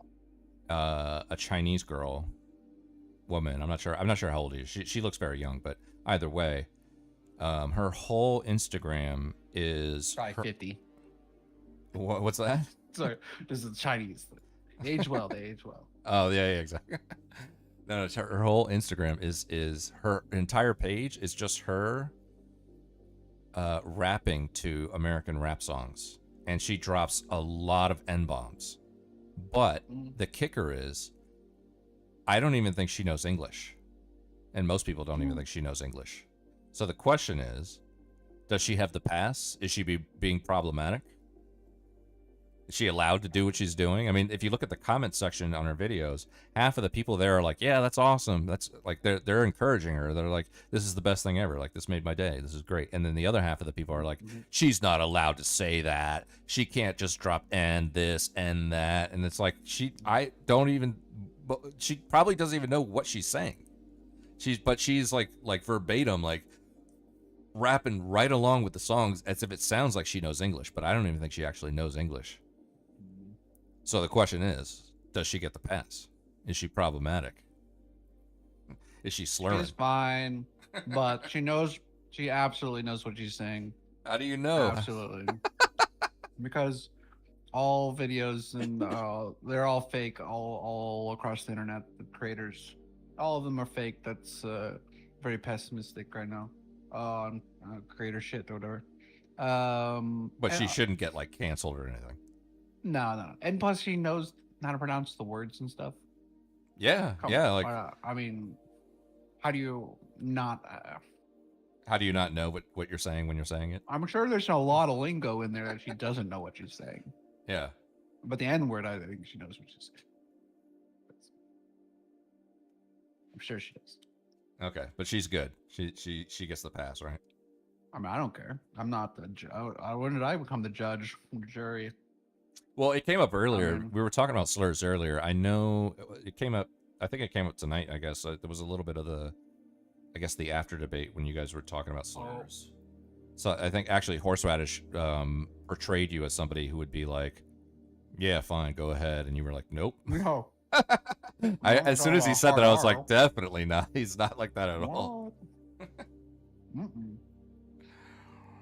a Chinese woman. I'm not sure how old she is. She looks very young, but either way, her whole Instagram is probably 50. What's that? Sorry, this is Chinese. They age well. Oh yeah, exactly. No, her whole Instagram is her entire page is just her rapping to American rap songs. And she drops a lot of N-bombs. But the kicker is, I don't even think she knows English. And most people don't even think she knows English. So the question is, does she have the pass? Is she being problematic? Is she allowed to do what she's doing? I mean, if you look at the comment section on her videos, half of the people there are like, yeah, that's awesome. That's like, they're encouraging her. They're like, this is the best thing ever. Like, this made my day. This is great. And then the other half of the people are like, she's not allowed to say that. She can't just drop and this and that. And it's like, she probably doesn't even know what she's saying. She's like verbatim, like rapping right along with the songs as if it sounds like she knows English, but I don't even think she actually knows English. So the question is, does she get the pass? Is she problematic? Is she slurring? She's fine, but she absolutely knows what she's saying. How do you know? Absolutely. Because all videos and they're all fake all across the internet. The creators, all of them are fake. That's very pessimistic right now on creator shit or whatever. But she shouldn't get like canceled or anything. No. And plus she knows how to pronounce the words and stuff. Yeah, like I mean, how do you not know what you're saying when you're saying it? I'm sure there's a lot of lingo in there that she doesn't know what she's saying. Yeah. But the N word, I think she knows what she's saying. I'm sure she does. Okay, but she's good. She gets the pass, right? I mean, I don't care. I'm not the judge. When did I become the judge, the jury? Well, it came up earlier. We were talking about slurs earlier. I know it came up. I think it came up tonight. I guess there was a little bit of the after debate when you guys were talking about slurs. So I think actually Horseradish portrayed you as somebody who would be like, "Yeah, fine, go ahead," and you were like, "Nope." No. As soon as he said that, I was like, "Definitely not. He's not like that at all." Mm-mm.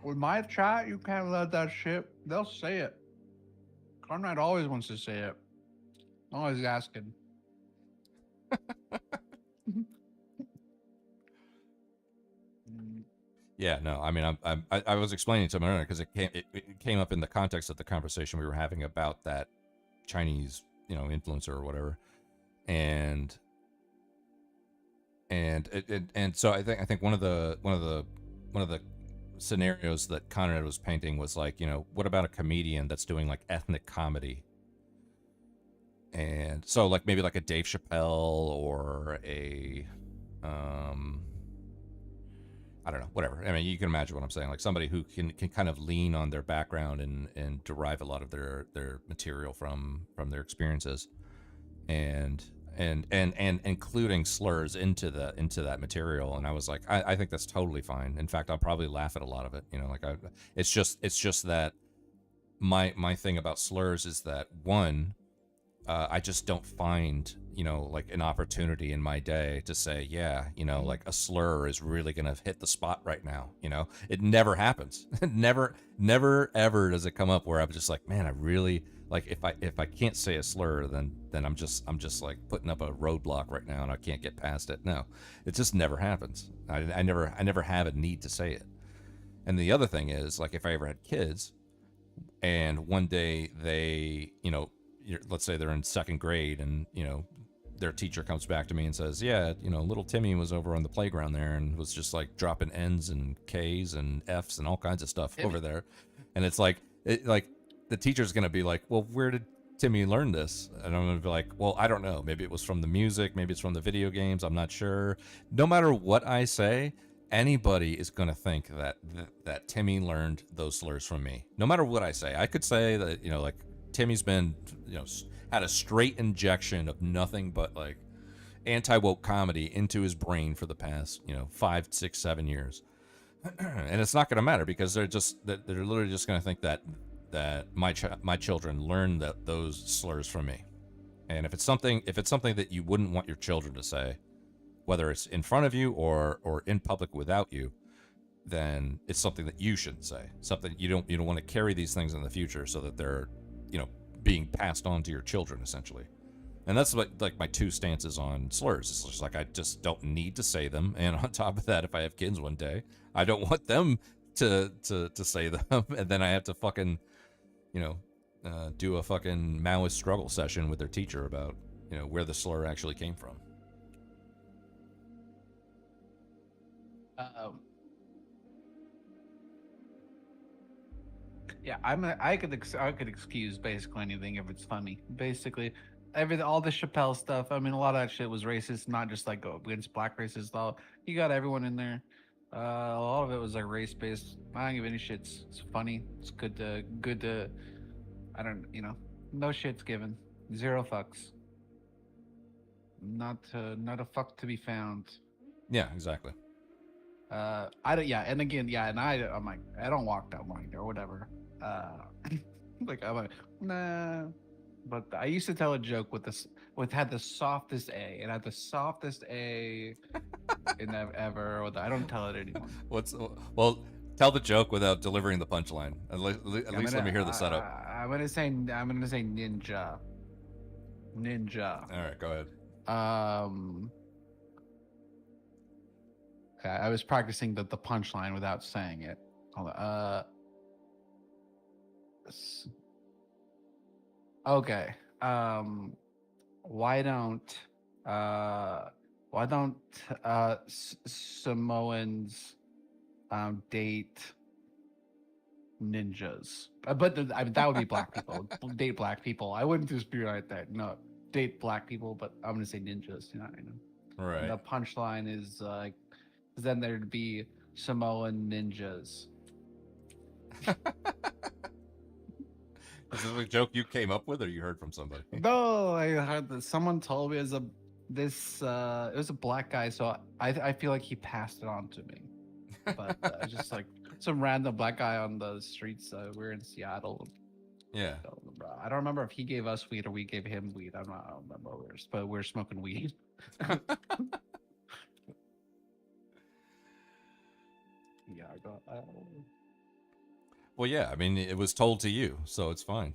With my chat, you can't let that shit. They'll say it. Conrad always wants to say it. Always asking. Yeah, no, I mean, I was explaining to him earlier because it came up in the context of the conversation we were having about that Chinese, influencer or whatever, and so I think one of the scenarios that Conrad was painting was like, what about a comedian that's doing like ethnic comedy? And so like maybe like a Dave Chappelle or a I don't know, whatever. I mean, you can imagine what I'm saying. Like somebody who can kind of lean on their background and derive a lot of their material from their experiences, and including slurs into that material. And I was like, I think that's totally fine. In fact, I'll probably laugh at a lot of it. It's just that my thing about slurs is that one, I just don't find like an opportunity in my day to say, like a slur is really gonna hit the spot right now. It never happens. never ever does it come up where I'm just like, man, I really like if I can't say a slur, then I'm just like putting up a roadblock right now and I can't get past it. No, it just never happens. I never have a need to say it. And the other thing is, like, if I ever had kids and one day they, let's say they're in second grade and, their teacher comes back to me and says, yeah, little Timmy was over on the playground there and was just like dropping N's and K's and F's and all kinds of stuff over there. And it's like, the teacher's going to be like, well, where did Timmy learn this? And I'm going to be like, well, I don't know. Maybe it was from the music. Maybe it's from the video games. I'm not sure. No matter what I say, anybody is going to think that Timmy learned those slurs from me. No matter what I say. I could say that, like Timmy's been, had a straight injection of nothing but like anti-woke comedy into his brain for the past, 5, 6, 7 years. And it's not going to matter because they're literally just going to think that my children learned those slurs from me. And if it's something that you wouldn't want your children to say, whether it's in front of you or in public without you, then it's something that you shouldn't say. Something you don't want to carry these things in the future so that they're, being passed on to your children, essentially. And that's what, like, my two stances on slurs. It's just like, I just don't need to say them. And on top of that, if I have kids one day, I don't want them to say them. And then I have to fucking, do a fucking Maoist struggle session with their teacher about, where the slur actually came from. Yeah, I could excuse basically anything if it's funny. Basically, all the Chappelle stuff. I mean, a lot of that shit was racist, not just like against black racists. All you got everyone in there. A lot of it was like race based. I don't give any shits. It's funny. It's good to. I don't. No shits given. Zero fucks. Not a fuck to be found. Yeah, exactly. I don't. Yeah, and again, yeah, and I'm like, I don't walk that line or whatever. Like I'm like, nah. But I used to tell a joke with this. had the softest A. It had the softest A in ever. I don't tell it anymore. Well? Tell the joke without delivering the punchline. At least let me hear the setup. I'm gonna say ninja. Ninja. All right, go ahead. Okay, I was practicing the punchline without saying it. Hold on. Okay. Why don't Samoans date ninjas? But that would be black people. Date black people. I wouldn't just be like that. No, date black people. But I'm gonna say ninjas. You know. Right. And the punchline is then there'd be Samoan ninjas. Is this a joke you came up with, or you heard from somebody? No, I heard that someone told me it was a black guy, so I feel like he passed it on to me. But just like some random black guy on the streets. We're in Seattle. Yeah. I don't remember if he gave us weed or we gave him weed. I don't remember. But we're smoking weed. Yeah, I got. Well, yeah. I mean, it was told to you, so it's fine.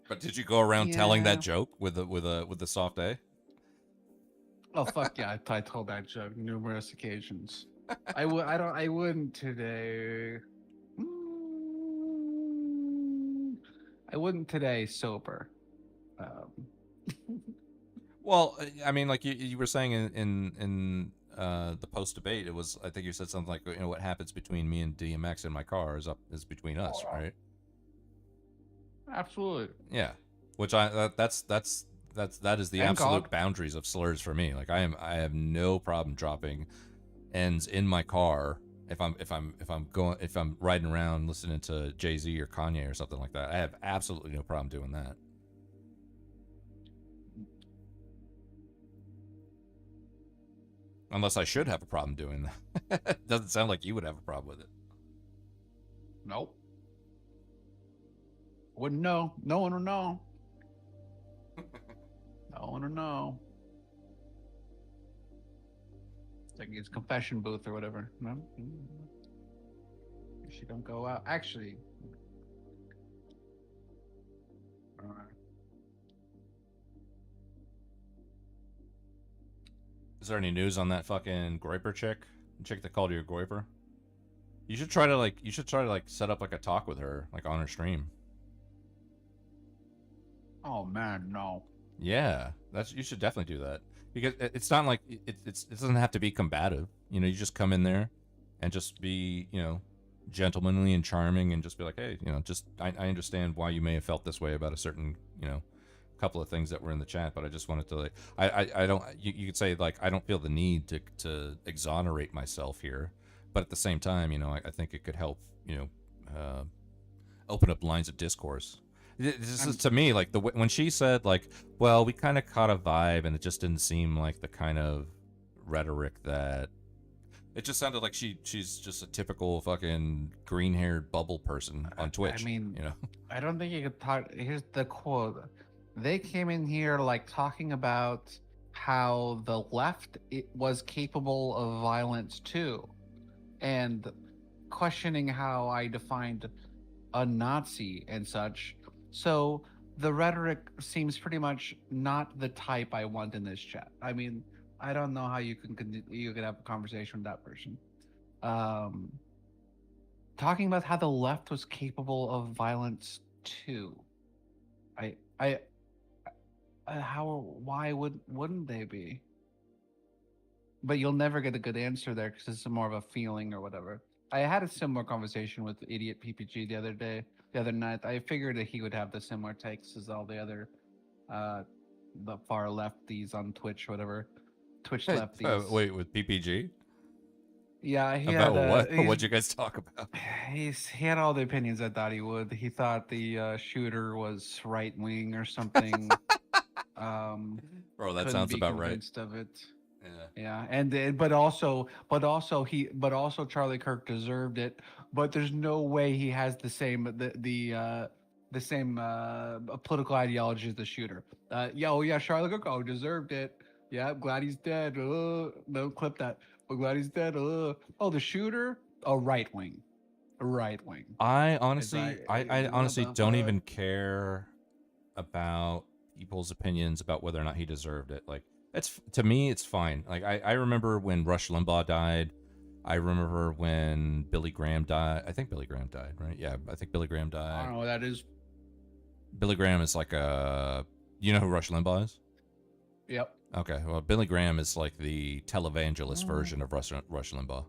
But did you go around telling that joke with the soft A? Oh fuck yeah! I told that joke numerous occasions. I wouldn't today. I wouldn't today sober. Well, I mean, like you were saying in the post debate, it was, I think you said something like, what happens between me and DMX in my car is between us, right? Absolutely. Yeah, which that is the absolute boundaries of slurs for me. Like I have no problem dropping N's in my car if I'm riding around listening to Jay-Z or Kanye or something like that. I have absolutely no problem doing that. Unless I should have a problem doing that. Doesn't sound like you would have a problem with it. Nope. Wouldn't know. No one would know. No one would know. It's like his confession booth or whatever. No? She don't go out. Actually. All right. Is there any news on that fucking Groiper chick? The chick that called you a Groiper? You should try to set up like a talk with her, like on her stream. Oh man, no. Yeah, you should definitely do that, because it's not like it doesn't have to be combative. You just come in there and just be gentlemanly and charming, and just be like, hey, just I understand why you may have felt this way about a certain couple of things that were in the chat, but I just wanted to like I don't you could say like I don't feel the need to exonerate myself here, but at the same time I think it could help open up lines of discourse. This is to me like when she said like, well, we kind of caught a vibe and it just didn't seem like the kind of rhetoric that it just sounded like she's just a typical fucking green-haired bubble person on Twitch. I mean, I don't think you could talk. Here's the quote. They came in here like talking about how the left was capable of violence too, and questioning how I defined a Nazi and such. So the rhetoric seems pretty much not the type I want in this chat. I mean, I don't know how you could have a conversation with that person. Talking about how the left was capable of violence too. Why wouldn't they be? But you'll never get a good answer there because it's more of a feeling or whatever. I had a similar conversation with Idiot PPG the other night. I figured that he would have the similar takes as all the other, the far lefties on Twitch, whatever. Twitch lefties. Wait, with PPG? Yeah, he about had, what? What'd you guys talk about? He had all the opinions I thought he would. He thought the shooter was right wing or something. Bro, that sounds about right. Of it. Yeah, and but also Charlie Kirk deserved it. But there's no way he has the the same political ideology as the shooter. Yeah, Charlie Kirk deserved it. Yeah, I'm glad he's dead. No, clip that. I'm glad he's dead. Oh, the shooter, a right wing. I honestly, like, I honestly what the don't fuck? even care about people's opinions about whether or not he deserved it. Like, it's, to me, it's fine. Like, I remember when Rush Limbaugh died. I remember when Billy Graham died. I think Billy Graham died, right? Yeah, I think Billy Graham I died. don't know what that is. Billy Graham is like a, you know who Rush Limbaugh is? Yep. Okay, well, Billy Graham is like the televangelist version of Rush Limbaugh.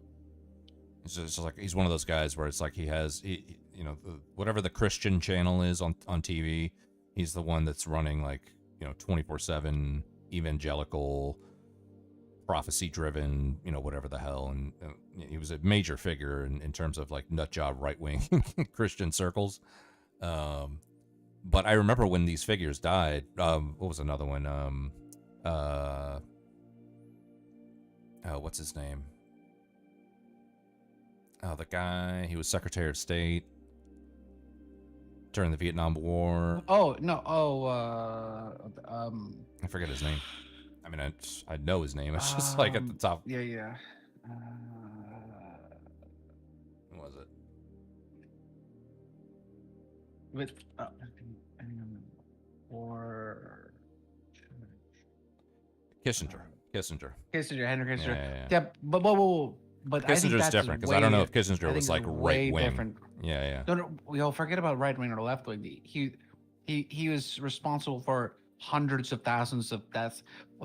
It's just like, he's one of those guys where it's like he has, you know, whatever the Christian channel is on TV, he's the one that's running, like, you know, 24/7 evangelical, prophecy-driven, you know, whatever the hell. And he was a major figure in terms of like nutjob right-wing Christian circles. But I remember when these figures died. What was another one? What's his name? Oh, the guy, he was Secretary of State during the Vietnam War. Oh no. I forget his name. I mean, I know his name. It's just like at the top. Yeah. Who was it? With or Kissinger. Henry Kissinger. Yeah. But I think Kissinger's that's different because I don't know if I Kissinger think was like it's way right wing. different. Yeah. No, forget about right wing or left wing. He was responsible for hundreds of thousands of deaths,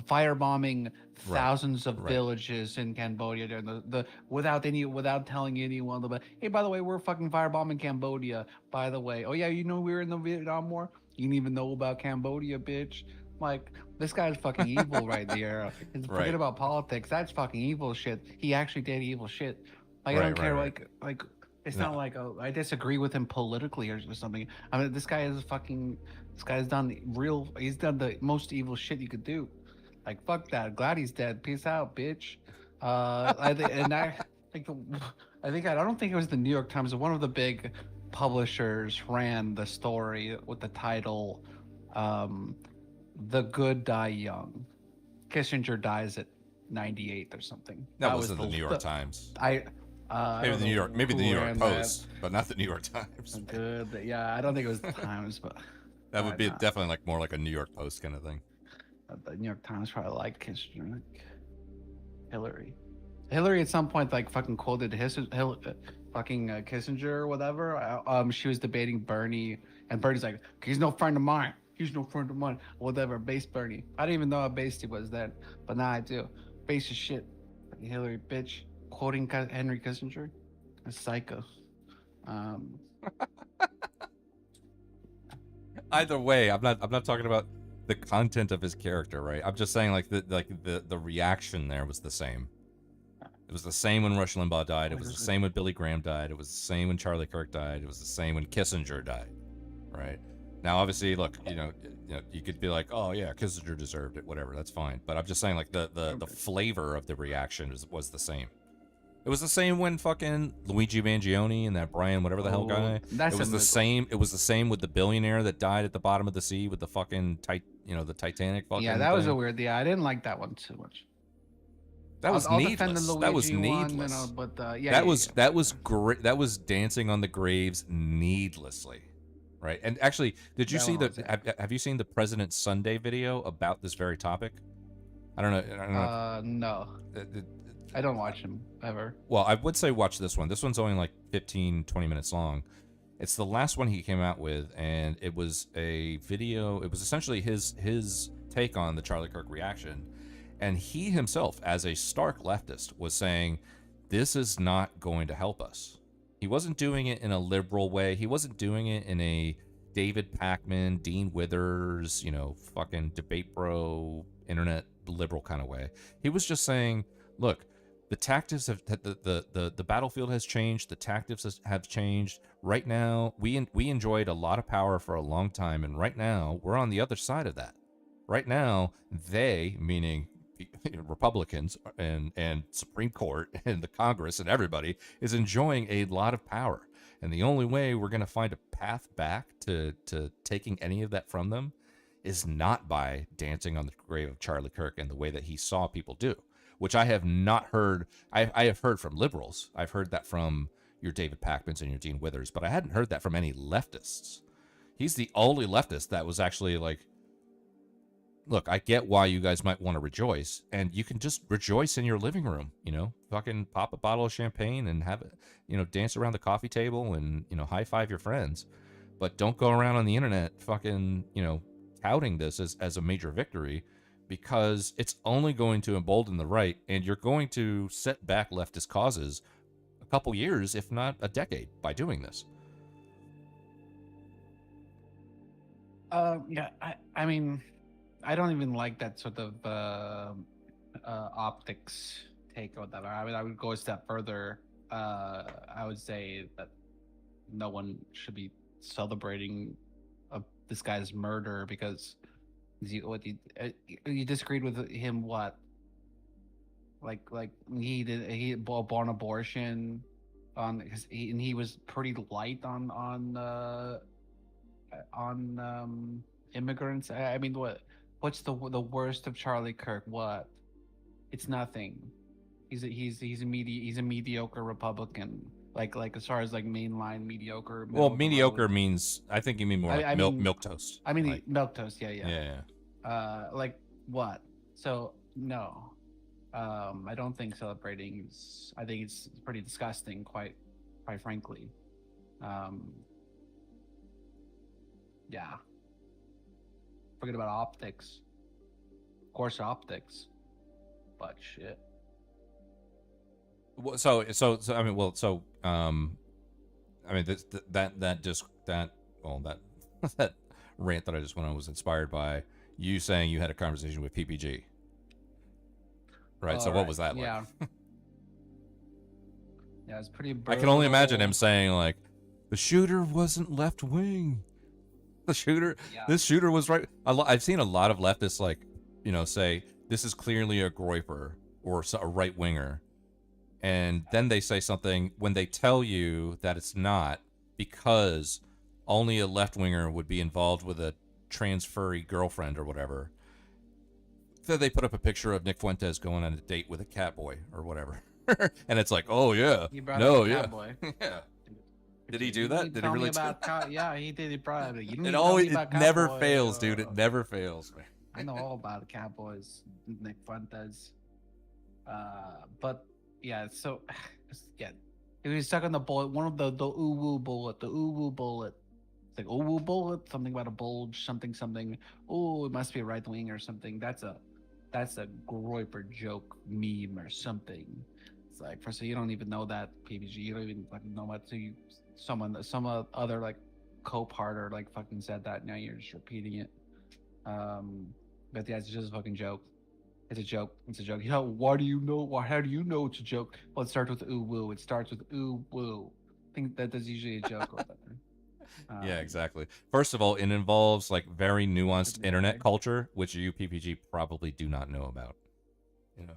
firebombing thousands of villages in Cambodia during the without telling anyone. But hey, by the way, we're fucking firebombing Cambodia. By the way, oh yeah, you know we were in the Vietnam War. You didn't even know about Cambodia, bitch. Like, this guy's fucking evil right there. And forget about politics. That's fucking evil shit. He actually did evil shit. Like, I don't care. Like it's not like I disagree with him politically or something. I mean, this guy is fucking. This guy's done he's done the most evil shit you could do. Like, fuck that. Glad he's dead. Peace out, bitch. I don't think it was the New York Times. One of the big publishers ran the story with the title, "The Good Die Young." Kissinger dies at 98 or something. That wasn't the New York Times. Maybe the New York Post, but not the New York Times. Good. Yeah, I don't think it was the Times, but that would be definitely like more like a New York Post kind of thing. The New York Times probably liked Kissinger. Like Hillary at some point like fucking quoted fucking Kissinger or whatever. She was debating Bernie, and Bernie's like, he's no friend of mine. He's no friend of mine. Whatever, base Bernie. I didn't even know how based he was then, but now I do. Base as shit. Hillary, bitch. Quoting Henry Kissinger. A psycho. Either way, I'm not talking about the content of his character, right? I'm just saying like the reaction there was the same. It was the same when Rush Limbaugh died. It was the same when Billy Graham died. It was the same when Charlie Kirk died. It was the same when Kissinger died, right? Now, obviously, look, you know, you could be like, oh yeah, Kissinger deserved it, whatever, that's fine. But I'm just saying, like the flavor of the reaction was the same. It was the same when fucking Luigi Mangione and that Brian whatever the hell guy. It was the same. It was the same with the billionaire that died at the bottom of the sea with the fucking the Titanic. Fucking yeah, that was thing. a weird. Yeah, I didn't like that one too much. That was I'll defend needless. the That was Luigi one, needless. but that was great. That was dancing on the graves needlessly, right? And actually, did you see have you seen the President Sunday video about this very topic? I don't know. No. I don't watch him ever. Well, I would say watch this one. This one's only like 15, 20 minutes long. It's the last one he came out with, and it was a video. It was essentially his take on the Charlie Kirk reaction. And he himself, as a stark leftist, was saying, this is not going to help us. He wasn't doing it in a liberal way. He wasn't doing it in a David Pakman, Dean Withers, fucking debate bro, internet liberal kind of way. He was just saying, look, the tactics have the battlefield has changed. The tactics have changed. Right now, we enjoyed a lot of power for a long time, and right now we're on the other side of that. Right now, they, meaning Republicans and Supreme Court and the Congress and everybody, is enjoying a lot of power. And the only way we're going to find a path back to taking any of that from them is not by dancing on the grave of Charlie Kirk in the way that he saw people do, which I have not heard. I have heard from liberals. I've heard that from your David Pakmans and your Dean Withers, but I hadn't heard that from any leftists. He's the only leftist that was actually like, look, I get why you guys might want to rejoice, and you can just rejoice in your living room, you know, fucking pop a bottle of champagne and have it, you know, dance around the coffee table and, you know, high five your friends, but don't go around on the internet fucking, you know, touting this as a major victory, because it's only going to embolden the right, and you're going to set back leftist causes a couple years, if not a decade, by doing this. Yeah, I mean, I don't even like that sort of optics take or whatever. I mean, I would go a step further. I would say that no one should be celebrating this guy's murder because you disagreed with him. What? Like he born abortion on because he was pretty light on immigrants. I mean, what's the worst of Charlie Kirk? What? It's nothing. He's a mediocre Republican. Like as far as like mainline mediocre. Well, mediocre means, I think you mean more like milk toast. I mean like, milk toast. Yeah. Yeah. Like what? So no, I don't think celebrating is. I think it's pretty disgusting. Quite frankly. Yeah. Forget about optics. Of course, optics. But shit. Well, so I mean, well, so I mean, that rant that I just went on was inspired by you saying you had a conversation with PPG, right? So what was that like? Yeah. Yeah, it's pretty. I can only imagine him saying like, the shooter wasn't left wing. The shooter, this shooter was right. I've seen a lot of leftists like, you know, say this is clearly a groyper or a right winger, and then they say something when they tell you that it's not, because only a left winger would be involved with a trans furry girlfriend or whatever. So they put up a picture of Nick Fuentes going on a date with a cat boy or whatever, and it's like, oh yeah, no, yeah, yeah. Did he do that? Did he really do that? Yeah, he did. He probably. It never fails, dude. It never fails. I know all about the Cowboys, Nick Fuentes. But yeah, so yeah, he was stuck on the bullet. One of the uwu bullet, the uwu bullet. It's like uwu bullet, something about a bulge, something. Oh, it must be a right wing or something. That's a Groyper joke meme or something. It's like, first of all, you don't even know that PPG. You don't even fucking know what to. Some other like co-parter like fucking said that. Now you're just repeating it. But yeah, it's just a fucking joke. It's a joke. You know, why do you know? How do you know it's a joke? Well, it starts with ooh woo. It starts with ooh woo. I think that's usually a joke or whatever. Yeah, exactly. First of all, it involves like very nuanced internet culture, which you PPG probably do not know about. You know,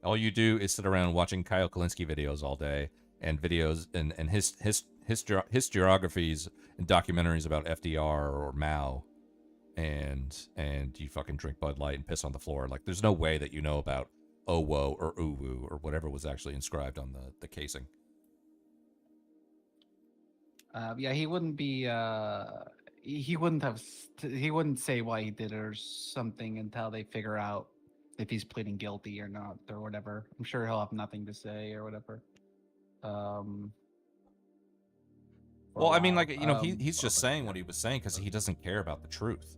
all you do is sit around watching Kyle Kalinske videos all day, and videos and historiographies and documentaries about FDR or Mao, and you fucking drink Bud Light and piss on the floor. Like, there's no way that you know about Owo or Uwu or whatever was actually inscribed on the casing. Yeah, he wouldn't be. He wouldn't say why he did it or something until they figure out if he's pleading guilty or not or whatever. I'm sure he'll have nothing to say or whatever. Well, I mean, like, you know, he's just saying what he was saying because he doesn't care about the truth.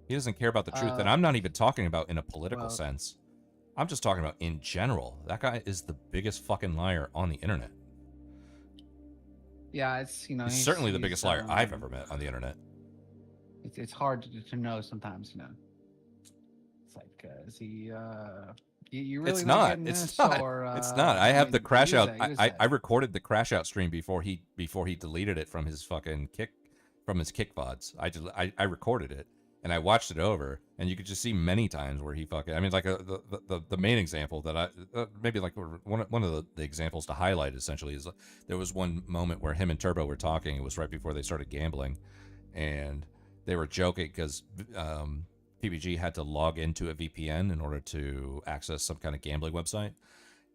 He doesn't care about the truth, and I'm not even talking about in a political sense. I'm just talking about in general. That guy is the biggest fucking liar on the internet. Yeah, it's, you know, he's certainly the biggest liar I've ever met on the internet. It's hard to know sometimes, you know. It's like, is he? You really it's not. It's not. Or, it's not. I have the crash out. I recorded the crash out stream before he deleted it from his fucking kick VODs. I recorded it, And I watched it over, and you could just see many times where he fucking. I mean, like the main example that I maybe like one of the examples to highlight essentially is there was one moment where him and Turbo were talking. It was right before they started gambling, and they were joking because PBG had to log into a VPN in order to access some kind of gambling website.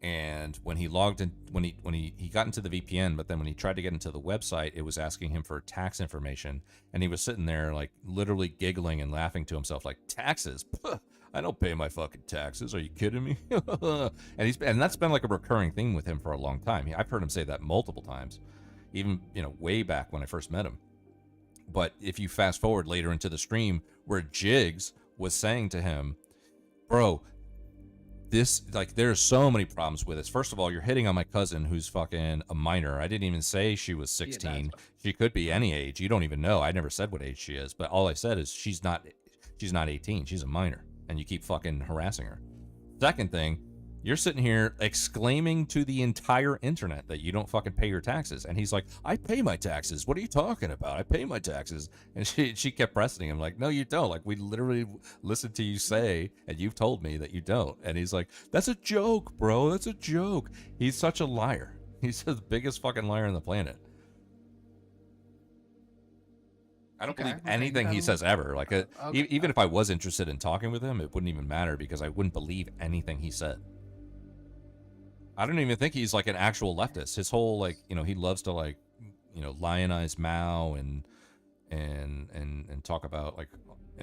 And when he logged in, when he got into the VPN, but then when he tried to get into the website, it was asking him for tax information, and he was sitting there like literally giggling and laughing to himself, like, taxes? Puh, I don't pay my fucking taxes. Are you kidding me? and that's been like a recurring thing with him for a long time. I've heard him say that multiple times, even way back when I first met him. But if you fast forward later into the stream where Jigs was saying to him, bro, this, like, there's so many problems with this. First of all, you're hitting on my cousin who's fucking a minor. I didn't even say she was 16. She could be any age. You don't even know. I never said what age she is, but all I said is she's not 18. She's a minor, and you keep fucking harassing her. Second thing, you're sitting here exclaiming to the entire internet that you don't fucking pay your taxes. And he's like, I pay my taxes. What are you talking about? I pay my taxes. And she kept pressing him like, no, you don't. Like, we literally listened to you say, and you've told me that you don't. And he's like, that's a joke, bro. That's a joke. He's such a liar. He's the biggest fucking liar on the planet. I don't believe anything he says ever. Like, even if I was interested in talking with him, it wouldn't even matter because I wouldn't believe anything he said. I don't even think he's like an actual leftist. His whole, like, he loves to, like, lionize Mao and talk about, like,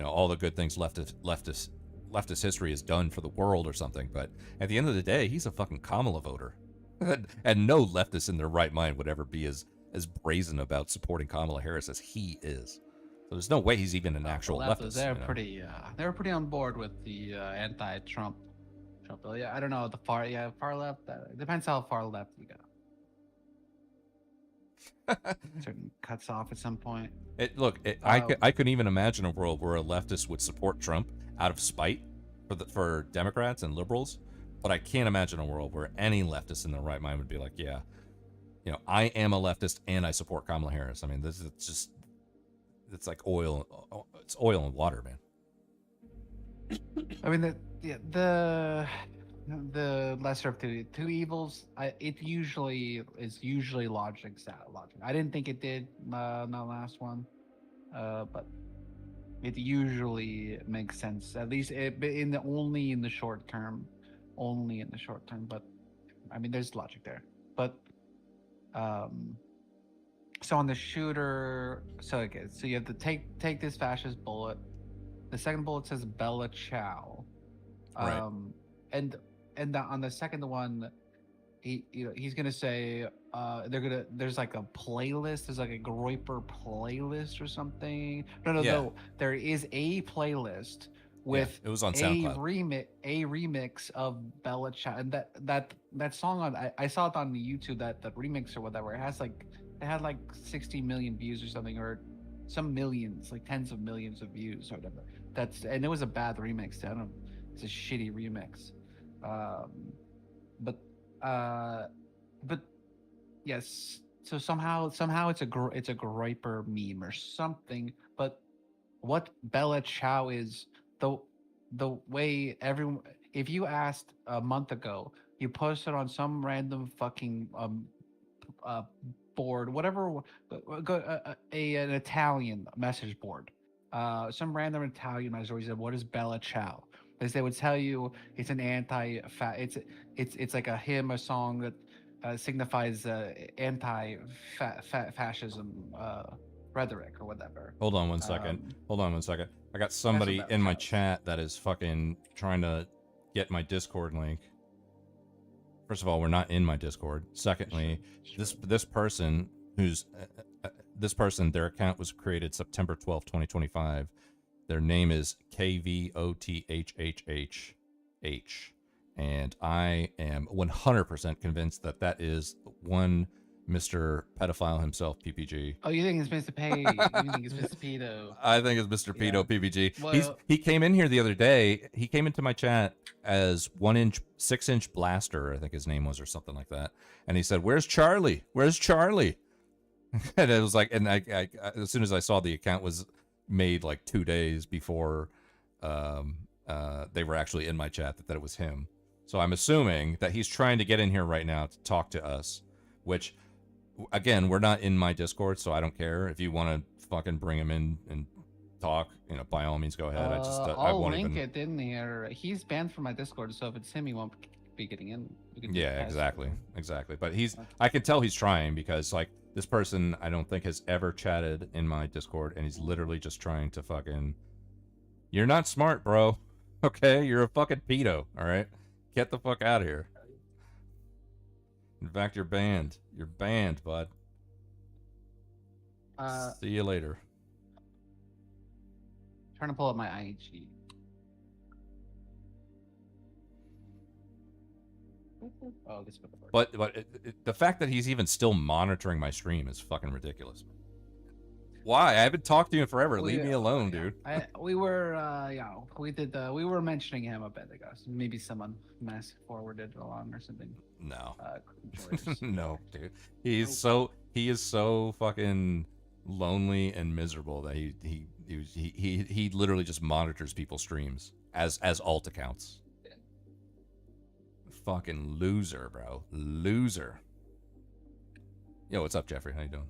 all the good things leftist history has done for the world or something. But at the end of the day, he's a fucking Kamala voter, and no leftist in their right mind would ever be as brazen about supporting Kamala Harris as he is. So there's no way he's even an actual leftist. They're pretty on board with the anti-Trump. Yeah, I don't know, far left. It depends how far left you go. Certain cuts off at some point. I couldn't even imagine a world where a leftist would support Trump out of spite for Democrats and liberals, but I can't imagine a world where any leftist in their right mind would be like, yeah, I am a leftist and I support Kamala Harris. I mean, this is just, it's like oil. It's oil and water, man. I mean, the lesser of two evils. It usually logic. I didn't think it did not last one, but it usually makes sense. At least only in the short term. But I mean, there's logic there. But so on the shooter, so you have to take this fascist bullet. The second bullet says Bella Ciao. Right. And on the second one, he's gonna say there's like a playlist. There's like a Groyper playlist or something. No. There is a playlist with it was on SoundCloud. a remix of Bella Ciao, and that song I saw it on the YouTube, that remix or whatever. It had like 60 million views or something, or some millions, like tens of millions of views or whatever. And it was a bad remix. I don't know. It's a shitty remix. But yes. So somehow it's a Groyper meme or something. But what Bella Ciao is, the way everyone, if you asked a month ago, you posted on some random fucking board, whatever, an Italian message board, some random Italian message board, said, what is Bella Ciao? They would tell you it's an it's like a hymn, a song that signifies anti-fascism rhetoric or whatever. Hold on one second. I got somebody in my chat that is fucking trying to get my Discord link. First of all, we're not in my Discord. Secondly, this person their account was created September 12th, 2025. Their name is KVOTHHHH, and I am 100% convinced that is one Mr. Pedophile himself, PPG. Oh, you think it's Mr. Pay? You think it's Mr. Pedo? I think it's Mr. Pedo, PPG. Well, he came in here the other day. He came into my chat as 6-inch Blaster, I think his name was, or something like that. And he said, "Where's Charlie? Where's Charlie?" And it was like, and I as soon as I saw the account was made like 2 days before they were actually in my chat that it was him. So I'm assuming that he's trying to get in here right now to talk to us, which, again, we're not in my Discord, so I don't care. If you want to fucking bring him in and talk, by all means, go ahead. I I'll won't link even... it in here. He's banned from my Discord, so if it's him, he won't be getting in. We can Yeah, pass exactly. it. Exactly. But I can tell he's trying because, like, this person I don't think has ever chatted in my Discord, and he's literally just trying to fucking... You're not smart, bro. Okay? You're a fucking pedo, alright? Get the fuck out of here. In fact, you're banned. You're banned, bud. See you later. Trying to pull up my IG. Oh, this would work. But the fact that he's even still monitoring my stream is fucking ridiculous. Why? I haven't talked to you in forever. Leave me alone, dude. We were, we were mentioning him a bit ago. So maybe someone mass forwarded along or something. No. Joyous. No, dude. He is so fucking lonely and miserable that he literally just monitors people's streams as alt accounts. Fucking loser, bro. Loser. Yo, what's up, Jeffrey? How you doing?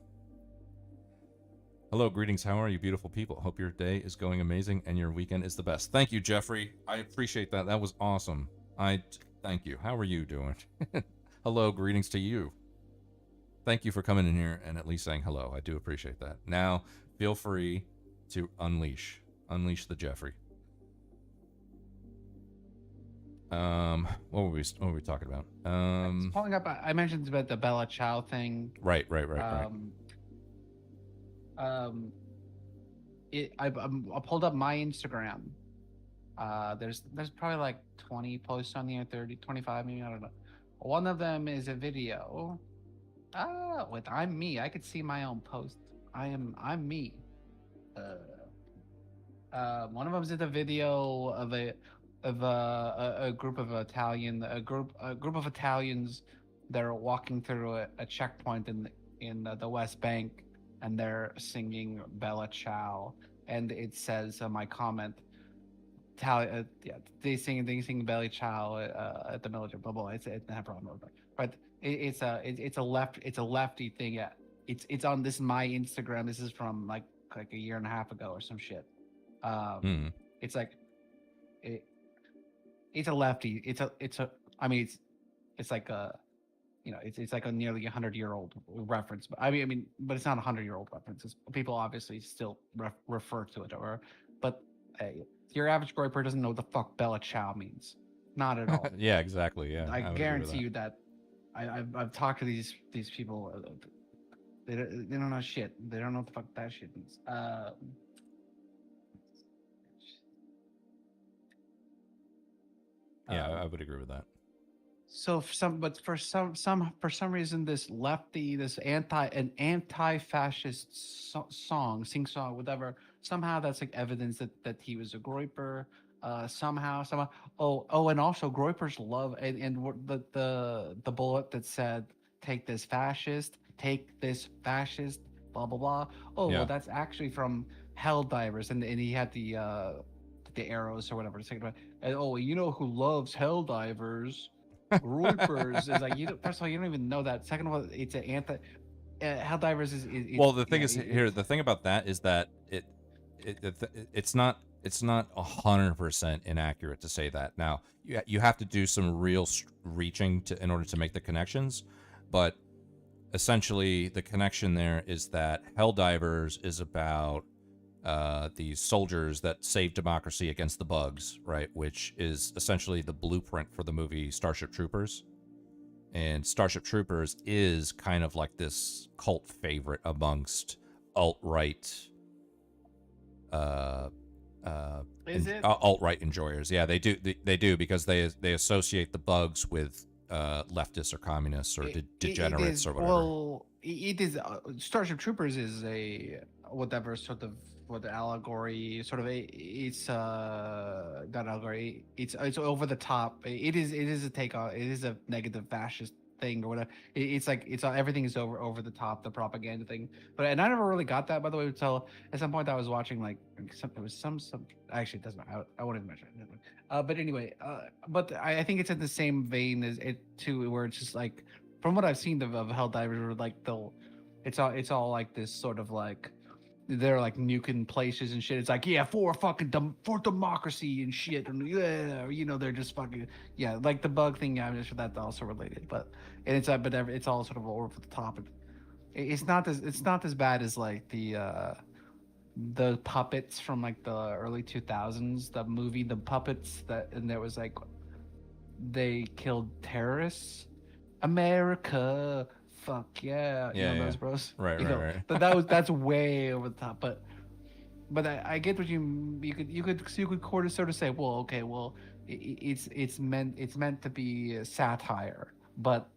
Hello, greetings. How are you, beautiful people? Hope your day is going amazing and your weekend is the best. Thank you, Jeffrey. I appreciate that. That was awesome. Thank you. How are you doing? Hello, greetings to you. Thank you for coming in here and at least saying hello. I do appreciate that. Now, feel free to unleash the Jeffrey. What were we talking about? Pulling up, I mentioned about the Bella Ciao thing. Right. I pulled up my Instagram. There's probably like 20 posts on here, 30, 25 maybe, I don't know. One of them is a video. With I'm me. I could see my own post. I'm me. One of them is a video of a group of Italians. They're walking through a checkpoint in the West Bank, and they're singing Bella Ciao, and it says my comment, they sing Bella Ciao at the military. Blah blah. It's not a problem, but it's a lefty thing. Yeah, it's on this my Instagram. This is from like a year and a half ago or some shit. It's like it's a lefty. It's like a, it's like a nearly 100-year-old reference. But but it's not a 100-year-old reference. People obviously still refer to it, but your average groyper doesn't know what the fuck Bella Ciao means. Not at all. Yeah, exactly. Yeah, I guarantee you that. I've talked to these people. They don't know shit. They don't know what the fuck that shit means. Yeah, I would agree with that. So for some reason, this anti-fascist song, sing song, whatever. Somehow that's like evidence that he was a groyper. Somehow. Oh, and also groypers love and the bullet that said take this fascist, blah blah blah. Oh, Yeah. well, that's actually from Helldivers, and he had the arrows or whatever to say about. And you know who loves Helldivers? Groypers is like, first of all, you don't even know that. Second of all, it's an Helldivers is Well, the thing is here. The thing about that is that it's not 100% inaccurate to say that. Now, you have to do some real reaching in order to make the connections, but essentially the connection there is that Helldivers is about these soldiers that save democracy against the bugs, right? Which is essentially the blueprint for the movie Starship Troopers. And Starship Troopers is kind of like this cult favorite amongst alt-right alt-right enjoyers. Yeah, they do because they associate the bugs with leftists or communists or degenerates or whatever. Well, it is Starship Troopers is a whatever sort of allegory, sort of it's not allegory. It's over the top. It is a take on. It is a negative thing or whatever. It's like everything is over the top, the propaganda thing. But and I never really got that, by the way. Until at some point I was watching like some actually it doesn't matter. I won't even mention it. But anyway, but I think it's in the same vein as it too, where it's just like from what I've seen of Helldivers, like it's all like this sort of like they're like nuking places and shit. It's like, yeah, for democracy and shit, and yeah, you know, they're just fucking, yeah, like the bug thing. Yeah, I'm sure that's also related, but it's all sort of over the top. It's not as bad as like the puppets from like the early 2000s, the movie The Puppets, and there was like they killed terrorists, America. Fuck yeah, you know those bros, right, you right, know, right. But that's way over the top. But I get what you could sort of say, well, okay, well, it's meant to be satire, but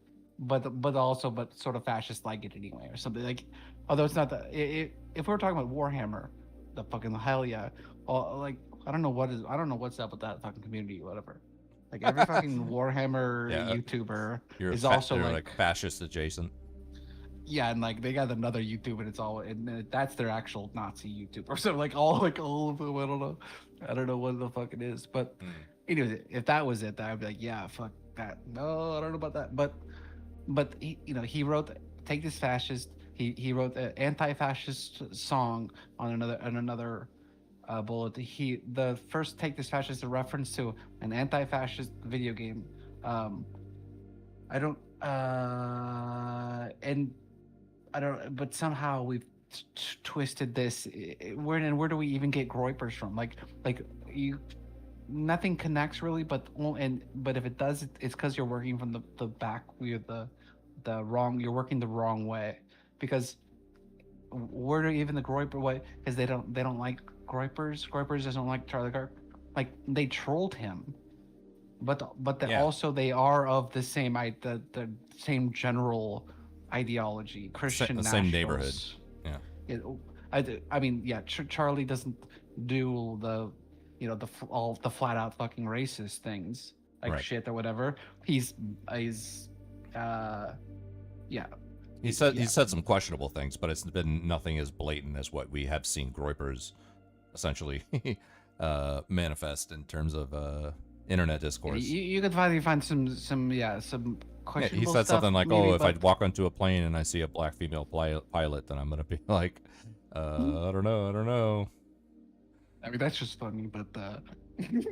sort of fascist like it anyway, or something like. Although it's not that. If we're talking about Warhammer, the fucking hell yeah, like I don't know what's up with that fucking community, whatever. Like every fucking Warhammer YouTuber is also like fascist adjacent. Yeah, and like they got another YouTube, and it's all, and that's their actual Nazi YouTuber. So like all of them, I don't know what the fuck it is. But anyways, if that was it, I'd be like, yeah, fuck that. No, I don't know about that. But he wrote Take This Fascist. He wrote an anti-fascist song on another bullet. The first Take This Fascist is a reference to an anti-fascist video game. But somehow we've twisted this. Where do we even get Groypers from? Like nothing connects really. But if it does, it's because you're working from the back. You're you're working the wrong way, because where do even the Groyper way? Because they don't like Groypers. Groypers doesn't like Charlie Kirk. Like they trolled him, but they are of the same general ideology, Christian the nationals. same neighborhood. Yeah. Charlie doesn't do all the flat out fucking racist things like Right. shit or whatever. He said some questionable things, but it's been nothing as blatant as what we have seen Groypers essentially manifest in terms of internet discourse. You could finally find some questionable he said stuff, something like, maybe, "Oh, if I but- walk onto a plane and I see a black female pilot, then I'm gonna be like, I don't know." I mean, that's just funny, but maybe,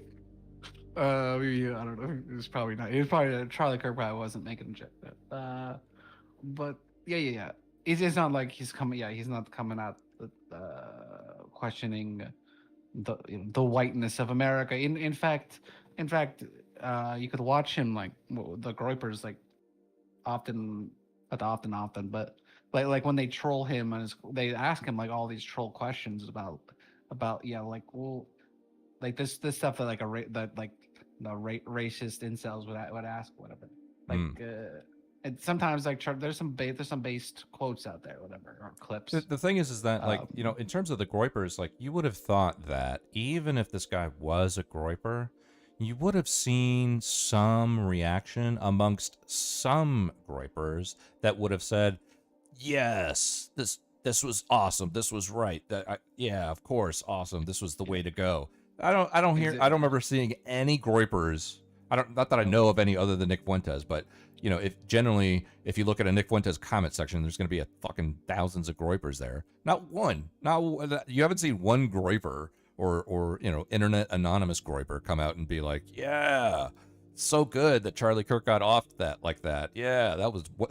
I don't know. It was probably not. It was probably Charlie Kirk probably wasn't making a joke. But yeah. It's not like he's coming. Yeah, he's not coming out questioning the whiteness of America. In fact, you could watch him like the Groypers like often, but like when they troll him and they ask him like all these troll questions about this stuff that racist incels would ask, whatever. And sometimes like there's some based quotes out there, whatever, or clips. The thing is that like in terms of the Groypers, like you would have thought that even if this guy was a Groyper, you would have seen some reaction amongst some Groypers that would have said, "Yes, this was awesome. This was right. Yeah, of course, awesome. This was the way to go." I don't remember seeing any Groypers. Not that I know of any other than Nick Fuentes, but if you look at a Nick Fuentes comment section, there's going to be fucking thousands of Groypers there. Not one. You haven't seen one Groyper or internet anonymous Groyper come out and be like, "Yeah, so good that Charlie Kirk got off that like that. Yeah,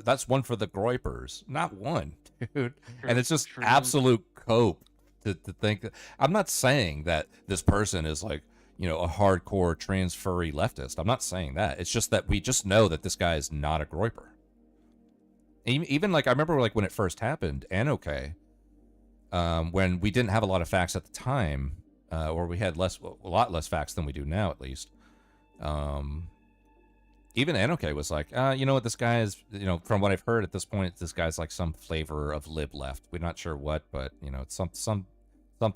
that's one for the Groypers." Not one, dude. And it's just absolute cope to think that. I'm not saying that this person is like, a hardcore trans furry leftist. I'm not saying that. It's just that we just know that this guy is not a Groyper. Even like I remember like when it first happened, Anoke, when we didn't have a lot of facts at the time, or we had a lot less facts than we do now, at least. Even Anoke was like, what, this guy is, from what I've heard at this point, this guy's like some flavor of lib left. We're not sure what, but it's some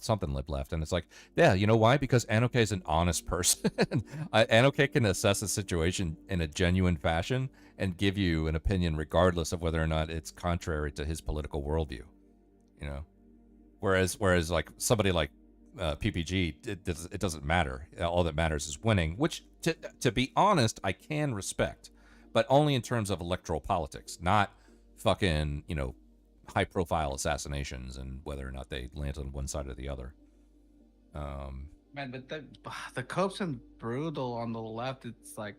something lib left, and it's like, yeah, you know why? Because Anoke is an honest person. Anoke can assess a situation in a genuine fashion and give you an opinion regardless of whether or not it's contrary to his political worldview. You know, whereas like somebody like PPG, it doesn't matter. All that matters is winning, which to be honest, I can respect, but only in terms of electoral politics, not fucking, you know, high profile assassinations and whether or not they land on one side or the other. Man, but the Copes and Brutal on the left, it's like,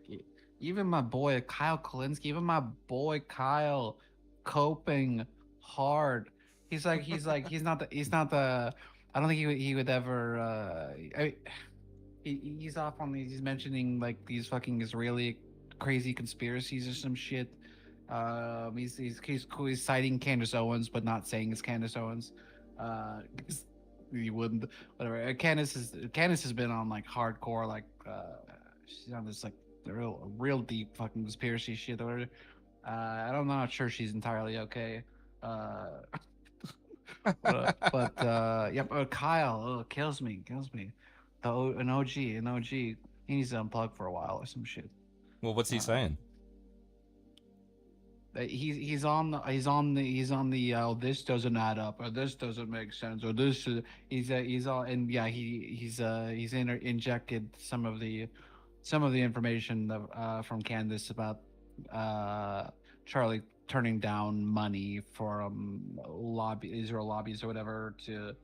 even my boy Kyle Kalinske, even my boy Kyle coping hard. He's not the I don't think he would ever he's off on these, he's mentioning like these fucking Israeli crazy conspiracies or some shit. He's citing Candace Owens, but not saying it's Candace Owens. You wouldn't, whatever. Candace has been on like hardcore, like she's on this like real deep fucking conspiracy shit. Or I'm not sure she's entirely okay. Kyle, kills me. An OG. He needs to unplug for a while or some shit. Well, what's he saying? He's on the oh, this doesn't add up, or this doesn't make sense, or this is, he's all, and yeah, he's injected some of the information from Candace about Charlie turning down money for Israel lobbies or whatever to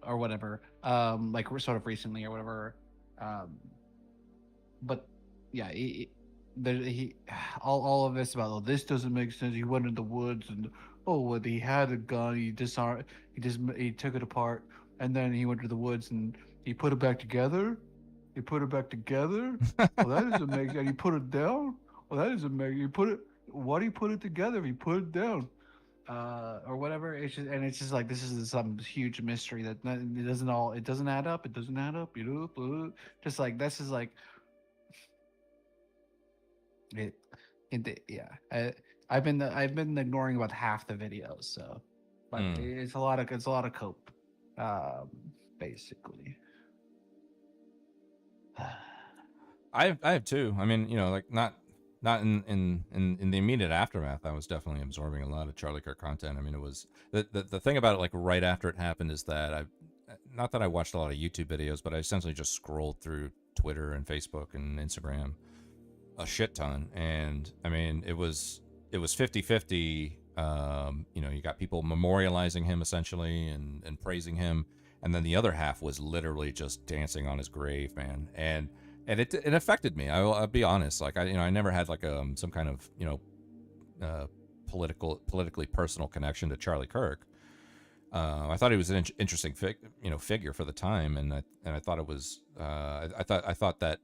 or whatever, like sort of recently or whatever, but yeah, all of this about, oh, this doesn't make sense. He went in the woods and he had a gun. He took it apart, and then he went to the woods and he put it back together. Well, that doesn't make sense. He put it down. Well, that doesn't make. Why do you put it together if you put it down? Or whatever. It's just like, this is some huge mystery that it doesn't add up. It doesn't add up. You know, just like this is like. I've been ignoring about half the videos, so but it's a lot of cope, basically. I have too. I mean, you know, like not in the immediate aftermath. I was definitely absorbing a lot of Charlie Kirk content. I mean, it was the thing about it, like right after it happened, is that not that I watched a lot of YouTube videos, but I essentially just scrolled through Twitter and Facebook and Instagram a shit ton, and I mean, it was 50-50. You know, you got people memorializing him essentially and praising him, and then the other half was literally just dancing on his grave, man. And it affected me. I'll be honest. Like I never had like some kind of, you know, politically personal connection to Charlie Kirk. I thought he was an interesting figure for the time, and I thought it was I thought that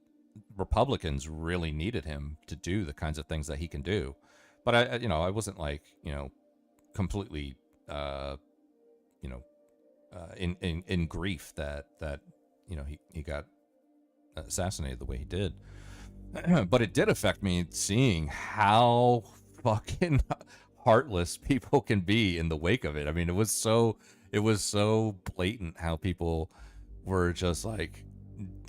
Republicans really needed him to do the kinds of things that he can do. But I wasn't like, you know, completely in grief that you know he got assassinated the way he did. But it did affect me seeing how fucking heartless people can be in the wake of it. I mean, it was so blatant how people were just like,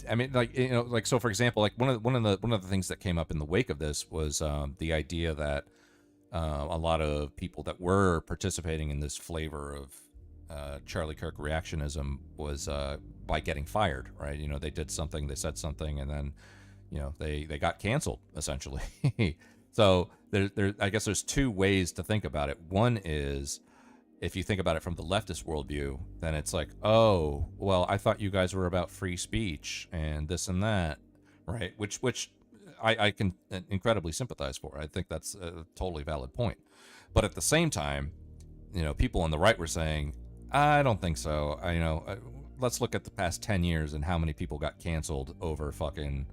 I mean, like, you know, like, so for example, like one of the things that came up in the wake of this was the idea that a lot of people that were participating in this flavor of Charlie Kirk reactionism was by getting fired, right? You know, they did something, they said something, and then, you know, they got canceled essentially. So I guess there's two ways to think about it. One is, if you think about it from the leftist worldview, then it's like, oh, well, I thought you guys were about free speech and this and that, right? Which I can incredibly sympathize for. I think that's a totally valid point. But at the same time, you know, people on the right were saying, I don't think so. Let's look at the past 10 years and how many people got canceled over fucking,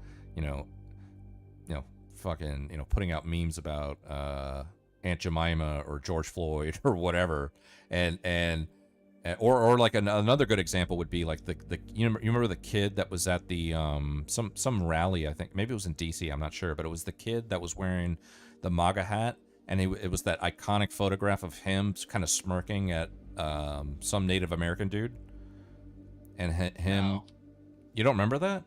putting out memes about Aunt Jemima or George Floyd or whatever, or like another good example would be like you remember the kid that was at the some rally, I think maybe it was in DC, I'm not sure, but it was the kid that was wearing the MAGA hat, and it was that iconic photograph of him kind of smirking at some Native American dude, and him. No. You don't remember that?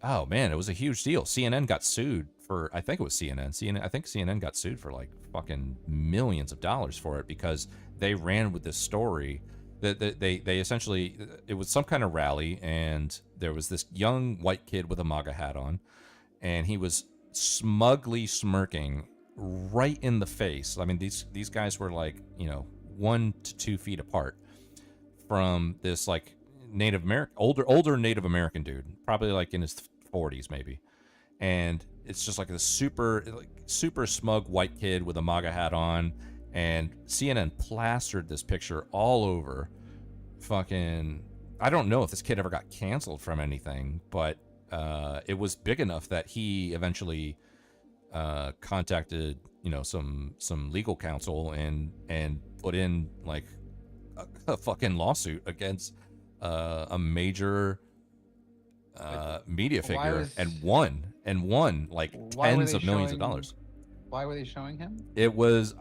Oh man, it was a huge deal. CNN got sued for, I think it was CNN. I think CNN got sued for like fucking millions of dollars for it because they ran with this story that they essentially, it was some kind of rally, and there was this young white kid with a MAGA hat on, and he was smugly smirking right in the face. I mean, these guys were like, 1 to 2 feet apart from this like Native American, older Native American dude, probably like in his 40s maybe, and it's just like a super smug white kid with a MAGA hat on, and CNN plastered this picture all over. Fucking, I don't know if this kid ever got canceled from anything, but it was big enough that he eventually contacted some legal counsel and put in like a fucking lawsuit against a major media figure and won like tens of millions of dollars. Why were they showing him? It was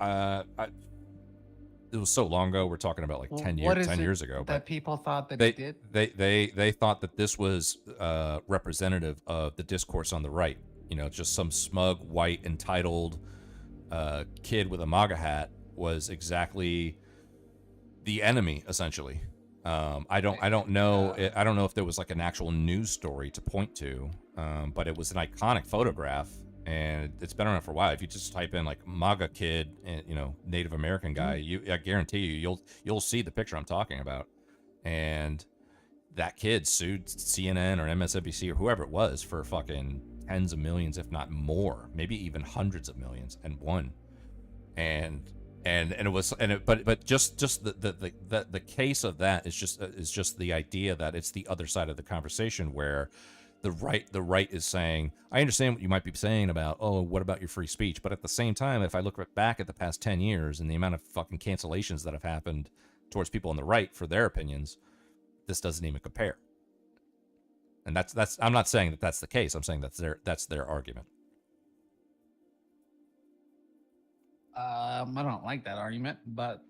it was so long ago. We're talking about like 10 years ago. That But people thought that they he did. they thought that this was representative of the discourse on the right. Just some smug white entitled kid with a MAGA hat was exactly the enemy, essentially. I don't know. I don't know if there was like an actual news story to point to, but it was an iconic photograph, and it's been around for a while. If you just type in like MAGA kid, and Native American guy, I guarantee you'll see the picture I'm talking about. And that kid sued CNN or MSNBC or whoever it was for fucking tens of millions, if not more, maybe even hundreds of millions, and won. But just the case of that is just the idea that it's the other side of the conversation where the right is saying, I understand what you might be saying about, oh, what about your free speech? But at the same time, if I look back at the past 10 years and the amount of fucking cancellations that have happened towards people on the right for their opinions, this doesn't even compare. And that's I'm not saying that that's the case. I'm saying that's their argument. I don't like that argument, but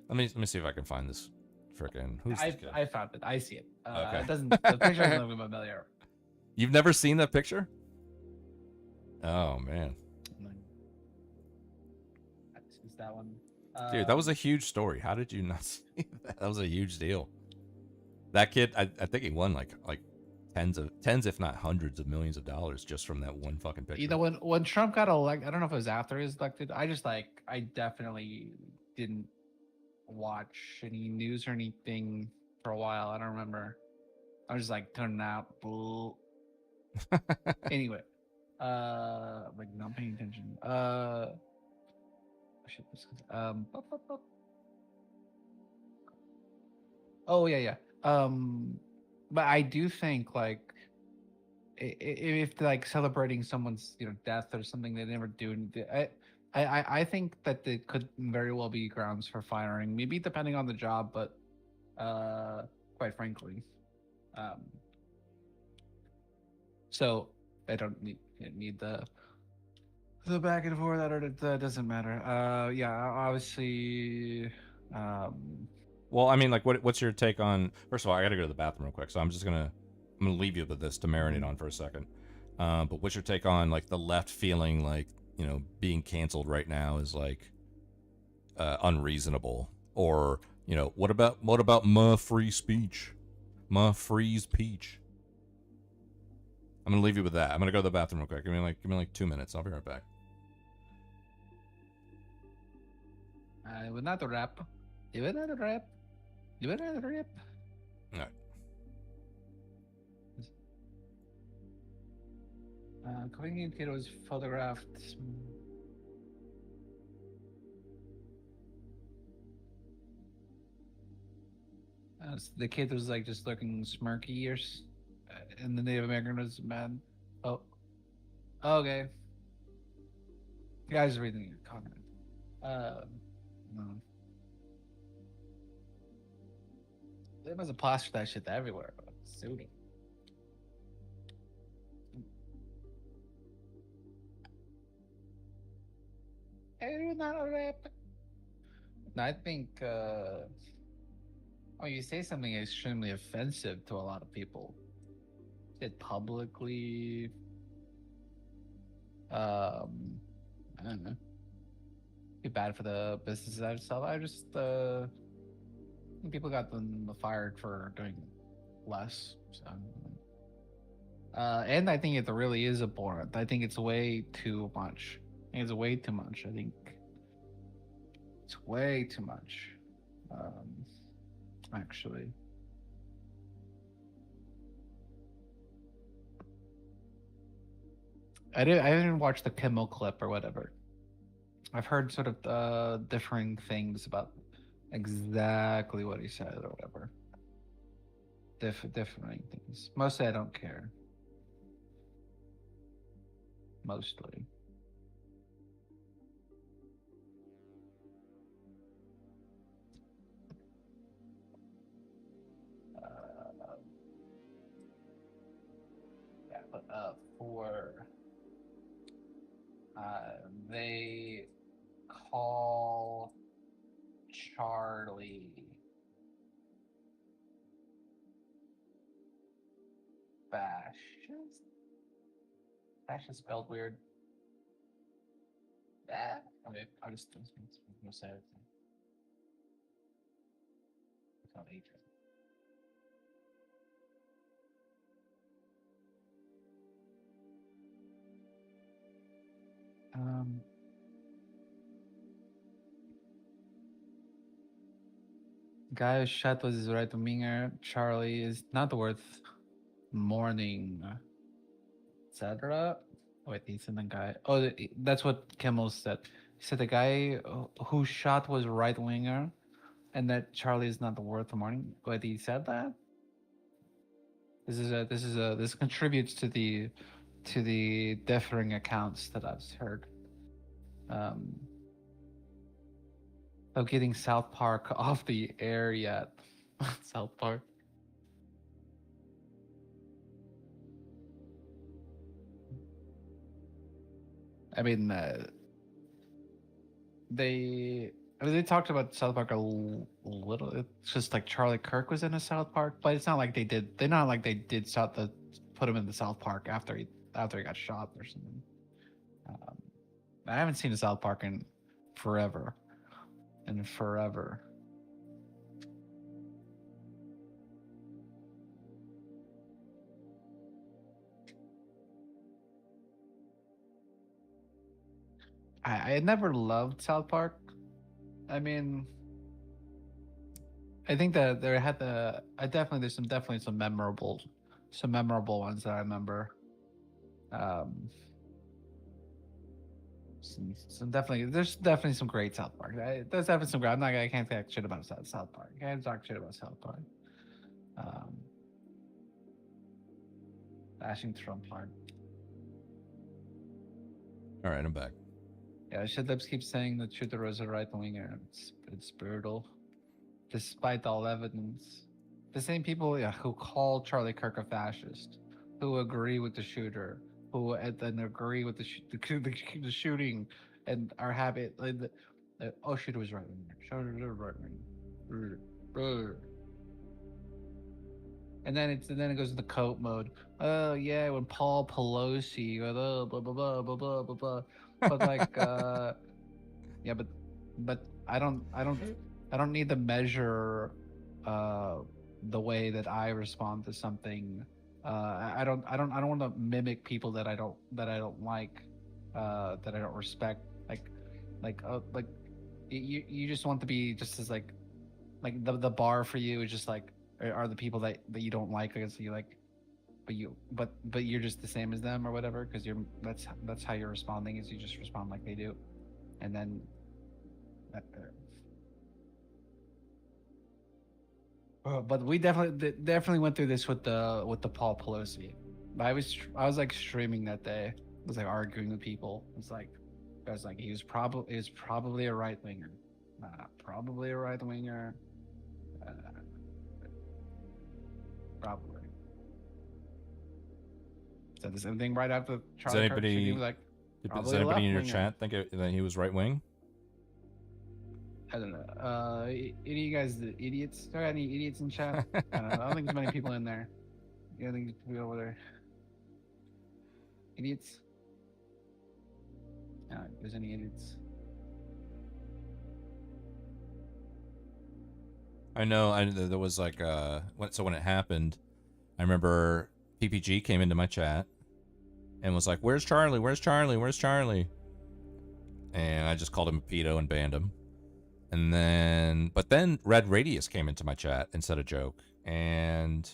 Let me see if I can find this frickin' who's this kid? I found it. I see it. Okay. It doesn't. The picture doesn't look familiar. You've never seen that picture? Oh man, Is that one? dude, that was a huge story. How did you not see that? That was a huge deal. That kid, I think he won like tens, if not hundreds of millions of dollars just from that one fucking picture. When Trump got elected, I don't know if it was after he was elected. I definitely didn't watch any news or anything for a while. I don't remember. I was just like turning out. Anyway, like not paying attention. Shit, Oh yeah. But I do think like if like celebrating someone's death or something they never do, I think that it could very well be grounds for firing. Maybe depending on the job, but quite frankly, so I don't need the back and forth. That doesn't matter. Yeah, obviously. Well, I mean, like, what's your take on? First of all, I got to go to the bathroom real quick, so I'm gonna leave you with this to marinate on for a second. But what's your take on like the left feeling like being canceled right now is like unreasonable, or what about my free speech, my freeze peach? I'm gonna leave you with that. I'm gonna go to the bathroom real quick. Give me like 2 minutes. I'll be right back. With another rap. Give it another rap. Give it another rap. All right. Korean kid was photographed. The kid was like just looking smirky, and the Native American was mad. Oh, okay. The guy's reading your comment. No. They must have plastered that shit everywhere. Suiting. Hey, not a rap. I think you say something extremely offensive to a lot of people. It publicly, I don't know. Be bad for the business itself. I just think people got them fired for doing less. So, and I think it really is abhorrent. I think it's way too much. I think it's way too much. I think it's way too much. Actually. I didn't watch the Kimmel clip or whatever. I've heard sort of differing things about exactly what he said or whatever. Differing things. Mostly I don't care. Mostly. Yeah, but they call Charlie fascist? Fascist spelled weird. Okay, I'll just say it. It's not Adrian. Guy who shot was his right winger. Charlie is not worth mourning, etc. Wait, he said the guy. Oh, that's what Kimmel said. He said the guy who shot was right winger, and that Charlie is not worth mourning. Wait, he said that. This contributes to the differing accounts that I've heard. Of getting South Park off the air yet. South Park. I mean, they talked about South Park a little. It's just like Charlie Kirk was in a South Park, but it's not like they did. They're not like they did put him in the South Park after he got shot or something. I haven't seen a South Park in forever. And forever. I never loved South Park. I mean, I think that there's some memorable ones that I remember. There's definitely some great South Park. There's definitely some great. I can't talk shit about South Park. I can't talk shit about South Park. Bashing Trump hard. All right, I'm back. Yeah, Shitlips keeps saying that shooter was a right winger. It's brutal, despite all evidence. The same people, who call Charlie Kirk a fascist, who agree with the shooter, who then agree with the shooting, and are happy. Shooter was right winger. Shooter was right winger. And then it goes into coat mode. Oh yeah, when Paul Pelosi, blah blah blah blah blah blah blah. But like, yeah, but I don't need to measure the way that I respond to something. I don't want to mimic people that I don't like, that I don't respect. Like you just want to be just as like the bar for you is just like are the people that you don't like, because you like, but you're just the same as them or whatever, because that's how you're responding, is you just respond like they do, and then but we definitely went through this with the Paul Pelosi. I was like streaming that day. I was like arguing with people. I was like he was probably a right winger, probably a right winger, probably. Said the same thing right after Charlie Kirk shooting. Does anybody in your chat think that he was right wing? I don't know. Any of you guys the idiots? Are there any idiots in chat? I don't know. I don't think there's many people in there. You don't think people over there? Idiots? I don't know if there's any idiots. I know. There was like so when it happened, I remember PPG came into my chat and was like, "Where's Charlie? Where's Charlie? Where's Charlie?" And I just called him a pedo and banned him. And then, but then Red Radius came into my chat and said a joke, and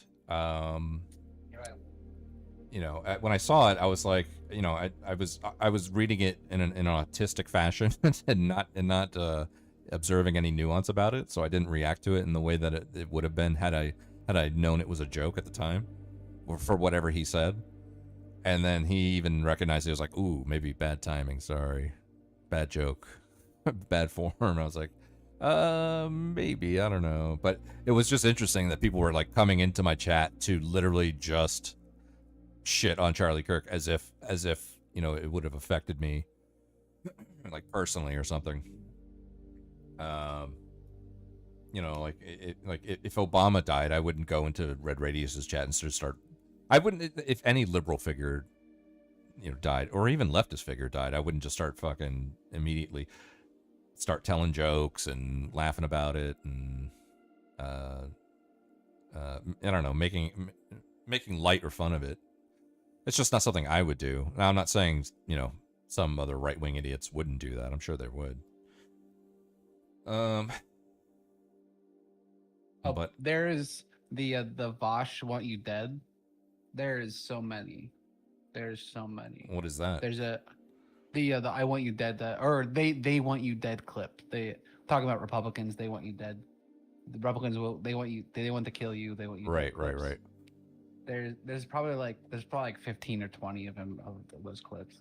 you know, when I saw it, I was like, you know, I was reading it in an autistic fashion and not observing any nuance about it, so I didn't react to it in the way that it would have been had I known it was a joke at the time, or for whatever he said. And then he even recognized it. He was like, "Ooh, maybe bad timing. Sorry, bad joke, bad form." I was like, maybe, I don't know. But it was just interesting that people were like coming into my chat to literally just shit on Charlie Kirk as if you know it would have affected me like personally or something. You know, like if Obama died, I wouldn't go into Red Radius's chat and start. I wouldn't, if any liberal figure, you know, died, or even leftist figure died, I wouldn't just start fucking immediately start telling jokes and laughing about it and I don't know, making light or fun of it. It's just not something I would do. Now, I'm not saying, you know, some other right-wing idiots wouldn't do that. I'm sure they would. But there is the Vosh want you dead. There is so many. There's so many. What is that? There's the I want you dead, or they want you dead clip. They talking about Republicans. They want you dead. The Republicans they want to kill you. They want you right, dead right, clips. right. There's probably like 15 or 20 of them of those clips.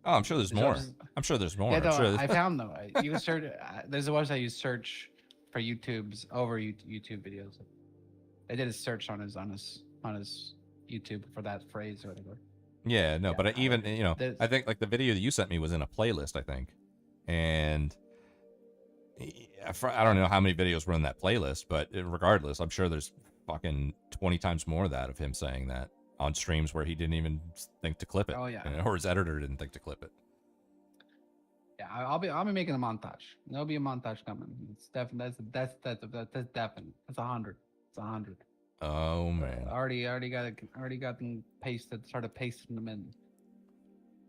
Oh, I'm sure there's more. I'm sure there's more. Yeah, no, I'm sure I found them. You can search. There's a website you search for YouTube videos. I did a search on his YouTube for that phrase or whatever. Yeah, no, but even, you know, I think like the video that you sent me was in a playlist, I think, and I don't know how many videos were in that playlist, but regardless, I'm sure there's fucking 20 times more of that of him saying that on streams where he didn't even think to clip it. Oh, yeah. You know, or his editor didn't think to clip it. Yeah, I'll be making a montage. There'll be a montage coming. It's definitely that's definite. That's 100. It's 100. Oh man. Already got them pasted. Started pasting them in.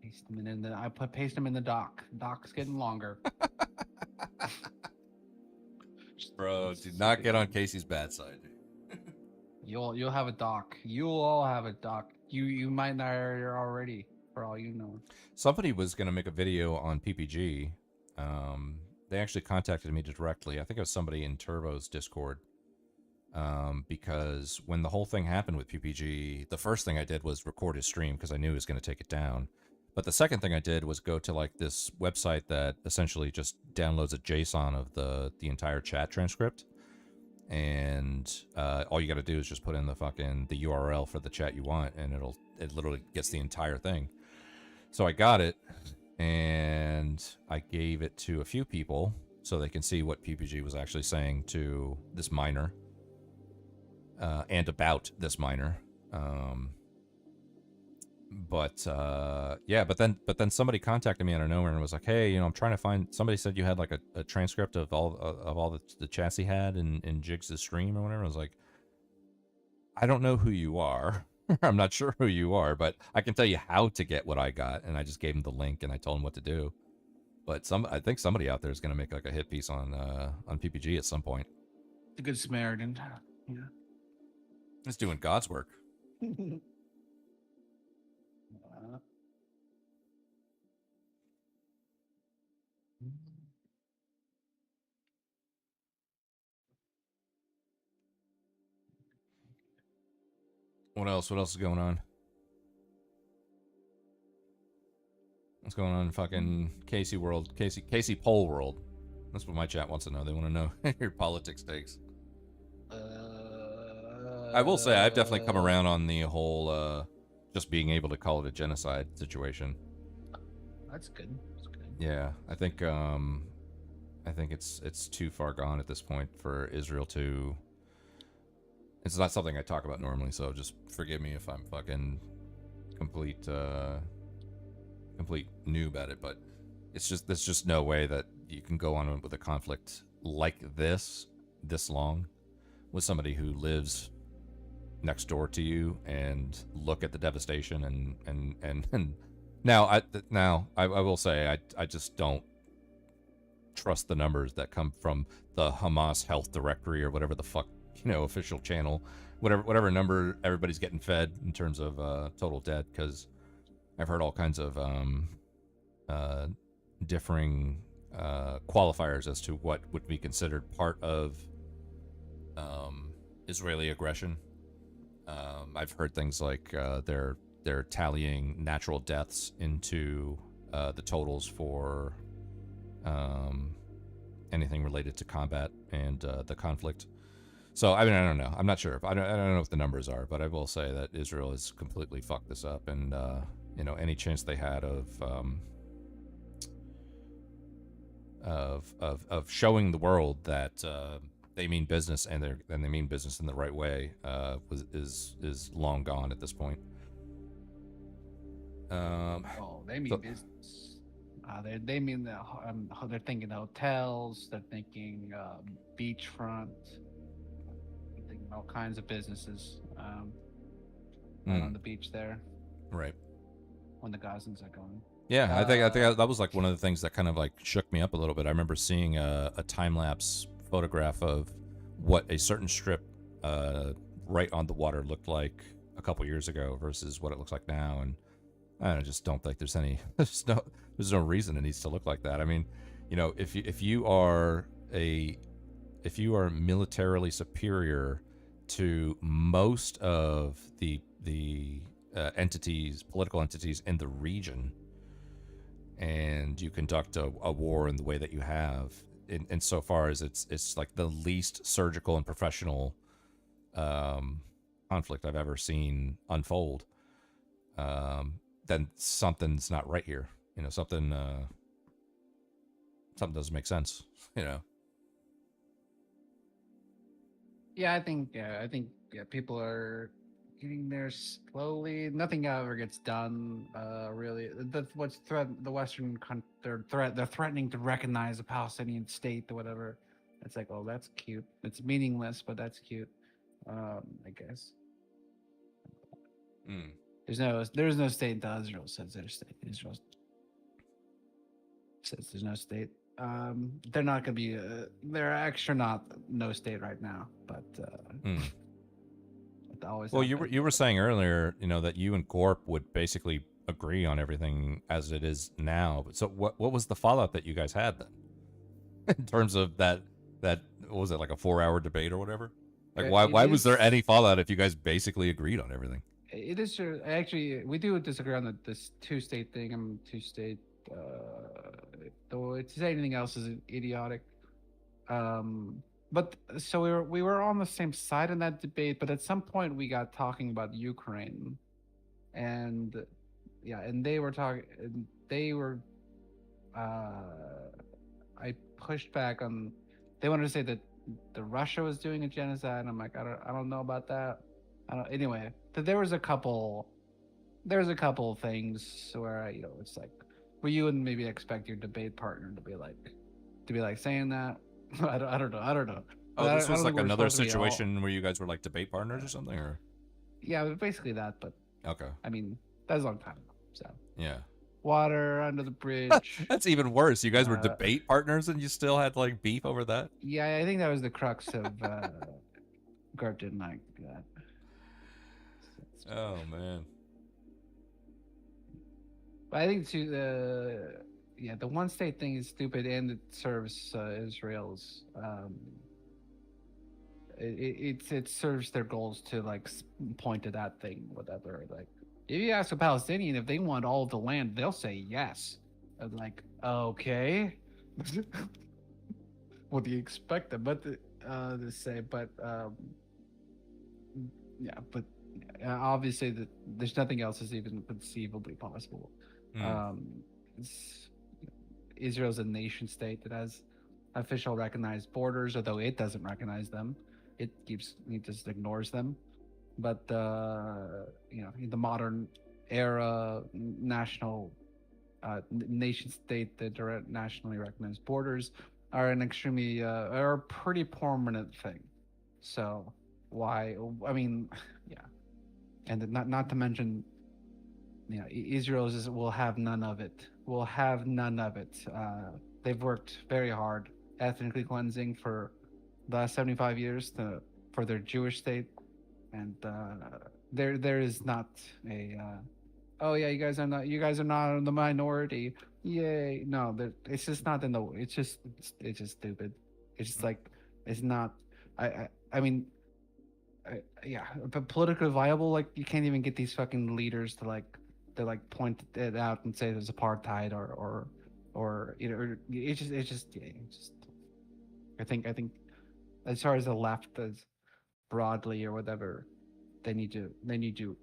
Paste them in, and then I paste them in the doc. Doc's getting longer. Bro, do not get on Casey's bad side. You'll have a doc. You'll all have a doc. You might not already, for all you know. Somebody was gonna make a video on PPG. They actually contacted me directly. I think it was somebody in Turbo's Discord. Because when the whole thing happened with PPG, the first thing I did was record his stream because I knew he was going to take it down. But the second thing I did was go to like this website that essentially just downloads a JSON of the entire chat transcript. And all you got to do is just put in the URL for the chat you want, and it literally gets the entire thing. So I got it, and I gave it to a few people so they can see what PPG was actually saying to this miner. And about this miner, but then somebody contacted me out of nowhere and was like, "Hey, you know, I'm trying to find." Somebody said you had like a transcript of all the chats he had in Jigs' stream or whatever. I was like, I don't know who you are. I'm not sure who you are, but I can tell you how to get what I got, and I just gave him the link and I told him what to do. But I think somebody out there is going to make like a hit piece on PPG at some point. The Good Samaritan. Yeah. It's doing God's work. What else? What else is going on? What's going on in fucking Casey world? Casey poll world. That's what my chat wants to know. They want to know your politics takes. I will say I've definitely come around on the whole just being able to call it a genocide situation. That's good. That's good. Yeah, I think I think it's too far gone at this point for Israel to. It's not something I talk about normally, so just forgive me if I'm fucking complete noob at it. But there's just no way that you can go on with a conflict like this long with somebody who lives next door to you and look at the devastation and now I will say I just don't trust the numbers that come from the Hamas health directory or whatever the fuck, official channel, whatever number everybody's getting fed in terms of total dead, because I've heard all kinds of differing qualifiers as to what would be considered part of Israeli aggression. I've heard things like they're tallying natural deaths into the totals for anything related to combat and the conflict. So I mean, I don't know. I'm not sure. I don't know what the numbers are, but I will say that Israel has completely fucked this up, and any chance they had of showing the world that they mean business and they mean business in the right way is long gone at this point. They mean business. They mean they're thinking hotels. They're thinking beachfront. They're thinking all kinds of businesses on the beach there. Right. When the Gazans are going. Yeah, I think that was like one of the things that kind of like shook me up a little bit. I remember seeing a time lapse photograph of what a certain strip right on the water looked like a couple years ago versus what it looks like now, and I just don't think there's no reason it needs to look like that. I mean, if you are militarily superior to most of the political entities in the region, and you conduct a war in the way that you have, in so far as it's like the least surgical and professional conflict I've ever seen unfold, then something's not right here. Something doesn't make sense. Yeah, I think people are getting there slowly. Nothing ever gets done. Really, the Western they're threatening to recognize a Palestinian state or whatever. It's like, oh, that's cute. It's meaningless, but that's cute. I guess. There's no state until Israel says there's state. Israel says there's no state. They're not gonna be. They're extra not no state right now, but. Well, you were saying earlier, that you and Gorp would basically agree on everything as it is now. So what was the fallout that you guys had then, in terms of that? What was it, like a 4-hour debate or whatever? Like why was there any fallout if you guys basically agreed on everything? It is true. Actually, we do disagree on this two-state thing. I'm two-state. Though to say anything else is idiotic. But so we were on the same side in that debate, but at some point we got talking about Ukraine, and they were talking. I pushed back on. They wanted to say that the Russia was doing a genocide. And I'm like, I don't know about that. Anyway, there was a couple things where it's like, where you wouldn't maybe expect your debate partner to be like saying that. I don't know. Oh, this was like another situation where you guys were like debate partners or something, or? Yeah, basically that. But okay. I mean, that was a long time ago. So yeah. Water under the bridge. That's even worse. You guys were debate partners and you still had like beef over that? Yeah, I think that was the crux of Garp didn't like that. Oh man. But I think the one state thing is stupid, and it serves Israel's. It serves their goals to like point to that thing, whatever. Like, if you ask a Palestinian if they want all of the land, they'll say yes. I'm like, okay. What do you expect them to say? But obviously there's nothing else is even conceivably possible. Israel's a nation state that has official recognized borders, although it doesn't recognize them. It just ignores them. But you know, in the modern era, national nation state, the direct nationally recognized borders are an extremely are a pretty permanent thing. So why? I mean, yeah, and not to mention, you know, Israel will have none of it. Will have none of it. They've worked very hard, ethnically cleansing for the last 75 years for their Jewish state, and there is not a oh yeah, you guys are not the minority, yay. No, it's just not in the, it's just stupid. It's just like, it's not, I mean, yeah, but politically viable, like, you can't even get these fucking leaders to point it out and say there's apartheid or you know, it's just I think as far as the left as broadly or whatever, they need to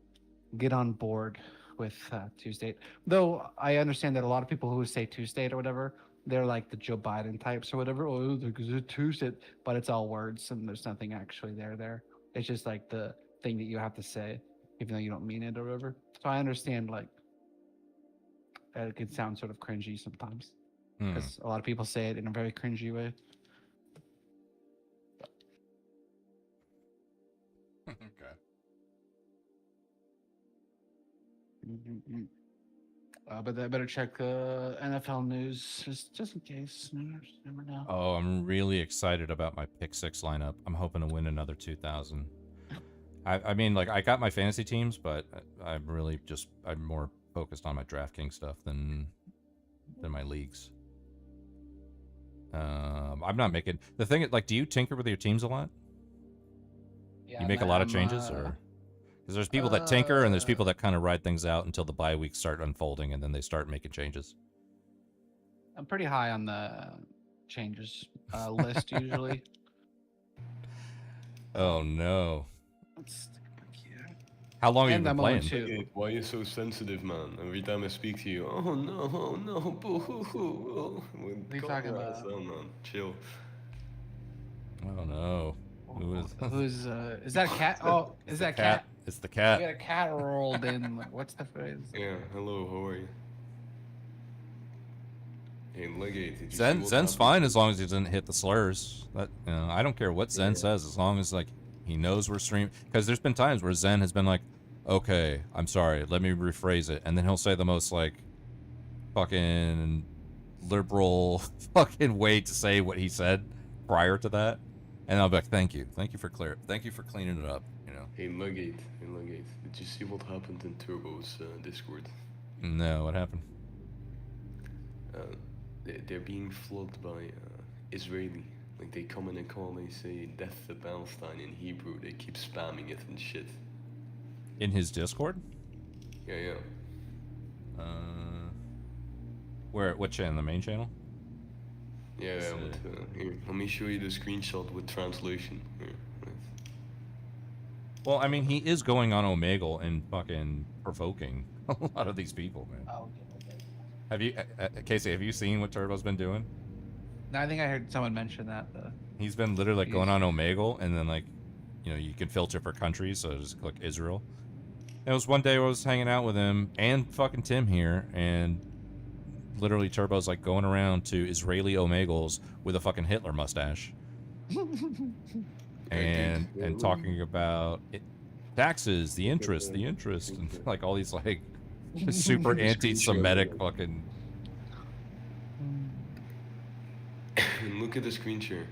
get on board with two-state. Though I understand that a lot of people who say two-state or whatever, they're like the Joe Biden types or whatever. Oh, because it's two-state, but it's all words and there's nothing actually there. It's just like the thing that you have to say, even though you don't mean it or whatever. So I understand, like, it can sound sort of cringy sometimes, because a lot of people say it in a very cringy way. Okay. But I better check NFL news just in case. You never know. Oh, I'm really excited about my pick 6 lineup. I'm hoping to win another 2,000. I mean, like, I got my fantasy teams, but I'm more focused on my DraftKings stuff than my leagues. I'm not making the thing. Like, do you tinker with your teams a lot? Yeah, you make a lot of changes, or because there's people that tinker and there's people that kind of ride things out until the bye weeks start unfolding and then they start making changes. I'm pretty high on the changes list usually. Oh no! How long have you been playing? Hey, why are you so sensitive, man? Every time I speak to you, oh no, boo hoo hoo. What are you talking about? Down, man. Chill. Oh no! Who's is that a cat? Oh, is that cat? It's the cat. We got a cat rolled in. Like, what's the phrase? Yeah. Hello. How are you? Hey, Legate. Did you see Zen's what fine as long as he doesn't hit the slurs. That, you know, I don't care what Zen says as long as, like, he knows we're streaming. Because there's been times where Zen has been like, okay, I'm sorry, let me rephrase it, and then he'll say the most, like, fucking liberal fucking way to say what he said prior to that, and I'll be like, thank you for cleaning it up, you know. Hey, Legate. Did you see what happened in Turbo's Discord? No, what happened? They're being flogged by Israeli. Like, they come in and call, they say death to Palestine in Hebrew. They keep spamming it and shit. In his Discord? Yeah. Where? What channel? The main channel? Yeah, here, let me show you the screenshot with translation. Here, right. Well, I mean, he is going on Omegle and fucking provoking a lot of these people, man. Oh, okay. Have you, Casey, have you seen what Turbo's been doing? No, I think I heard someone mention that. He's been literally like going on Omegle, and then, like, you know, you can filter for countries, so just click Israel. And it was one day where I was hanging out with him and fucking Tim here, and literally Turbo's like going around to Israeli Omegles with a fucking Hitler mustache. and talking about taxes, the interest, and like all these like super anti-Semitic fucking. Look at the screen share.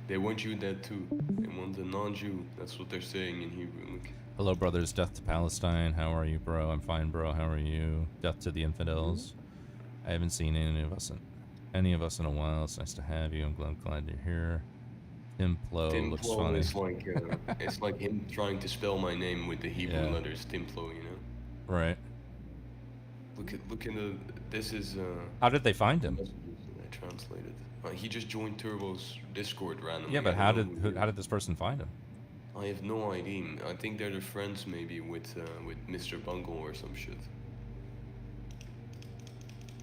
They want you dead too. They want the non-Jew. That's what they're saying in Hebrew. Look. Hello, brothers. Death to Palestine. How are you, bro? I'm fine, bro. How are you? Death to the infidels. I haven't seen any of us in a while. It's nice to have you. I'm glad you're here. Timplo looks funny. Is like it's like him trying to spell my name with the Hebrew letters. Timplo, you know. Right. Look in the. This is. How did they find him? I translated. He just joined Turbo's Discord randomly. Yeah, but how did this person find him? I have no idea. I think they're the friends maybe with Mr. Bungle or some shit.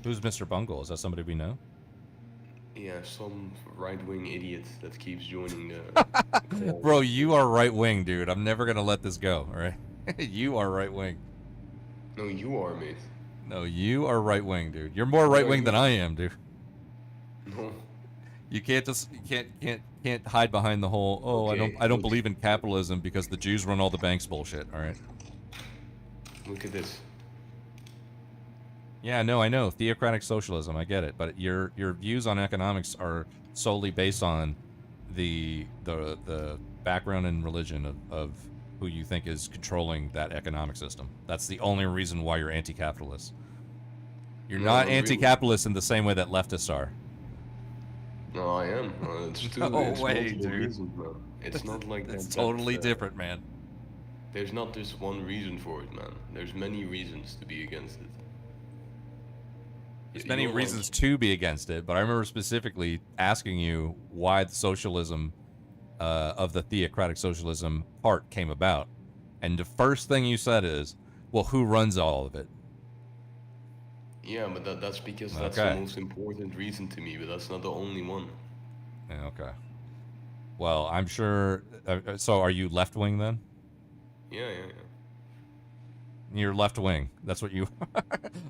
Who's Mr. Bungle? Is that somebody we know? Yeah, some right-wing idiot that keeps joining the. Bro, you are right wing, dude. I'm never gonna let this go. All right, you are right wing. No, you are, mate. No, you are right wing, dude. You're more right wing than I am, dude. No. You can't just can't hide behind the whole I don't believe in capitalism because the Jews run all the banks bullshit. All right. Look at this. Yeah, no, I know theocratic socialism. I get it, but your views on economics are solely based on the background and religion of who you think is controlling that economic system. That's the only reason why you're anti-capitalist. You're not anti-capitalist in the same way that leftists are. No, I am. It's two, No it's way, multiple dude. reasons, man. It's not like It's that. totally different, man. There's not just one reason for it, man. There's many reasons to be against it. There's You many don't reasons to be against it, but I remember specifically asking you why the socialism of the theocratic socialism part came about. And the first thing you said is, well, who runs all of it? Yeah, but that's because that's Okay. the most important reason to me, but that's not the only one. Yeah, okay. Well, I'm sure. So are you left wing then? Yeah. You're left wing. That's what you.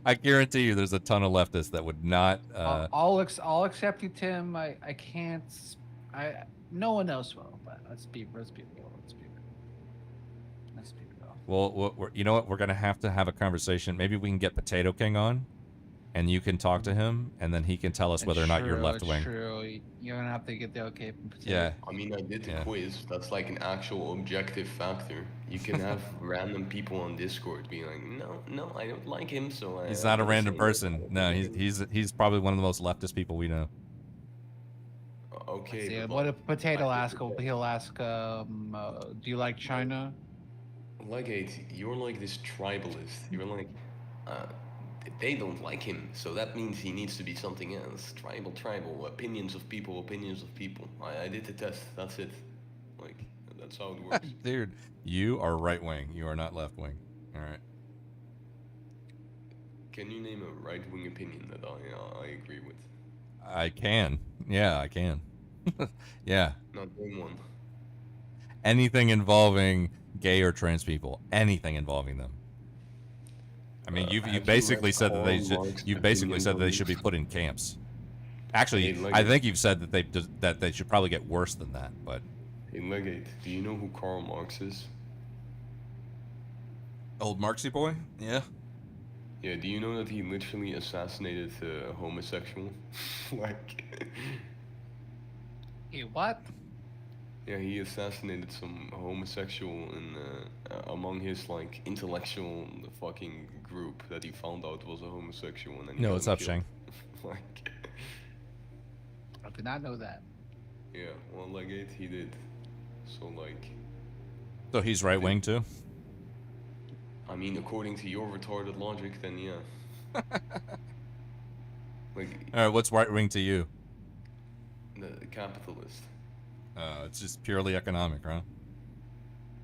I guarantee you, there's a ton of leftists that would not. I'll accept you, Tim. I can't. No one else will. But let's be real. Well, you know what? We're gonna have to have a conversation. Maybe we can get Potato King on, and you can talk to him, and then he can tell us whether or not you're left wing. True. You're gonna have to get the okay from Potato. Yeah. I mean, I did the quiz. That's like an actual objective factor. You can have random people on Discord being like, no, I don't like him, so I. He's not a I'm random saying person. No, he's probably one of the most leftist people we know. Okay. See, but what like- if Potato ask? He'll ask, do you like China? Legate, you're like this tribalist. You're like, they don't like him, so that means he needs to be something else. Tribal, opinions of people. I did the test, that's it. Like, that's how it works. Dude, you are right wing. You are not left wing. All right. Can you name a right-wing opinion that I agree with? I can. Yeah, I can. Yeah. Not name one. Anything involving gay or trans people. Anything involving them. I mean, you have you basically read said that they Karl Marx's you basically said that they opinions should be on put in camps. Actually, Hey, I Legate. think you've said that they should probably get worse than that. But Hey, Legate, do you know who Karl Marx is? old Marxy boy, yeah. Yeah, do you know that he literally assassinated a homosexual? Like, What? yeah, he assassinated some homosexual in among his like intellectual fucking group that he found out was a homosexual. And then he No, got what's him up, killed. Shang? Like, I did not know that. yeah, well, Legate, he did. So like, So he's right wing too. I mean, according to your retarded logic, then yeah. Like, All right, what's right wing to you? the capitalist. It's just purely economic, huh?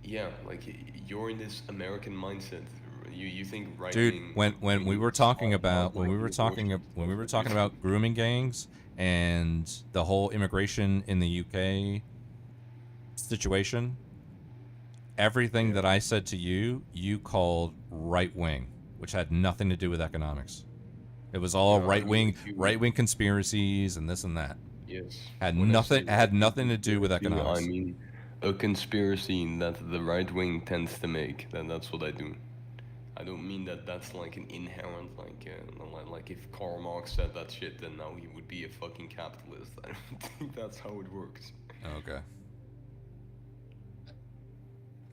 Yeah, like you're in this American mindset. You think right Dude, wing. when we were talking about when we were talking about grooming gangs and the whole immigration in the UK situation, everything that I said to you, you called right wing, which had nothing to do with economics. It was all No, I mean, right wing conspiracies and this and that. Yes. Had When I nothing. say It had nothing to do with conspiracy, economics. I mean a conspiracy that the right wing tends to make. Then that's what I do. I don't mean that that's like an inherent like if Karl Marx said that shit, then now he would be a fucking capitalist. I don't think that's how it works. Okay.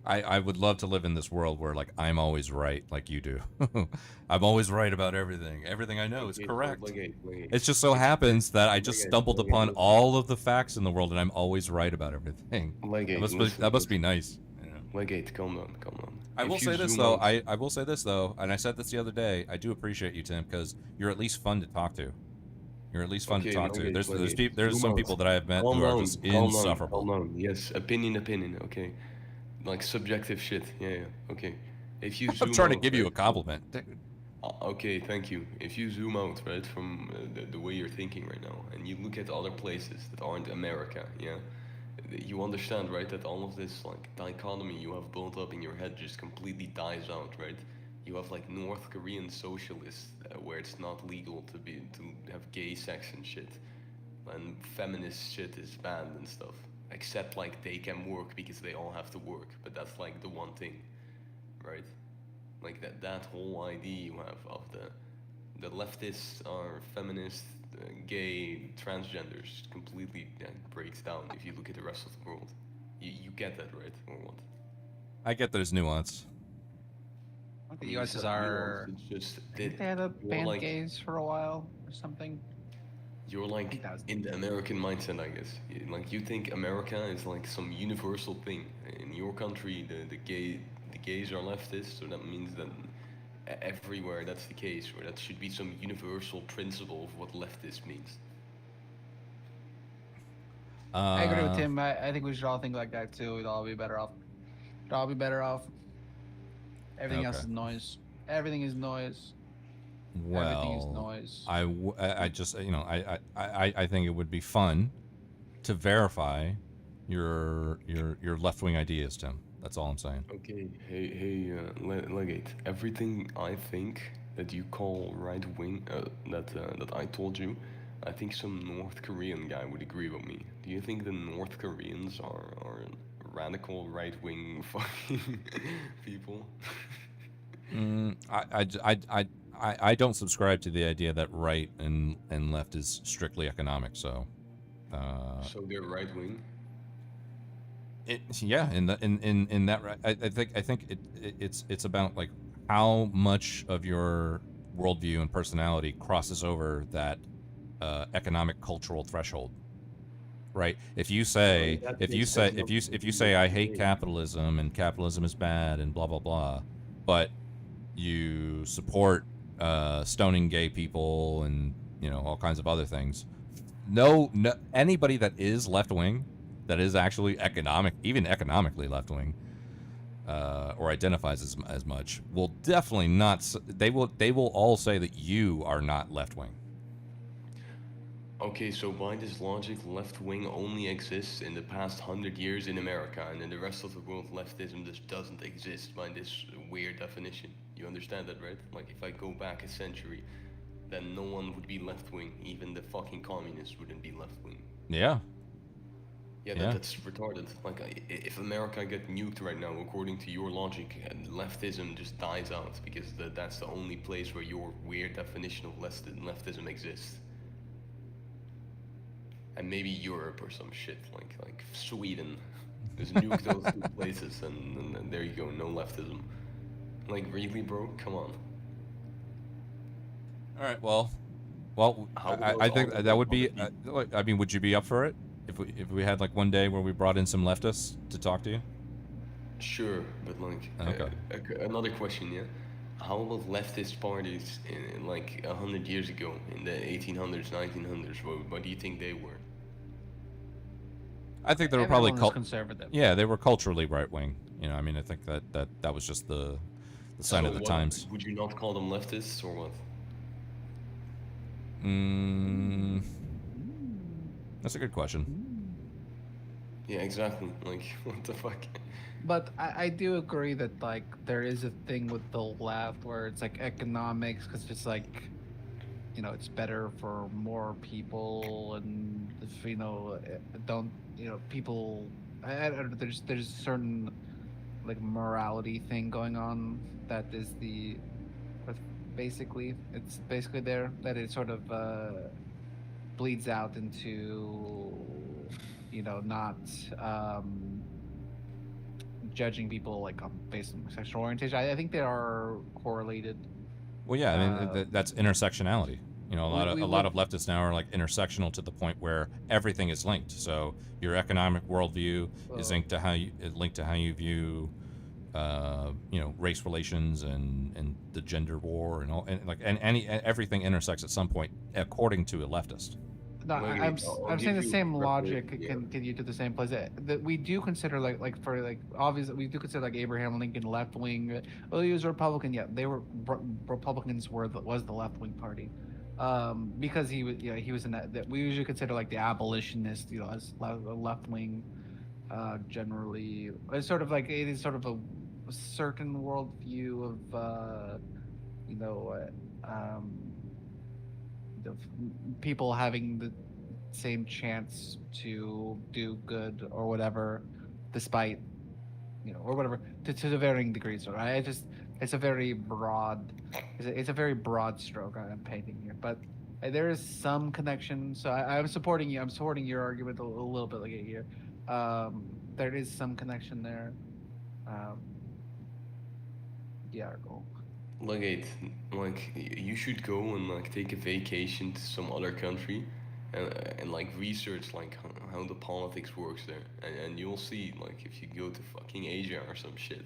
I would love to live in this world where like I'm always right, like you do. I'm always right about everything. Everything I know is Okay, correct. Legate. It just so happens that I just Legate, stumbled Legate, upon listen. all of the facts in the world, and I'm always right about everything. Legate, That must be nice. Legate, calm down. I If will you say this zoom though. out- I will say this though, and I said this the other day. I do appreciate you, Tim, because you're at least fun to talk to. You're at least fun to Okay, talk to. Legate, There's Legate, there's zoom some out. people that I have met Calm who are down, just calm down, insufferable. calm down. Yes, opinion. Okay, like subjective shit. Yeah. Okay. If you I'm zoom trying to out, give you a right, compliment. Dude, Okay, thank you. If you zoom out, right, from the way you're thinking right now, and you look at other places that aren't America, yeah, you understand, right, that all of this like dichotomy you have built up in your head just completely dies out, right? You have like North Korean socialists where it's not legal to have gay sex and shit, and feminist shit is banned and stuff. Except like they can work because they all have to work, but that's like the one thing, right? Like that whole idea you have of the leftists are feminist, gay, transgenders completely breaks down if you look at the rest of the world. You get that, right, or what? I get there's nuance. The USs are. It's just I think they had a ban like, gays for a while or something. You're like in the American mindset, I guess. Like you think America is like some universal thing. In your country, the gays are leftist, so that means that everywhere that's the case, or that should be some universal principle of what leftist means. I agree with Tim. I think we should all think like that too. We'd all be better off. We'd all be better off. Everything else is noise. Everything is noise. Everything is Well, noise. I just, you know, I think it would be fun to verify your left-wing ideas, Tim. That's all I'm saying. Okay, hey, Legate. Everything I think that you call right wing, that I told you, I think some North Korean guy would agree with me. Do you think the North Koreans are radical right wing fucking people? I don't subscribe to the idea that right and left is strictly economic. So, So they're right wing. Yeah, in that, I think it's about like how much of your worldview and personality crosses over that economic cultural threshold, right? If you say I hate capitalism and capitalism is bad and blah blah blah, but you support stoning gay people and all kinds of other things, no anybody that is left wing, that is actually even economically left wing, or identifies as much, will definitely not. They will all say that you are not left wing. Okay, so by this logic, left wing only exists in the past 100 years in America, and in the rest of the world, leftism just doesn't exist by this weird definition. You understand that, right? Like, if I go back a century, then no one would be left wing. Even the fucking communists wouldn't be left wing. Yeah. Yeah, that's retarded. Like, if America get nuked right now, according to your logic, leftism just dies out because that's the only place where your weird definition of leftism exists. And maybe Europe or some shit, like Sweden. Just nuke those two places, and there you go, no leftism. Like, really, bro? Come on. All right. Well, I think that would be. I mean, would you be up for it if we had like one day where we brought in some leftists to talk to you? Sure, but like, Okay. another question, yeah. How about leftist parties in like 100 years ago, in the 1800s, 1900s? What do you think they were? I think they were probably Everyone was conservative. Yeah, they were culturally right wing. I mean, I think that was just the sign of the times. Would you not call them leftists or what? That's a good question. Yeah, exactly. Like, what the fuck? But I do agree that like there is a thing with the left where it's like economics, because it's like, it's better for more people, and if people, I don't know, there's a certain like morality thing going on that is basically there that it sort of bleeds out into not judging people like based on sexual orientation. I think they are correlated. Well, yeah, I mean that's intersectionality. A lot of leftists now are like intersectional to the point where everything is linked. So your economic worldview is linked to how you view, race relations and the gender war and all, and everything intersects at some point according to a leftist. No, Wait, I'm wait, I'll I'm give saying the you same roughly- logic yeah. can get you to the same place. That we do consider obviously we do consider like Abraham Lincoln left wing. Well, he was a Republican. Yeah, they were Republicans was the left wing party, because he was in that we usually consider like the abolitionist as left wing, generally. It's sort of like it is sort of a certain worldview of of people having the same chance to do good or whatever, despite or whatever to varying degrees. Right? It's a very broad stroke I'm painting here, but there is some connection. So I'm supporting you. I'm supporting your argument a little bit like here. There is some connection there. The article. Like you should go and like take a vacation to some other country and like research like how the politics works there, and you'll see like if you go to fucking Asia or some shit,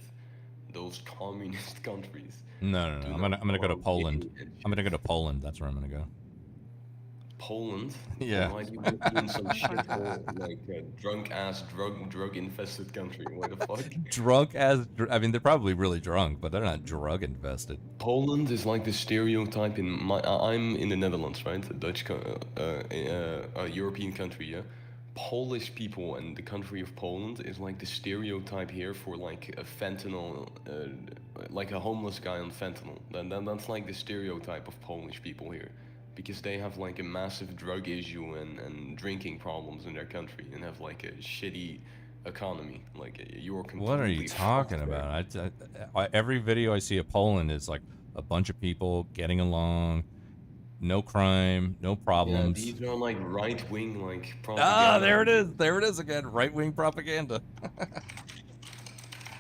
those communist countries. No. I'm gonna go to Poland. I'm gonna go to Poland. That's where I'm gonna go. Poland. Yeah. Why do you live in some shithole like drunk ass drug infested country? What the fuck? Drunk as I mean, they're probably really drunk, but they're not drug infested. Poland is like the stereotype in my. I'm in the Netherlands, right? A Dutch, a European country, yeah. Polish people and the country of Poland is like the stereotype here for like a fentanyl, like a homeless guy on fentanyl. Then that's like the stereotype of Polish people here. Because they have like a massive drug issue and drinking problems in their country and have like a shitty economy. Like you're completely. What are you talking about? Every video I see of Poland is like a bunch of people getting along, no crime, no problems. Yeah, these are like right wing like propaganda. Ah, there it is. There it is again. Right wing propaganda.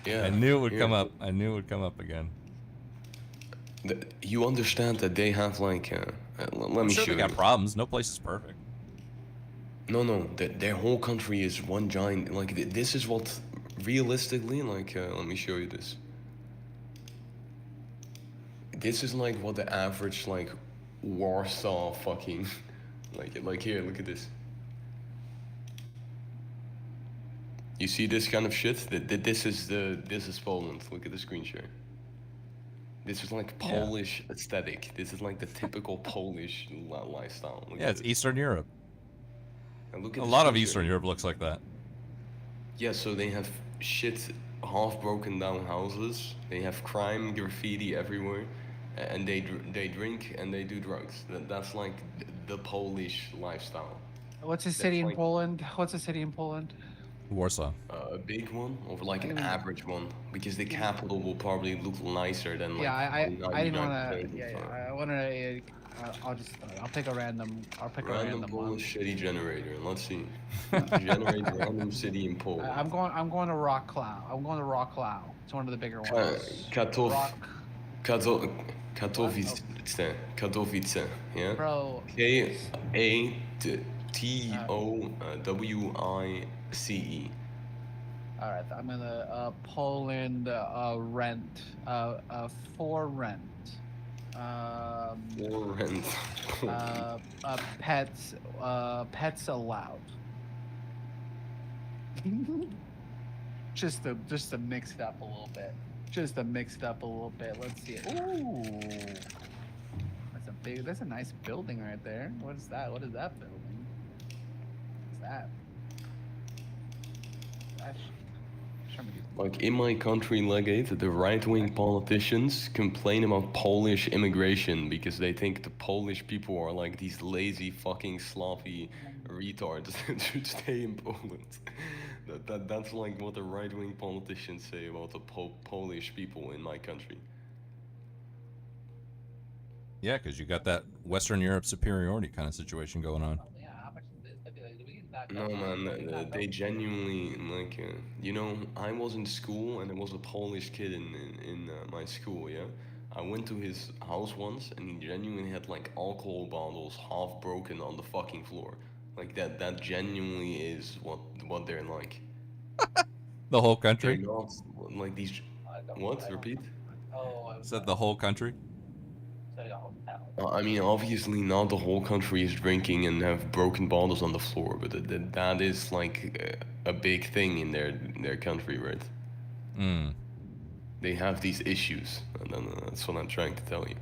Yeah. I knew it would come up. I knew it would come up again. You understand that they have like. Let me show they you. got problems. No place is perfect. No. Their whole country is one giant. Like this is what realistically. Like let me show you this. This is like what the average like Warsaw fucking like here. Look at this. You see this kind of shit? This is Poland. Look at the screen share. This is like Polish aesthetic. This is like the typical Polish lifestyle. Look Yeah, it's Eastern Europe. And look at A the lot of picture. Eastern Europe looks like that. Yeah, so they have shit, half broken down houses. They have crime, graffiti everywhere, and they drink and they do drugs. That's like the Polish lifestyle. What's a city in Poland? What's a city in Poland? Warsaw. A big one or like an average one, because the capital will probably look nicer than like. Yeah, I didn't want to. 99%. I want to. I'll pick a random. I'll pick a random one. Polish city generator. Let's see. Generate random city in Poland. I'm going to Wrocław. I'm going to Wrocław. It's one of the bigger ones. Katowice, yeah. Bro. Katowice. All right, I'm gonna Poland rent for rent. For rent. Pets allowed. just to mix it up a little bit. Let's see. Ooh, that's a nice building right there. What is that? What is that building? What's that? Like in my country, Legate, the right-wing politicians complain about Polish immigration because they think the Polish people are like these lazy fucking sloppy retards that should stay in Poland. That's like what the right-wing politicians say about the Polish people in my country. Yeah, because you got that Western Europe superiority kind of situation going on. No man, they genuinely like I was in school and there was a Polish kid in my school. Yeah, I went to his house once and he genuinely had like alcohol bottles half broken on the fucking floor. Like that genuinely is what they're like. The whole country? They're not like these. What? Repeat. Said the whole country? I mean, obviously not the whole country is drinking and have broken bottles on the floor, but that is like a big thing in their country, right? They have these issues, and that's what I'm trying to tell you.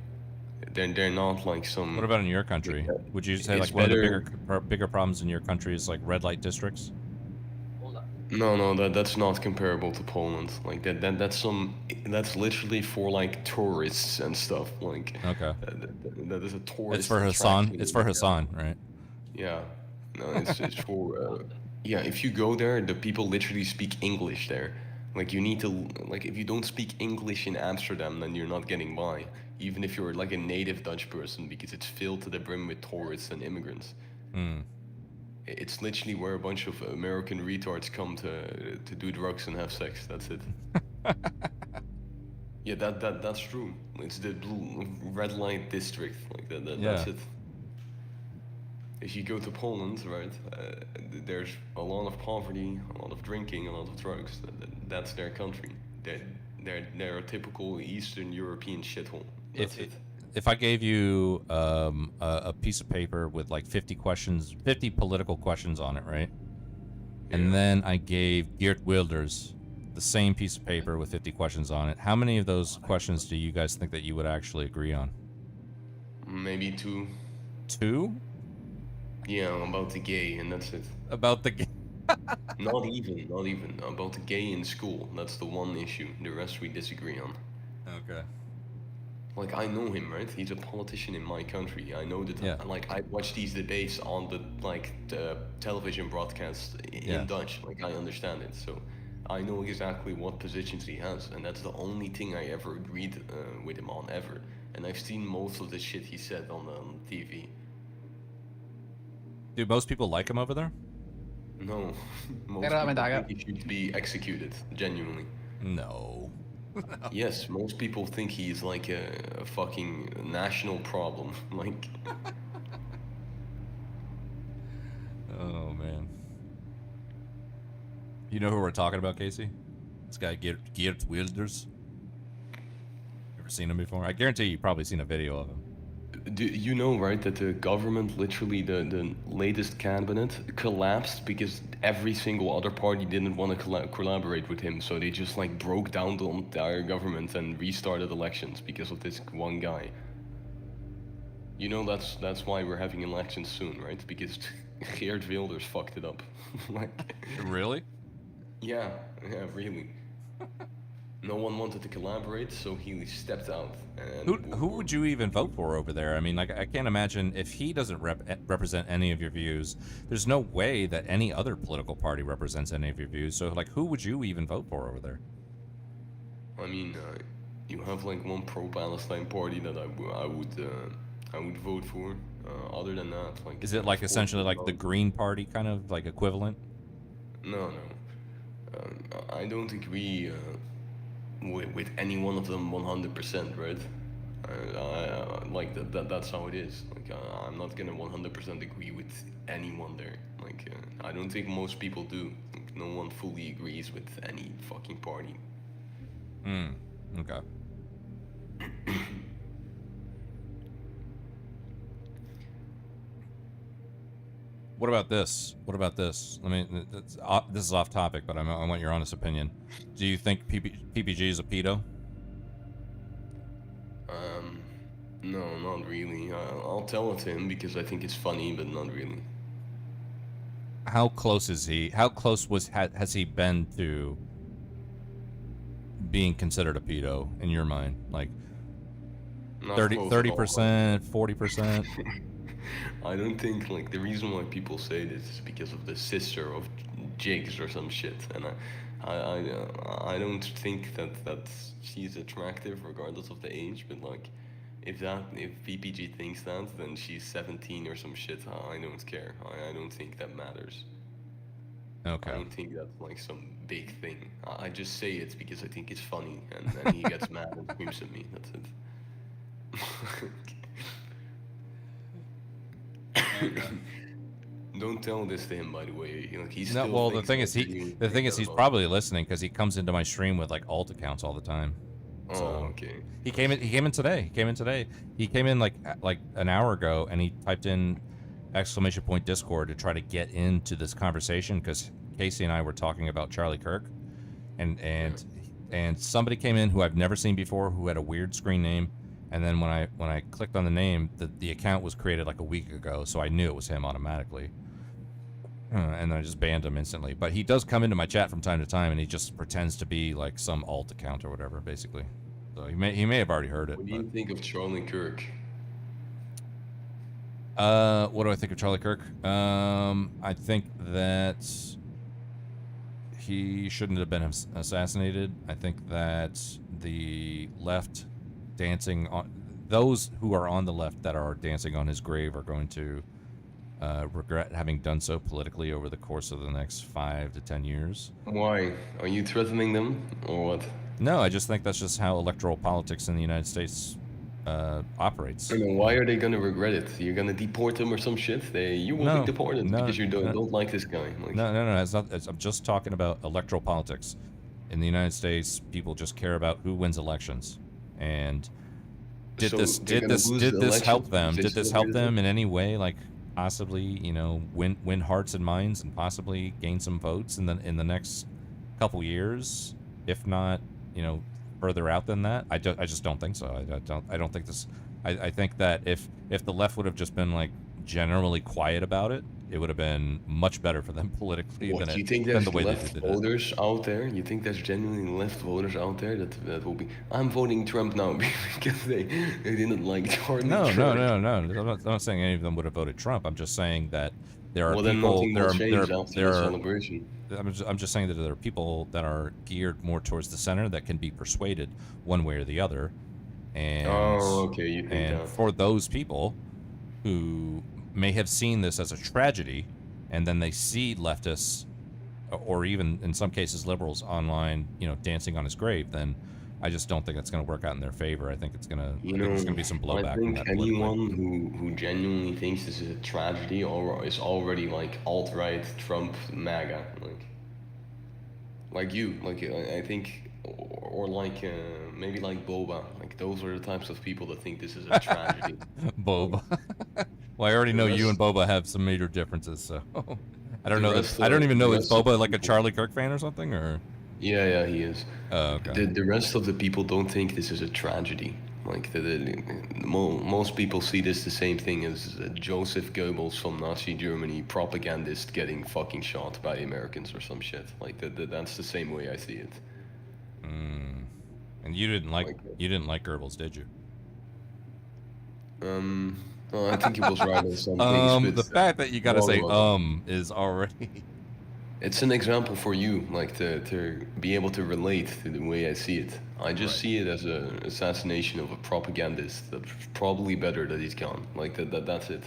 They're not like some. What about in your country? Would you say It's like one of better- the bigger problems in your country is like red light districts? No, that's not comparable to Poland. Like that's literally for like tourists and stuff. Like Okay. that is a tourist. It's for Hassan. attraction. It's for Hassan, right? Yeah, no, it's for yeah. If you go there, the people literally speak English there. Like you need to like if you don't speak English in Amsterdam, then you're not getting by. Even if you're like a native Dutch person, because it's filled to the brim with tourists and immigrants. It's literally where a bunch of American retards come to do drugs and have sex. That's it. Yeah, that's true. It's the blue red light district. Like that's Yeah. it. If you go to Poland, right, there's a lot of poverty, a lot of drinking, a lot of drugs. That's their country. They're a typical Eastern European shithole. That's it. If I gave you a piece of paper with like 50 questions, 50 political questions on it, right? And then I gave Geert Wilders the same piece of paper with 50 questions on it. How many of those questions do you guys think that you would actually agree on? Maybe 2. 2? Yeah, about the gay, and that's it. About the gay? Not even. About the gay in school. That's the one issue. The rest we disagree on. Okay. Like, I know him, right? He's a politician in my country. I know that, like, I watch these debates on the television broadcast in Dutch. Like, I understand it. So, I know exactly what positions he has. And that's the only thing I ever agreed with him on, ever. And I've seen most of the shit he said on TV. Do most people like him over there? No. Most Pero, people think he should be executed, genuinely. No. Yes, most people think he's like a fucking national problem. Like. Oh man. You know who we're talking about, Casey? This guy Geert Wilders. Ever seen him before? I guarantee you've probably seen a video of him. Do you know, right, that the government, literally the latest cabinet, collapsed because every single other party didn't want to collaborate with him, so they just like broke down the entire government and restarted elections because of this one guy. You know, that's why we're having elections soon, right? Because Geert Wilders fucked it up. Like. Really? Yeah, really. No one wanted to collaborate, so he stepped out. And Who would you even vote for over there? I mean, like, I can't imagine if he doesn't represent any of your views. There's no way that any other political party represents any of your views. So, like, who would you even vote for over there? I mean, you have like one pro-Palestine party that I would vote for. Other than that, like. Is it like essentially like the Green Party kind of like equivalent? No. I don't agree. With any one of them 100%, right? Like that's how it is. Like I'm not gonna 100% agree with anyone there. Like I don't think most people do. Like, no one fully agrees with any fucking party. Okay. What about this? I mean, this is off topic, but I want your honest opinion. Do you think PPG is a pedo? No, not really. I'll tell it to him because I think it's funny, but not really. How close is he? How close has he been to being considered a pedo in your mind? Like 30%, 40%? I don't think, like, the reason why people say this is because of the sister of Jigs or some shit, and I don't think that she's attractive regardless of the age, but like, if PPG thinks that, then she's 17 or some shit. I don't care. I don't think that matters. Okay. I don't think that's like some big thing. I just say it because I think it's funny, and then he gets mad and screams at me. That's it. Don't tell this to him, by the way. Like, he's No, still well, the thinks thing is, that you he's think probably listening because he comes into my stream with like alt accounts all the time. So okay. He came in today. He came in like an hour ago, and he typed in !Discord to try to get into this conversation because Casey and I were talking about Charlie Kirk, and somebody came in who I've never seen before who had a weird screen name, and then when I clicked on the name, the account was created like a week ago, so I knew it was him automatically. And then I just banned him instantly. But he does come into my chat from time to time, and he just pretends to be like some alt account or whatever, basically. So he may have already heard it. What do you think of Charlie Kirk? What do I think of Charlie Kirk? I think that he shouldn't have been assassinated. I think that the left dancing on those who are on the left that are dancing on his grave are going to regret having done so politically over the course of the next 5 to 10 years. Why? Are you threatening them or what? No, I just think that's just how electoral politics in the United States operates. I mean, why are they gonna regret it? You're gonna deport them or some shit? You will be deported because you don't like this guy. Like, No. I'm just talking about electoral politics. In the United States, people just care about who wins elections. And did this help them? Did this help them in any way? Like possibly, win hearts and minds and possibly gain some votes in the next couple years, if not, further out than that. I just don't think so. I don't think this. I think that if the left would have just been like generally quiet about it, it would have been much better for them politically what, than you think than there's the way left they did it. voters out there? You think there's genuinely left voters out there that will be? I'm voting Trump now because they didn't like Jordan. No. Trump. I'm not saying any of them would have voted Trump. I'm just saying that there are Well, then people. nothing There will are, change there, after there the are, celebration. I'm just saying that there are people that are geared more towards the center that can be persuaded one way or the other. And okay, you think and that. for those people who may have seen this as a tragedy, and then they see leftists, or even in some cases liberals online, dancing on his grave, then I just don't think that's going to work out in their favor. I think it's going to there's going to be some blowback. I from think that anyone who genuinely thinks this is a tragedy or is already like alt-right Trump MAGA, like you, I think, or like maybe like Boba, like those are the types of people that think this is a tragedy. Boba. Well, I already know you and Boba have some major differences, so I don't know that. I don't even know is Boba like a Charlie Kirk fan or something, or? Yeah, he is. Oh, okay. The rest of the people don't think this is a tragedy. Like most people see this the same thing as Joseph Goebbels from Nazi Germany, propagandist getting fucking shot by the Americans or some shit. Like that's the same way I see it. And you didn't like Goebbels, did you? Well, I think he was right on some things. But the fact that you gotta say is already. It's an example for you, like to be able to relate to the way I see it. I just see it as an assassination of a propagandist. That's probably better that he's gone. Like that's it.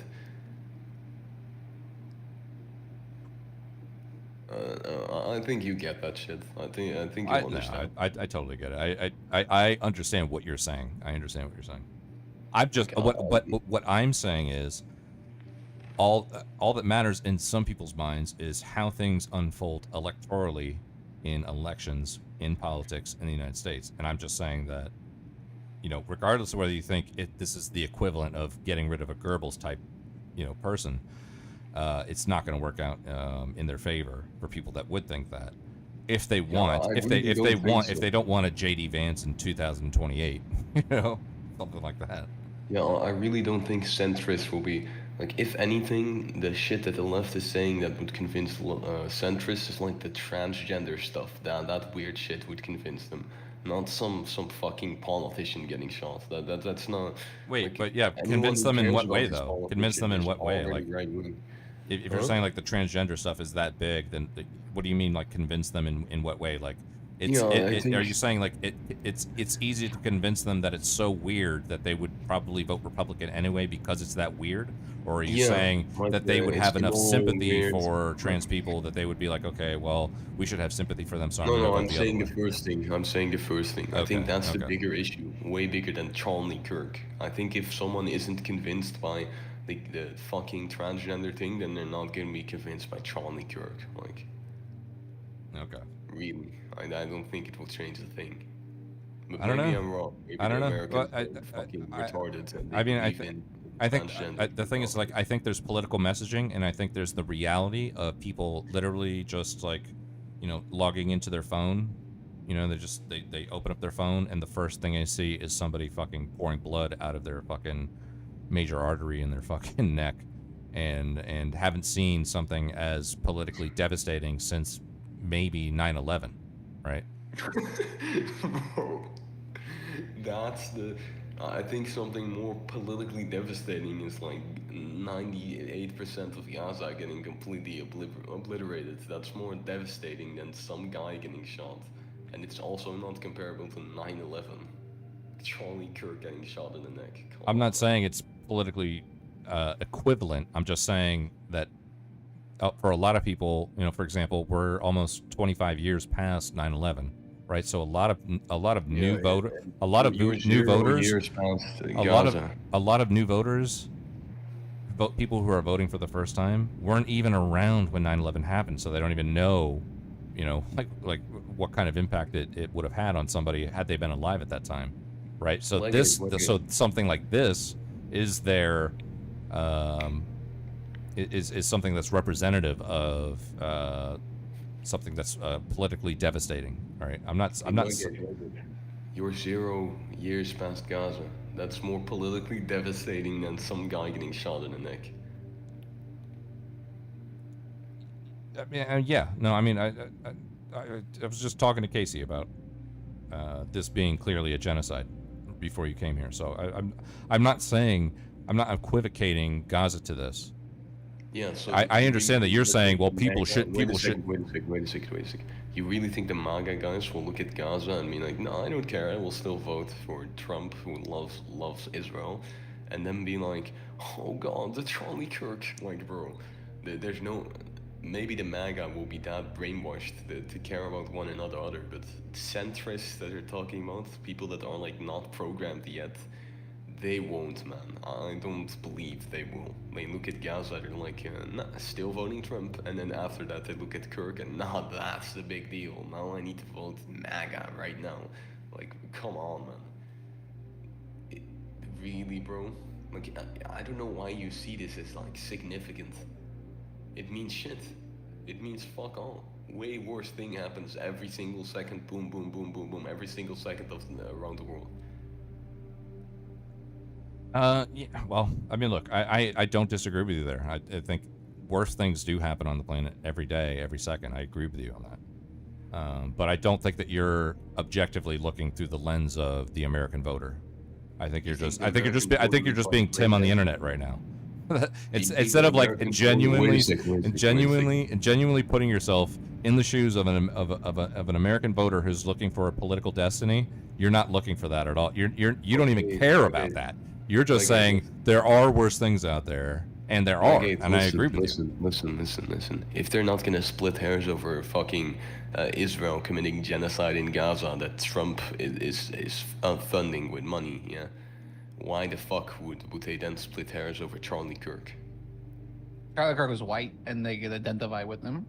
I think you get that shit. I think you understand. I totally get it. I understand what you're saying. I understand what you're saying. I'm just what I'm saying is all that matters in some people's minds is how things unfold electorally in elections, in politics in the United States. And I'm just saying that, regardless of whether you think this is the equivalent of getting rid of a Goebbels type, person, it's not going to work out in their favor for people that would think that. If they want, if they don't want a JD Vance in 2028, something like that. Yeah, I really don't think centrists will be like. If anything, the shit that the left is saying that would convince centrists is like the transgender stuff. That weird shit would convince them. Not some fucking politician getting shot. That's not. Wait, like, but yeah, convince them in what way though? Convince them in what way? Like, if you're saying like the transgender stuff is that big, then what do you mean like convince them in what way? Like, are you saying like it's easy to convince them that it's so weird that they would probably vote Republican anyway because it's that weird? Or are you saying that they would have enough sympathy for trans people that they would be like, okay, well, we should have sympathy for them, so I'm saying the first thing. I think that's the bigger issue, way bigger than Charlie Kirk. I think if someone isn't convinced by the fucking transgender thing, then they're not gonna be convinced by Charlie Kirk. Like, okay, really, I don't think it will change the thing. But I don't maybe know. I'm wrong. Maybe I don't the know. Americans Well, are fucking retarded. And I they mean, believe in I think transgender the thing is, like, I think there's political messaging, and I think there's the reality of people literally just, like, you know, logging into their phone. You know, they open up their phone, and the first thing they see is somebody fucking pouring blood out of their fucking major artery in their fucking neck, and haven't seen something as politically devastating since maybe 9/11, right? Bro, that's the. I think something more politically devastating is like 98% of Gaza getting completely obliterated. That's more devastating than some guy getting shot. And it's also not comparable to 9/11. Charlie Kirk getting shot in the neck. I'm not saying it's politically equivalent. I'm just saying that for a lot of people, you know, for example, we're almost 25 years past 9/11. Right, so a lot of new voters, a lot of new voters, a lot of new voters, people who are voting for the first time weren't even around when 9/11 happened, so they don't even know, you know, like what kind of impact it would have had on somebody had they been alive at that time, right? So so something like this is their is something that's representative of something that's politically devastating. All right, I'm not. You're 0 years past Gaza. That's more politically devastating than some guy getting shot in the neck. I mean, yeah. No, I mean, I was just talking to Casey about this being clearly a genocide before you came here. So I'm not saying, I'm not equivocating Gaza to this. Yeah, so I understand that you're saying, well, people should. Wait a second. You really think the MAGA guys will look at Gaza and be like, no, I don't care, I will still vote for Trump, who loves Israel, and then be like, oh god, the Charlie Kirk, like, bro, there's no. Maybe the MAGA will be that brainwashed to care about one another, but centrists that are talking about, people that are like not programmed yet, they won't, man. I don't believe they will. They look at Gaza, they're like, nah, still voting Trump. And then after that, they look at Kirk and, nah, that's the big deal. Now I need to vote MAGA right now. Like, come on, man. Really, bro? Like, I don't know why you see this as, like, significant. It means shit. It means fuck all. Way worse thing happens every single second. Boom, boom, boom, boom, boom. Every single second around the world. Yeah, well, I mean, look, I don't disagree with you there. I think worse things do happen on the planet every day, every second. I agree with you on that. But I don't think that you're objectively looking through the lens of the American voter. I think you're just being Tim on the internet right now. It's instead of like genuinely putting yourself in the shoes of an American voter who's looking for a political destiny. You're not looking for that at all. You don't even care about that. You're just saying there are worse things out there, and there are, and I agree with you. Listen. If they're not gonna split hairs over fucking Israel committing genocide in Gaza that Trump is funding with money, yeah, why the fuck would they then split hairs over Charlie Kirk? Charlie Kirk was white, and they could identify with him.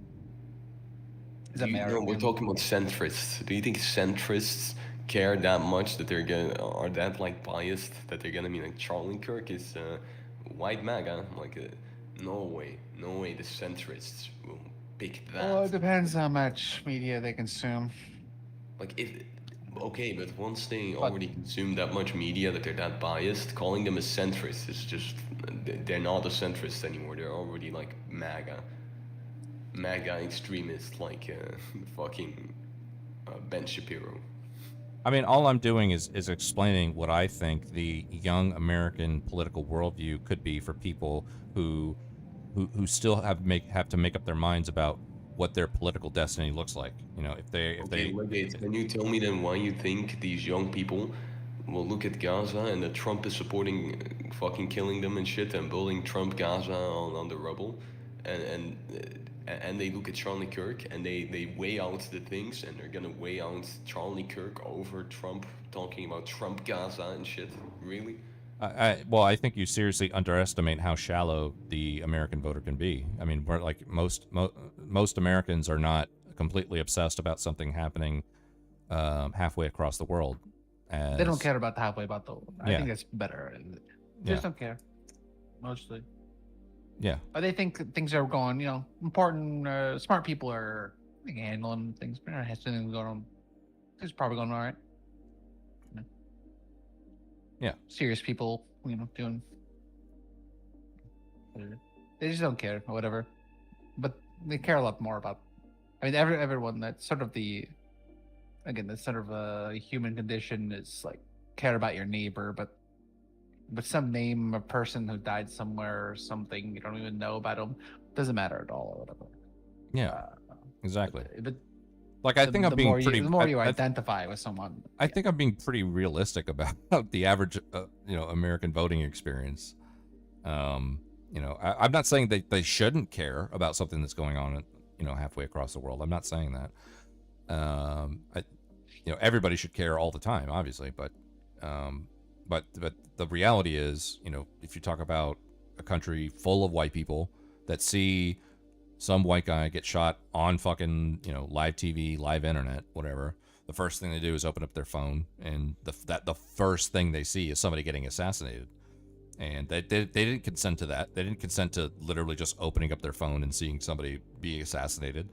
He's American. We're talking about centrists. Do you think centrists care that much that are that like biased that they're gonna be like Charlie Kirk is white MAGA? Like, no way the centrists will pick that. Well, it depends how much media they consume. Like, but once they already consume that much media that they're that biased, calling them a centrist is just, they're not a centrist anymore. They're already like MAGA extremists, like fucking Ben Shapiro. I mean, all I'm doing is explaining what I think the young American political worldview could be for people who still have to make up their minds about what their political destiny looks like. You know, if they can you tell me then why you think these young people will look at Gaza and that Trump is supporting fucking killing them and shit and building Trump Gaza on the rubble, and they look at Charlie Kirk and they weigh out the things and they're gonna weigh out Charlie Kirk over Trump talking about Trump Gaza and shit? Really? Well, I think you seriously underestimate how shallow the American voter can be. I mean, we're like most Americans are not completely obsessed about something happening halfway across the world. as They don't care about the halfway about the. I Yeah. think that's better. They Yeah. just don't care, mostly. Yeah. But they think things are going. Important. Smart people are handling things. But has anything going on. It's probably going all right. Yeah. Serious people, doing. They just don't care or whatever, but they care a lot more about. I mean, everyone. That's sort of that's sort of a human condition is like care about your neighbor, but some name a person who died somewhere or something you don't even know about them doesn't matter at all or whatever. Yeah. Exactly. But Like I think I'm being pretty. The more you I identify with someone, I think I'm being pretty realistic about the average, American voting experience. I'm not saying that they shouldn't care about something that's going on, halfway across the world. I'm not saying that. Everybody should care all the time, obviously, but the reality is, if you talk about a country full of white people that see some white guy get shot on fucking, live TV, live internet, whatever, the first thing they do is open up their phone, and the first thing they see is somebody getting assassinated. And they didn't consent to that. They didn't consent to literally just opening up their phone and seeing somebody be assassinated,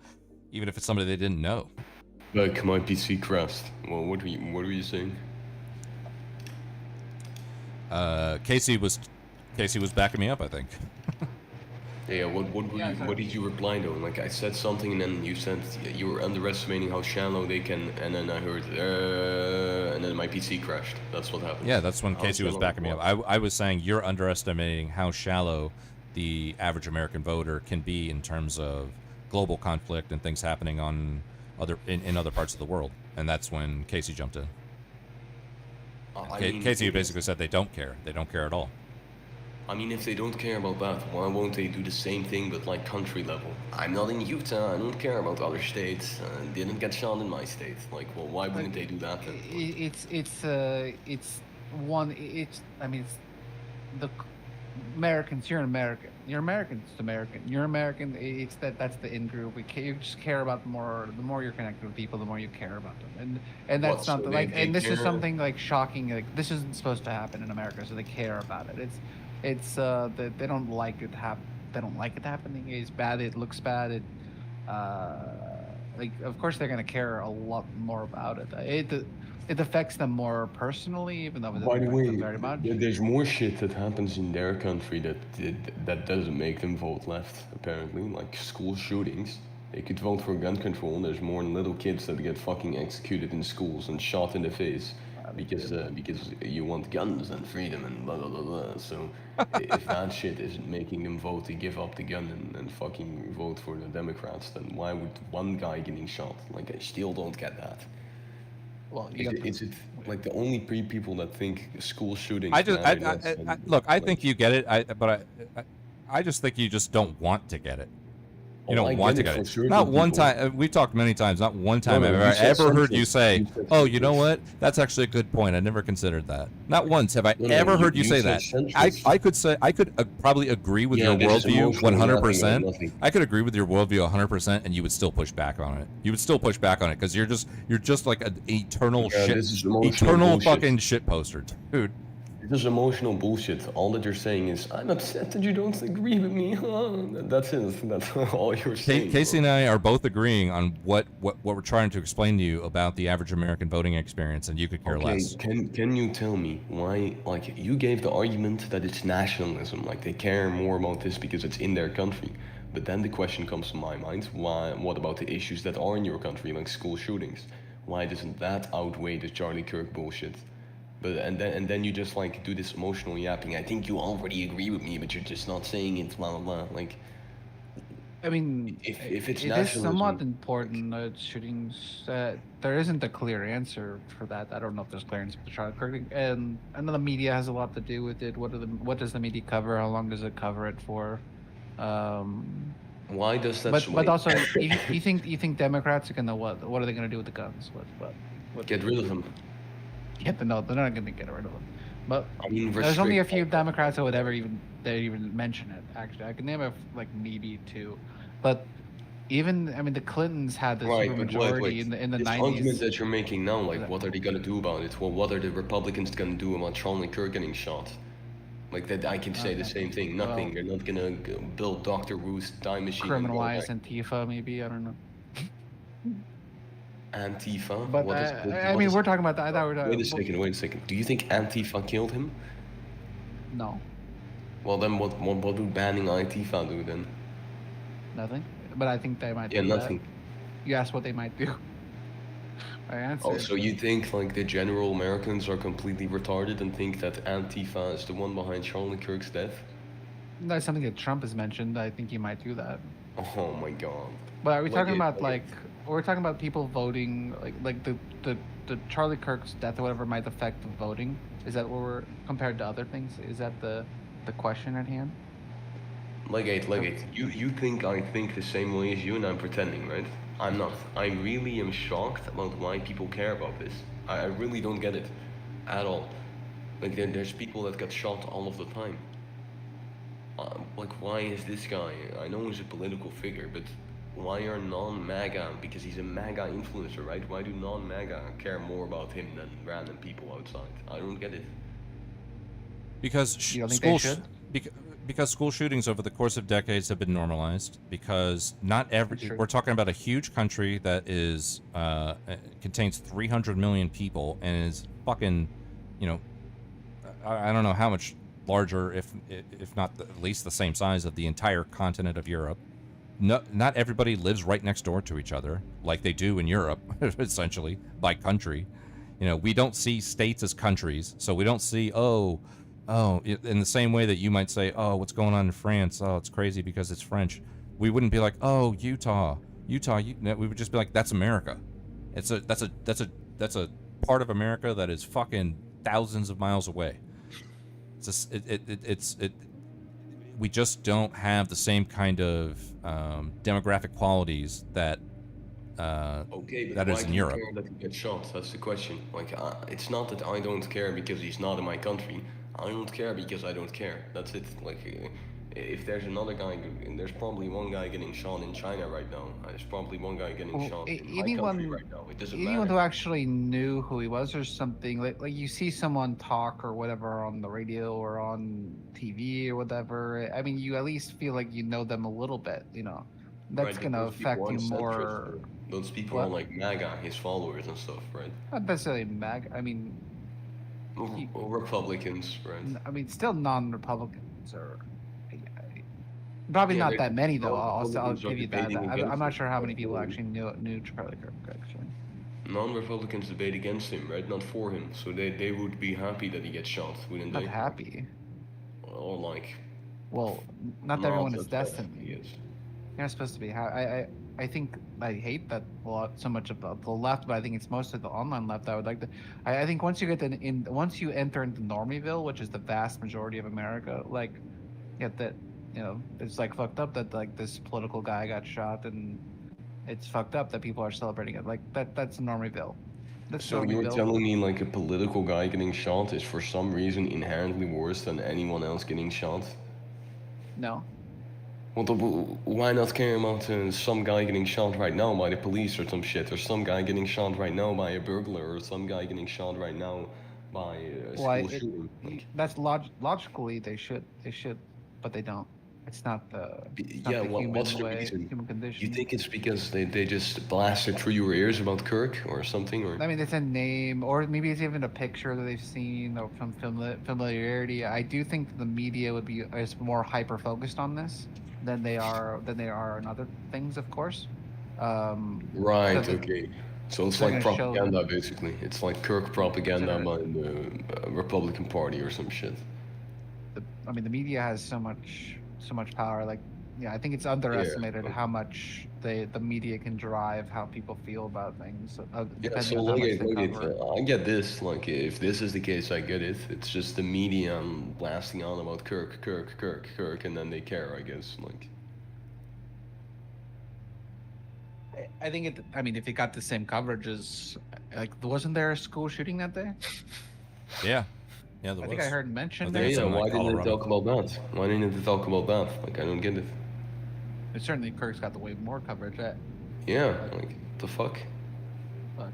even if it's somebody they didn't know. Like my PC crashed. Well, what were you saying? Casey was backing me up, I think. Yeah, what did you reply though? Like I said something and then you said you were underestimating how shallow they can, and then I heard and then my PC crashed. That's what happened. Yeah, that's when Casey was backing me up. I was saying you're underestimating how shallow the average American voter can be in terms of global conflict and things happening on in other parts of the world, and that's when Casey jumped in. Casey basically said they don't care. They don't care at all. I mean, if they don't care about that, why won't they do the same thing but like country level? I'm not in Utah, I don't care about other states, didn't get shot in my state. Like, well, why wouldn't they do that then? The Americans. You're an American. You're American. It's American. You're American. That's the in group. You just care about the more you're connected with people, the more you care about them. And that's not this is something like shocking. Like this isn't supposed to happen in America, so they care about it. It's they don't like it they don't like it happening. It's bad. It looks bad. Of course they're gonna care a lot more about it. It affects them more personally, even though it doesn't affect them very much. There's more shit that happens in their country that doesn't make them vote left, apparently. Like school shootings. They could vote for gun control. There's more little kids that get fucking executed in schools and shot in the face because you want guns and freedom and blah blah blah blah. So if that shit isn't making them vote to give up the gun and fucking vote for the Democrats, then why would one guy getting shot? Like I still don't get that. Well, is it like the only people that think school shootings? I think you get it. But I just think you just don't want to get it. You don't want to get it. Not one time. We've talked many times. Not one time have I ever heard you say, "Oh, you know what? That's actually a good point. I never considered that." Not once have I ever heard you say that. I could probably agree with your worldview 100%. I could agree with your worldview 100%, and you would still push back on it. You would still push back on it because you're just like an eternal fucking shit poster, dude. This is emotional bullshit. All that you're saying is, I'm upset that you don't agree with me. That's it. That's all you're saying. Casey and I are both agreeing on what we're trying to explain to you about the average American voting experience, and you could care less. Can you tell me why, like, you gave the argument that it's nationalism, like they care more about this because it's in their country. But then the question comes to my mind, what about the issues that are in your country, like school shootings? Why doesn't that outweigh the Charlie Kirk bullshit? But and then you just like do this emotional yapping. I think you already agree with me, but you're just not saying it. Blah blah blah. Like, I mean, if it's it nationalism, is somewhat important. Shootings. There isn't a clear answer for that. I don't know if there's clear answer for Charlie Kirk. And I know the media has a lot to do with it. What does the media cover? How long does it cover it for? Why does that? But also, you think Democrats are gonna what? What are they gonna do with the guns? What get rid of them? Yeah, no, they're not going to get rid of them. But I mean, there's only a few Democrats that would ever even mention it. Actually, I can name maybe two, but Even I mean, the Clintons had the Right, super but majority in the this argument 90s. that you're making now, like, what are they gonna do about it? Well, what are the Republicans gonna do about Charlie Kirk getting shot? Like that, I can say the same thing. Nothing. They're not gonna build Doctor Who's time machine. and go Criminalize back. Antifa, maybe, I don't know. Antifa. But What is- I what mean, is- we're talking about that. I thought we were Wait a second. Wait a second. Do you think Antifa killed him? No, Well, then what would banning Antifa do then? nothing. But I think they might. Yeah, do that. nothing. You asked what they might do. I answered. Oh, so you think like the general Americans are completely retarded and think that Antifa is the one behind Charlie Kirk's death? That's something that Trump has mentioned. I think he might do that. Oh my god. But are we talking it- about like we're talking about people voting like the Charlie Kirk's death or whatever might affect the voting? Is that what we're compared to other things? Is that the question at hand? Legate, you think I think the same way as you, and I'm pretending, right? I'm not. I really am shocked about why people care about this. I really don't get it at all. Like there's people that get shot all of the time. Like why is this guy? I know he's a political figure, but why are non-MAGA? Because he's a MAGA influencer, right? Why do non-MAGA care more about him than random people outside? I don't get it. Because You don't think they should? because school shootings over the course of decades have been normalized. Because not every That's true. we're talking about a huge country that is contains 300 million people and is fucking, you know, I don't know how much larger, if not at least the same size of the entire continent of Europe. No, not everybody lives right next door to each other like they do in Europe, essentially by country. You know, we don't see states as countries, so we don't see in the same way that you might say, oh, what's going on in France? Oh, it's crazy because it's French. We wouldn't be like, oh, Utah. We would just be like, that's America. That's a part of America that is fucking thousands of miles away. We just don't have the same kind of demographic qualities that Okay, but that why is in do you Europe. care that he gets shot? That's the question. Like, it's not that I don't care because he's not in my country. I don't care because I don't care. That's it. Like, if there's another guy, and there's probably one guy getting shot in China right now. There's probably one guy getting Well, shot in my country right now. It doesn't anyone matter. who actually knew who he was or something, like you see someone talk or whatever on the radio or on TV or whatever. I mean, you at least feel like you know them a little bit. You know, that's Right, but gonna those people affect you aren't centrist, more. though. Those people What? are like MAGA, his followers and stuff, right? Not necessarily mag. I mean, Or Republicans, right? I mean, still non-Republicans or probably Yeah, not they- that many though. I'll Republicans are give you that. debating I'm against not him. sure how many people actually knew Charlie Kirk actually. Non-Republicans debate against him, right? Not for him. So they would be happy that he gets shot, wouldn't Not they? happy. Or like, Well, not not everyone is as bad as destined. he is. You're not supposed to be. I think I hate that a lot so much of the left, but I think it's mostly the online left. I would like to. I think once you get once you enter into Normieville, which is the vast majority of America, like, get that, you know, it's like fucked up that like this political guy got shot, and it's fucked up that people are celebrating it. Like that's Normieville. That's So you're Normieville. telling me like a political guy getting shot is for some reason inherently worse than anyone else getting shot? No. Well, why not care about some guy getting shot right now by the police or some shit, or some guy getting shot right now by a burglar, or some guy getting shot right now by a Why? school shooting? That's logically they should, but they don't. It's not the. It's not Yeah, the human what's the way, reason? human condition. You think it's because they just blasted through your ears about Kirk or something, or? I mean, it's a name, or maybe it's even a picture that they've seen, or some familiarity. I do think the media is more hyper focused on this than they are on other things, of course. Right. because Okay. So it's they're like gonna show- propaganda, basically. It's like Kirk propaganda by the Republican Party or some shit. I mean, the media has so much power. Like, yeah, I think it's underestimated but- how much the media can drive how people feel about things. Yeah, depending so on how much like, they cover. I get this. Like, if this is the case, I get it. It's just the media blasting on about Kirk, and then they care, I guess. Like, I think I mean, if it got the same coverage as, like, wasn't there a school shooting that day? Yeah, there I was. think I heard mentioned I think it. it's yeah, in, why like, didn't they Colorado. talk about that? Why didn't they talk about that? Like, I don't get it. certainly Kirk's got the way more coverage. Yeah, like the fuck. But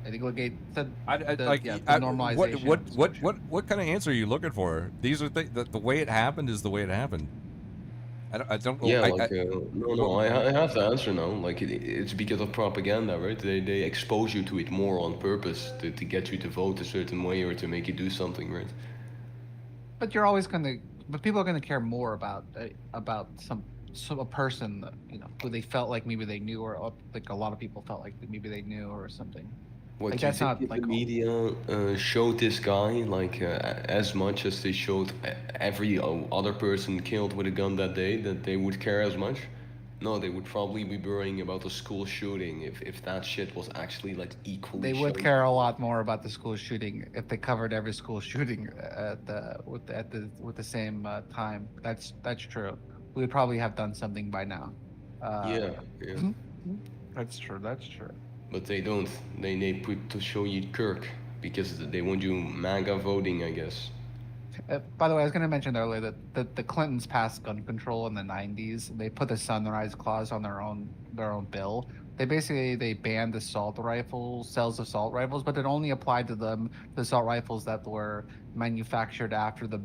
I think Legate said What normalization. kind of answer are you looking for? These are the way it happened is the way it happened. I don't. Yeah, I have the answer now. Like it's because of propaganda, right? They expose you to it more on purpose to get you to vote a certain way or to make you do something, right? But you're always but people are gonna care more about a person, who they felt like maybe they knew, or like a lot of people felt like maybe they knew or something. What, Like, do you that's think not, if like, the media showed this guy as much as they showed every other person killed with a gun that day, that they would care as much? No, they would probably be worrying about the school shooting if that shit was actually like equally. They would shown. care a lot more about the school shooting if they covered every school shooting with the same time. That's true. We would probably have done something by now. Yeah. That's true. That's true. But they don't. They put to show you Kirk because they want you MAGA voting, I guess. By the way, I was going to mention earlier that the Clintons passed gun control in the 90s. They put the Sunrise Clause on their own bill. They banned assault rifles, sales of assault rifles, but it only applied to the assault rifles that were manufactured after the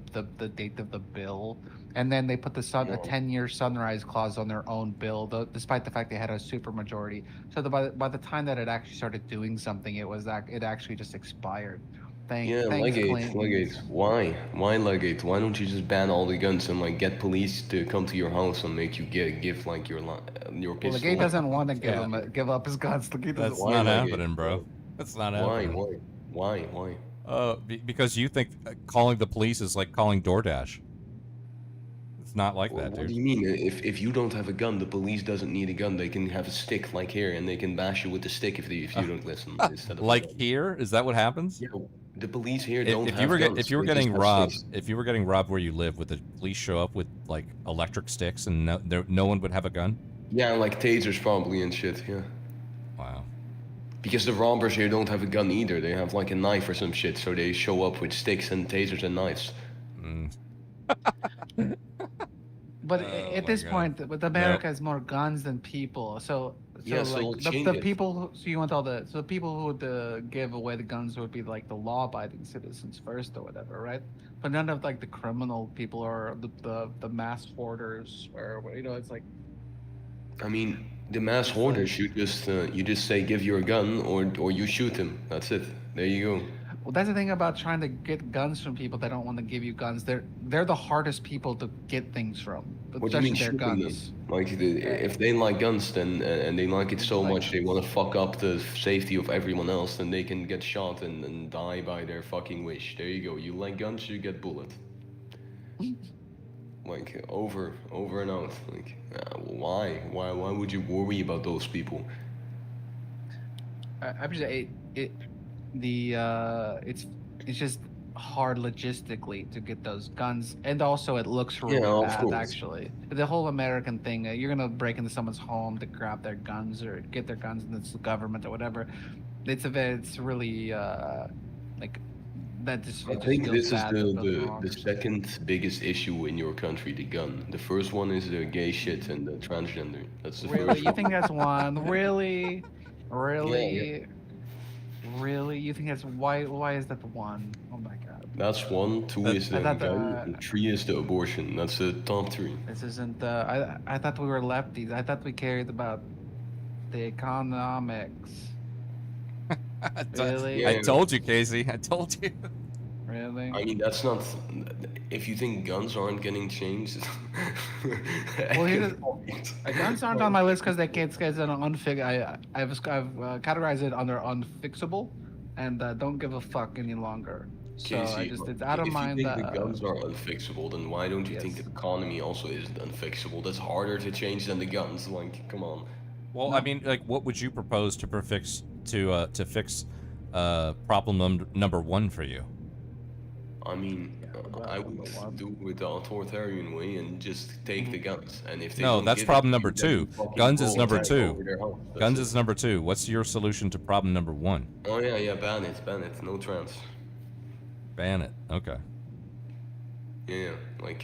date of the bill. And then they put a 10-year Sunrise Clause on their own bill, despite the fact they had a supermajority. So by the time that it actually started doing something, it actually just expired. Thanks, Legate. Why Legate? Why don't you just ban all the guns and get police to come to your house and make you give your pistol? Well, Legate doesn't want to give up his guns. That's not happening, bro. That's not happening. Why? Because you think calling the police is like calling DoorDash. It's not like that, dude. What do you mean? If you don't have a gun, the police doesn't need a gun. They can have a stick like here, and they can bash you with the stick if you don't listen. Instead of like here, is that what happens? Yeah, the police here don't have guns. If you were They getting just have robbed, sticks. if you were getting robbed where you live, would the police show up with like electric sticks and no one would have a gun? Yeah, like tasers probably and shit. Yeah. Wow. Because the robbers here don't have a gun either. They have like a knife or some shit, so they show up with sticks and tasers and knives. But at this point, with America has more guns than people. So the people who would give away the guns would be like the law-abiding citizens first or whatever, right? But none of like the criminal people or the mass hoarders, or it's like. I mean, the mass hoarders, you just say give you a gun or you shoot him. That's it. There you go. Well, that's the thing about trying to get guns from people that don't want to give you guns. They're the hardest people to get things from, What do you especially mean their shooting guns. them? Like if they like guns, then and they like it so much, they want to fuck up the safety of everyone else, then they can get shot and die by their fucking wish. There you go. You like guns, you get bullet. Like over and out. Like why would you worry about those people? I'm just it's just hard logistically to get those guns, and also it looks really of bad. course. Actually, the whole American thing, you're gonna break into someone's home to grab their guns or get their guns, and it's the government or whatever. It's really like that. I think this is the second biggest issue in your country, the gun. The first one is the gay shit and the transgender. That's the Really, first you one. think that's one? Really? Yeah. Really? You think that's why is that the one? Oh my god. That's one. Two is the I thought gun. And three is the abortion. That's the top three. This isn't I thought we were lefties. I thought we cared about the economics. Really? I told you, Casey. I told you. Really? I mean, that's not. If you think guns aren't getting changed. Well, guns aren't on my list because they can't get an I've categorized it under unfixable, and don't give a fuck any longer. So it's out of mind. If you think the guns are unfixable, then why don't you think the economy also isn't unfixable? That's harder to change than the guns. Like, come on. Well, I mean, like, what would you propose to fix problem number one for you? I mean, I would do it the authoritarian way and just take the guns. And if they No, don't that's give problem it, number then two. fucking Guns is go number attack two. over their house. That's Guns it. is number two. What's your solution to problem number one? Oh yeah, ban it, no trans. Ban it. Okay. Yeah, like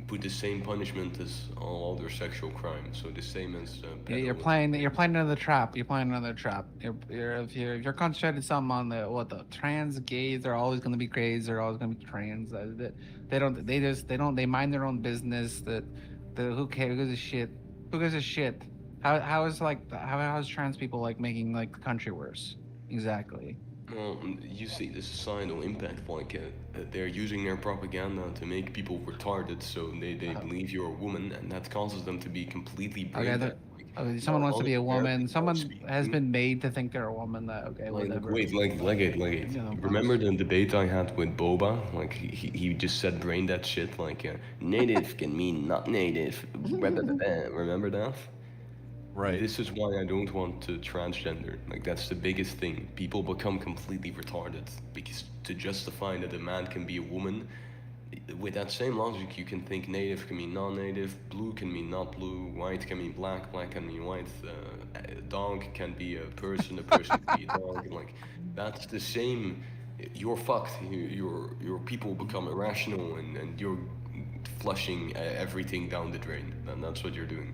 put the same punishment as all other sexual crimes. So the same as You're playing another trap. You're playing another trap. If you're concentrating something on the trans gays, they're always going to be gays. They're always going to be trans. They mind their own business. Who cares? Who gives a shit? Who gives a shit? How is trans people like making like the country worse? Exactly. Well, you see the societal impact, like they're using their propaganda to make people retarded, so they believe you're a woman, and that causes them to be completely brain dead. Someone wants to be a woman. Someone has been made to think they're a woman. Whatever. Wait, remember the debate I had with Boba? Like he just said brain dead shit. Like native can mean not native. Remember that? Right. This is why I don't want to transgender. Like that's the biggest thing. People become completely retarded because to justify that a man can be a woman, with that same logic, you can think native can mean non-native, blue can mean not blue, white can mean black, black can mean white, dog can be a person can be a dog. Like that's the same. You're fucked. Your people become irrational, and you're flushing everything down the drain, and that's what you're doing.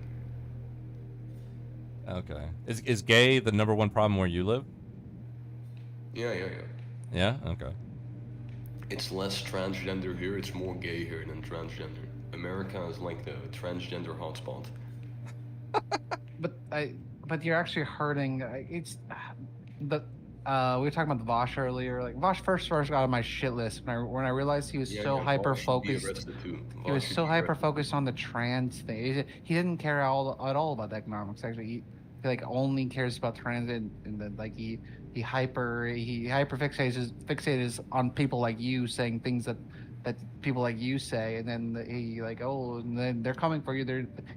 Okay. Is gay the #1 problem where you live? Yeah. Yeah? Okay. It's less transgender here, it's more gay here than transgender. America is like the transgender hotspot. But you're actually hurting. It's we were talking about the Vosh earlier. Like Vosh first got on my shit list when I realized he was so hyper focused. He was so hyper focused on the trans thing. He didn't care at all about the economics. Actually, he like only cares about trans, and then like he hyper fixates on people like you saying things that people like you say, and then he like, oh, and then they're coming for you.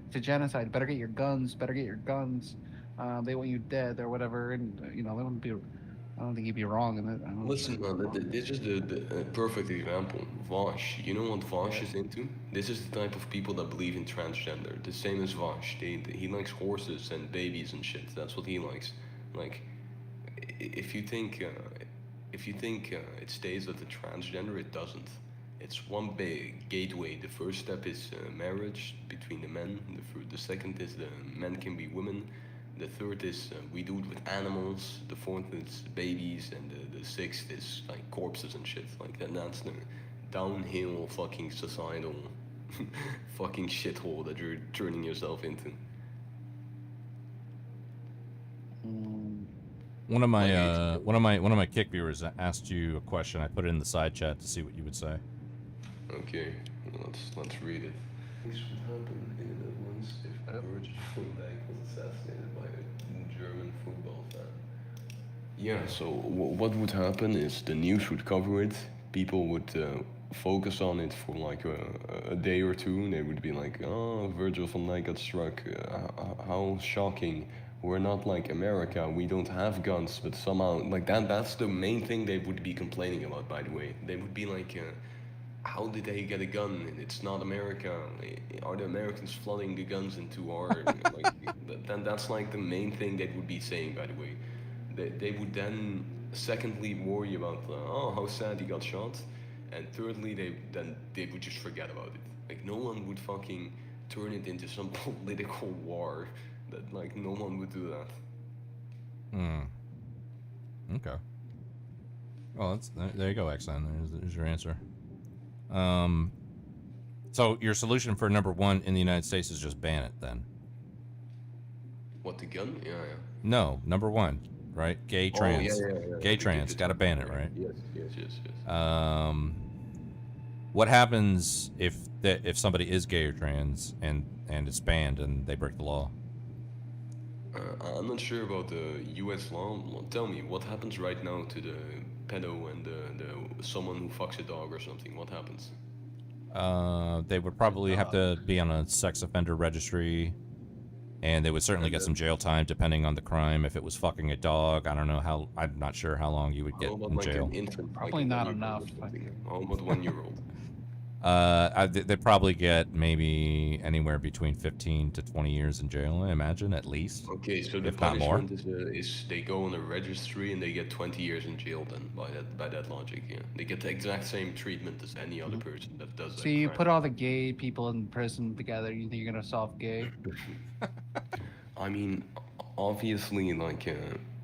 It's a genocide. Better get your guns. They want you dead or whatever, and they wouldn't be. I don't think he'd be wrong in it. Listen, man, this is the perfect example. Vosh, you know what Vosh is into? This is the type of people that believe in transgender. The same as Vosh. He likes horses and babies and shit. That's what he likes. Like, if you think it stays with the transgender, it doesn't. It's one big gateway. The first step is marriage between the men. The second is the men can be women. The third is we do it with animals. The fourth is babies, and the sixth is like corpses and shit. Like that's the downhill fucking societal fucking shithole that you're turning yourself into. One of my kick viewers asked you a question. I put it in the side chat to see what you would say. Okay, let's read it. This would happen in the Netherlands if Virgil van Dijk was assassinated by a German football fan. Yeah, so what would happen is the news would cover it. People would focus on it for like a day or two. They would be like, oh, Virgil van Dijk got struck. How shocking. We're not like America. We don't have guns, but somehow, like that's the main thing they would be complaining about, by the way. They would be like, how did they get a gun? It's not America. Are the Americans flooding the guns into our... that's like the main thing they would be saying, by the way. They would then, secondly, worry about, how sad he got shot. And thirdly, they would just forget about it. Like, no one would fucking turn it into some political war. That, like, no one would do that. Okay. Well, there you go, XN. There's your answer. So your solution for #1 in the United States is just ban it then? What, the gun? Yeah. No, #1, right? Gay, trans. Yeah. Gay, trans. Gotta ban it, right? Yes. What happens if somebody is gay or trans and it's banned and they break the law? I'm not sure about the U.S. law. Tell me, what happens right now to the pedo and the someone who fucks a dog or something? What happens? They would probably have to be on a sex offender registry, and they would certainly get some jail time depending on the crime. If it was fucking a dog, I don't know how. I'm not sure how long you would get in jail. An infant, probably not enough. How about 1-year-old? They probably get maybe anywhere between 15 to 20 years in jail, I imagine, at least. Okay, so the if not more. punishment is they go on a registry and they get 20 years in jail. Then by that logic, yeah, they get the exact same treatment as any other person that does. So you put all the gay people in prison together. You think you're gonna solve gay? I mean, obviously, like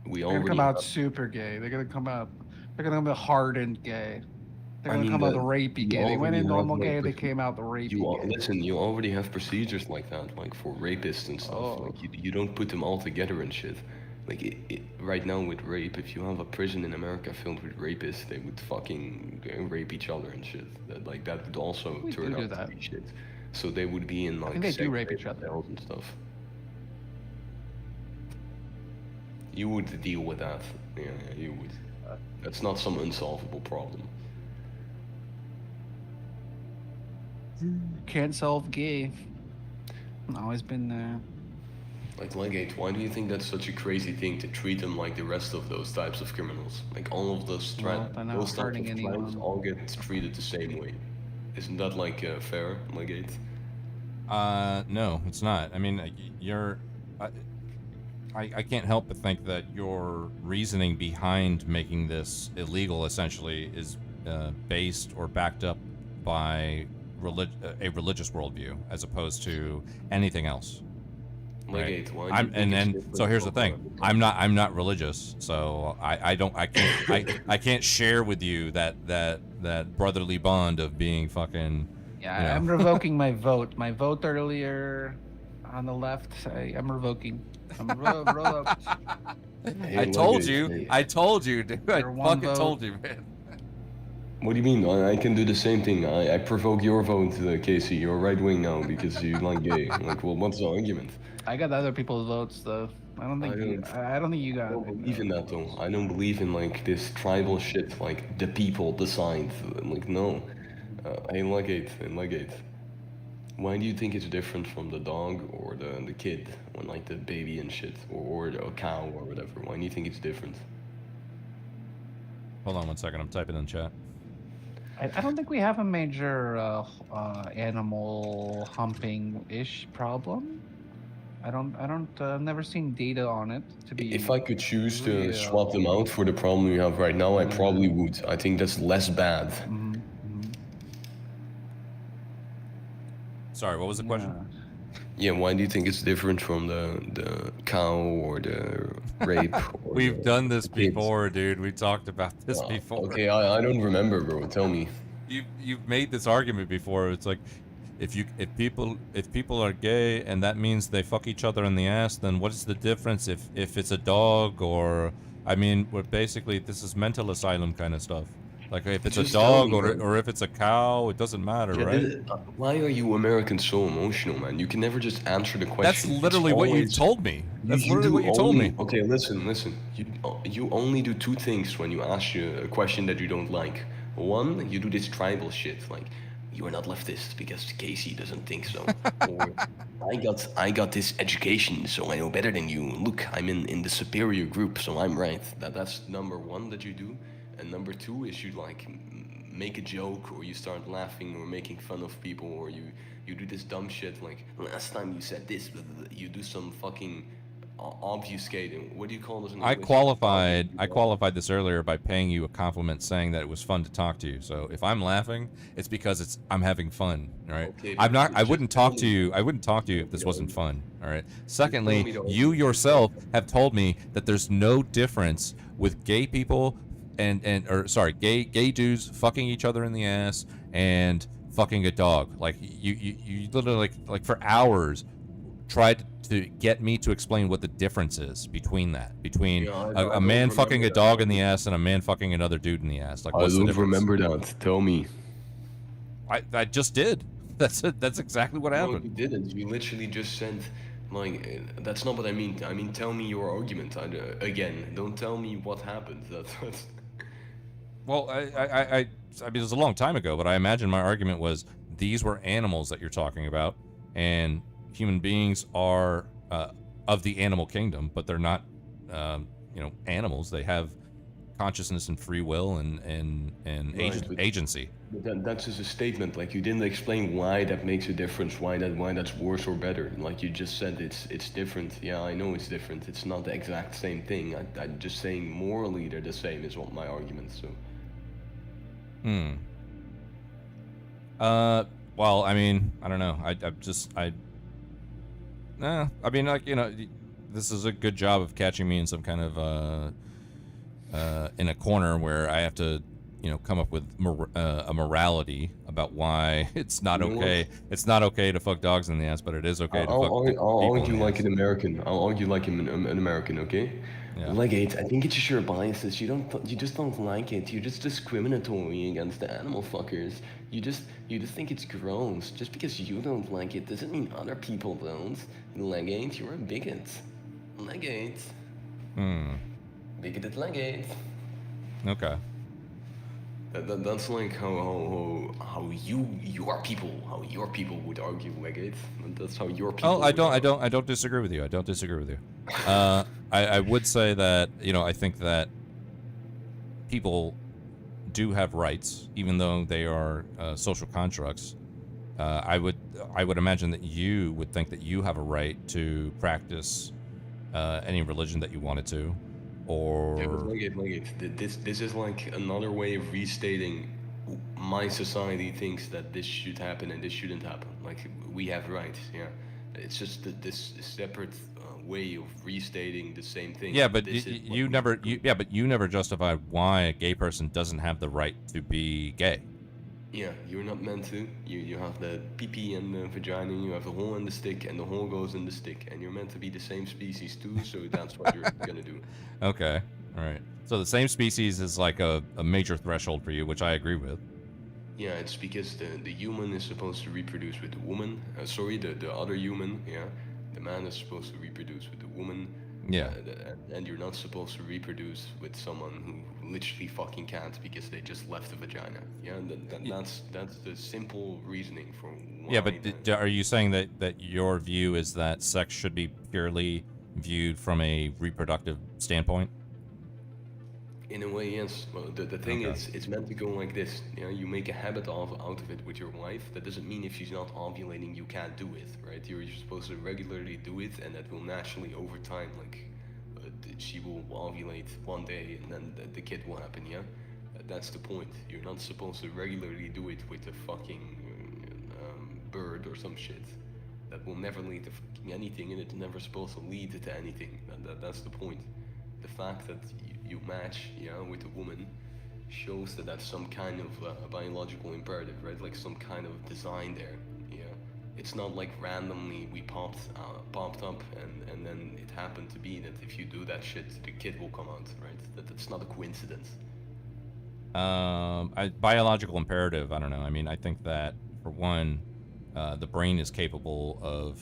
we They're already gonna come out have- super gay. They're gonna come out. They're gonna come out hardened gay. They're I gonna mean, come out the- the rapey you gay. They went already in have, normal like, gay. They the- came out the rapey You gay. listen. You already have procedures like that, like for rapists and stuff. Oh. Like you don't put them all together and shit. Like right now with rape, if you have a prison in America filled with rapists, they would fucking rape each other and shit. That would also We turn do out that. to be shit. So they would be in like think they do rape segregated each other. cells and stuff. You would deal with that. Yeah, you would. That's not some unsolvable problem. Can't solve gay. Always been Like Legate, why do you think that's such a crazy thing to treat them like the rest of those types of criminals? Like all of those Well, they're not those types hurting of crimes anyone. all get treated the same way. Isn't that like fair, Legate? No, it's not. I mean, I can't help but think that your reasoning behind making this illegal essentially is based or backed up by a religious worldview as opposed to anything else. Legate, Right? why do you think it's different So here's the from thing. I'm not religious, so I can't share with you that brotherly bond of being fucking. Yeah, you know. I'm revoking my vote. My vote earlier on the left, I'm revoking. I'm revoked. I told you. I told you, dude. I Your one fucking vote. told you, man. What do you mean? I can do the same thing. I provoke your vote, Casey. You're right wing now because you like gay. Like, well, what's the argument? I got other people's votes though. I don't think I don't think you got. I don't believe in that though. I don't believe in like this tribal shit. Like the people decide. Like no, I like it. Why do you think it's different from the dog or the kid, when like the baby and shit, or a cow or whatever? Why do you think it's different? Hold on one second. I'm typing in chat. I don't think we have a major animal humping ish problem. I've never seen data on it to be. If I could choose to real. swap them out for the problem we have right now, I probably would. I think that's less bad. Sorry, what was the question? Yeah, why do you think it's different from the cow or the rape? Or We've done this before, dude. We talked about this Oh, before. Okay, I don't remember, bro. Tell me. You've made this argument before. It's like if people are gay and that means they fuck each other in the ass, then what is the difference if it's a dog or basically this is mental asylum kind of stuff. Like if it's Just a dog tell me, or if it's a cow, it doesn't matter, Yeah, right? why are you Americans so emotional, man? You can never just answer the That's question. It's literally what you always- told me. That's You literally do what you told only- me. Okay, listen. You only do two things when you ask you a question that you don't like. One, you do this tribal shit, like you are not leftist because Casey doesn't think so. Or I got this education, so I know better than you. Look, I'm in the superior group, so I'm right. That's number one that you do. And number two is you like make a joke or you start laughing or making fun of people or you do this dumb shit like last time you said this, you do some fucking obfuscating. What do you call this in I English? qualified this earlier by paying you a compliment saying that it was fun to talk to you. So if I'm laughing, it's because I'm having fun, right? Okay, I'm not but I just wouldn't tell talk to me- you. I wouldn't talk to you if this wasn't fun, all right? me Secondly, the you yourself have told me that there's no difference with gay people gay dudes fucking each other in the ass and fucking a dog. Like you literally like for hours tried to get me to explain what the difference is between I a don't man fucking a remember dog in the ass and a man fucking another dude in the ass. Like I what's the don't difference? remember that. Tell me. I just did. That's exactly what No, happened. you didn't. You literally just said, like, that's not what I mean. I mean, tell me your argument. Again, don't tell me what happened. That's Well, I mean, it was a long time ago, but I imagine my argument was these were animals that you're talking about, and human beings are of the animal kingdom, but they're not, animals. They have consciousness and free will and Right, but- agency. But that's just a statement. Like, you didn't explain why that makes a difference. Why that's worse or better. Like you just said, it's different. Yeah, I know it's different. It's not the exact same thing. I'm just saying morally they're the same is what my argument. So. Well, I mean, I don't know. I mean, like, you know, this is a good job of catching me in some kind of in a corner where I have to, you know, come up with a morality about why it's not okay. It's not okay to fuck dogs in the ass, but it is okay to fuck I'll people argue in the like ass. an American. I'll argue like an American, okay? Yeah. Legate, I think it's just your biases. You just don't like it. You're just discriminatory against the animal fuckers. You just think it's gross. Just because you don't like it doesn't mean other people don't. Legate, you're a bigot. Legate. Bigoted legate. Okay. That's like how your people would argue, Legate. That's how your people. Oh, I don't disagree with you. I don't disagree with you. I would say that, you know, I think that people do have rights, even though they are social constructs. I would imagine that you would think that you have a right to practice any religion that you wanted to, or Yeah, but Legate, this is like another way of restating my society thinks that this should happen and this shouldn't happen. Like, we have rights, yeah. It's just this separate way of restating the same thing. yeah, but This is what you we- never you never justified why a gay person doesn't have the right to be gay. Yeah, you're not meant to. You have the pee and the vagina, you have the hole in the stick, and the hole goes in the stick, and you're meant to be the same species too, so that's what you're gonna do. Okay, all right. So the same species is like a major threshold for you, which I agree with. Yeah, it's because the human is supposed to reproduce with the woman. The other human, yeah. The man is supposed to reproduce with the woman. Yeah. And you're not supposed to reproduce with someone who literally fucking can't because they just left the vagina. Yeah, that's the simple reasoning for why. Yeah, but are you saying that your view is that sex should be purely viewed from a reproductive standpoint? In a way, yes. Well, the thing is, it's meant to go like this. You know, you make a habit out of it with your wife. That doesn't mean if she's not ovulating, you can't do it, right? You're supposed to regularly do it, and that will naturally, over time, like, she will ovulate one day, and then the kid will happen, yeah? That's the point. You're not supposed to regularly do it with a fucking bird or some shit. That will never lead to fucking anything, and it's never supposed to lead to anything. That's the point. The fact that you match, yeah, with a woman shows that that's some kind of a biological imperative, right? Like some kind of design there, yeah. It's not like randomly we popped up and then it happened to be that if you do that shit, the kid will come out, right? That's not a coincidence. Biological imperative. I don't know. I mean, I think that for one, the brain is capable of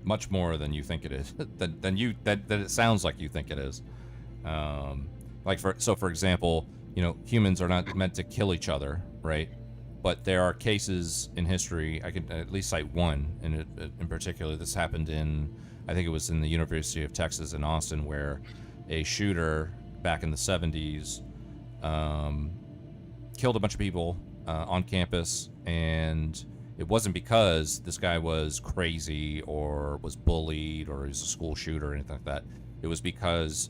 much more than you think it is. than it sounds like you think it is. For example, you know, humans are not meant to kill each other, right? But there are cases in history. I can at least cite one in particular. This happened I think it was in the University of Texas in Austin, where a shooter back in the 70s killed a bunch of people on campus, and it wasn't because this guy was crazy or was bullied or he's a school shooter or anything like that. It was because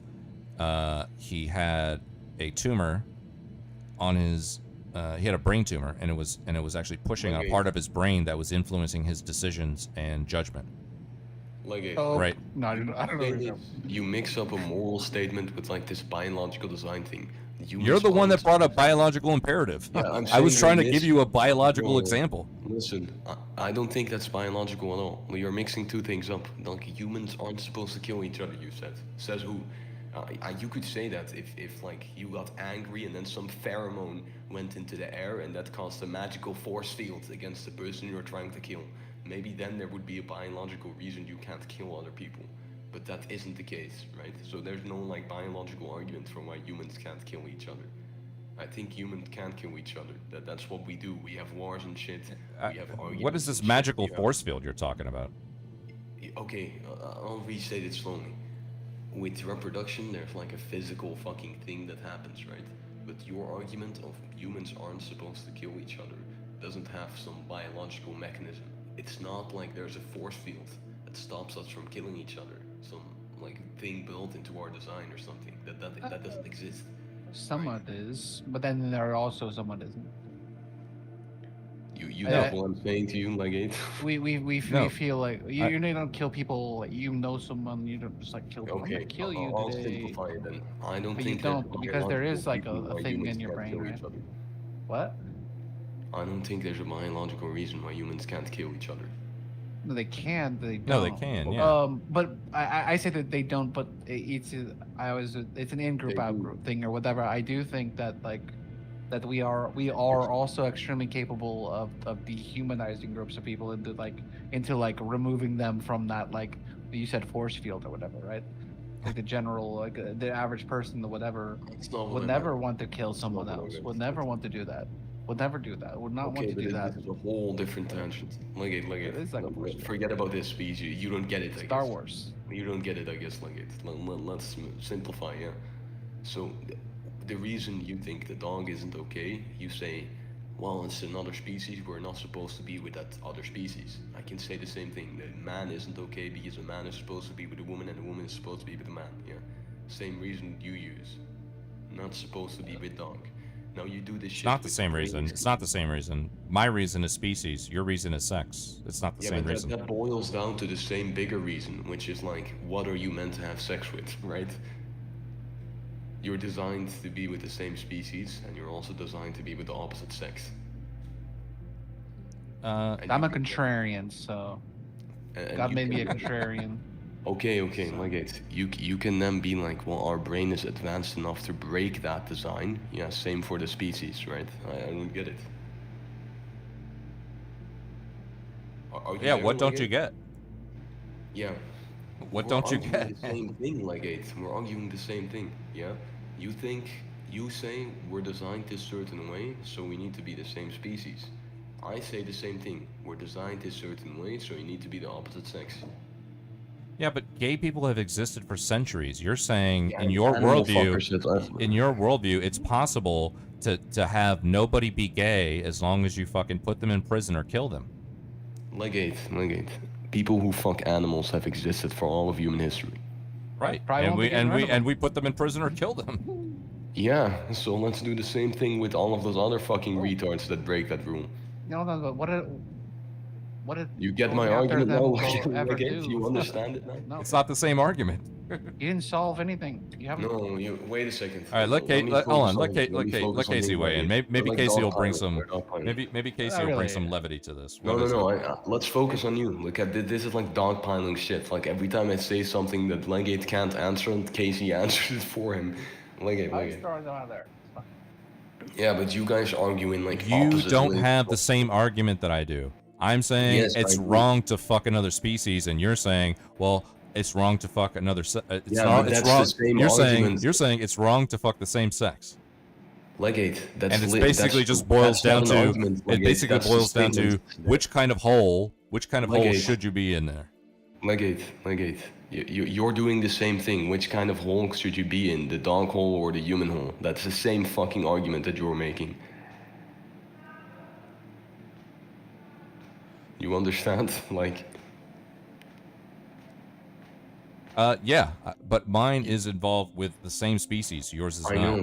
he had a tumor on his he had a brain tumor, and it was actually pushing a part of his brain that was influencing his decisions and judgment. Like right. No, I don't know. You mix up a moral statement with like this biological design thing. You're the one that brought up biological imperative. Yeah, I'm I was saying trying to give you a biological No, example. Listen, I don't think that's biological at all. You're mixing two things up. Like, humans aren't supposed to kill each other, you said. Says who? You could say that if like you got angry and then some pheromone went into the air and that caused a magical force field against the person you're trying to kill. Maybe then there would be a biological reason you can't kill other people. But that isn't the case, right? So there's no like biological argument for why humans can't kill each other. I think humans can't kill each other. That's what we do. We have wars and shit. We have arguments. What is this and shit. magical We have- force field you're talking about? Okay, I'll restate it slowly. with reproduction, there's like a physical fucking thing that happens, right? But your argument of humans aren't supposed to kill each other doesn't have some biological mechanism. It's not like there's a force field that stops us from killing each other. Some like thing built into our design or something. That doesn't exist. Somewhat is, but then there are also somewhat isn't. You know what I'm saying to you, Legate? We No. feel like you don't kill people. Like, you know someone, you don't just like kill them. I'm Okay, gonna kill you I'll today. simplify it then. I don't But think you don't, that because there is like biological a reason why thing humans in your can't brain, kill right? each other. What? I don't think there's a biological reason why humans can't kill each other. No, they can. They don't. No, they can, yeah. But I say that they don't. But it's an in-group, out-group thing or whatever. I do think that that we are also extremely capable of dehumanizing groups of people into removing them from that, like you said, force field or whatever, right? Like the general, like the average person or whatever would never want to kill someone else. Would never want to do that. Would never do that. Would not want to do that. This is a whole different tangent. Legate. It is like a force Forget about this speech. You don't get it. I Star guess. Wars. You don't get it, I guess. Legate. Let's simplify. Yeah. So the reason you think the dog isn't okay, you say, well, it's another species. We're not supposed to be with that other species. I can say the same thing. The man isn't okay because a man is supposed to be with a woman and a woman is supposed to be with a man. Yeah. Same reason you use. Not supposed to be with dog. Now you do this shit. It's not the same reason. It's not the same reason. My reason is species. Your reason is sex. It's not the Yeah, same but reason. that boils down to the same bigger reason, which is like, what are you meant to have sex with, right? You're designed to be with the same species, and you're also designed to be with the opposite sex. I'm a contrarian, so And God you made me a can- contrarian. Okay, Legate. You can then be like, well, our brain is advanced enough to break that design. Yeah, same for the species, right? I don't get it. Are you Yeah, there, what don't you Legate? get? Yeah. What We're don't you arguing get? The same thing, Legate. We're arguing the same thing. Yeah. You say we're designed this certain way, so we need to be the same species. I say the same thing. We're designed this certain way, so you need to be the opposite sex. Yeah, but gay people have existed for centuries. You're saying Yeah, in your animal fuckers said worldview, it's possible to have nobody be gay as long as you fucking put them in prison or kill them. Legate. People who fuck animals have existed for all of human history. Right. Probably And won't be getting rid of and we put them in prison or kill them. Yeah, so let's do the same thing with all of those other fucking retards that break that rule. No, but what did You get my going after argument them now? go ever Legate? do? You understand it now? No, It's not the same argument. you didn't solve anything. You haven't. No, wait a second. All right, let me hold on. focus Let Casey you, weigh in. Legate. Maybe Like Casey will dog bring piling, some. we're dog piling. Maybe Casey Not will bring really. some levity to this. No, What is it? let's focus on you. Look at this is like dogpiling shit. Like every time I say something that Legate can't answer, and Casey answers it for him. Legate. I just throwing them out there. It's fine. Yeah, but you guys arguing like You opposite don't ways. have the same argument that I do. I'm saying Yes, it's I do. wrong to fuck another species, and you're saying, well, it's wrong to fuck another. It's Yeah, wrong. but It's that's wrong. the same You're argument. saying it's wrong to fuck the same sex, Legate. That's and it's li- basically that's- just boils that's not down an to argument, it. Legate. Basically That's the boils down to statement. which kind of hole Legate. should you be in there. Legate. You're doing the same thing. Which kind of hole should you be in? The dog hole or the human hole? That's the same fucking argument that you're making. You understand? Like, Yeah, but mine is involved with the same species. Yours is I not.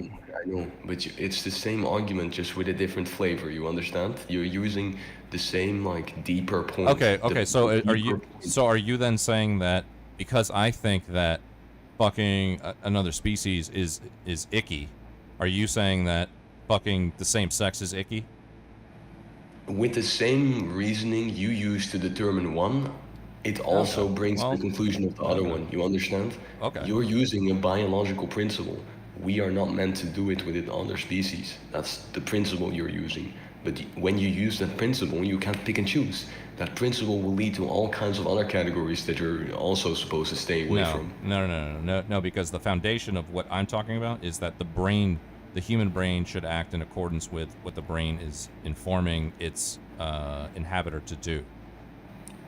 know, but it's the same argument just with a different flavor. You understand? You're using the same like deeper point. Okay. the So are you? deeper point. So are you then saying that because I think that fucking another species is icky, are you saying that fucking the same sex is icky? With the same reasoning you use to determine one, it also brings Well, the conclusion of the other one. You understand? Okay. You're using a biological principle. We are not meant to do it with other species. That's the principle you're using. But when you use that principle, you can't pick and choose. That principle will lead to all kinds of other categories that you're also supposed to stay away from. No, because the foundation of what I'm talking about is that the human brain should act in accordance with what the brain is informing its inhabitor to do.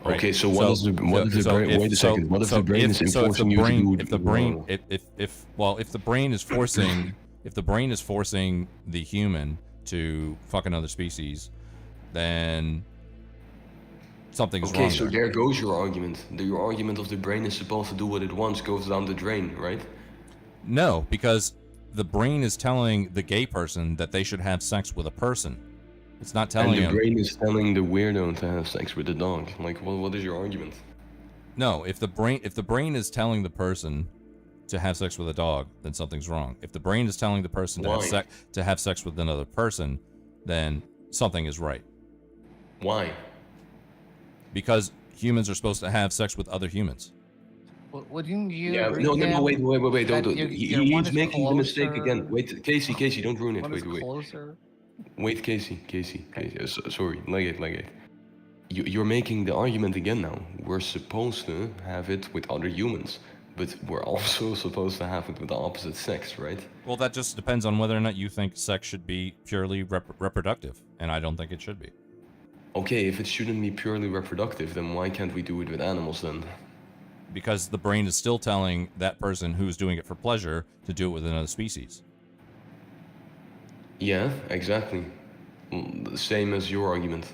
Right? Okay, so what is the brain? Wait a second. What if the brain is enforcing you to do? If the brain, if the brain is forcing, if the brain is forcing the human to fuck another species, then something's wrong. Okay, so there goes your argument. Your argument of the brain is supposed to do what it wants goes down the drain, right? No, because the brain is telling the gay person that they should have sex with a person. It's not telling And the him. brain is telling the weirdo to have sex with the dog. Like, what is your argument? No, if the brain is telling the person to have sex with a dog, then something's wrong. If the brain is telling the person to have sex with another person, then something is right. Why? Because humans are supposed to have sex with other humans. Well, wouldn't you? Yeah, agree, no, Cam, wait, that don't. your one He's is making the mistake closer- again. Wait, Casey, don't ruin it. one is Wait. closer? Wait, Casey. Sorry, Legate. You're making the argument again now. We're supposed to have it with other humans, but we're also supposed to have it with the opposite sex, right? Well, that just depends on whether or not you think sex should be purely reproductive, and I don't think it should be. Okay, if it shouldn't be purely reproductive, then why can't we do it with animals then? Because the brain is still telling that person who's doing it for pleasure to do it with another species. Yeah, exactly. The same as your argument.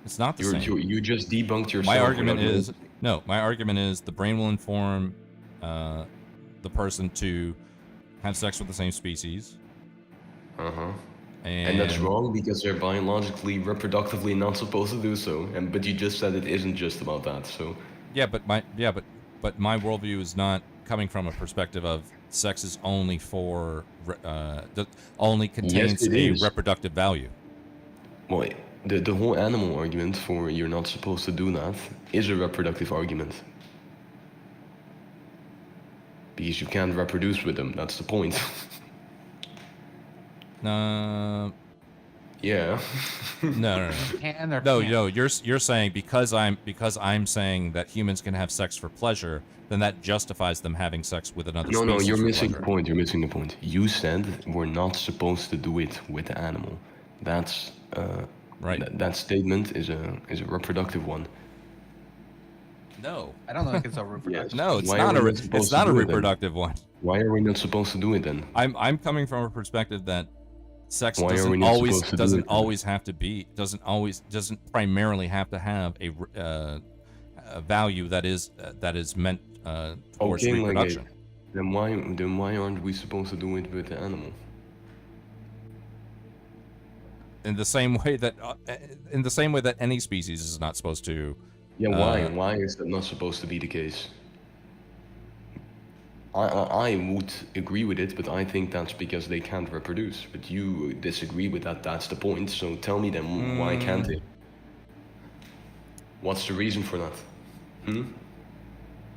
It's not the same. You just debunked yourself. My argument without is my argument is the brain will inform the person to have sex with the same species. And that's wrong because they're biologically, reproductively not supposed to do so. But you just said it isn't just about that. So but my worldview is not coming from a perspective of sex is only for only contains a reproductive value. Well, the whole animal argument for you're not supposed to do that is a reproductive argument. Because you can't reproduce with them. That's the point. Yeah. No. Can or No, can't? you're saying because I'm saying that humans can have sex for pleasure, then that justifies them having sex with another species. No, you're for missing pleasure. the point. You're missing the point. You said we're not supposed to do it with the animal. That's right. That statement is a reproductive one. No, I don't think it's a reproductive. No, it's Why not are a we not supposed it's to not a do it then? reproductive one. Why are we not supposed to do it then? I'm coming from a perspective that sex Why are we doesn't not always supposed to do it then? doesn't primarily have to have a value that is meant towards reproduction. Then why aren't we supposed to do it with the animal? In the same way that any species is not supposed to. Yeah, why? Why is that not supposed to be the case? I would agree with it, but I think that's because they can't reproduce. But you disagree with that. That's the point. So tell me then, why can't they? What's the reason for that?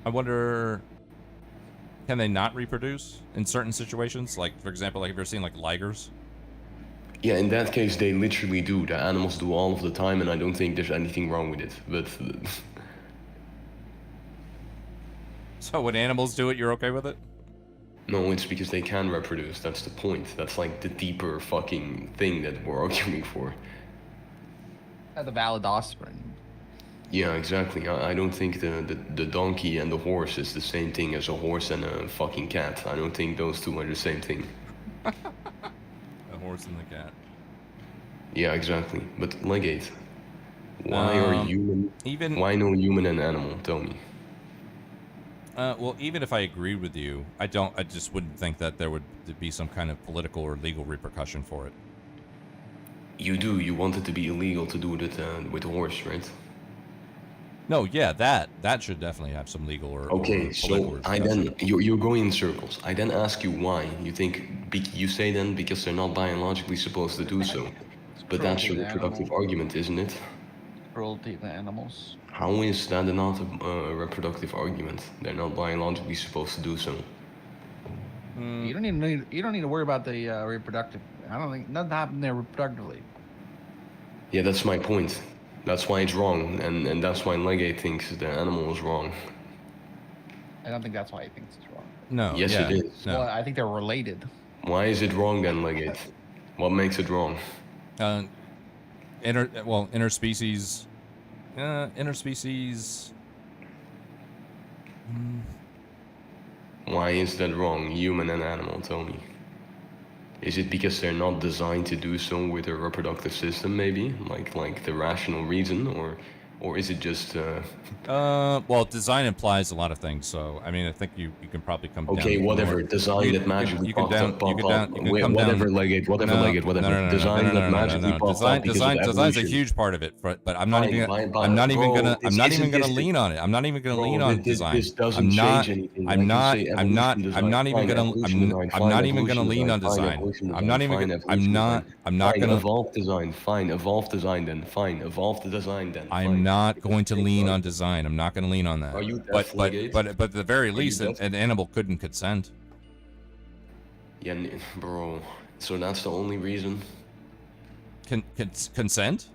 I wonder, can they not reproduce in certain situations? Like, for example, like have you ever seen like ligers? Yeah, in that case, they literally do. The animals do all of the time, and I don't think there's anything wrong with it. But So when animals do it, you're okay with it? no, it's because they can reproduce. That's the point. That's like the deeper fucking thing that we're arguing for. The valid offspring. Yeah, exactly. I don't think the donkey and the horse is the same thing as a horse and a fucking cat. I don't think those two are the same thing. The horse and the cat. Yeah, exactly. But Legate, why are human? Why no human and animal? Tell me. Well, even if I agreed with you, I just wouldn't think that there would be some kind of political or legal repercussion for it. You do. You want it to be illegal to do it with a horse, right? No, yeah, that should definitely have some legal or Okay, or so political I repercussion. then you're going in circles. I then ask you why. You think you say then because they're not biologically supposed to do so, but that's your Cruelty to reproductive animals. argument, isn't it? Cruelty to animals. How is that not a reproductive argument? They're not biologically supposed to do so. You don't need to worry about the reproductive. I don't think nothing happened there reproductively. Yeah, that's my point. That's why it's wrong, and that's why Legate thinks the animal is wrong. I don't think that's why he thinks it's wrong. No. Yes, yeah, it is. No. Well, I think they're related. Why is it wrong then, Legate? What makes it wrong? Interspecies Interspecies. Why is that wrong, human and animal? Tell me. Is it because they're not designed to do so with their reproductive system, maybe, like the rational reason, or is it just? Well, design implies a lot of things, so I mean, I think you can probably come down. Okay, whatever. Design that magically popped up. Whatever, Legate. Whatever, Legate. Whatever. No, Design that magically popped up. Design's a huge part of it, but I'm not even gonna lean on it. I'm not even gonna lean on design. This doesn't change anything. I'm not even gonna lean on design. I'm not gonna evolve design. Fine, evolve design then. Fine, evolve the design then. I'm not going to lean on design. I'm not going to lean on that. Are you but at the very least, an animal couldn't consent. Yeah, bro. So that's the only reason. Consent?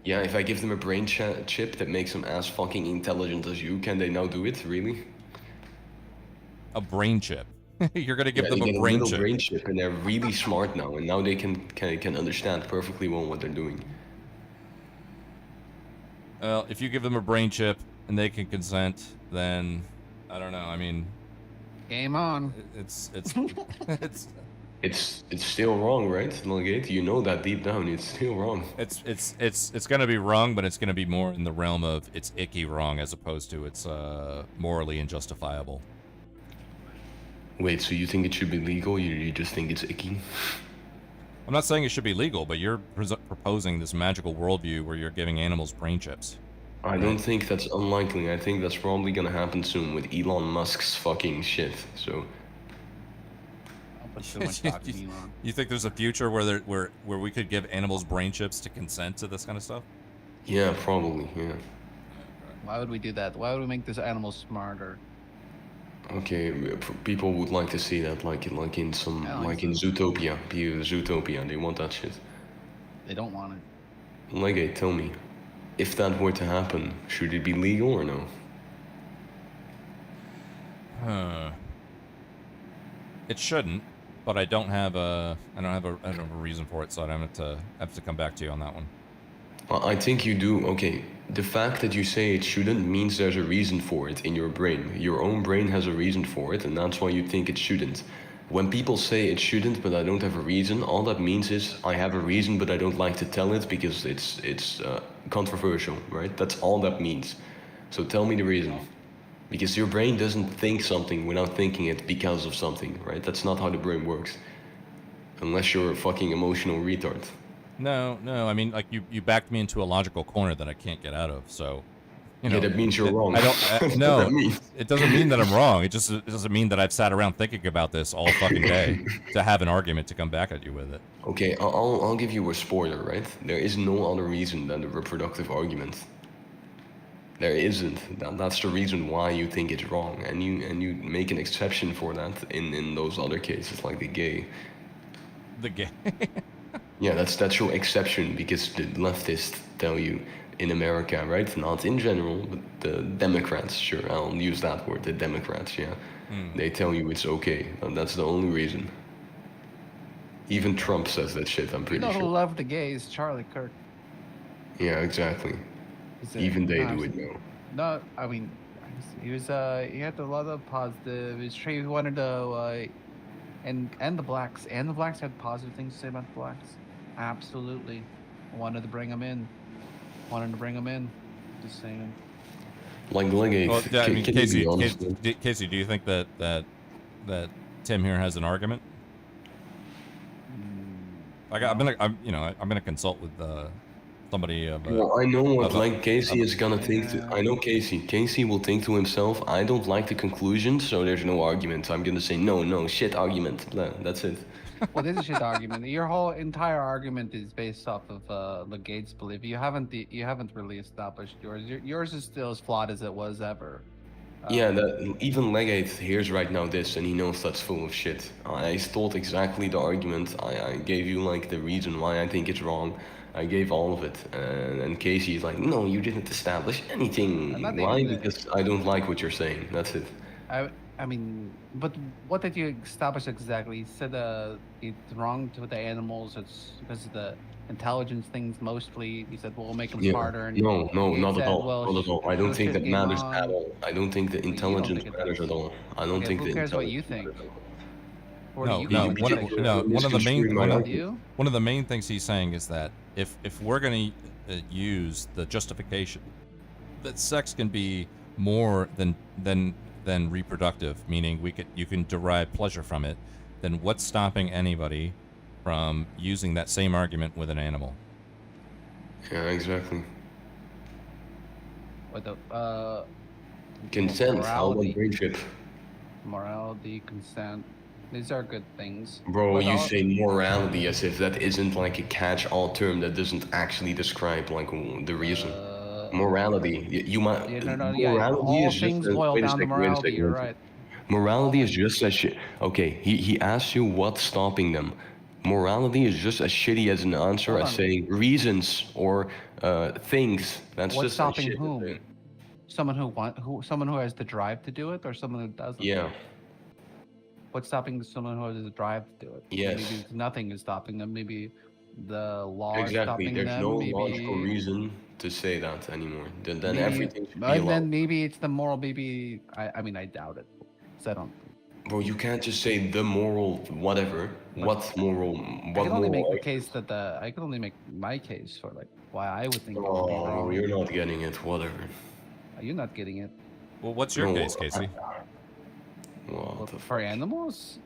Yeah, if I give them a brain chip that makes them as fucking intelligent as you, can they now do it? Really? A brain chip? You're gonna give them a brain chip, and they're really smart now, and now they can understand perfectly well what they're doing. Well, if you give them a brain chip and they can consent, then I don't know. I mean, game on. It's still wrong, right, Legate? You know that deep down, it's still wrong. It's gonna be wrong, but it's gonna be more in the realm of it's icky wrong as opposed to it's morally unjustifiable. Wait, so you think it should be legal? You just think it's icky? I'm not saying it should be legal, but you're proposing this magical worldview where you're giving animals brain chips. I don't think that's unlikely. I think that's probably gonna happen soon with Elon Musk's fucking shit. So. You think there's a future where we could give animals brain chips to consent to this kind of stuff? Yeah, probably. Yeah. Why would we do that? Why would we make this animal smarter? Okay, people would like to see that, like in Zootopia. Zootopia, they want that shit. They don't want it. Legate, tell me, if that were to happen, should it be legal or no? It shouldn't, but I don't have a reason for it, so I have to come back to you on that one. I think you do. Okay, the fact that you say it shouldn't means there's a reason for it in your brain. Your own brain has a reason for it, and that's why you think it shouldn't. When people say it shouldn't, but I don't have a reason, all that means is I have a reason, but I don't like to tell it because it's controversial, right? That's all that means. So tell me the reason. Because your brain doesn't think something without thinking it because of something, right? That's not how the brain works. Unless you're a fucking emotional retard. No, I mean, like, you backed me into a logical corner that I can't get out of, so, you know. Yeah, that means you're wrong. I don't, no, it doesn't mean that I'm wrong. It doesn't mean that I've sat around thinking about this all fucking day to have an argument to come back at you with it. Okay, I'll give you a spoiler, right? There is no other reason than the reproductive argument. There isn't. That's the reason why you think it's wrong, and you make an exception for that in those other cases, like the gay. The gay. Yeah, that's your exception because the leftists tell you in America, right? Not in general, but the Democrats, sure, I'll use that word, the Democrats, yeah. They tell you it's okay, and that's the only reason. Even Trump says that shit, I'm pretty who sure. loved the gays? Charlie Kirk. Yeah, exactly. Even they do it now. No, I mean, he had a lot of positive. He wanted to, and the blacks had positive things to say about the blacks. Absolutely, wanted to bring them in. Just saying. Like Legate. Well, I mean, can Casey, you be honest? Casey, do you think that Tim here has an argument? I'm gonna consult with somebody. Well, I know what Casey is gonna think. I know Casey. Casey will think to himself, I don't like the conclusion, so there's no argument. I'm gonna say no shit argument. Blah, that's it. Well, this is shit argument. Your whole entire argument is based off of Legate's belief. You haven't really established yours. Yours is still as flawed as it was ever. Yeah, even Legate hears right now this, and he knows that's full of shit. I told exactly the argument. I gave you like the reason why I think it's wrong. I gave all of it, and Casey is like, no, you didn't establish anything. Why? Because I don't like what you're saying. That's it. I mean, but what did you establish exactly? You said it's wrong to the animals. It's because of intelligence things mostly. He said, "Well, we'll make them Yeah. smarter." And No, he not at said, all. "Well, Not at all. I don't let's think just that game matters on." at all. I don't think the But you don't intelligence think it matters does. at all. I don't Okay, think who the cares what intelligence you think? matters at all. Or do No, you no. think One it's of, like- no, one of the main You? one of the main things he's saying is that if we're going to use the justification that sex can be more than reproductive, meaning you can derive pleasure from it, then what's stopping anybody from using that same argument with an animal? Yeah, exactly. What the Consent. How about morality. brainship? Morality, consent. These are good things. Bro, But you all- say morality as if that isn't like a catch-all term that doesn't actually describe like the reason. Morality. You might. Yeah, no, morality all is just things a- boil wait a down to second, wait a morality. second, You're wait a right. second. Morality is just as shit. Okay, he asks you what's stopping them. Morality is just as shitty as an answer Hold as on. saying reasons or things. That's What's just stopping shit. whom? Someone someone who has the drive to do it, or someone who doesn't? Yeah. What's stopping someone who has the drive to do it? Yes. Maybe nothing is stopping them. Maybe the law is Exactly. stopping There's them. no maybe, logical reason to say that anymore. Then maybe, everything should be and allowed. then maybe it's the moral. Maybe I mean I doubt it. 'Cause I don't. Bro, you can't just say the moral whatever. What moral? I What can only make moral? the case that I can only make my case for like why I would think it would be Oh, wrong. you're not getting it. Whatever. You're not getting it. Well, what's your No, case, Casey? Well, For animals?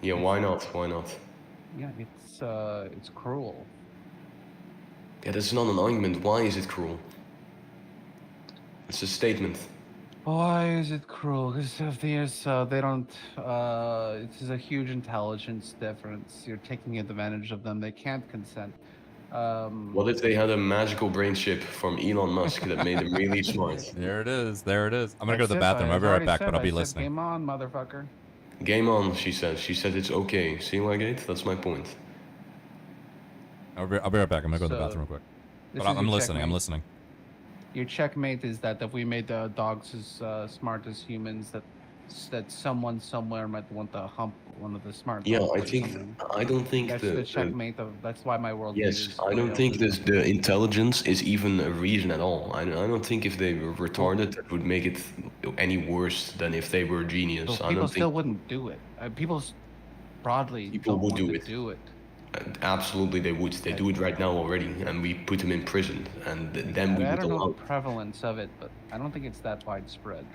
yeah, why not? Why not? Yeah, it's cruel. Yeah, that's not an argument. Why is it cruel? It's a statement. Why is it cruel? Because if there's, they don't, it's a huge intelligence difference. You're taking advantage of them. They can't consent. What if they had a magical brain chip from Elon Musk that made them really smart? There it is. There it is. I'm gonna go to the That's it, bathroom. I I'll be right already back, said, but I'll I be said listening. Game on, motherfucker. Game on, she said. She said it's okay. See, Wygate? That's my point. I'll be right back. I'm gonna go to the So, bathroom real quick. this But is I'm your listening. I'm checkmate. listening. Your checkmate is that if we made the dogs as smart as humans, that someone somewhere might want to hump one of the smart Yeah, dogs I or think. something. I don't think That's the checkmate of. That's why my world. Yes, I don't think the intelligence is even a reason at all. I don't think if they were retarded, that would make it any worse than if they were a genius. Well, I people don't still think wouldn't do it. People broadly people don't would want do to it. do it. Absolutely they would. They do it right now already, and we put them in prison, and then we I would don't know allow. the prevalence of it, but I don't think it's that widespread.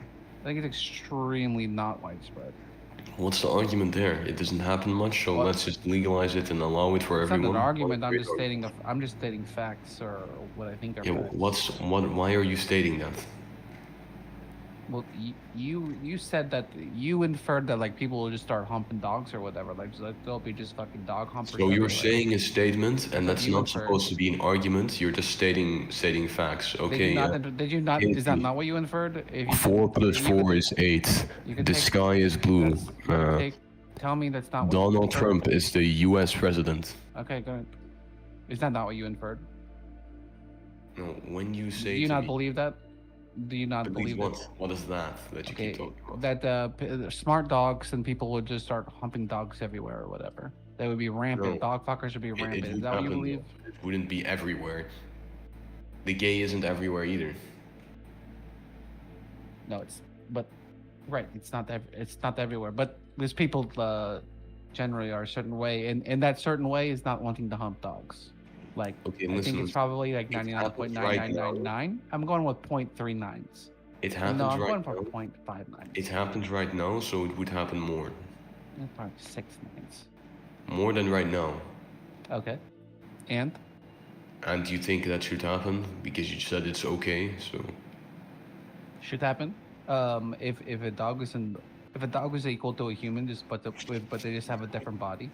I think it's extremely not widespread. What's the argument there? It doesn't happen much, so What? let's just legalize it and allow it for It's not everyone. an argument. I'm Great just stating. I'm just stating facts or what I think are Yeah, facts. why are you stating that? Well, you said that you inferred that like people will just start humping dogs or whatever. Like they'll be just fucking dog humpers. So you're everywhere. saying a statement, and that's you not inferred. supposed to be an argument. You're just stating facts. Did Okay. you not? Yeah. Did you not? Is that not what you inferred? If you, 4 plus 4 is 8. you can The take- sky is blue. tell me that's not. What Donald you inferred. Trump is the U.S. president. Okay, good. Is that not what you inferred? No, when you say. Do you to not me- believe that? Do you not Believe believe what? What is that that you keep talking about? that smart dogs and people would just start humping dogs everywhere or whatever? They would be rampant. No. Dog fuckers would be rampant. Is would that what you happen, believe? though. It wouldn't be everywhere. The gay isn't everywhere either. No, it's but right. It's not everywhere. But there's people generally are a certain way, and that certain way is not wanting to hump dogs. Like Okay, I listen, think it's probably like it happens 99.9999. I'm going with 0.39s. It happens No, I'm right going for now. 0.59. It happens right now, so it would happen more. Probably 6 nines. More than right now. Okay. And And you think that should happen because you said it's okay, so. should happen. If a dog is equal to a human, but they just have a different body.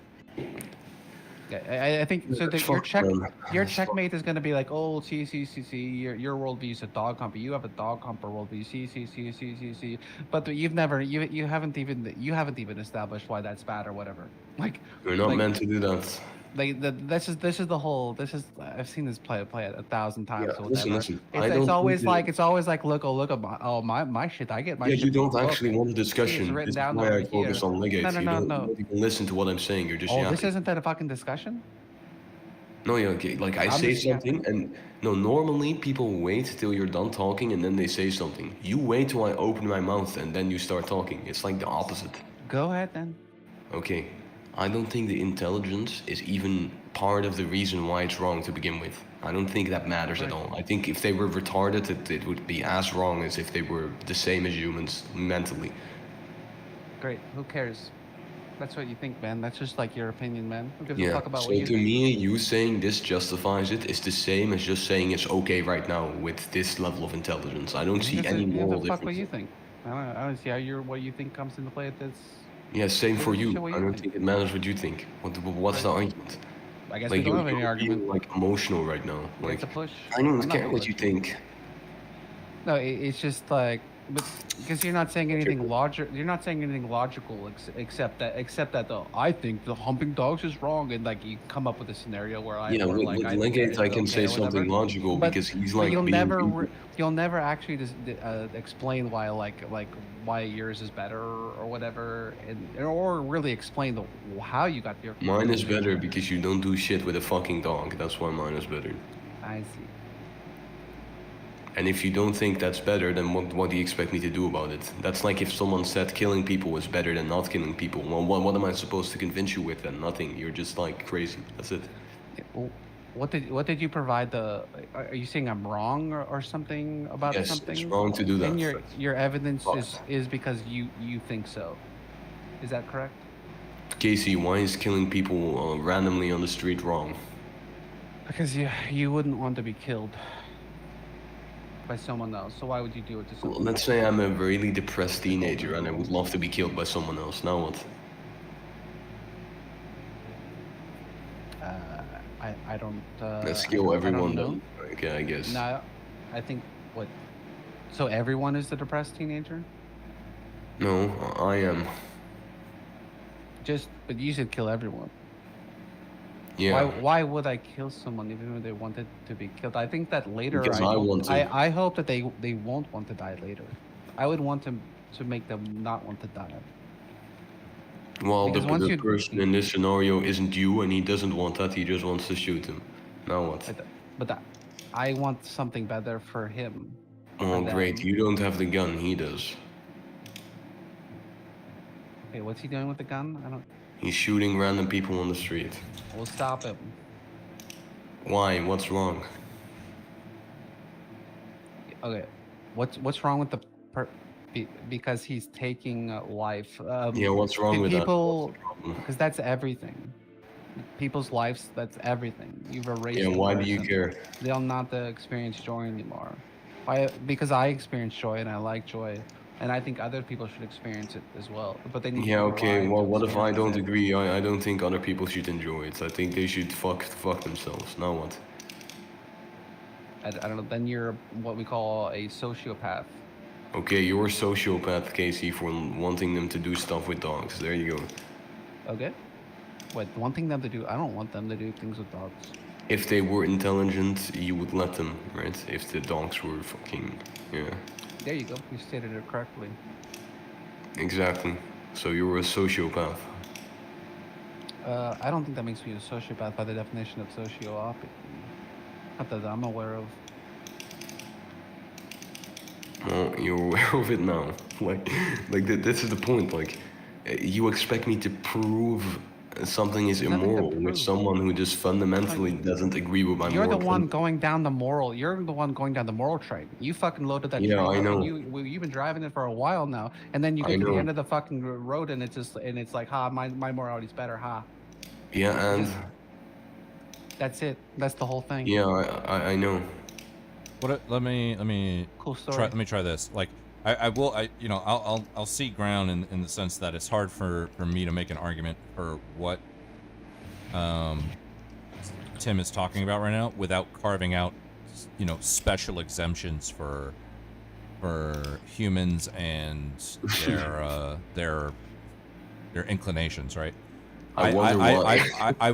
Yeah, I think so. That's Your fucked, man. your That's checkmate is gonna be like, oh, see, your worldview is a dog humper. You have a dog humper worldview. See. But you haven't even established why that's bad or whatever. Like You're not like, meant to do that. Like this is the whole. I've seen this play 1,000 times. Yeah, or listen, whatever. listen, I don't It's always think like look at my shit. I get my. Yeah, shit you don't from the book. actually want a See, it's discussion. written This is down why over I focus here. on Legate. No. You don't even listen to what I'm saying. You're just Oh, yapping. this isn't that a fucking discussion? No, yeah, okay. Like I I'm say just- yeah. something, and no, normally people wait till you're done talking and then they say something. You wait till I open my mouth and then you start talking. It's like the opposite. Go ahead then. Okay, I don't think the intelligence is even part of the reason why it's wrong to begin with. I don't think that matters at all. I think if they were retarded, it would be as wrong as if they were the same as humans mentally. Great. Who cares? That's what you think, man. That's just like your opinion, man. Who gives a Yeah, fuck about so what you to think? me, you saying this justifies it is the same as just saying it's okay right now with this level of intelligence. I don't see Because any you have moral to fuck what difference. you think. I don't see how what you think comes into play at this. Yeah, same for you. Shit, what I you don't think. think it matters what you think. What's the argument? I guess Like we don't you're, have any you're argument. being, like emotional right now. Like It's a push. I don't I'm not care gonna what push you think. No, it's just like, but because you're not saying anything logical. You're not saying anything logical except that though. I think the humping dogs is wrong, and like you come up with a scenario where I Yeah, where, with, like, with I think Legate, it's I can okay say or whatever. something logical But- because he's but like being. you'll never actually just explain why why yours is better or whatever, or really explain how you got your. Mine is better because you don't do shit with a fucking dog. That's why mine is better. I see. And if you don't think that's better, then what do you expect me to do about it? That's like if someone said killing people is better than not killing people. Well, what am I supposed to convince you with then? Nothing. You're just like crazy. That's it. What did you provide the? Are you saying I'm wrong or something about Yes, something? it's wrong to do that. And your evidence is because you think so. Is that correct? Casey, why is killing people randomly on the street wrong? Because you wouldn't want to be killed by someone else. So why would you do it to someone? Let's say I'm a really depressed teenager and I would love to be killed by someone else. Now what? I don't. Let's kill everyone know. then. Okay, I guess. No, I think what. So everyone is the depressed teenager? No, I am. But you said kill everyone. Yeah. Why would I kill someone even if they wanted to be killed? I think that later. Because I want to. I hope that they won't want to die later. I would want to make them not want to die. Well, Because once the you- person in this scenario isn't you, and he doesn't want that. He just wants to shoot him. Now what? But I want something better for him. Oh, for great! them. You don't have the gun. He does. Okay, what's he doing with the gun? I don't. He's shooting random people on the street. We'll stop him. Why? What's wrong? Okay, what's wrong with the because he's taking life. Yeah, what's wrong with that? people? Because that's everything. People's lives, that's everything. You've erased. Yeah, the why do you person. care? They'll not experience joy anymore. Because I experience joy and I like joy, and I think other people should experience it as well. But they need. Yeah, to be okay. alive Well, to what if I experience don't it. agree? I don't think other people should enjoy it. I think they should fuck themselves. Now what? I don't know. Then you're what we call a sociopath. Okay, you're a sociopath, Casey, for wanting them to do stuff with dogs. There you go. Okay. What wanting them to do? I don't want them to do things with dogs. If they were intelligent, you would let them, right? If the dogs were fucking, yeah, There you go. You stated it correctly. exactly. So you're a sociopath. I don't think that makes me a sociopath by the definition of sociopathy. Not that I'm aware of. Well, you're aware of it now. This is the point. Like, you expect me to prove something is There's nothing to immoral with prove. someone who just fundamentally doesn't agree with my You're the moral one going down the moral. You're the one going down the moral train. You fucking loaded that Yeah, train. I up, know. and you've been driving it for a while now, and then you I get to the know. end of the fucking road, and it's like, ha, my morality's better, ha. Yeah, and That's it. That's the whole thing. yeah, I know. Let me Cool story. Let me try this. Like I'll see ground in the sense that it's hard for me to make an argument for what Tim is talking about right now without carving out special exemptions for humans and their inclinations, right? I wonder why. I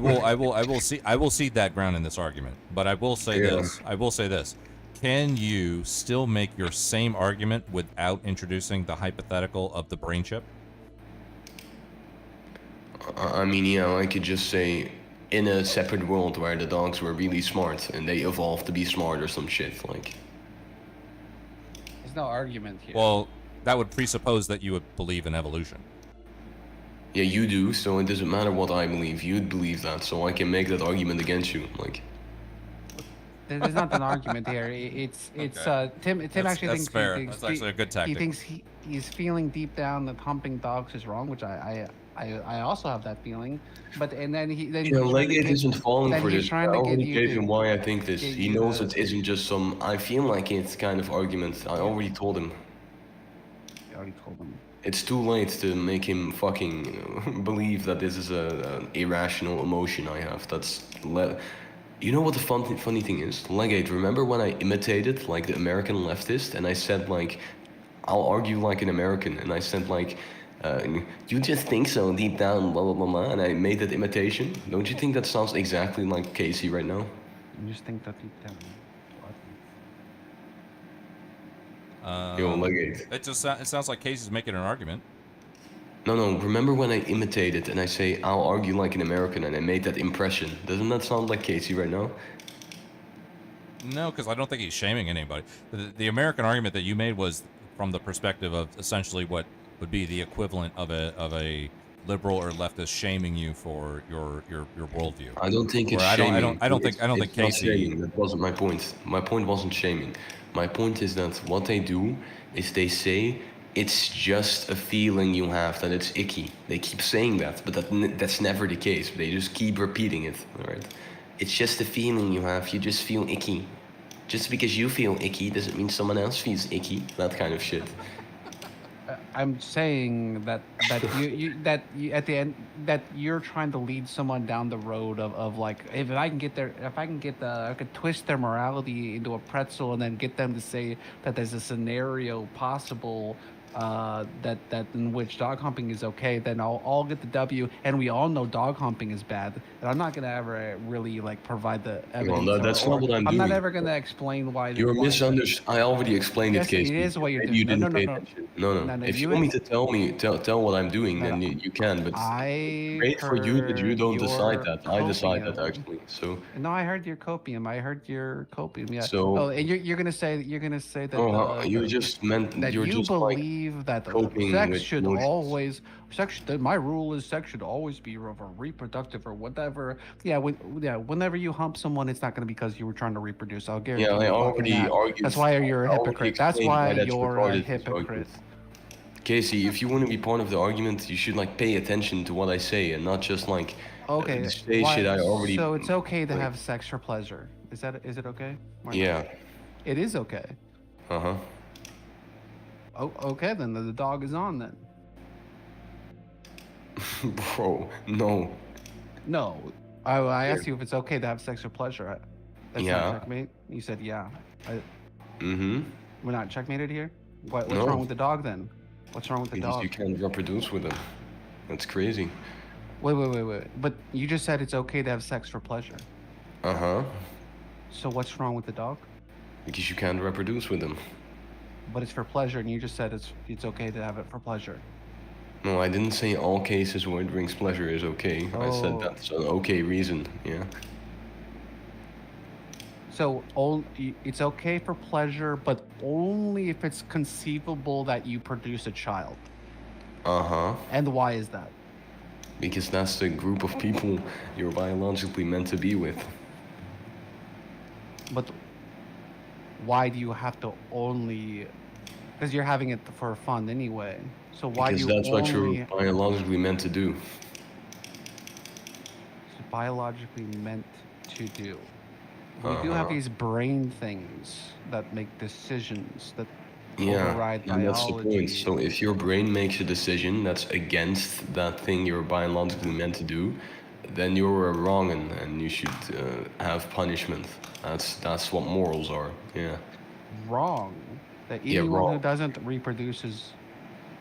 will cede that ground in this argument, but I will say Yeah. this. I will say this. Can you still make your same argument without introducing the hypothetical of the brain chip? I mean, yeah, I could just say in a separate world where the dogs were really smart and they evolved to be smart or some shit. Like, There's no argument here. Well, that would presuppose that you would believe in evolution. yeah, you do, so it doesn't matter what I believe. You'd believe that, so I can make that argument against you. Like, There's not an argument here. It's Okay. Tim. Tim That's- actually that's thinks fair. He thinks That's actually a good He tactic. thinks he's feeling deep down that humping dogs is wrong, which I also have that feeling. But and then he then you know, he's trying to Legate get- isn't falling then for he's this. trying I to get already you gave to him why I think this. get He you knows to- it isn't just some. I feel like it's kind of argument. I already told him. I already told him. It's too late to make him fucking believe that this is an irrational emotion I have. You know what the funny thing is? Legate, remember when I imitated like the American leftist and I said like, I'll argue like an American, and I said like, you just think so deep down, blah blah blah blah, and I made that imitation. Don't you think that sounds exactly like Casey right now? You just think that deep down. Yo, Legate. It sounds like Casey's making an argument. No, remember when I imitated and I say, I'll argue like an American, and I made that impression? Doesn't that sound like Casey right now? No, because I don't think he's shaming anybody. The American argument that you made was from the perspective of essentially what would be the equivalent of a liberal or leftist shaming you for your worldview. I don't think it's Where shaming. I don't think It's not Casey. shaming. That wasn't my point. My point wasn't shaming. My point is that what they do is they say it's just a feeling you have, that it's icky. They keep saying that, but that's never the case. They just keep repeating it. All right. It's just a feeling you have. You just feel icky. Just because you feel icky doesn't mean someone else feels icky. That kind of shit. I'm saying that you at the end that you're trying to lead someone down the road of like, if I could twist their morality into a pretzel and then get them to say that there's a scenario possible that in which dog humping is okay, then I'll get the W. And we all know dog humping is bad, and I'm not gonna ever really like provide the evidence. Well, that's not what I'm not doing. ever gonna explain why. You're misunderstood. I already explained Yes, it, Casey. it is what you're Maybe you doing. didn't No, pay no. attention. No. No, If you want me to tell what I'm doing, then you can. But I great for you that you don't decide heard that. I decide that copium. actually. So. No, I heard your copium. Yeah. So- oh, and you're gonna say that. Oh, you just meant that you're you just believe like that coping sex with should emotions. always my rule is sex should always be reproductive or whatever. Whenever you hump someone, it's not gonna be because you were trying to reproduce. I'll guarantee. Yeah, I you already that. argued. That's why you're a I already hypocrite. That's explained why that's you're a retarded, this hypocrite. argument. Casey, if you want to be part of the argument, you should like pay attention to what I say and not just like Okay. say why- shit I already. So it's okay to like- have sex for pleasure. Is it okay? Mark? Yeah. It is okay. Uh huh. Oh, okay, then the dog is on then. Bro, no. No, I asked you if it's okay to have sex for pleasure. That's Yeah. not checkmate. You said yeah. Mm-hmm. We're not checkmated here. What's No. wrong with the dog then? What's wrong with the Because dog? you can't reproduce with them. That's crazy. Wait. But you just said it's okay to have sex for pleasure. Uh huh. So what's wrong with the dog? Because you can't reproduce with them. But it's for pleasure, and you just said it's okay to have it for pleasure. No, I didn't say all cases where it brings pleasure is okay. I said Oh. that's an okay reason. Yeah. So it's okay for pleasure, but only if it's conceivable that you produce a child. Uh huh. And why is that? Because that's the group of people you're biologically meant to be with. But why do you have to only? Because you're having it for fun anyway. So why Because do you that's only? what you're biologically meant to do. It's biologically meant to do. We do have Uh-huh. these brain things that make decisions that Yeah, override and that's the biology. point. So if your brain makes a decision that's against that thing you're biologically meant to do, then you're wrong and you should have punishment. That's what morals are. Yeah. Wrong. That Yeah, anyone who wrong. doesn't reproduce has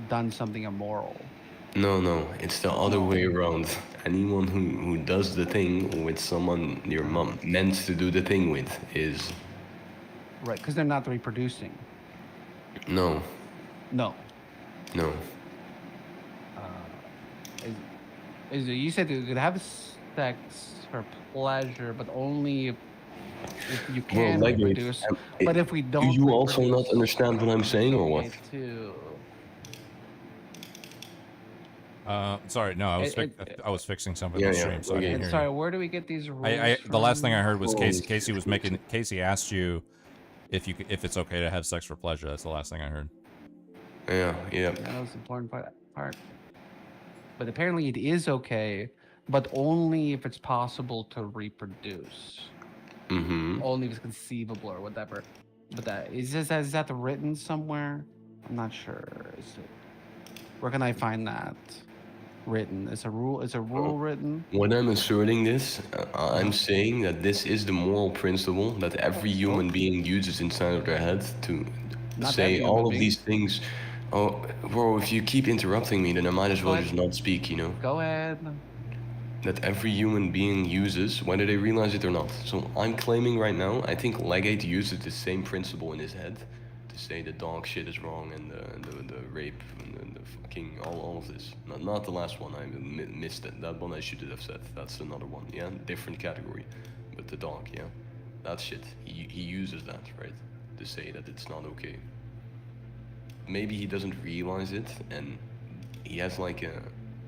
done something immoral. No, it's the other way around. Anyone who does the thing with someone you're meant to do the thing with is Right, because they're not reproducing. no. No. No. You said you could have sex for pleasure, but only if you Well, can like, reproduce. But if we do don't, you also not reproduce, understand what I'm saying, or what? okay too. Sorry, no, I was fixing something on the stream, so I didn't And hear sorry, you. where do we get these rules? The last thing I heard was from? Casey asked you if it's okay to have sex for pleasure. That's the last thing I heard. Yeah. That was the important part. But apparently it is okay, but only if it's possible to reproduce. Mm-hmm. Only if it's conceivable or whatever. But is that written somewhere? I'm not sure. Where can I find that written? Is a rule written? When I'm asserting this, I'm saying that this is the moral principle that every human being uses inside of their head to Not say every all human of being. these things. Oh, bro, if you keep interrupting me, then I might as well just not speak, you know? Go ahead. That every human being uses, whether they realize it or not. So I'm claiming right now, I think Legate uses the same principle in his head to say the dog shit is wrong and the rape and the fucking all of this. Not the last one, I missed it. That one I should have said. That's another one, yeah? Different category. But the dog, yeah? That shit. He uses that, right? To say that it's not okay. Maybe he doesn't realize it and he has like a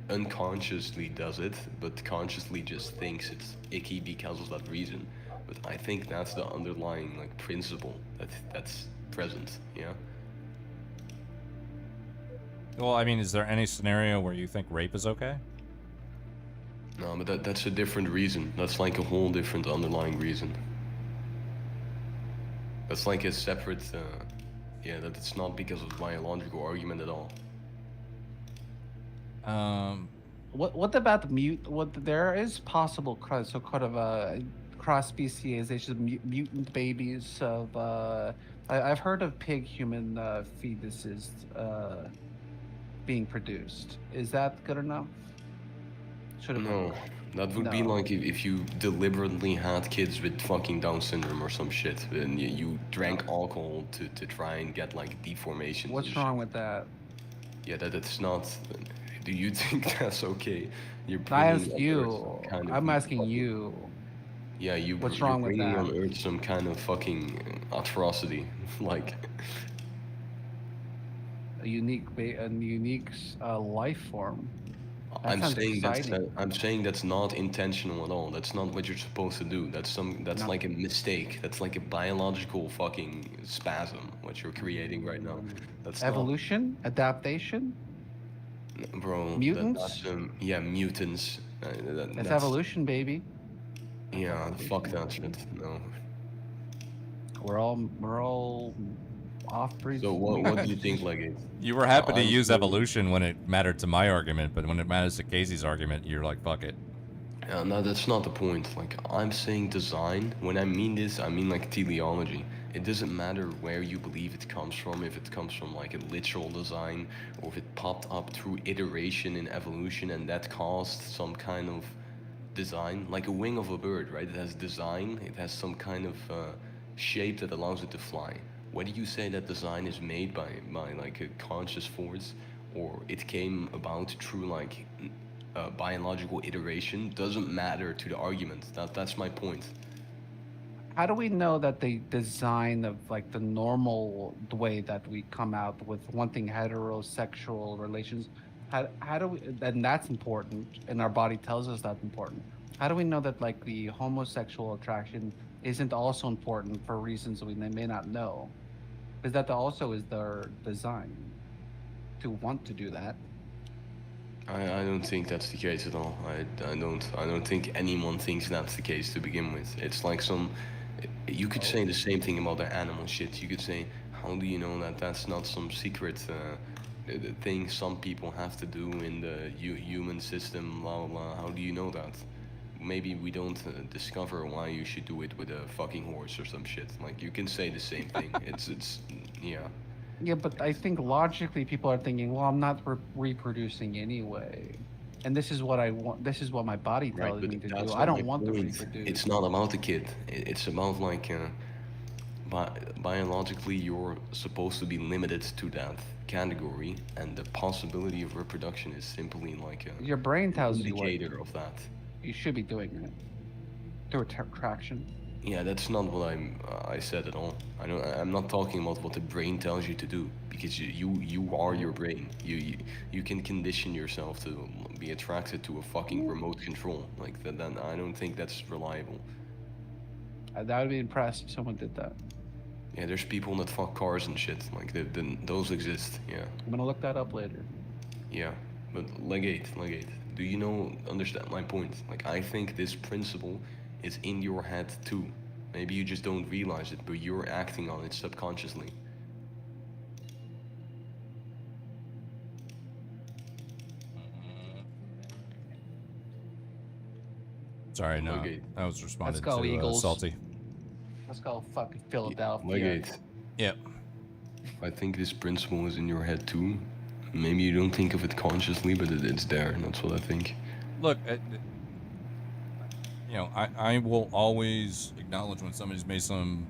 unconsciously does it, but consciously just thinks it's icky because of that reason. But I think that's the underlying like principle that's present, yeah. Well, I mean, is there any scenario where you think rape is okay? No, but that's a different reason. That's like a whole different underlying reason. That's like a separate, that it's not because of biological argument at all. What about there is possible cross speciation of mutant babies of I've heard of pig human fetuses being produced. Is that good enough? No, that would be like if you deliberately had kids with fucking Down syndrome or some shit, and you drank alcohol to try and get like deformations. What's wrong with that? Yeah, that's not. Do you think that's okay? I ask you. I'm asking you. Yeah, What's wrong with bringing that? on Earth some kind of fucking atrocity, like A unique life form. That I'm sounds saying exciting. that's not intentional at all. That's not what you're supposed to do. That's like a mistake. That's like a biological fucking spasm what you're creating right now. That's Evolution, adaptation. Bro, Mutants? yeah, mutants. That's evolution, baby. Yeah, fuck that shit. No. We're all off-breed. So what do you think, Legate? You were happy to use evolution when it mattered to my argument, but when it matters to Casey's argument, you're like, fuck it. Yeah, no, that's not the point. Like, I'm saying design. When I mean this, I mean like teleology. It doesn't matter where you believe it comes from, if it comes from like a literal design, or if it popped up through iteration in evolution and that caused some kind of design. Like a wing of a bird, right? It has design, it has some kind of shape that allows it to fly. Whether you say that design is made by like a conscious force, or it came about through like biological iteration, doesn't matter to the argument. That's my point. How do we know that the design of like the normal way that we come out with wanting heterosexual relations, how do we, and that's important, and our body tells us that's important. How do we know that like the homosexual attraction isn't also important for reasons we may not know? Because that also is their design to want to do that. I don't think that's the case at all. I don't think anyone thinks that's the case to begin with. It's like you could say the same thing about the animal shit. You could say, how do you know that that's not some secret thing some people have to do in the human system, blah, blah, blah. How do you know that? Maybe we don't discover why you should do it with a fucking horse or some shit. Like, you can say the same thing. Yeah. Yeah, but I think logically people are thinking, well, I'm not reproducing anyway. And this is what I want. This is what my body tells me to do. I don't want to reproduce. It's not about the kid. It's about like, biologically you're supposed to be limited to that category, and the possibility of reproduction is simply like a Your brain tells you what. indicator of that. You should be doing it through traction. Yeah, that's not what I said at all. I'm not talking about what the brain tells you to do, because you are your brain. You can condition yourself to be attracted to a fucking remote control like that. Then I don't think that's reliable. That would be impressed if someone did that. Yeah, there's people that fuck cars and shit. Like those exist. Yeah. I'm gonna look that up later. Yeah, but Legate, do you understand my point? Like, I think this principle is in your head too. Maybe you just don't realize it, but you're acting on it subconsciously. Sorry, no. Legate. I was responding Let's go, to Eagles. Salty. Let's go fucking Philadelphia. Legate. Yep. I think this principle is in your head too. Maybe you don't think of it consciously, but it's there, and that's what I think. Look, you know, I will always acknowledge when somebody's made some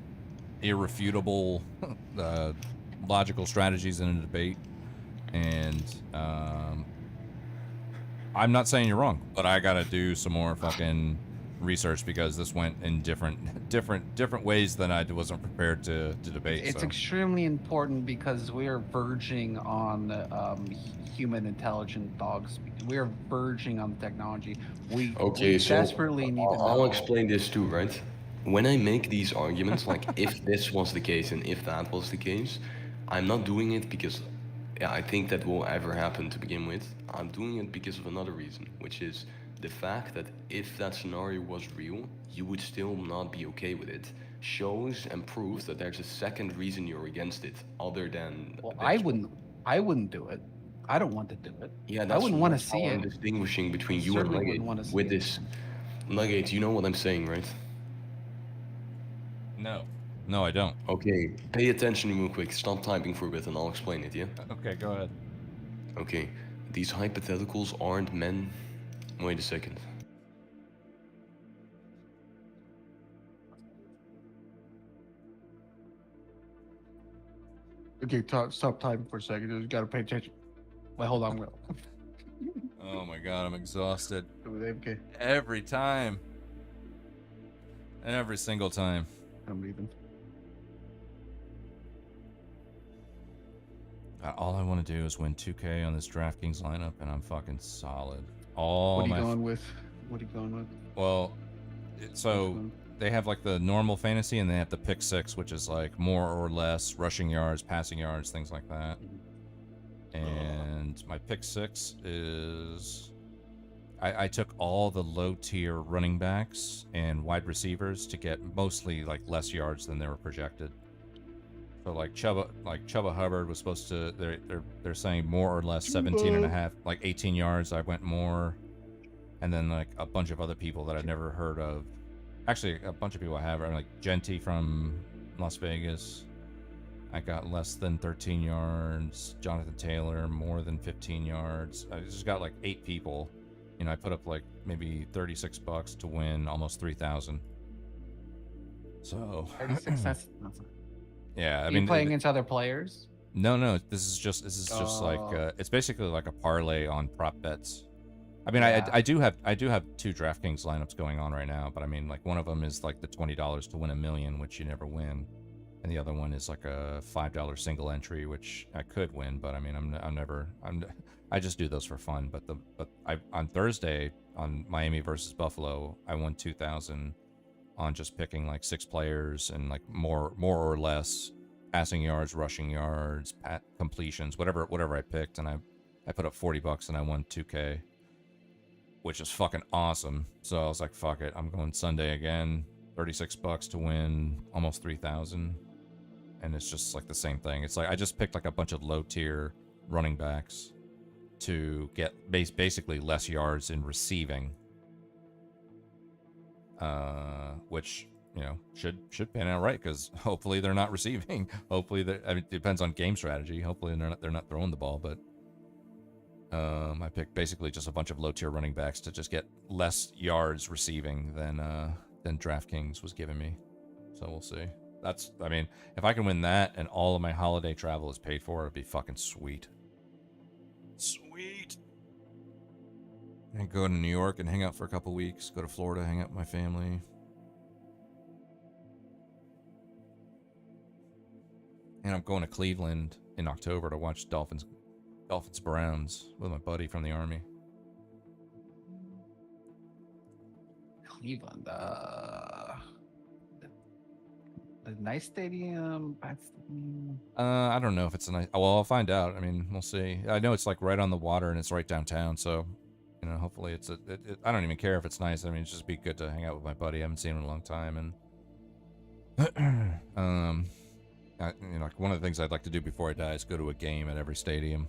irrefutable logical strategies in a debate, and I'm not saying you're wrong, but I gotta do some more fucking research because this went in different ways than I wasn't prepared to debate. It's so. extremely important because we are verging on human intelligent dogs. We are verging on technology. We desperately need to know. I'll explain this too, right? When I make these arguments, like if this was the case and if that was the case, I'm not doing it because I think that will ever happen to begin with. I'm doing it because of another reason, which is the fact that if that scenario was real, you would still not be okay with it, shows and proves that there's a second reason you're against it, other than. Well, I wouldn't do it. I don't want to do it. Yeah, I wouldn't want to how see I'm it. distinguishing between I you and certainly wouldn't wanna Legate see with it. this. Legate, you know what I'm saying, right? No, I don't. Okay, pay attention real quick. Stop typing for a bit and I'll explain it, yeah? Okay, go ahead. Okay, these hypotheticals aren't meant. Wait a second. Okay, stop typing for a second. You gotta pay attention. Wait, hold on, Will. Oh my god, I'm exhausted. Okay. Every time. Every single time. I'm leaving. All I want to do is win 2K on this DraftKings lineup, and I'm fucking solid. All What are you my going with? What are you going with? Well, so they have like the normal fantasy, and they have the pick six, which is like more or less rushing yards, passing yards, things like that. And my pick six is I took all the low tier running backs and wide receivers to get mostly like less yards than they were projected. So like Chuba Hubbard was supposed to, they're saying more or less 17 and a half, like 18 yards. I went more. And then like a bunch of other people that I've never heard of. Actually, a bunch of people I have, like Genty from Las Vegas. I got less than 13 yards. Jonathan Taylor, more than 15 yards. I just got like 8 people. You know, I put up like maybe $36 to win almost 3,000. So 36. That's nothing. Yeah, I Are mean, you playing against other players? No. This is just like it's basically like a parlay on prop bets. I mean, Yeah. I do have 2 DraftKings lineups going on right now, but I mean, like one of them is like the $20 to win $1 million, which you never win, and the other one is like a $5 single entry, which I could win, but I mean, I just do those for fun. But on Thursday on Miami versus Buffalo, I won 2,000 on just picking like 6 players and like more or less passing yards, rushing yards, completions, whatever I picked, and I put up $40 and I won 2K. Which is fucking awesome. So I was like, fuck it. I'm going Sunday again. $36 to win almost 3,000. And it's just like the same thing. It's like I just picked like a bunch of low tier running backs to get basically less yards in receiving. Which, you know, should pan out right because hopefully they're not receiving. Hopefully I mean, it depends on game strategy. Hopefully they're not throwing the ball, but I picked basically just a bunch of low-tier running backs to just get less yards receiving than DraftKings was giving me. So we'll see. I mean, if I can win that and all of my holiday travel is paid for, it'd be fucking sweet. Sweet. And go to New York and hang out for a couple weeks. Go to Florida, hang out with my family. And I'm going to Cleveland in October to watch Dolphins Browns with my buddy from the Army. Cleveland, the nice stadium. I don't know if it's a nice. Well, I'll find out. I mean, we'll see. I know it's like right on the water and it's right downtown. So, you know, hopefully it's I don't even care if it's nice. I mean, it's just be good to hang out with my buddy. I haven't seen him in a long time, and you know, like one of the things I'd like to do before I die is go to a game at every stadium.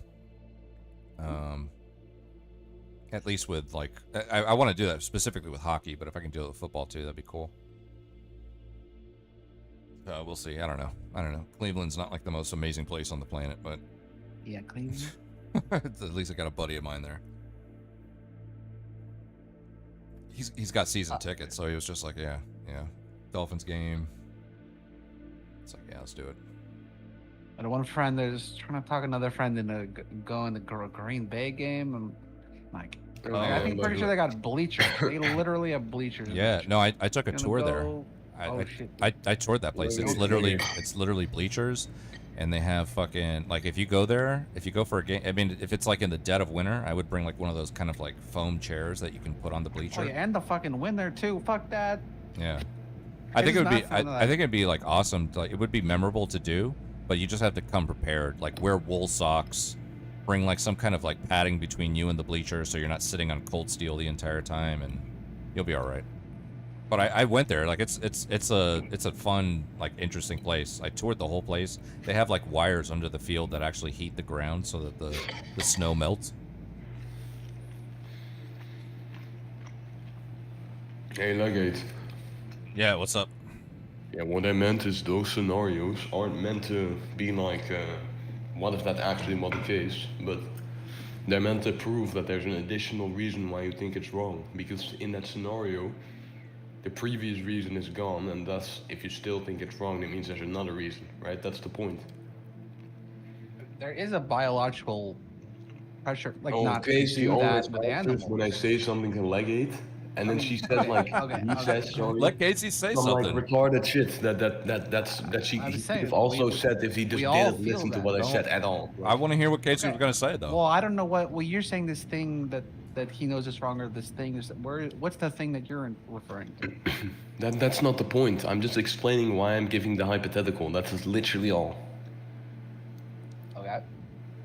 At least with like, I want to do that specifically with hockey, but if I can do it with football too, that'd be cool. We'll see. I don't know. Cleveland's not like the most amazing place on the planet, but yeah, Cleveland. At least I got a buddy of mine there. He's got season tickets, so he was just like, yeah, Dolphins game. It's like, yeah, let's do it. And one friend there's trying to talk another friend into going to Green Bay game. I'm like, I think pretty sure they got bleachers. They literally have bleachers. Yeah, no, I took a tour there. Shit. I toured that place. It's literally bleachers, and they have fucking like if you go for a game. I mean, if it's like in the dead of winter, I would bring like one of those kind of like foam chairs that you can put on the bleacher. Oh, yeah, and the fucking wind there too. Fuck that. Yeah, I think it would be. I think it'd be like awesome. Like it would be memorable to do, but you just have to come prepared. Like wear wool socks, bring like some kind of like padding between you and the bleacher, so you're not sitting on cold steel the entire time, and you'll be all right. But I went there. Like it's a fun, like interesting place. I toured the whole place. They have like wires under the field that actually heat the ground so that the snow melts. Hey, Legate. Yeah, what's up? Yeah, what I meant is those scenarios aren't meant to be like, what if that actually was the case, but they're meant to prove that there's an additional reason why you think it's wrong. Because in that scenario, the previous reason is gone, and thus, if you still think it's wrong, that means there's another reason, right? That's the point. There is a biological pressure, like not Casey to do always that with answers animals. when I say something to Legate, and then she says like, he says sorry. Let Casey say some something. like retarded shit that she could have also said if he just didn't listen to what I said at all. I want to hear what Casey was gonna say though. Well, I don't know what. Well, you're saying this thing that he knows is wrong, or this thing is what's the thing that you're referring to? That's not the point. I'm just explaining why I'm giving the hypothetical. That's literally all. Okay,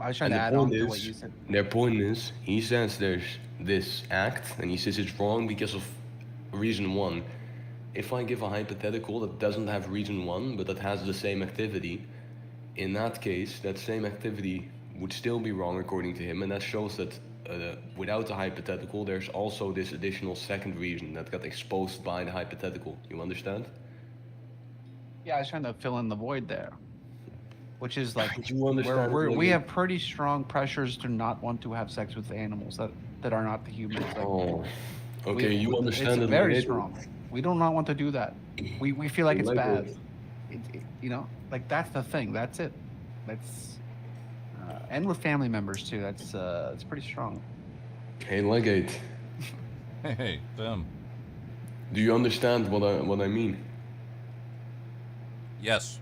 I was trying to add on to what you said. Their point is, he says there's this act, and he says it's wrong because of reason one. If I give a hypothetical that doesn't have reason one, but that has the same activity, in that case, that same activity would still be wrong according to him, and that shows that without the hypothetical, there's also this additional second reason that got exposed by the hypothetical. You understand? Yeah, I was trying to fill in the void there, which is like you understand we have pretty strong pressures to not want to have sex with animals that are not the humans. Like, okay, you understand it's it. very strong. We do not want to do that. We feel like it's bad. You know, like that's the thing. That's it. That's and with family members too. That's it's pretty strong. Hey, Legate. Hey, Tim. Do you understand what I mean? Yes.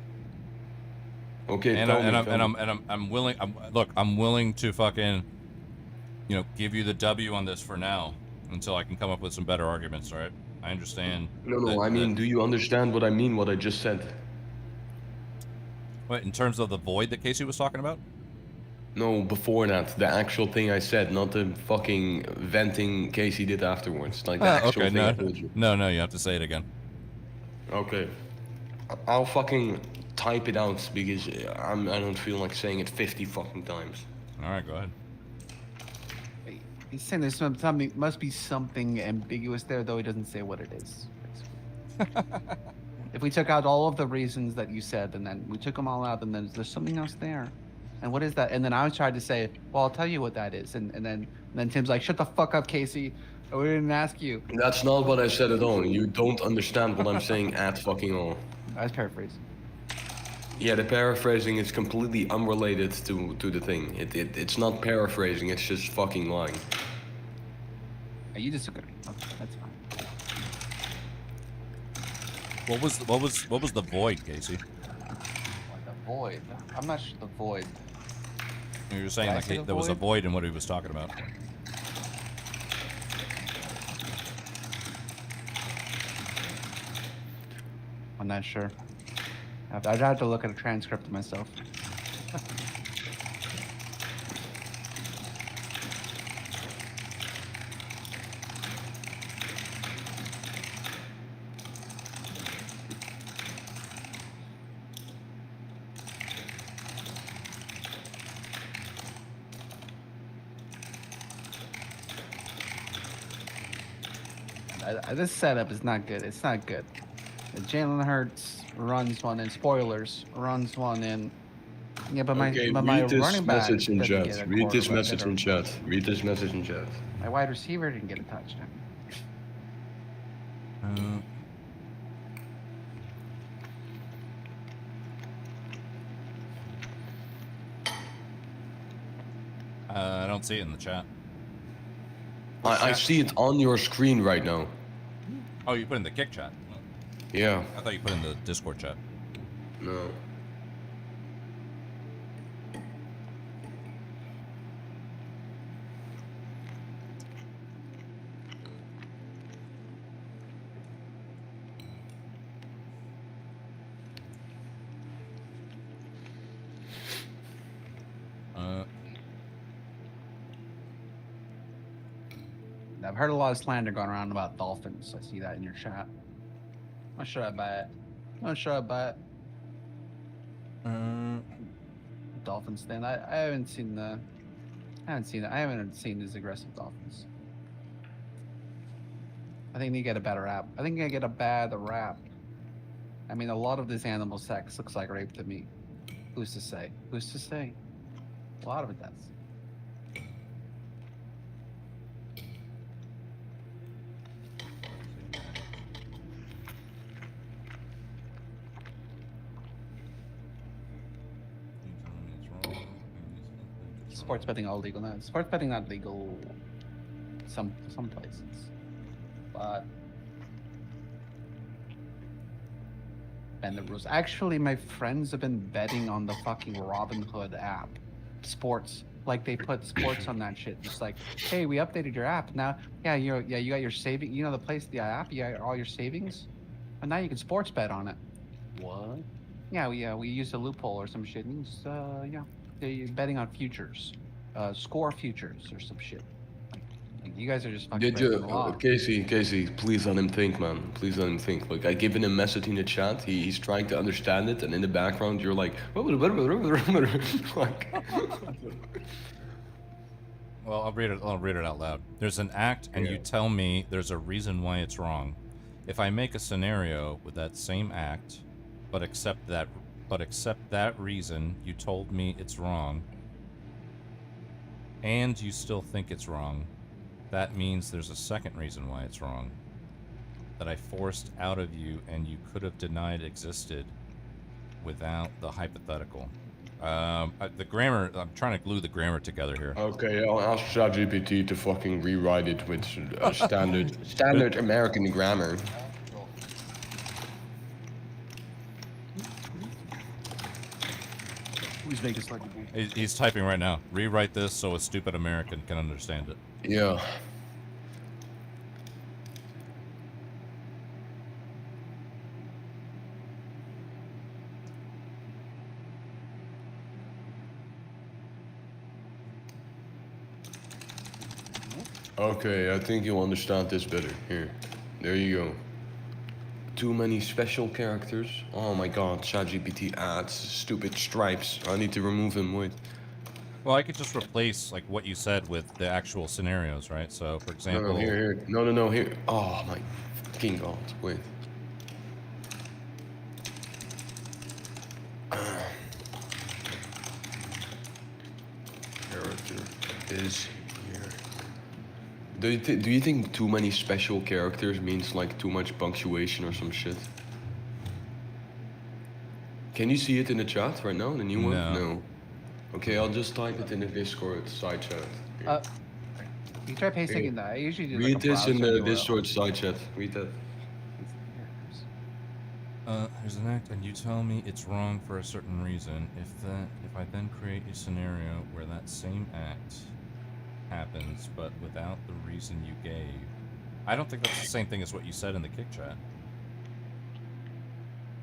Okay. And I'm willing. I'm willing to fucking, give you the W on this for now until I can come up with some better arguments. All right. I understand. No. I mean, do you understand what I mean? What I just said. What, in terms of the void that Casey was talking about? No, before that, the actual thing I said, not the fucking venting Casey did afterwards. Like the actual thing I told you. No, you have to say it again. Okay. I'll fucking type it out because I don't feel like saying it 50 fucking times. All right, go ahead. He's saying there's something, must be something ambiguous there, though he doesn't say what it is. If we took out all of the reasons that you said, and then we took them all out, and then there's something else there. And what is that? And then I was trying to say, well, I'll tell you what that is. And then Tim's like, shut the fuck up, Casey. We didn't ask you. That's not what I said at all. You don't understand what I'm saying at fucking all. I was paraphrasing. Yeah, the paraphrasing is completely unrelated to the thing. It's not paraphrasing, it's just fucking lying. You disagree. Okay, that's fine. What was the void, Casey? The void. I'm not sure the void. You were saying Did I like say the there was a void? void in what he was talking about. I'm not sure. I'd have to look at a transcript myself. This setup is not good. It's not good. Jalen Hurts runs one in. Spoilers runs one in. Yeah, but my Okay, but my read this running back message in didn't chat. get a Read this quarterback message or- in chat. Read this message in chat. My wide receiver didn't get a touchdown. I don't see it in the chat. I see it on your screen right now. Oh, you put it in the kick chat. Yeah. I thought you put it in the Discord chat. No. I've heard a lot of slander going around about Dolphins. I see that in your chat. I'm not sure I buy it. I'm not sure I buy it. Dolphins then. I haven't seen the. I haven't seen these aggressive Dolphins. I think they get a better rap. I think they get a bad rap. I mean, a lot of this animal sex looks like rape to me. Who's to say? Who's to say? A lot of it does. Sports betting all legal now. Sports betting not legal some places. But bend the rules. Actually, my friends have been betting on the fucking Robinhood app. Sports. Like they put sports on that shit. Just like, hey, we updated your app. Now you got your saving, you know, the place, the app, you got all your savings. And now you can sports bet on it. What? Yeah, we used a loophole or some shit. And just, you're betting on futures, score futures or some shit. Like, you guys are just fucking Did you, breaking the law. Casey, please let him think, man. Please let him think. Like, I given him a message in the chat. He's trying to understand it, and in the background, you're like, like. Well, I'll read it out loud. There's an act, and you tell me there's a reason why it's wrong. If I make a scenario with that same act, but accept that reason you told me it's wrong, and you still think it's wrong, that means there's a second reason why it's wrong that I forced out of you and you could have denied existed without the hypothetical. The grammar, I'm trying to glue the grammar together here. Okay, I'll ask ChatGPT to fucking rewrite it with standard American grammar. Who's Vegas like? He's typing right now. Rewrite this so a stupid American can understand it. Yeah. Okay, I think you'll understand this better. Here. There you go. Too many special characters. Oh my god, ChatGPT adds stupid stripes. I need to remove him, wait. Well, I could just replace like what you said with the actual scenarios, right? So, for example, No, here. No, here. Oh my fucking god, wait. Character is here. Do you think too many special characters means like too much punctuation or some shit? Can you see it in the chat right now, the new one? No. No. Okay, I'll just type it in the Discord side chat. Here. You try pasting in that. I usually do Read like a this in browser the URL. Discord side chat. Read that. There's an act, and you tell me it's wrong for a certain reason. If I then create a scenario where that same act happens, but without the reason you gave, I don't think that's the same thing as what you said in the kick chat.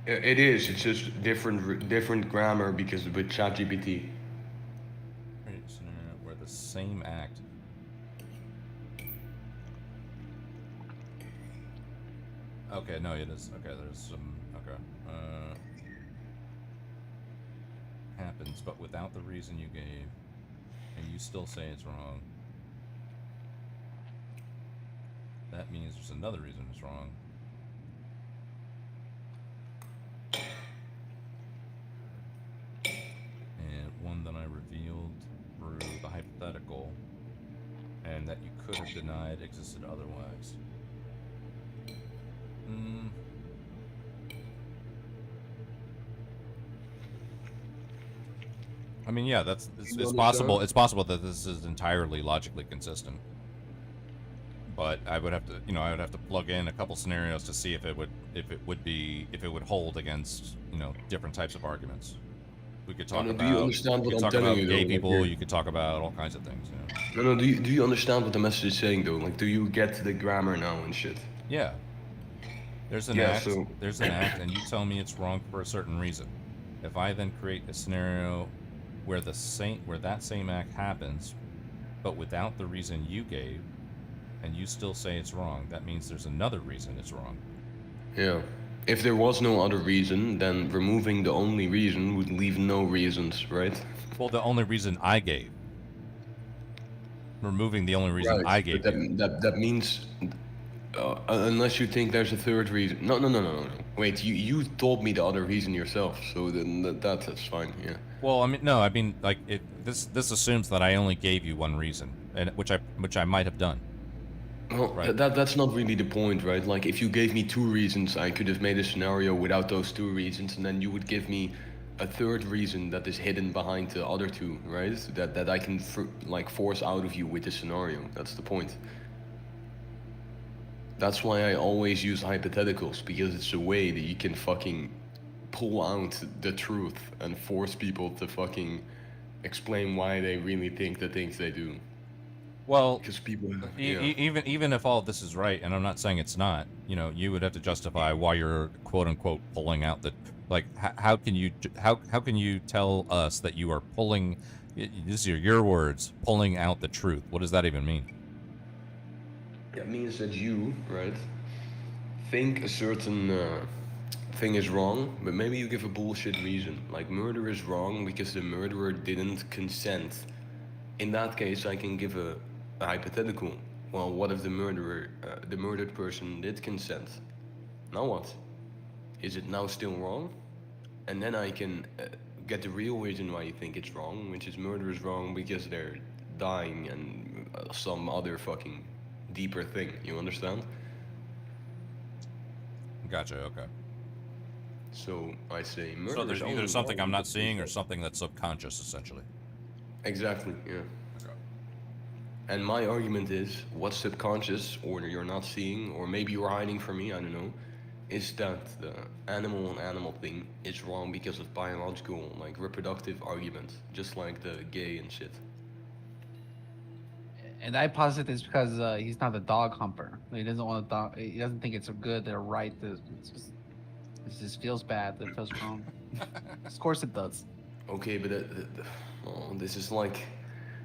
It is. It's just different grammar because with ChatGPT. Create a scenario where the same act. Okay, no, it is. Okay, there's some. Okay. Happens, but without the reason you gave, and you still say it's wrong. That means there's another reason it's wrong. And one that I revealed through the hypothetical, and that you could have denied existed otherwise. I mean, yeah, it's possible. It's possible that this is entirely logically consistent, but I would have to, I would have to plug in a couple scenarios to see if it would hold against, different types of arguments. We could talk about. Do you understand what I'm telling about you? Gay though? people. You could talk about all kinds of things. No. Do you understand what the message is saying though? Like, do you get the grammar now and shit? Yeah. There's an act. There's an act, and you tell me it's wrong for a certain reason. If I then create a scenario where that same act happens, but without the reason you gave, and you still say it's wrong, that means there's another reason it's wrong. Yeah. If there was no other reason, then removing the only reason would leave no reasons, right? Well, the only reason I gave. Removing the only reason Right, I gave. but that means, unless you think there's a third reason. No. Wait, you told me the other reason yourself, so then that's fine. Yeah. Well, like this assumes that I only gave you one reason, and which I might have done. Well, Right. that's not really the point, right? Like, if you gave me 2 reasons, I could have made a scenario without those 2 reasons, and then you would give me a third reason that is hidden behind the other 2, right? That I can force out of you with the scenario. That's the point. That's why I always use hypotheticals, because it's a way that you can fucking pull out the truth and force people to fucking explain why they really think the things they do. Well, because people, even if all of this is right, and I'm not saying it's not, you would have to justify why you're quote unquote pulling out the, like, how can you tell us that you are pulling, these are your words, pulling out the truth? What does that even mean? It means that you, right, think a certain thing is wrong, but maybe you give a bullshit reason. Like, murder is wrong because the murderer didn't consent. In that case, I can give a hypothetical. Well, what if the murdered person did consent? Now what? Is it now still wrong? And then I can get the real reason why you think it's wrong, which is murder is wrong because they're dying and some other fucking deeper thing. You understand? Gotcha. Okay. So I say murder. So there's is either only something wrong I'm not because seeing or something that's subconscious, essentially. Exactly, yeah. And my argument is, what's subconscious, or you're not seeing, or maybe you're hiding from me, I don't know, is that the animal on animal thing is wrong because of biological, like, reproductive arguments, just like the gay and shit. And I posit this because he's not a dog humper. He doesn't want a dog. He doesn't think it's a good or right. It just feels bad. It feels wrong. Of course it does. Okay, but this is like,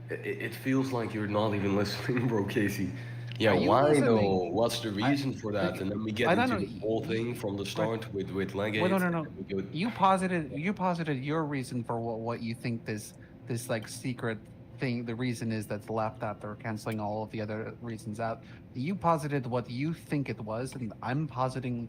it feels like you're not even listening, bro, Casey. Yeah, Are you why though? listening? What's the reason for that? And then we get I don't into know. the whole thing from the start with Legate. Well, no. and we go- You posited your reason for what you think this like secret thing. The reason is that's left after canceling all of the other reasons out. You posited what you think it was, and I'm positing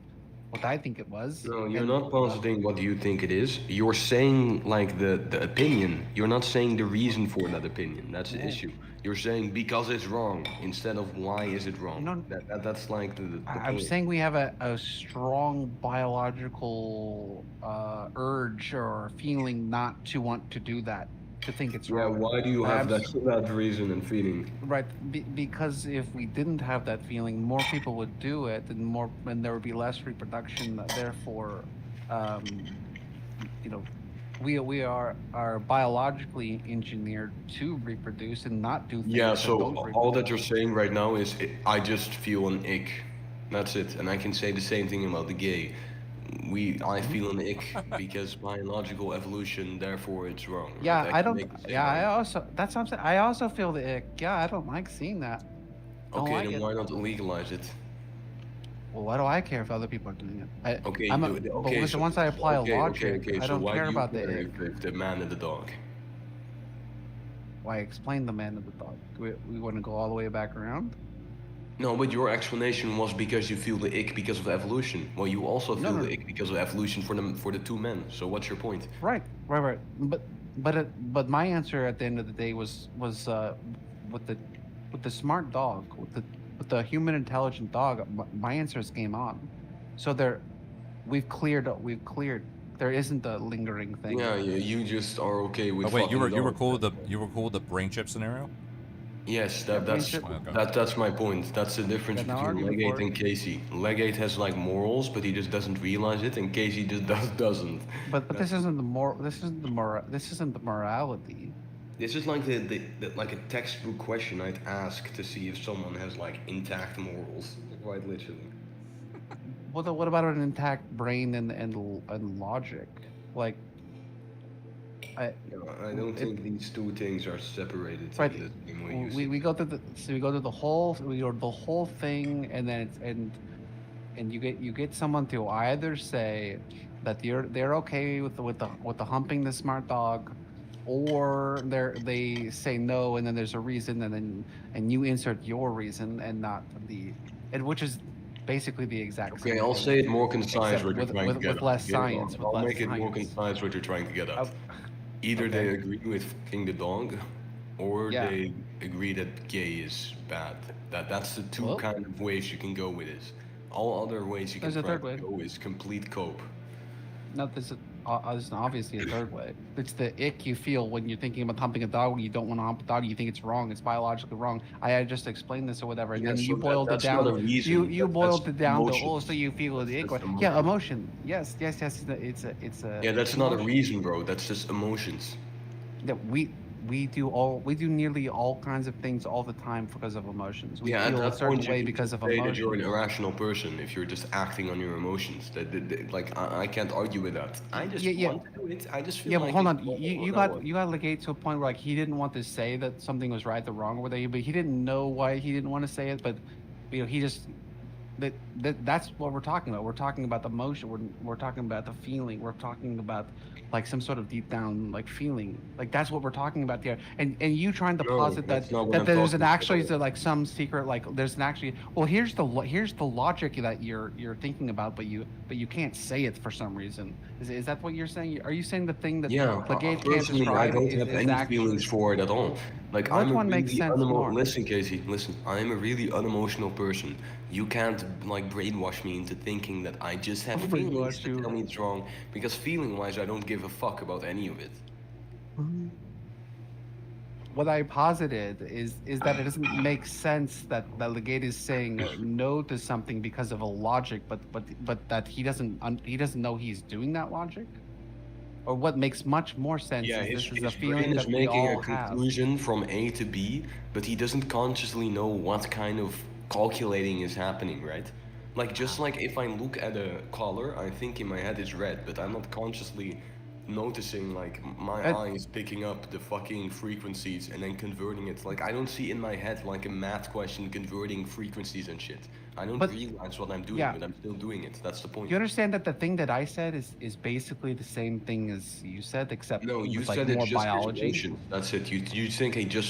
what I think it was. No, you're and- not positing what you think it is. You're saying, like, the opinion. You're not saying the reason for that opinion. That's the issue. You're saying because it's wrong instead of why is it wrong. No. That's like the I'm point. saying we have a strong biological urge or feeling not to want to do that. to think it's Yeah, wrong. why do you have that reason and feeling? Right, because if we didn't have that feeling, more people would do it, and there would be less reproduction. Therefore, you know, we are biologically engineered to reproduce and not do things. Yeah, that so don't all that reproduce. you're saying right now is I just feel an ick. That's it. And I can say the same thing about the gay. I feel an ick because biological evolution, therefore it's wrong. right? Yeah, I I can don't. make the same Yeah, I argument. also. That's what I'm saying. I also feel the ick. Yeah, I don't like seeing that. Don't Okay, like then it. why not legalize it? Well, why do I care if other people are doing it? Okay, I'm but but listen, once I apply okay, logic, okay, I so don't why care do you about the care ick. if the man and the dog? Why explain the man and the dog? We want to go all the way back around? No, but your explanation was because you feel the ick because of evolution. Well, you also feel no. the ick because of evolution for the two men. So what's your point? Right. But my answer at the end of the day was with the smart dog, with the human intelligent dog. My answer is game on. So we've cleared. There isn't a lingering thing. Yeah, you just are okay with. Oh wait, you were fucking cool dogs. with the brain chip scenario? Yes, brain that's chip- that's my point. That's the difference Got no between argument Legate for it. and Casey. Legate has like morals, but he just doesn't realize it, and Casey just doesn't. But this isn't the This isn't the morality. This is like the like a textbook question I'd ask to see if someone has like intact morals, quite literally. What about an intact brain and logic? Like, I don't think these two things are separated. Right. In the same way you We go through the whole thing, and then and you get someone to either say that they're okay with the humping the smart dog, or they say no, and then there's a reason, and you insert your reason and not which is basically the exact same. Okay, I'll thing, say it more concise except what you're trying to get with at. less Okay, science. I'll make it more concise what you're trying to get at. Either they okay. agree with fucking the dog, or Yeah. they agree that gay is bad. That's the two kind of ways you can go with this. All other ways you can There's a try third to way. go is complete cope. No, this is obviously a third way. It's the ick you feel when you're thinking about humping a dog when you don't want to hump a dog. You think it's wrong. It's biologically wrong. I just explained this or whatever, and Yeah, then so you boiled it that's down. not a reason. You boiled That's it down to emotions. so you feel the ick. That's Yeah, emotion. emotion. Yes. It's a. Yeah, that's not a reason, bro. That's just emotions. That we do nearly all kinds of things all the time because of emotions. We Yeah, at feel a that certain point you way can because of say that you're an emotions. irrational person if you're just acting on your emotions. Like I can't argue with that. I just Yeah. want to do it. I just feel Yeah, like but hold it's on. normal You and I got want- you got Legate to a point where like he didn't want to say that something was right or wrong or whatever, but he didn't know why he didn't want to say it. But he just that's what we're talking about. We're talking about the emotion. We're talking about the feeling. We're talking about like some sort of deep down like feeling. Like that's what we're talking about here. And you trying to No, posit that that's not what that I'm there's an talking actually about. like some secret like there's an actually well here's the logic that you're thinking about, but you can't say it for some reason. Is that what you're saying? Are you saying the thing that Yeah, Legate can't personally, I describe don't is, have is any actually feelings for it at all. Like Which I'm a one makes really sense more? Listen, Casey, listen. I am a really unemotional person. You can't like brainwash me into thinking that I just have I'll feelings brainwash to you. tell me it's wrong. Because feeling-wise, I don't give a fuck about any of it. What I posited is that it doesn't make sense that Legate is saying no to something because of a logic, but that he doesn't know he's doing that logic. Or what makes much more sense Yeah, is his this is a brain feeling is that we making all a have. conclusion from A to B, but he doesn't consciously know what kind of calculating is happening, right? Like just like if I look at a color, I think in my head it's red, but I'm not consciously noticing like my eye is picking up the fucking frequencies and then converting it. Like I don't see in my head like a math question converting frequencies and shit. I don't But- realize what I'm doing, yeah. but I'm still doing it. That's the point. You understand that the thing that I said is basically the same thing as you said, except No, you with like said more it's just his biology. emotion. That's it. You think he just